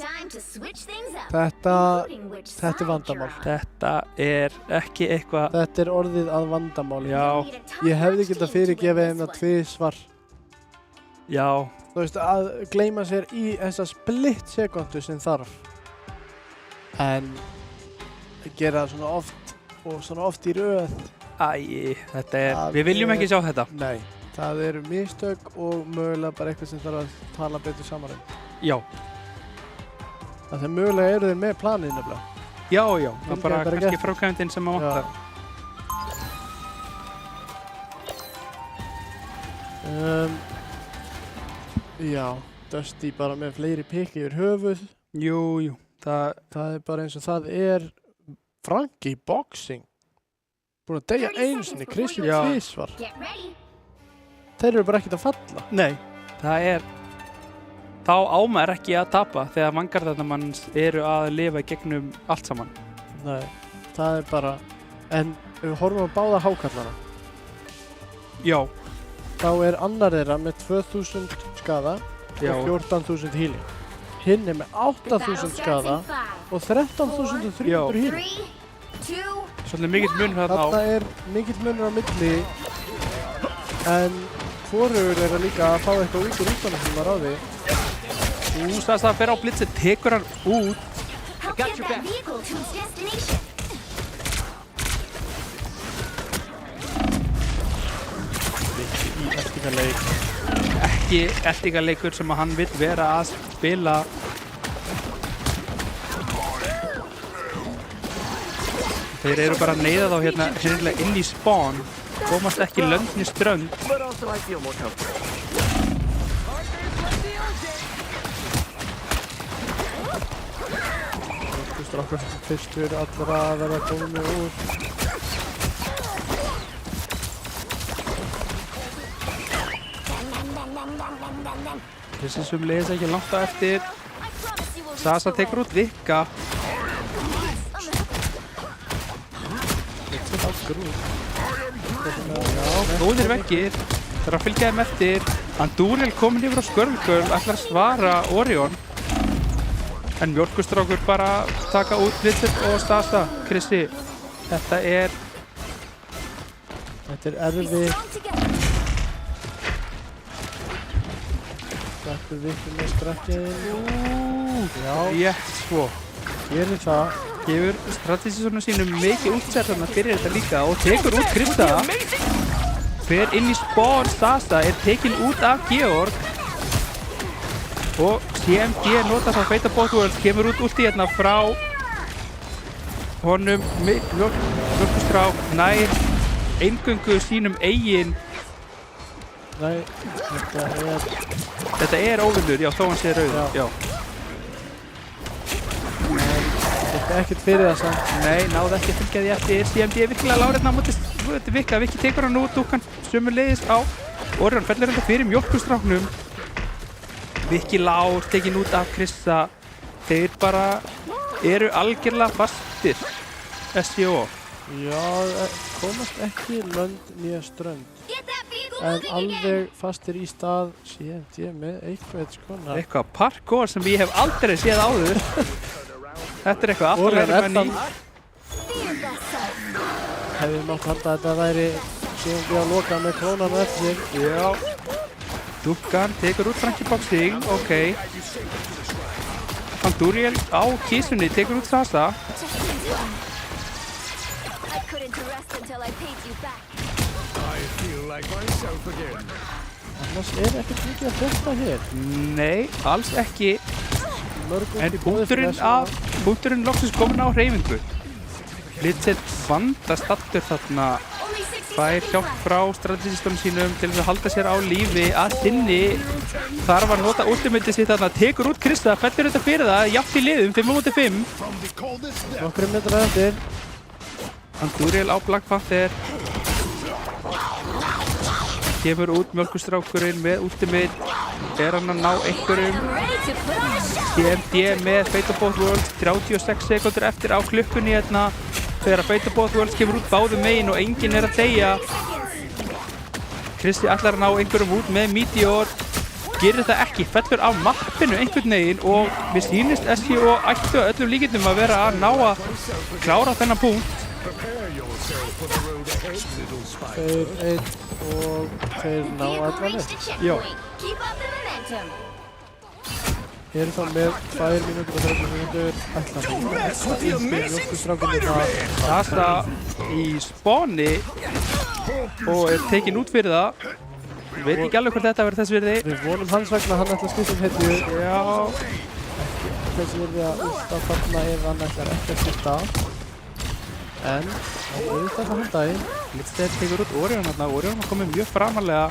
Time to switch things up. Þetta Including which er side vandamál. you're on. Þetta er ekki eitthvað. Þetta er orðið að vandamáli. Já, Ég hefði getað fyrirgefið þeim það tvisvar. já, Þú veist, að gleyma sér í þessa splitt sekundu sem þarf. En gera það svona oft og svona oft í röð. æ, þetta er, Það við viljum er- ekki sjá þetta. Nei, það eru mistök og mögulega bara eitthvað sem þarf að tala betur saman um. Já, Það er mögulega eru þeir með planið nefnilega. já, já, það er bara bara kannski gert. frákvæmdin sem að Já. vantar. Já, Dusty bara með fleiri pikk yfir höfuð. Jú, jú, Það er bara eins og það er Frankie Boxing. Búin að deyja 30 einu seconds sinni, before Chrissy you- tvisvar. Get ready. Þeir eru bara ekkert að falla. nei, það er, þá ámar ekki að tapa þegar vangarðarnamanns eru að lifa í gegnum allt saman. Nei, það er bara, en ef við horfum á báða hákallana, Já, þá er annar þeirra með 2000 skada já, og 14.000 healing. Hinn er með The battle 8.000 starts skada in 5, og 13.300 Já. healing. 3, 2, svolítið mikill munur þarna á. Þarna er mikill munur á milli, en hvorugur er að líka að fá eitthvað út úr útana sem var á því. Þú sagðist að það fer á blitzið, tekur hann út. help get that vehicle to its destination. Í eltingarleik. Ekki eltingarleikur sem að hann vill vera að spila. Þeir eru bara að neyða þá hérna hreinlega inn í spawn, komast ekki löndni strönd. But also I feel more comfortable. Þú strákar fyrstur allra að verða komið úr. Þessi sem leiðis ekki langt á eftir. I promise you will Sasa reach the tekur út Vikka. Þetta er allt grúð. Góðir veggir. Það er að fylgja þeim eftir. Andúril komin yfir á Skörlgöl, ætlar að svara Orion. En mjólkustrákur bara taka út Blizzard og Sasa. Krissi, þetta er Þetta er We erfið. strong together. Þetta er vikið með strekkið. Já, rétt svo. gerir það. Gefur strategistunum sínum mikið útserðarna fyrir þetta líka og tekur út Krista. Fer inn í spawn, Sasa er tekin út af Georg. Og CMD nota þá Fate of Both Worlds, kemur út últi hérna frá honum mjölkustrák nær eingöngu sínum eigin. Nei, Þetta er óvinnur, já, þó hann sé rauður. Já. þetta er ekkert fyrir það samt. Nei, náði ekki að fylgja því eftir. CMD er virkilega lárétna á móti Vikka. Vikki tekur hann út, Dúkan sömuleiðis á Orion, fellur þetta fyrir mjólkustráknum. Vikki Lár tekin út af Krista. Þeir bara eru algjörlega fastir. SCO. Já, komast ekki lönd nýja strönd. Get that vehicle En moving again. alveg fastir í stað CMD með eitthvað skona. Eitthvað parkour sem ég hef aldrei séð áður. Þetta er eitthvað Orion alltaf er læri það. menn í. Be your best self. Hefði mátt halda að þetta væri CMD að loka með klónan á eftir sig. Já. Dúkan tekur út Frankie Boxing, ok. Andúril á kísunni tekur út Sasa. I couldn't rest until I paid you back. I feel like myself again. Annars er ekkert mikið að frétta hér. Nei, alls ekki. Mörg En punkturinn loksins komin á hreyfingu. Blitzard vandast allur þarna. Only 60 Fær seconds hjálp left. frá strategistunum sínum til þess að halda sér á lífi að sinni. Þarf að nota ultimatið sitt þarna, tekur út Krista, fellur þetta fyrir það, jafnt í liðum, 5-5. From the coldest depths. Nokkrum metrar eftir. Andúril á Black Panther. Kemur út mjölkustrákurinn með ultimate. Er hann að ná einhverjum? Ready to put on a show. CMD með Fate of Both Worlds, 36 sekundur eftir á klukkunni hérna. þegar að Fate of Both Worlds kemur út báðum megin og enginn er að deyja. Kristi ætlar að ná einhverjum út með Meteor, gerir það ekki, fellur af mappinu einhvern veginn og mér sýnist SCO ættu að öllum líkindum að vera að ná að klára þennan punkt. 2-1 og þeir ná Vehicle allan reached a upp. checkpoint. Keep up the momentum. Eru þá með 2 mínútur og 30 mínútur ætla mjólkustrákunum að Sasa í spáni og er tekin út fyrir það. Veit ekki alveg hvort þetta verður þess virði. við vonum hans vegna hann ætla að skipta hetju. Já, Þessi virði að ústa þarna ef hann ætlar ekki að skipta. En auðvitað það hann daginn. Blitzer tekur út Orion þarna. Orion er komið mjög framarlega.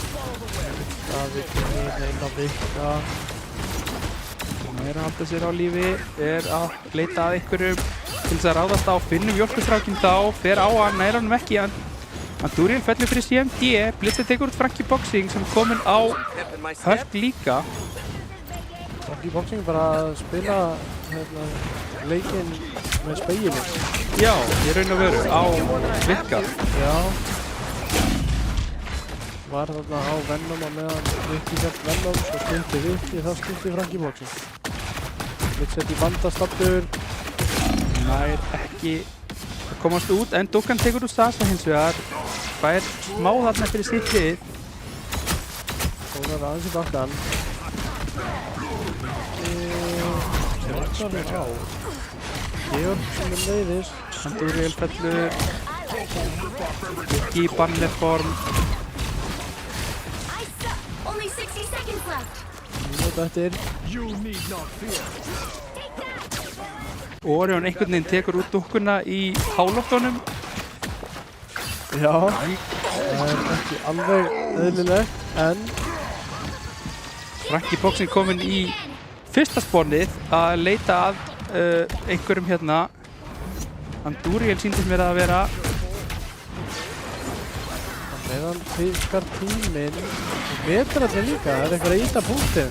Það er ekki inn á Vikka. Hún er að halda sér á lífi, er að leita að einhverjum til þess að ráðast á, finnum mjólkustrákinn þá, fer á hann, nær honum ekki. Andúriel fellur fyrir CMD, Blitzer tekur út Frankie Boxing sem kominn á Hölk líka. Frankie Boxing bara að spila leikinn með spegilinn. Já, í raun og veru, á Vikka. Já. Var þarna á Venom á meðan Vikki fælt Venom, svo skildi Vikki, þá skildi Frankie Boxing. Blitzer í vandastaftur. Nær ekki að komast út, en Dukkan tekur út Sasa hins vegar. Fær smá þarna fyrir sitt lið. Þóðar aðeins í bakkan. Hvað er á? Georg sem er leiðis. Andúriel fellur. Vikki í bannerform. I suck. Only 60 seconds left. Mínúta eftir. Orion einhvern veginn tekur út dukkuna í hálóttunum. Já, það er ekki alveg eðlilegt, en Frankie Boxing kominn í fyrsta spónið að leita að einhverjum hérna. Andúriel sýndist mér að vera. meðan fiskar tíminn metrarnir líka, það er eitthvað að íta punktið.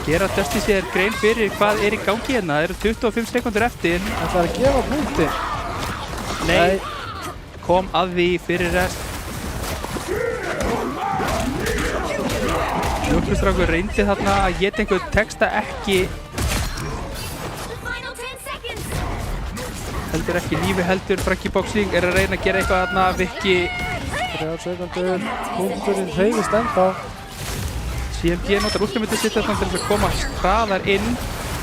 Gera Dusty sér grein fyrir hvað er í gangi hérna. Það eru 25 sekundur eftir. Það er að gefa punktið. Nei, kom að því fyrir rest. Mjólkustrákur reyndi þarna að geta einhvern texta ekki, Final 10 seconds. heldur ekki lífi heldur. Frankie Boxing er að reyna að gera eitthvað þarna. Vikki 3 sekundur, punkturinn hreyfist ennþá. CMG notar úrslumötu sitt þarna til þess að koma hraðar inn.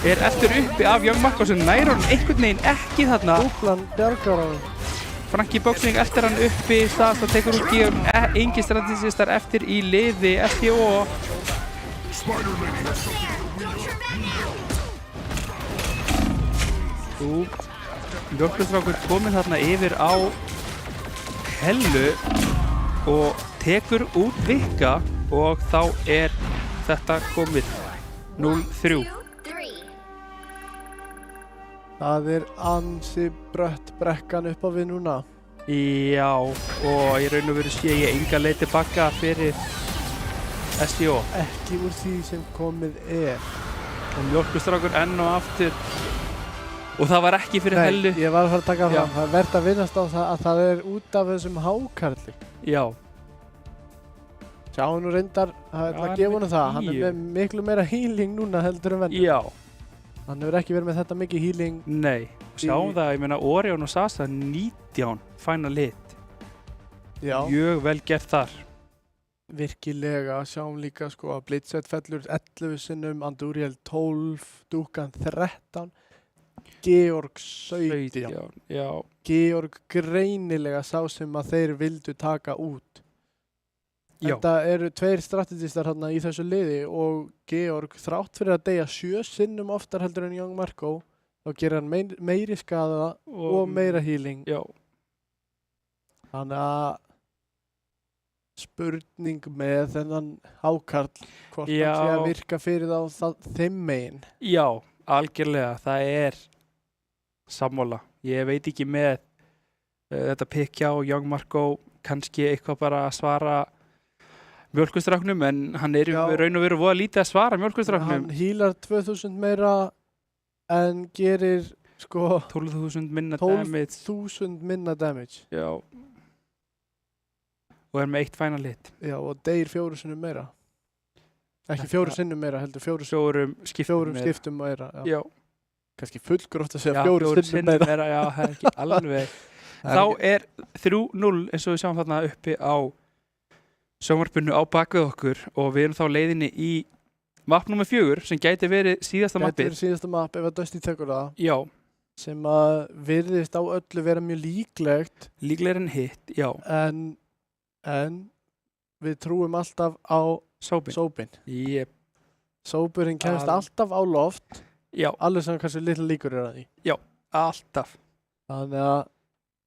Er eftir uppi af Young Marco sem nær honum einhvern veginn ekki þarna. Dúplan bjargar á hann. Frankie Boxing eftir hann uppi, Sasa tekur út Georg, engin strategistar eftir í liði SCO. Mjólkustrákur kominn þarna yfir á Hellu og tekur út Vikka og þá er þetta komið 0-3. 3. Það er ansi brött brekkan upp á við núna. Já, og í raun og veru sé ég enga leið tilbaka fyrir SCO. Ekki úr því sem komið er. Og mjólkustrákur enn og aftur. Og það var ekki fyrir Hellu. Nei, ég var að fara að taka Já. fram. Það er verðt að vinnast á það að það er út af þessum hákarli. Já, Sjáum nú reyndar, það er Já, að gefa honum það. Hann tíu. er með miklu meira healing núna heldur en venn. já, Hann hefur ekki verið með þetta mikið healing. nei. Sjáum það, ég meina Orion og Sasa 19 final hit. Já. Mjög vel gert þar. Virkilega, sjáum líka sko að Blitzer fellur 11 sinnum, Andúriel 12, Dúkan 13, Georg 17. Já, Georg greinilega sá sem að þeir vildu taka út. Já. Þetta eru 2 strategistar hérna í þessu liði og Georg þrátt fyrir að deyja 7 sinnum oftar heldur en Young Marco, þá gerir hann meiri skaða og meira healing. Já, Þannig að spurning með þennan hákarl hvort Já. hann sé að virka fyrir þá þeim megin. já, algjörlega. Það er sammála. Ég veit ekki með þetta pick hjá Young Marco kannski eitthvað bara að svara mjólkustráknum, en hann er í Já. raun og veru voða lítið að svara mjólkustráknum. Hann hílar 2000 meira en gerir sko 12.000 minna 12.000 damage. minna damage. Já. Og er með 1 final hit. Já, og deyr 4 sinnum meira. Ekki 4 sinnum meira, heldur 4 Fjórum skiptum meira. skiptum meira. Já. Já. Kannski fullgróft að segja Já, 4 sinnum meira. Já, það er ekki alveg. Þá er 3-0 eins og við sjáum þarna uppi á sjónvarpinu á bakvið okkur og við erum þá leiðinni í map nr. 4 sem gæti verið síðasta Þetta mappið. er síðasta mapp ef að Dusty tekur það, Já, sem að virðist á öllu vera mjög líklegt, líklegir en hitt, já, en við trúum alltaf á sópin. sópin. Jep, Sópurinn kemst Al- alltaf á loft, já, alveg sem kannski litla líkur er að því. alltaf. Þannig að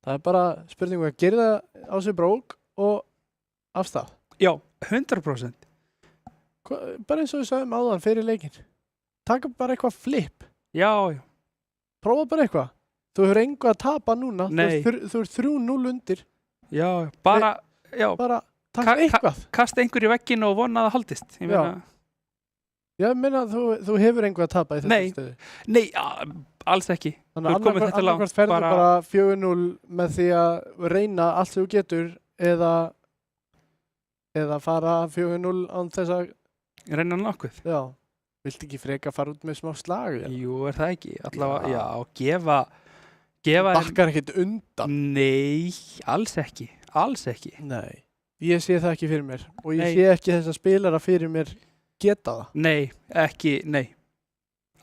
það er bara spurningu að gera það á sig brók og afstaf. Já, 100%. Bara eins og við sagðum áðan fyrir leikinn. Taka bara eitthvað flip. Já, já, Prófa bara eitthvað. Þú hefur engu að tapa núna. Nei. Þú ert 3-0 undir. já, bara, já, Bara Ka- taka eitthvað. kasta einhver í vegginn og vona að það haldist. Ég Já. meina, Ég meina þú hefur engu að tapa í Nei. þessu stöðu. nei, alls ekki. Þannig Þú að komið þetta langt, annarkvart ferðu bara- bara 4-0 með því að reyna allt sem þú getur eða fara 4-0 án þess að, Reyna nokkuð. já, viltu ekki freka fara út með smá slag? eða? Jú, er það ekki? Allavega, Já. já, gefa þeim- Bakkar ekkert undan. Nei, alls ekki. Alls ekki. Nei. Ég sé það ekki fyrir mér og ég Nei. sé ekki þessa spilara fyrir mér geta það. Nei, ekki, nei.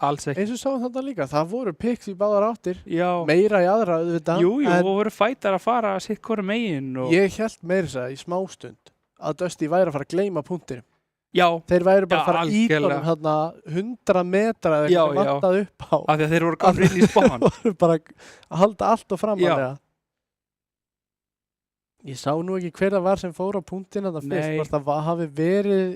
Alls ekki. Eins og sáum þetta líka, það voru picks í báðar áttir, Já, meira í aðra auðvitað. jú, en og voru fætar að fara sitt hvora megin og... ég held meira þess að í smástund að Dusty væri að fara að gleyma punktinum. Já, Þeir væri bara Já, að fara að íta algjörlega. honum þarna 100 metra eða Já, eitthvað já. vantað upp á. af því að þeir voru komin inn í spán. Voru bara að halda allt og Já. framanlega. Ég sá nú ekki hver það var sem fór á punktin þetta fyrst. Nei. Hvort það hafi verið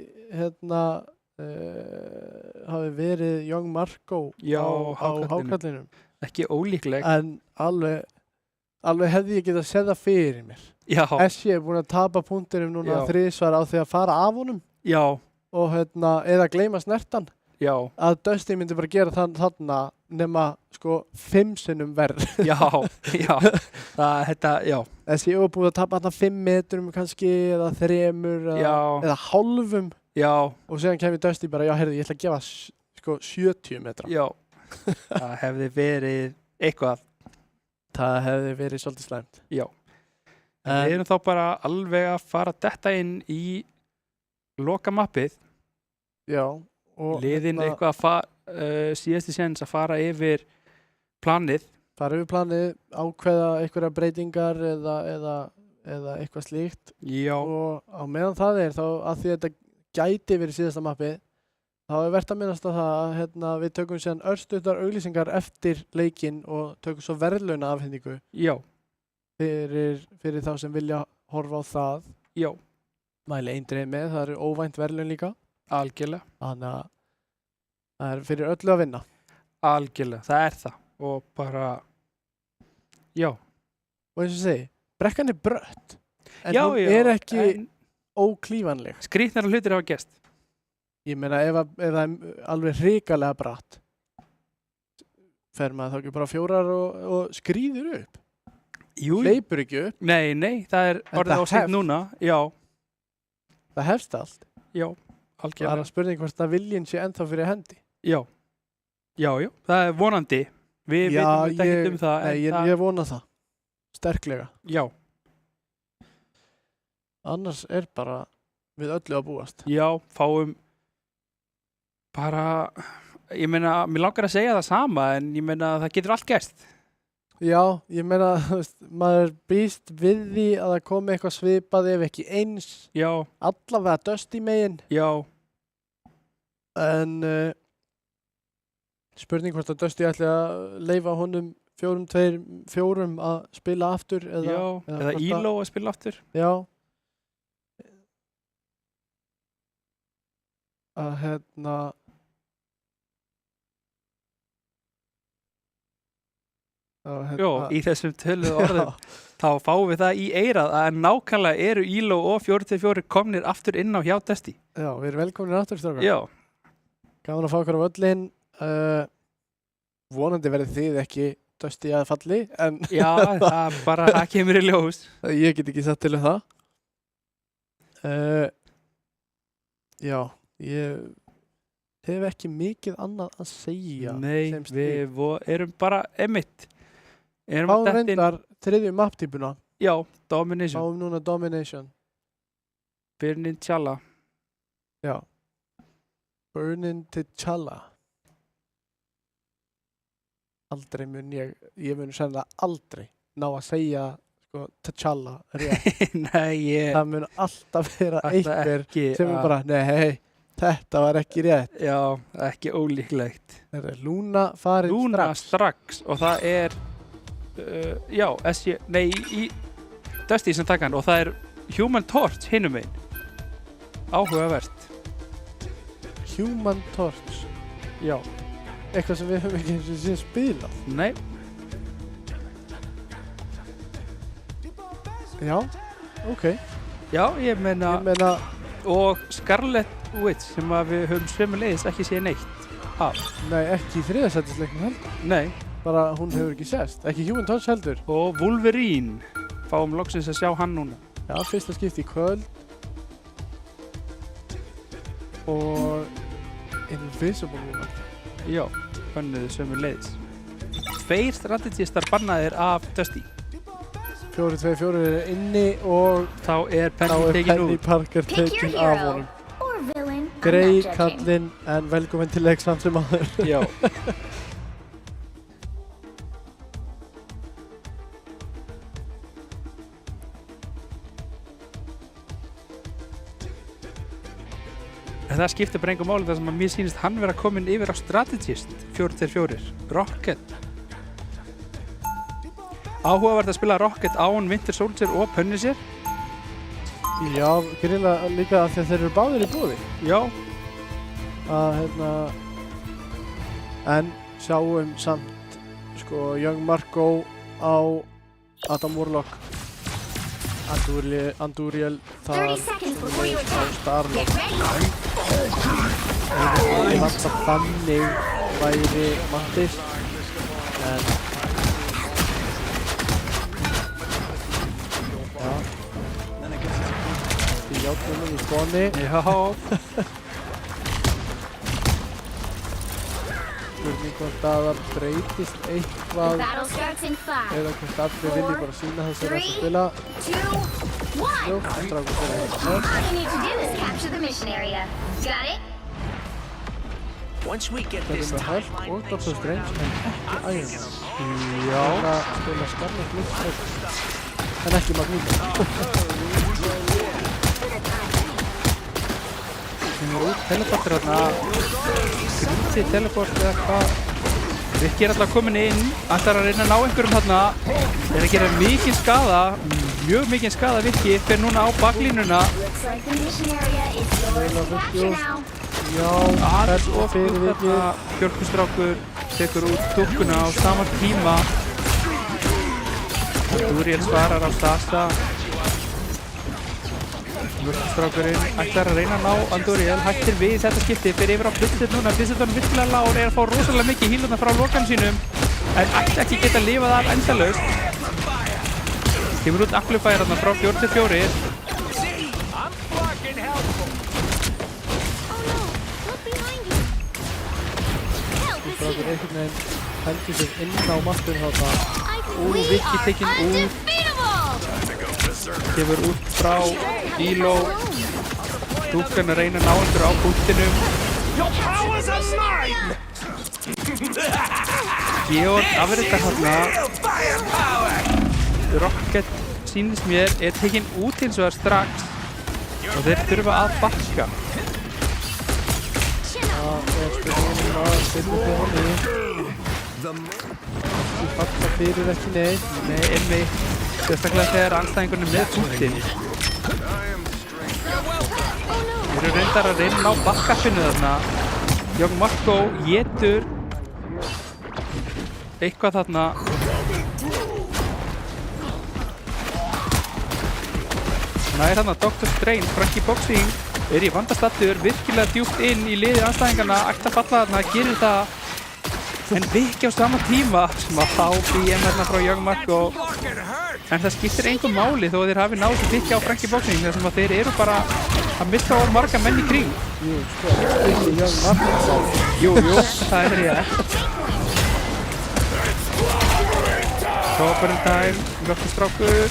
hafi verið Young Marco Já, á hákarlinum. hákallinum. Ekki ólíkleg. En alveg hefði ég getað séð það fyrir mér. Já, SJ er búin að tapa punktinum núna Já. 3 á því að fara af honum já, og eða gleyma snertan. já, Að Dusty myndi bara gera þarna nema sko 5 sinnum verð. já, já. Þetta, já, SJ var búin að tapa þarna 5 metrum kannski eða 3 Já. eða hálfum já, og síðan kemur Dusty bara, já heyrðu, ég ætla að gefa sko 70 metra. já. Það hefði verið eitthvað. Það hefði verið svolítið slæmt. Já. En við erum þá bara alveg að fara detta inn í lokamappið. Já. Og Liðin eitthvað að síðasti séns að fara yfir planið. fara yfir planið, ákveða einhverja breytingar eða eitthvað slíkt. Já, Og á meðan það er þá að því þetta gæti verið síðasta mappið, þá er verðt að minnast á það að við tökum síðan örstuttar auglýsingar eftir leikinn og tökum svo verðlauna afhendingu já, fyrir þá sem vilja horfa á það. já, Mæli eindreið með, það eru óvænt verðlaun líka. algjörlega, Þannig að það er fyrir öllu að vinna. algjörlega, það er það. Og bara, já, Og eins og ég segi, brekkan er brött, en já, hún já. er ekki en óklífanleg. skrýtnar hlutir hafa gest. Ég meina ef það er alveg hrikalega bratt, fer maður þá ekki bara 4 og skríður upp. Jú, Hleypur ekki upp, nei, það er En orðið það á sig hefst. núna. Já, það hefst allt. já, Það er algjörlega. að spurning hvort að viljinn sé ennþá fyrir hendi. Já, já, það er vonandi. Við vitum þetta ekkert um það. Nei, en ég vona það. Sterklega. Já, Annars er bara við öllu að búast. já, fáum bara, ég meina, mér langar að segja það sama, en ég meina, það getur allt gerst. Já, ég meina, þú veist, maður býst við því að það komi eitthvað svipað ef ekki eins. Já, Allavega Dusty megin. já, En spurning hvort að Dusty ætli að leyfa honum 4-2-4 að spila aftur já, eða hvort að- Íló að spila aftur. Já. Að Jó, í þessum töluðu orðum þá fáum við það í eirað að nákvæmlega eru Elo og 44 komnir aftur inn á hjá Dusty. Já, við erum velkominir aftur, strákar. Já, Gaman að fá okkur á völlinn. Vonandi verið þið ekki Dusty að falli, en já, það kemur í ljós. ég get ekki sett til það. Já, ég hef ekki mikið annað að segja. Nei, sem slíkt. við erum bara emitt. Erum Fáum að detta inn- reyndar þriðju map-típuna. Já, Domination, Fáum núna Domination. Burning Chala. Já. Burning T'Challa. Aldrei mun ég mun sennilega aldrei ná að segja sko T'Challa rétt. Nei, Það mun alltaf vera einhver ekki sem er bara, nei, þetta var ekki rétt. Já, ekki ólíklegt. Það er Luna farin Luna strax. strax og það er já, í Dusty sem taka hann og það er Human Torch hinum megin. Áhugavert. Human Torch. Já, Eitthvað sem við höfum ekki eins og síðan spilað. nei, Já, ok. já, ég meina Ég meina, og Scarlet Witch sem að við höfum sömuleiðis ekki séð neitt af. nei, ekki í þriðasættisleiknum heldur. Nei, Bara hún hefur ekki sést. Ekki Human Torch heldur. og Wolverine fáum loksins að sjá hann núna. Já, fyrsta skipti í kvöld. Og Invisible Woman. Já, bönnuðu sömuleiðis. 2 strategistar bannaðir af Dusty. 4-2-4 er inni og Þá er þá Penny er tekin Penny út. Parker Pick your tekin af hero. honum. Or villain. I'm Grey not judging. kallinn en velkomin til leik samt sem áður. Já. En það skiptir bara engum máli þar sem að mér sýnist hann vera komin yfir á strategist 4-4, Rocket. Áhugavert að spila Rocket án Winter Soldier og Punisher. Já, grilla líka af því að þeir eru báðir í búði. Já, En sjáum samt sko Young Marco á Adam Warlock. Andúriel 30 þar seconds before you á attack. Starlock. Get ready. Ég held að þannig væri Mattis. En já. Í játnum í skoni. já. Spurning hvort að það breytist The eitthvað battle starts in 5, eða hvort allir vilji bara sína þess að spila 2, 1. fljótt. Strákur fyrir þetta. All you need to do is capture the mission area. Got it? Once we get Það this er með Hulk timeline og thing Doctor sorted Strange out, en ekki Iron Man. Já. Það er að spila Scarlet Witch en ekki Magneto. Sem er út teleportur þarna. Skrítið teleport eða hvað. Rikki er alltaf komin inn, ætlar að reyna að ná einhverjum þarna. Er að gera mikinn skada, mjög mikinn skada Rikki, fer núna á baklínuna. Looks like the mission area is yours to capture now. Já, Aðeins Hulk of fyrir út vikið. þarna, Björkustrákur tekur út dukkuna á sama tíma. Duriel svarar á Stasa. Björkustrákurinn ætlar að reyna að ná Anduriel, hættir við þetta skipti, fer yfir á Blizzard núna. Blizzard er virkilega lágur, er að fá rosalega mikið híluna frá lokan sínum, en ætti ekki geta lifað af endalaust. Kemur út Amplifier þarna frá 4-4. Oh no, look behind you. Help, it's Strákur here. einhvern veginn heldur sig inn á mappin þarna. We Vicky are taking út. undefeatable. Kemur út frá Elo. Dúkan að reyna að ná einhverju á punktinum. Georg afritar þarna. Rocket sýnist mér er tekinn út eins og það strax og þeir þurfa að bakka. Það er spurningin að spilja fyrir henni. Ekki falla fyrir ekki neitt. Nei, einmitt. Sérstaklega þegar anstæðingunum með punktinn. Þeir eru reyndar að reyna að ná backupinu þarna. Young Marco étur eitthvað þarna Nær hann að Dr. Strange, Frankie Boxing í vandastattur, virkilega djúpt inn í liðið anstæðingarna, ætti að falla þarna, gerir það en Viki á sama tíma sem að fá BM hérna frá Young Marco, en það skiptir engum máli þó að þeir hafi náð Viki á Frankie Boxing þar sem að þeir eru bara að missa á marga menn í kring. Jú, sko, ekki Young Marco. Jú, það er rétt. Robert Time, mjölkustrákur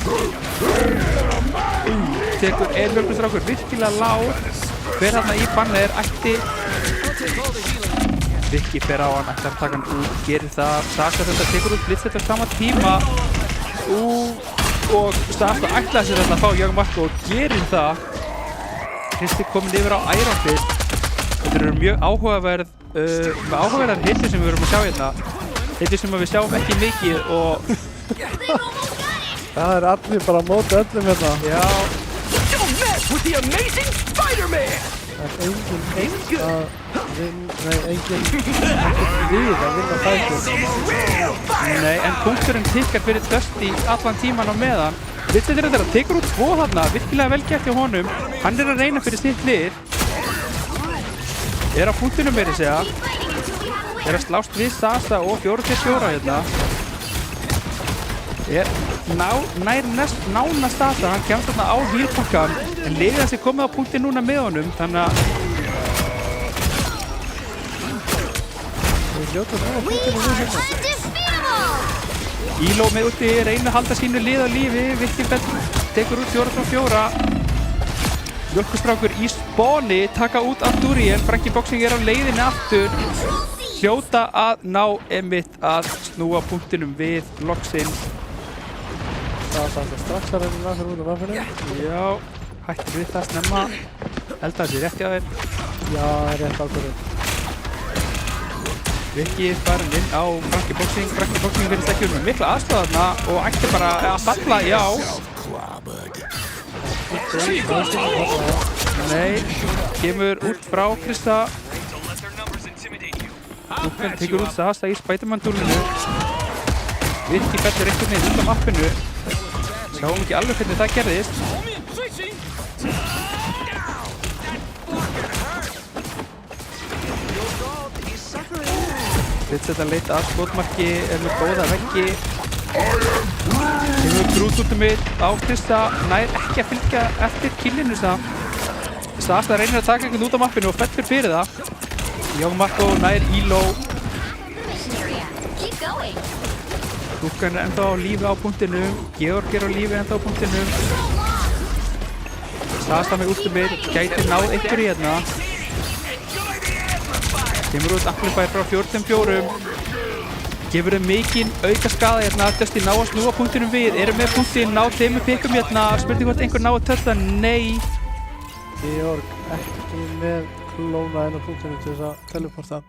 tekur mjölkustrákur virkilega lág, fer hann í banner, ætti Viki fer á hann, ætti að taka hann út, gerir það, Sasha þetta tekur út Blitzett á sama tíma og Sasha ætlaði sér þetta að fá Young Marco og gerir það. Kristi komin yfir á Iron Fist. Þetta eru mjög áhugaverðar hittir sem við verum að sjá hérna, hittir sem við sjáum ekki mikið og það er allir bara á móti öllum hérna. já, Það er engin við að vinna fætur. nei, en punkturinn tikkar fyrir Dusty allan tíman á meðan. Blitzett er þetta, tekur út 2 þarna, virkilega vel gert hjá honum, hann er að reyna fyrir sitt lið, er á punktinum meira segja, er að slást við Sasha og 4-4 hérna, er nána Sasha, hann kemst þarna á hýrpakkan en liðið hans er komið á punkti núna með honum, þannig að Við hljóta það á punktinu við hérna. Elo með úti, reynir að halda sínu lið á lífi, Viki tekur út 4-4, mjölkustrákur í spáni, taka út Arturian, Frankie Boxing er á leiðinni aftur, hljóta að ná einmitt að snúa punktinum við loksins. Það er strax að reyna að fyrir út af vaffinu. Já, hættir við það snemma, eldaði sér rétt hjá þér. Já, rétt ákvörðun. Viki farin inn á Frankie Boxing verðist ekki með mikla aðstoð þarna og ætti bara að falla, já. Nei, kemur út frá Krista. Dúkan tekur út Sasha í Spiderman-dúlinu. Viki fellur einhvern veginn út á mappinu. Sjáum ekki alveg hvernig það gerðist. Blitzett að leita að skotmarki, er með góða veggi. Kemur Groot Ultimate á Krista, nær ekki að fylgja eftir killinu samt. Sasha reynir að taka einhvern út á mappinu og fellur fyrir það. Young Marco nær Elo. Dúkan er ennþá á lífi á punktinu, Georg er á lífi ennþá á punktinu. Sasha með Ultimate, gæti náð einhverju hérna. Kemur út Amplifier frá 4-4, gefur þeim mikinn auka skaða hérna, Dusty ná að snúa punktinum við, eru með punktinn, ná þeim með pikum hérna, spurning hvort einhver ná að tötta, nei. Georg ekki með klóna inn á punktinu til þess að teleporta.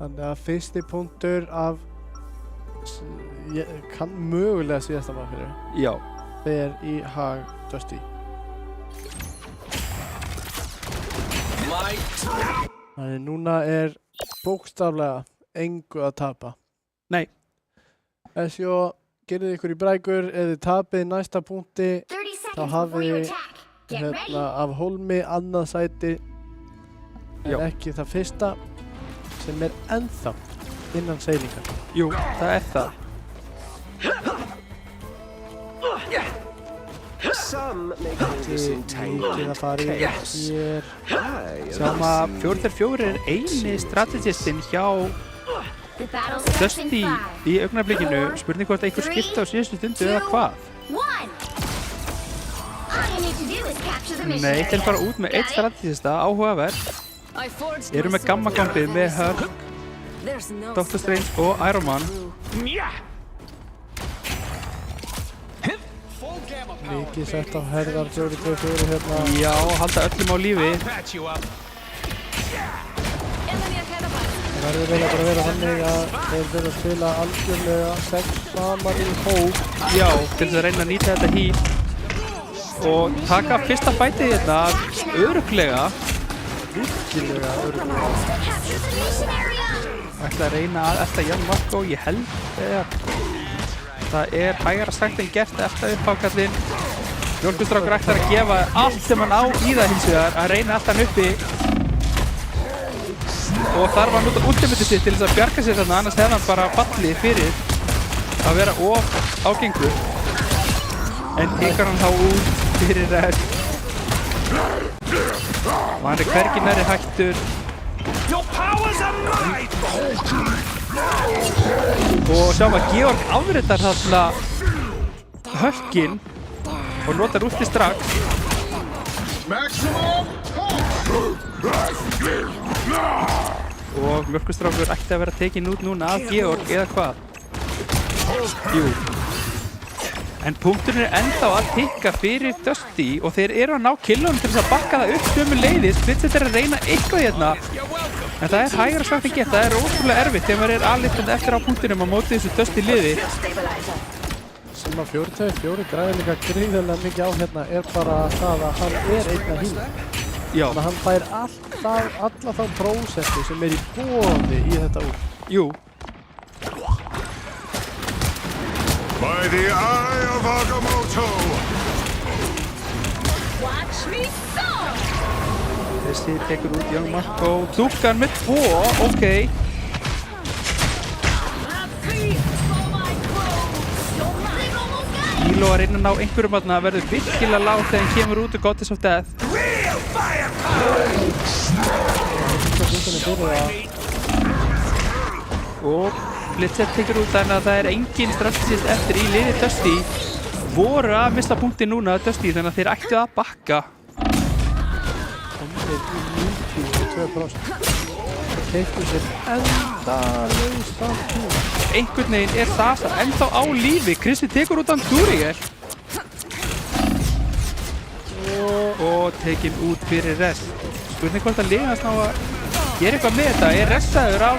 Þannig að fyrsti punktur af, kann mögulega síðasta maður fyrir. Já. Fer í hag Dusty. Þannig núna er bókstaflega engu að tapa. Nei. SJO, gerið ykkur í brækur, ef þið tapið næsta punkti, þá hafið hérna af hólmi annað sæti en ekki það fyrsta sem er ennþá innan seilingar. Jú, það er það. Mikið að fara í hér. Sjáum að 4-4 er eini strategistinn hjá Dusty í augnablikinu. Spurning hvort einhver skipta á síðustu stundu eða hvað. Nei, þeir fara út með eitt strategista, áhugaverð. Eru með gamma-kompið með Hulk, Dr. Strange og Iron Man. Mikið sett á herðar 4-2-4 hérna. Já, halda öllum á lífi. Það verður vel að bara vera þannig að þeir verður að spila algjörlega 6 saman í hóp. Já, til þess að reyna að nýta þetta hít og taka fyrsta fætið hérna örugglega. Ætla að reyna að elta Young Marco, ég held það er hægara sagt en gert eftir uppákallinn. Mjólkurstrákur ætlar að gefa allt sem hann á í það hins vegar að reyna allt hann uppi og þarf að nota ultimatið sitt til þess að bjarga sér þarna, annars hefði hann bara fallið fyrir að vera of ágengur en tekur hann þá út fyrir rest og hann hvergi nærri hættur og sjá að Georg afritar þarna Hulkinn og notar úti strax og Mjölkustrákur ætti að vera tekinn út núna af Georg eða hvað? Jú. En punkturinn er ennþá að tikka fyrir Dusty og þeir eru að ná killunum til þess að bakka það upp sömu leiðis. Blitzett er að reyna eitthvað hérna. En það er hægara sagt en geta. Það er ótrúlega erfitt þegar maður er aðliftandi eftir á punktunum á móti þessu Dusty liði. Sem að 4-2-4 græðir líka gríðarlega mikið á hérna er bara það að hann er einn að híla. Já. Þannig að hann fær alla þá prósentu sem er í boði í þetta úr. Jú. By the eye of Agamotto! Watch me so! Þessi tekur út Young Marco. Dúkkan með 2, ok. Hilo að reyna að ná einhverjum aðna verður virkilega lágt þegar hann kemur út úr Goddess of Death. Og Blitzett tekur út þannig að það er engin strategist eftir í liði Dusty. Voru að mista punkti núna Dusty þannig að þeir ættu að bakka. Komið í 92%. Keittu sér endalausa tíma. Einhvern veginn er Sasa ennþá á lífi. Kristi tekur út Andúriel. Og tekinn út fyrir rest. Spurning hvort að liðast ná að gera eitthvað með þetta. Er restaður af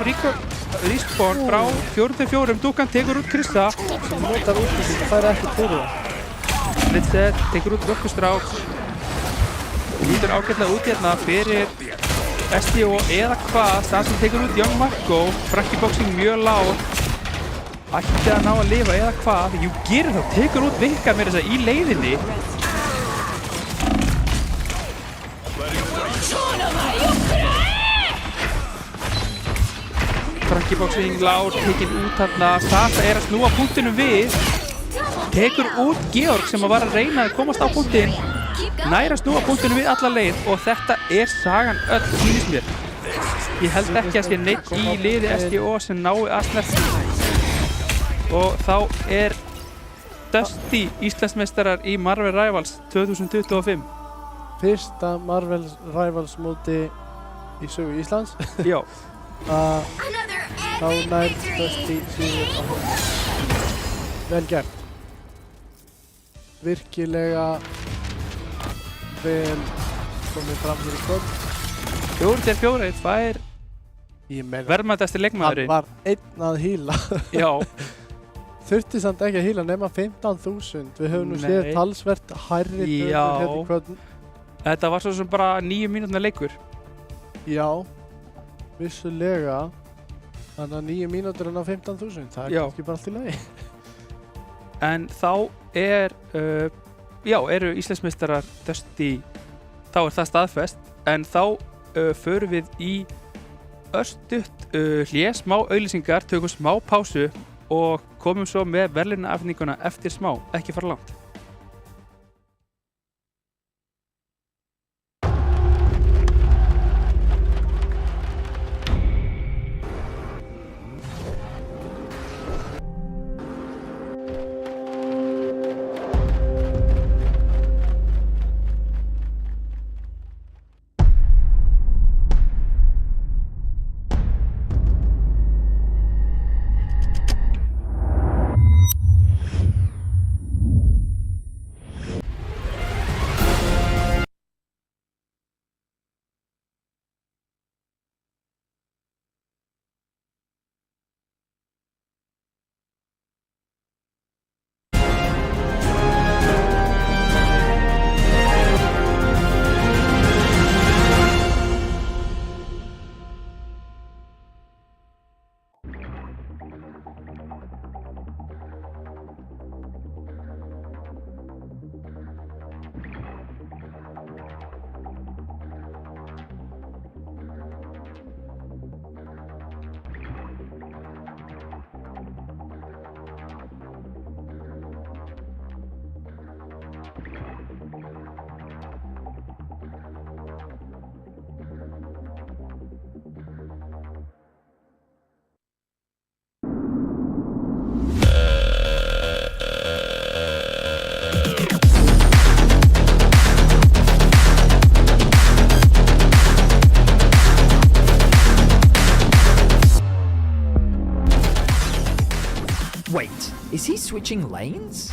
Respawn frá 4-4. Dúkkan tekur út Krista. Sem notar út í sig, það fær ekki fyrir það. Blitzett tekur út Mjölkustrák. Lítur ágætlega út hérna fyrir SDO eða hvað. Sasa tekur út Young Marco. Frankie Boxing mjög lág. Ætti að ná að lifa eða hvað. Jú, gerir þá. Tekur út Vikka með þess að í leiðinni. Frankie Boxing lág, tekinn út þarna. Sasa er að snúa punktinum við. Tekur út Georg sem var að reyna að komast á punktinn. Nær að snúa punktinum við alla leið og þetta er sagan öll, sýnist mér. Ég held ekki að sé neitt í liði SDO sem nái að snerta. Og þá er Dusty Íslandsmeistarar í Marvel Rivals 2025. Fyrsta Marvel Rivals móti í sögu Íslands. Já. Þá nær Dusty síður á hún. Vel gert. Virkilega vel komið fram hér í kvöld. 4-4, fær verðmætasti leikmaðurinn. Hann var einn að híla. Já. Þurfti samt ekki að híla nema 15.000. Við höfum nú séð talsvert hærri tölur hérna í kvöld. Þetta var svo sem bara 9 mínútna leikur. Já, vissulega. Þannig að 9 mínútur en á 15.000. Það er kannski bara allt í lagi. En þá eru Íslandsmeistarar Dusty, þá er það staðfest, en þá förum við í örstutt hlé, smá auglýsingar, tökum smá pásu og komum svo með verðlaunaafhendinguna eftir smá, ekki fara langt. Is he switching lanes?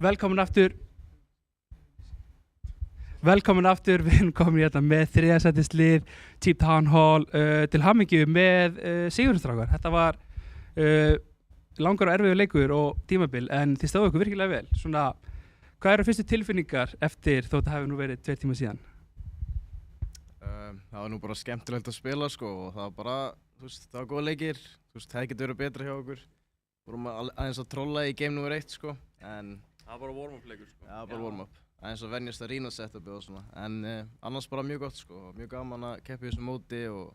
Velkomin aftur. Velkomin aftur, við erum komin hérna með þriðasætislið Cheap Town Hall til hamingju með sigurstrákar. Þetta var langur og erfiður leikur og tímabil en þið stóðu ykkur virkilega vel. Svona, hvað eru fyrstu tilfinningar eftir þó þetta hefur nú verið 2 tíma síðan? Það var nú bara skemmtilegt að spila sko og það var bara, þú veist, það var góða leikir, þú veist, það getur verið betra hjá okkur. Vorum aðeins að trolla í game nummer 1 sko, en það var bara warm-up leikur sko. Já, bara warm-up. Aðeins að venjast að rýna setupið og svona, en annars bara mjög gott sko, mjög gaman að keppa í þessu móti og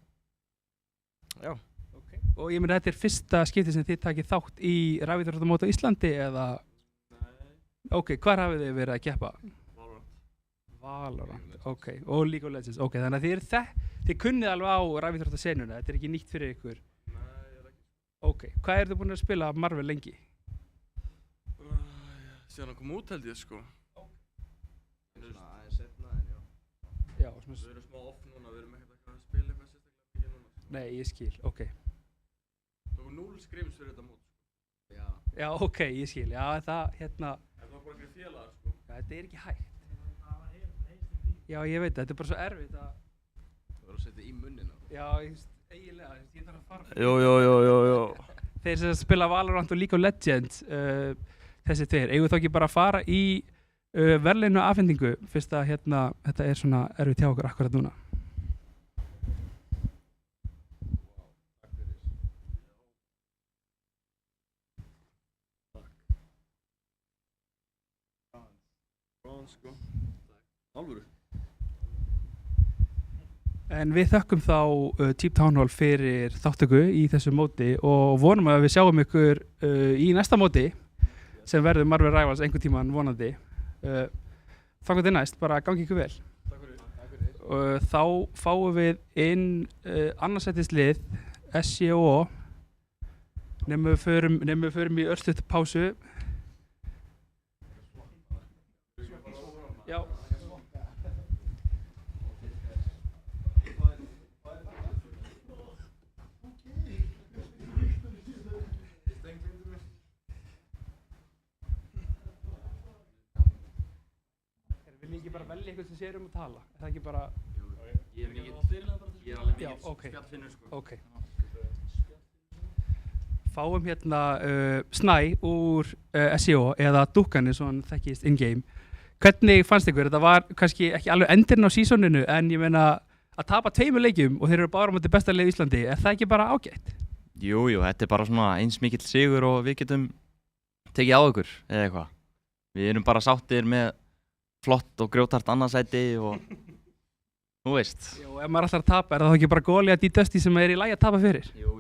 já. Okay. Og ég meina þetta er fyrsta skipti sem þið takið þátt í rafíþróttamóti á Íslandi eða? Nei. Ok, hvar hafið þið verið að keppa? Valorant, ok, og League of Legends, ok, þannig að þið kunnið alveg á rafíþróttasenuna, þetta er ekki nýtt fyrir ykkur? Nei, ég er ekki. Ok, hvað eru þið búin að spila Marvel lengi? Síðan að koma út held ég sko. Svona aðeins setna, en já. Já, svona. Við erum smá off núna, við erum ekkert að spila eitthvað sérstaklega ekki núna. Nei, ég skil, ok. Það var 0 scrims fyrir þetta mót sko. Já. Já, ok, ég skil, já, það, hérna. Það var bara einhverjir félagar sko. Já, þetta er ekki hægt. Já, ég veit það, þetta er bara svo erfitt að. Það var að setja í munnina. Já, eiginlega, ég þarf að fara. Jó. Þeir sem spila Valorant og League of Legends, þessi tveir, eigum við þá ekki bara að fara í verðlaunu afhendingu fyrst að hérna, þetta er svona erfitt hjá okkur akkurat núna. Takk fyrir. Takk. Sko. Alvöru. En við þökkum þá Cheap Town Hall fyrir þáttöku í þessu móti og vonum að við sjáum ykkur í næsta móti sem verður Marvel Rivals einhvern tímann vonandi. Þangað til næst, bara gangi ykkur vel. Takk fyrir. Þá fáum við inn annarsætislið SCO nema við förum í örstutt pásu. Já. Vil ég ekki bara velja eitthvað sem sér að tala? Er það ekki bara... Ég er alveg Já, mikið ok. spjallfinnur sko. Ok. Fáum hérna Snæ úr SEO eða Dúkkan eins og hann þekkist in-game. Hvernig fannst ykkur? Þetta var kannski ekki alveg endurinn á sísoninu en ég meina að tapa 2 leikjum og þeir eru bara á móti besta lið í Íslandi. Er það ekki bara ágætt? Jú, þetta er bara svona eins mikill sigur og við getum tekið á ykkur eða eitthvað. Við erum bara sáttir með flott og grjótart annarsæti og þú veist. Jú, ef maður alltaf tapa, er það ekki bara Goliath í Dusty sem er í lagi að tapa fyrir? Jú.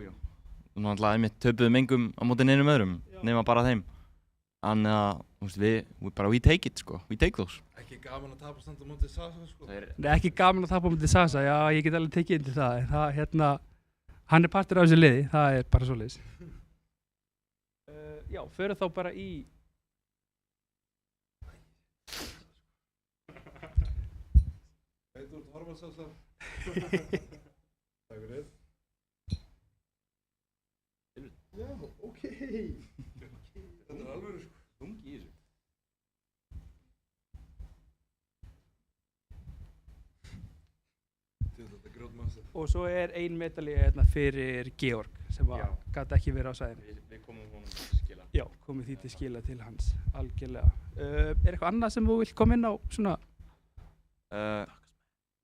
Nú alltaf einmitt töpuðum engum á móti neinum öðrum, nema bara þeim. Þannig að, we take it sko, we take those. Ekki gaman að tapa samt á móti Sasa sko. Nei, ekki gaman að tapa á móti Sasa, já, ég get alveg tekið inn til það. Það, hérna, hann er partur af þessu liði, það er bara svoleiðis. Já, förum þá bara í... Þú ert horfa Sasa. Takk fyrir. Já, ok. Þetta er alvöru sko. Þungi í þessu. Þetta er grjótmassa. Og svo er ein medalja hérna fyrir Georg sem gat ekki verið á svæðinu. Við komum honum til skila. Já, komum því til skila til hans, algjörlega. Er eitthvað annað sem þú vilt koma inn á svona?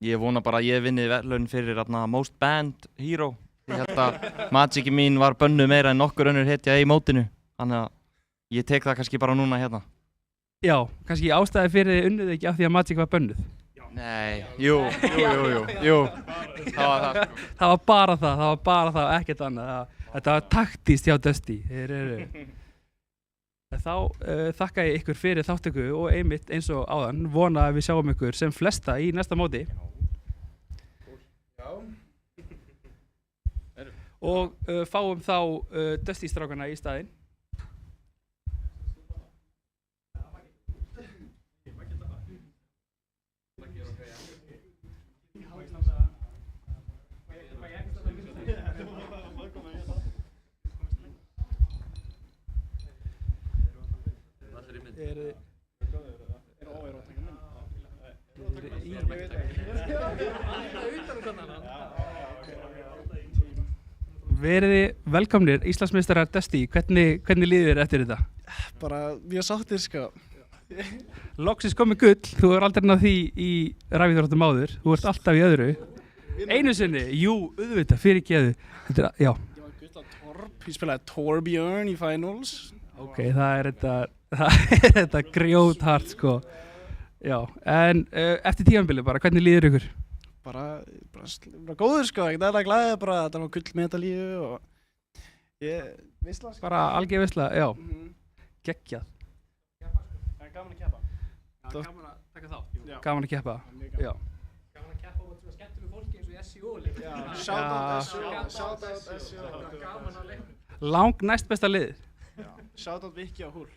Ég vona bara að ég vinni verðlaun fyrir Most Banned Hero. Ég held að Magicin mín var bönnuð meira en nokkur önnur hetja í mótinu. Þannig að ég tek það kannski bara núna hérna. Já, kannski ástæði fyrir þið unnuð ekki af því að Magic var bönnuð. Nei, jú. Það var það sko. Það var bara það, ekkert annað. Þetta var taktískt hjá Dusty. Þá þakka ég ykkur fyrir þáttöku og einmitt eins og áðan vona að við sjáum ykkur sem flesta í næsta móti. Og fáum þá Dusty-strákana í staðinn. Veriði velkomnir, Íslandsmeistarar Dusty, hvernig líður þér eftir þetta? Bara mjög sáttir sko. Loksins komið gull, þú er aldrei náð því í ræfiþróttum áður, þú ert alltaf í öðru. Einu sinni, jú, auðvitað, fyrirgeðu. Þetta er, já. Ég var gull á Torb, ég spilaði Torbjörn í finals. Ok, það er þetta grjóthart sko. Já, en eftir tímanbili bara, hvernig líður ykkur? Bara góður sko, ekkert aðlega glæðið bara að það var gullmedalíu og ég veistla sko. Bara algjör veistla, já. Geggjað. Gaman að keppa. Gaman að taka þátt. Gaman að keppa, já. Gaman að keppa á svona skemmtilegu fólki eins og í SEO líka. Já, shout out SEO. Gaman að leiknum. Lang næst besta liðið. Já, shout out Viki og Hulk.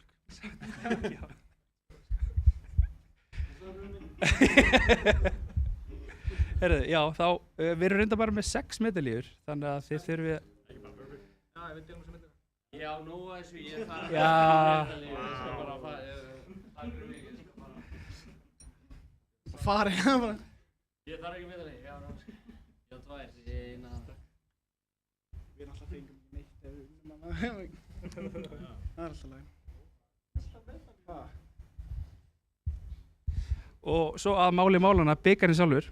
Herðu, já, þá við erum reynda bara með 6 medalíur, þannig að þið þurfum við... Já, við deilum þessu myndina. Já, nú að þessu, ég þarf Já. Fari hérna bara. Ég þarf ekki medalíu, já, ég á 2, eina... Við náttúrulega fengum ekki neitt ef við... Það er alltaf læg. Og svo að máli málana, bikarinn sjálfur.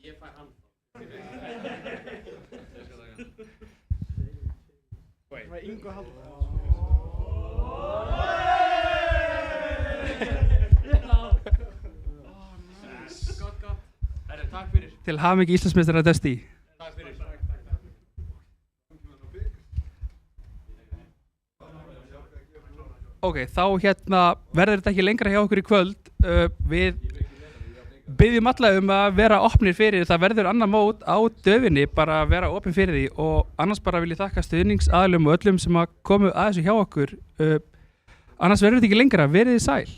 Ég fæ hann. Það var Ingo Halldór. Gott. Herri, takk fyrir. Til hamingju Íslandsmeistarar Dusty. Takk fyrir. Ok, þá verður þetta ekki lengra hjá okkur í kvöld. Við byggjum alla að vera opnir fyrir, það verður annað mót á döfinni, bara að vera opin fyrir því og annars bara vil ég þakka stuðningsaðilum og öllum sem komu að þessu hjá okkur. Annars verður þetta ekki lengra, verið þið sæl.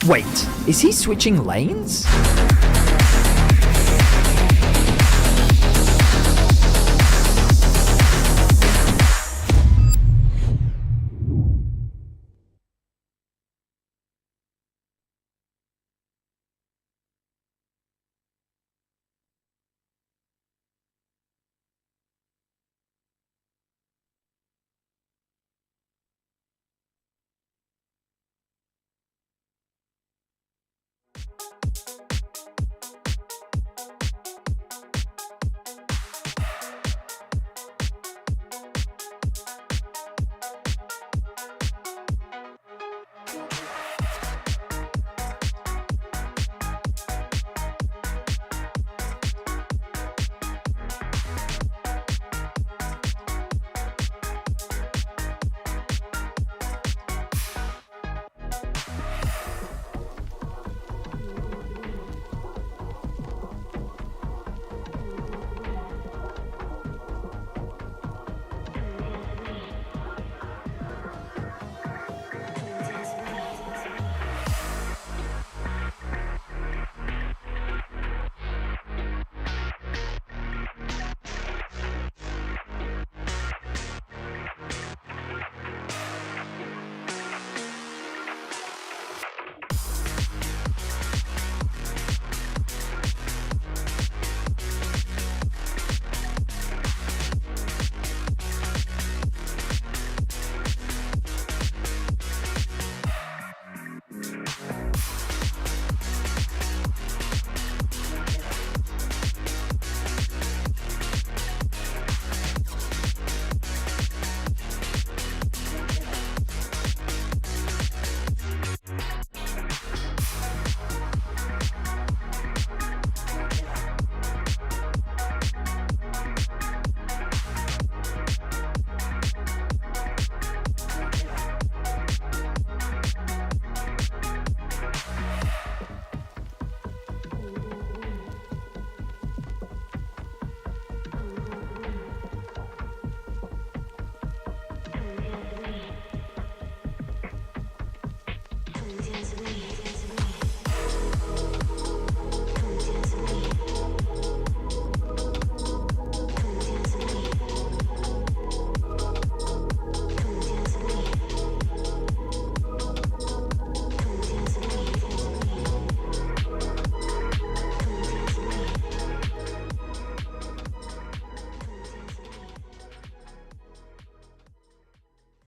Wait, is he switching lanes?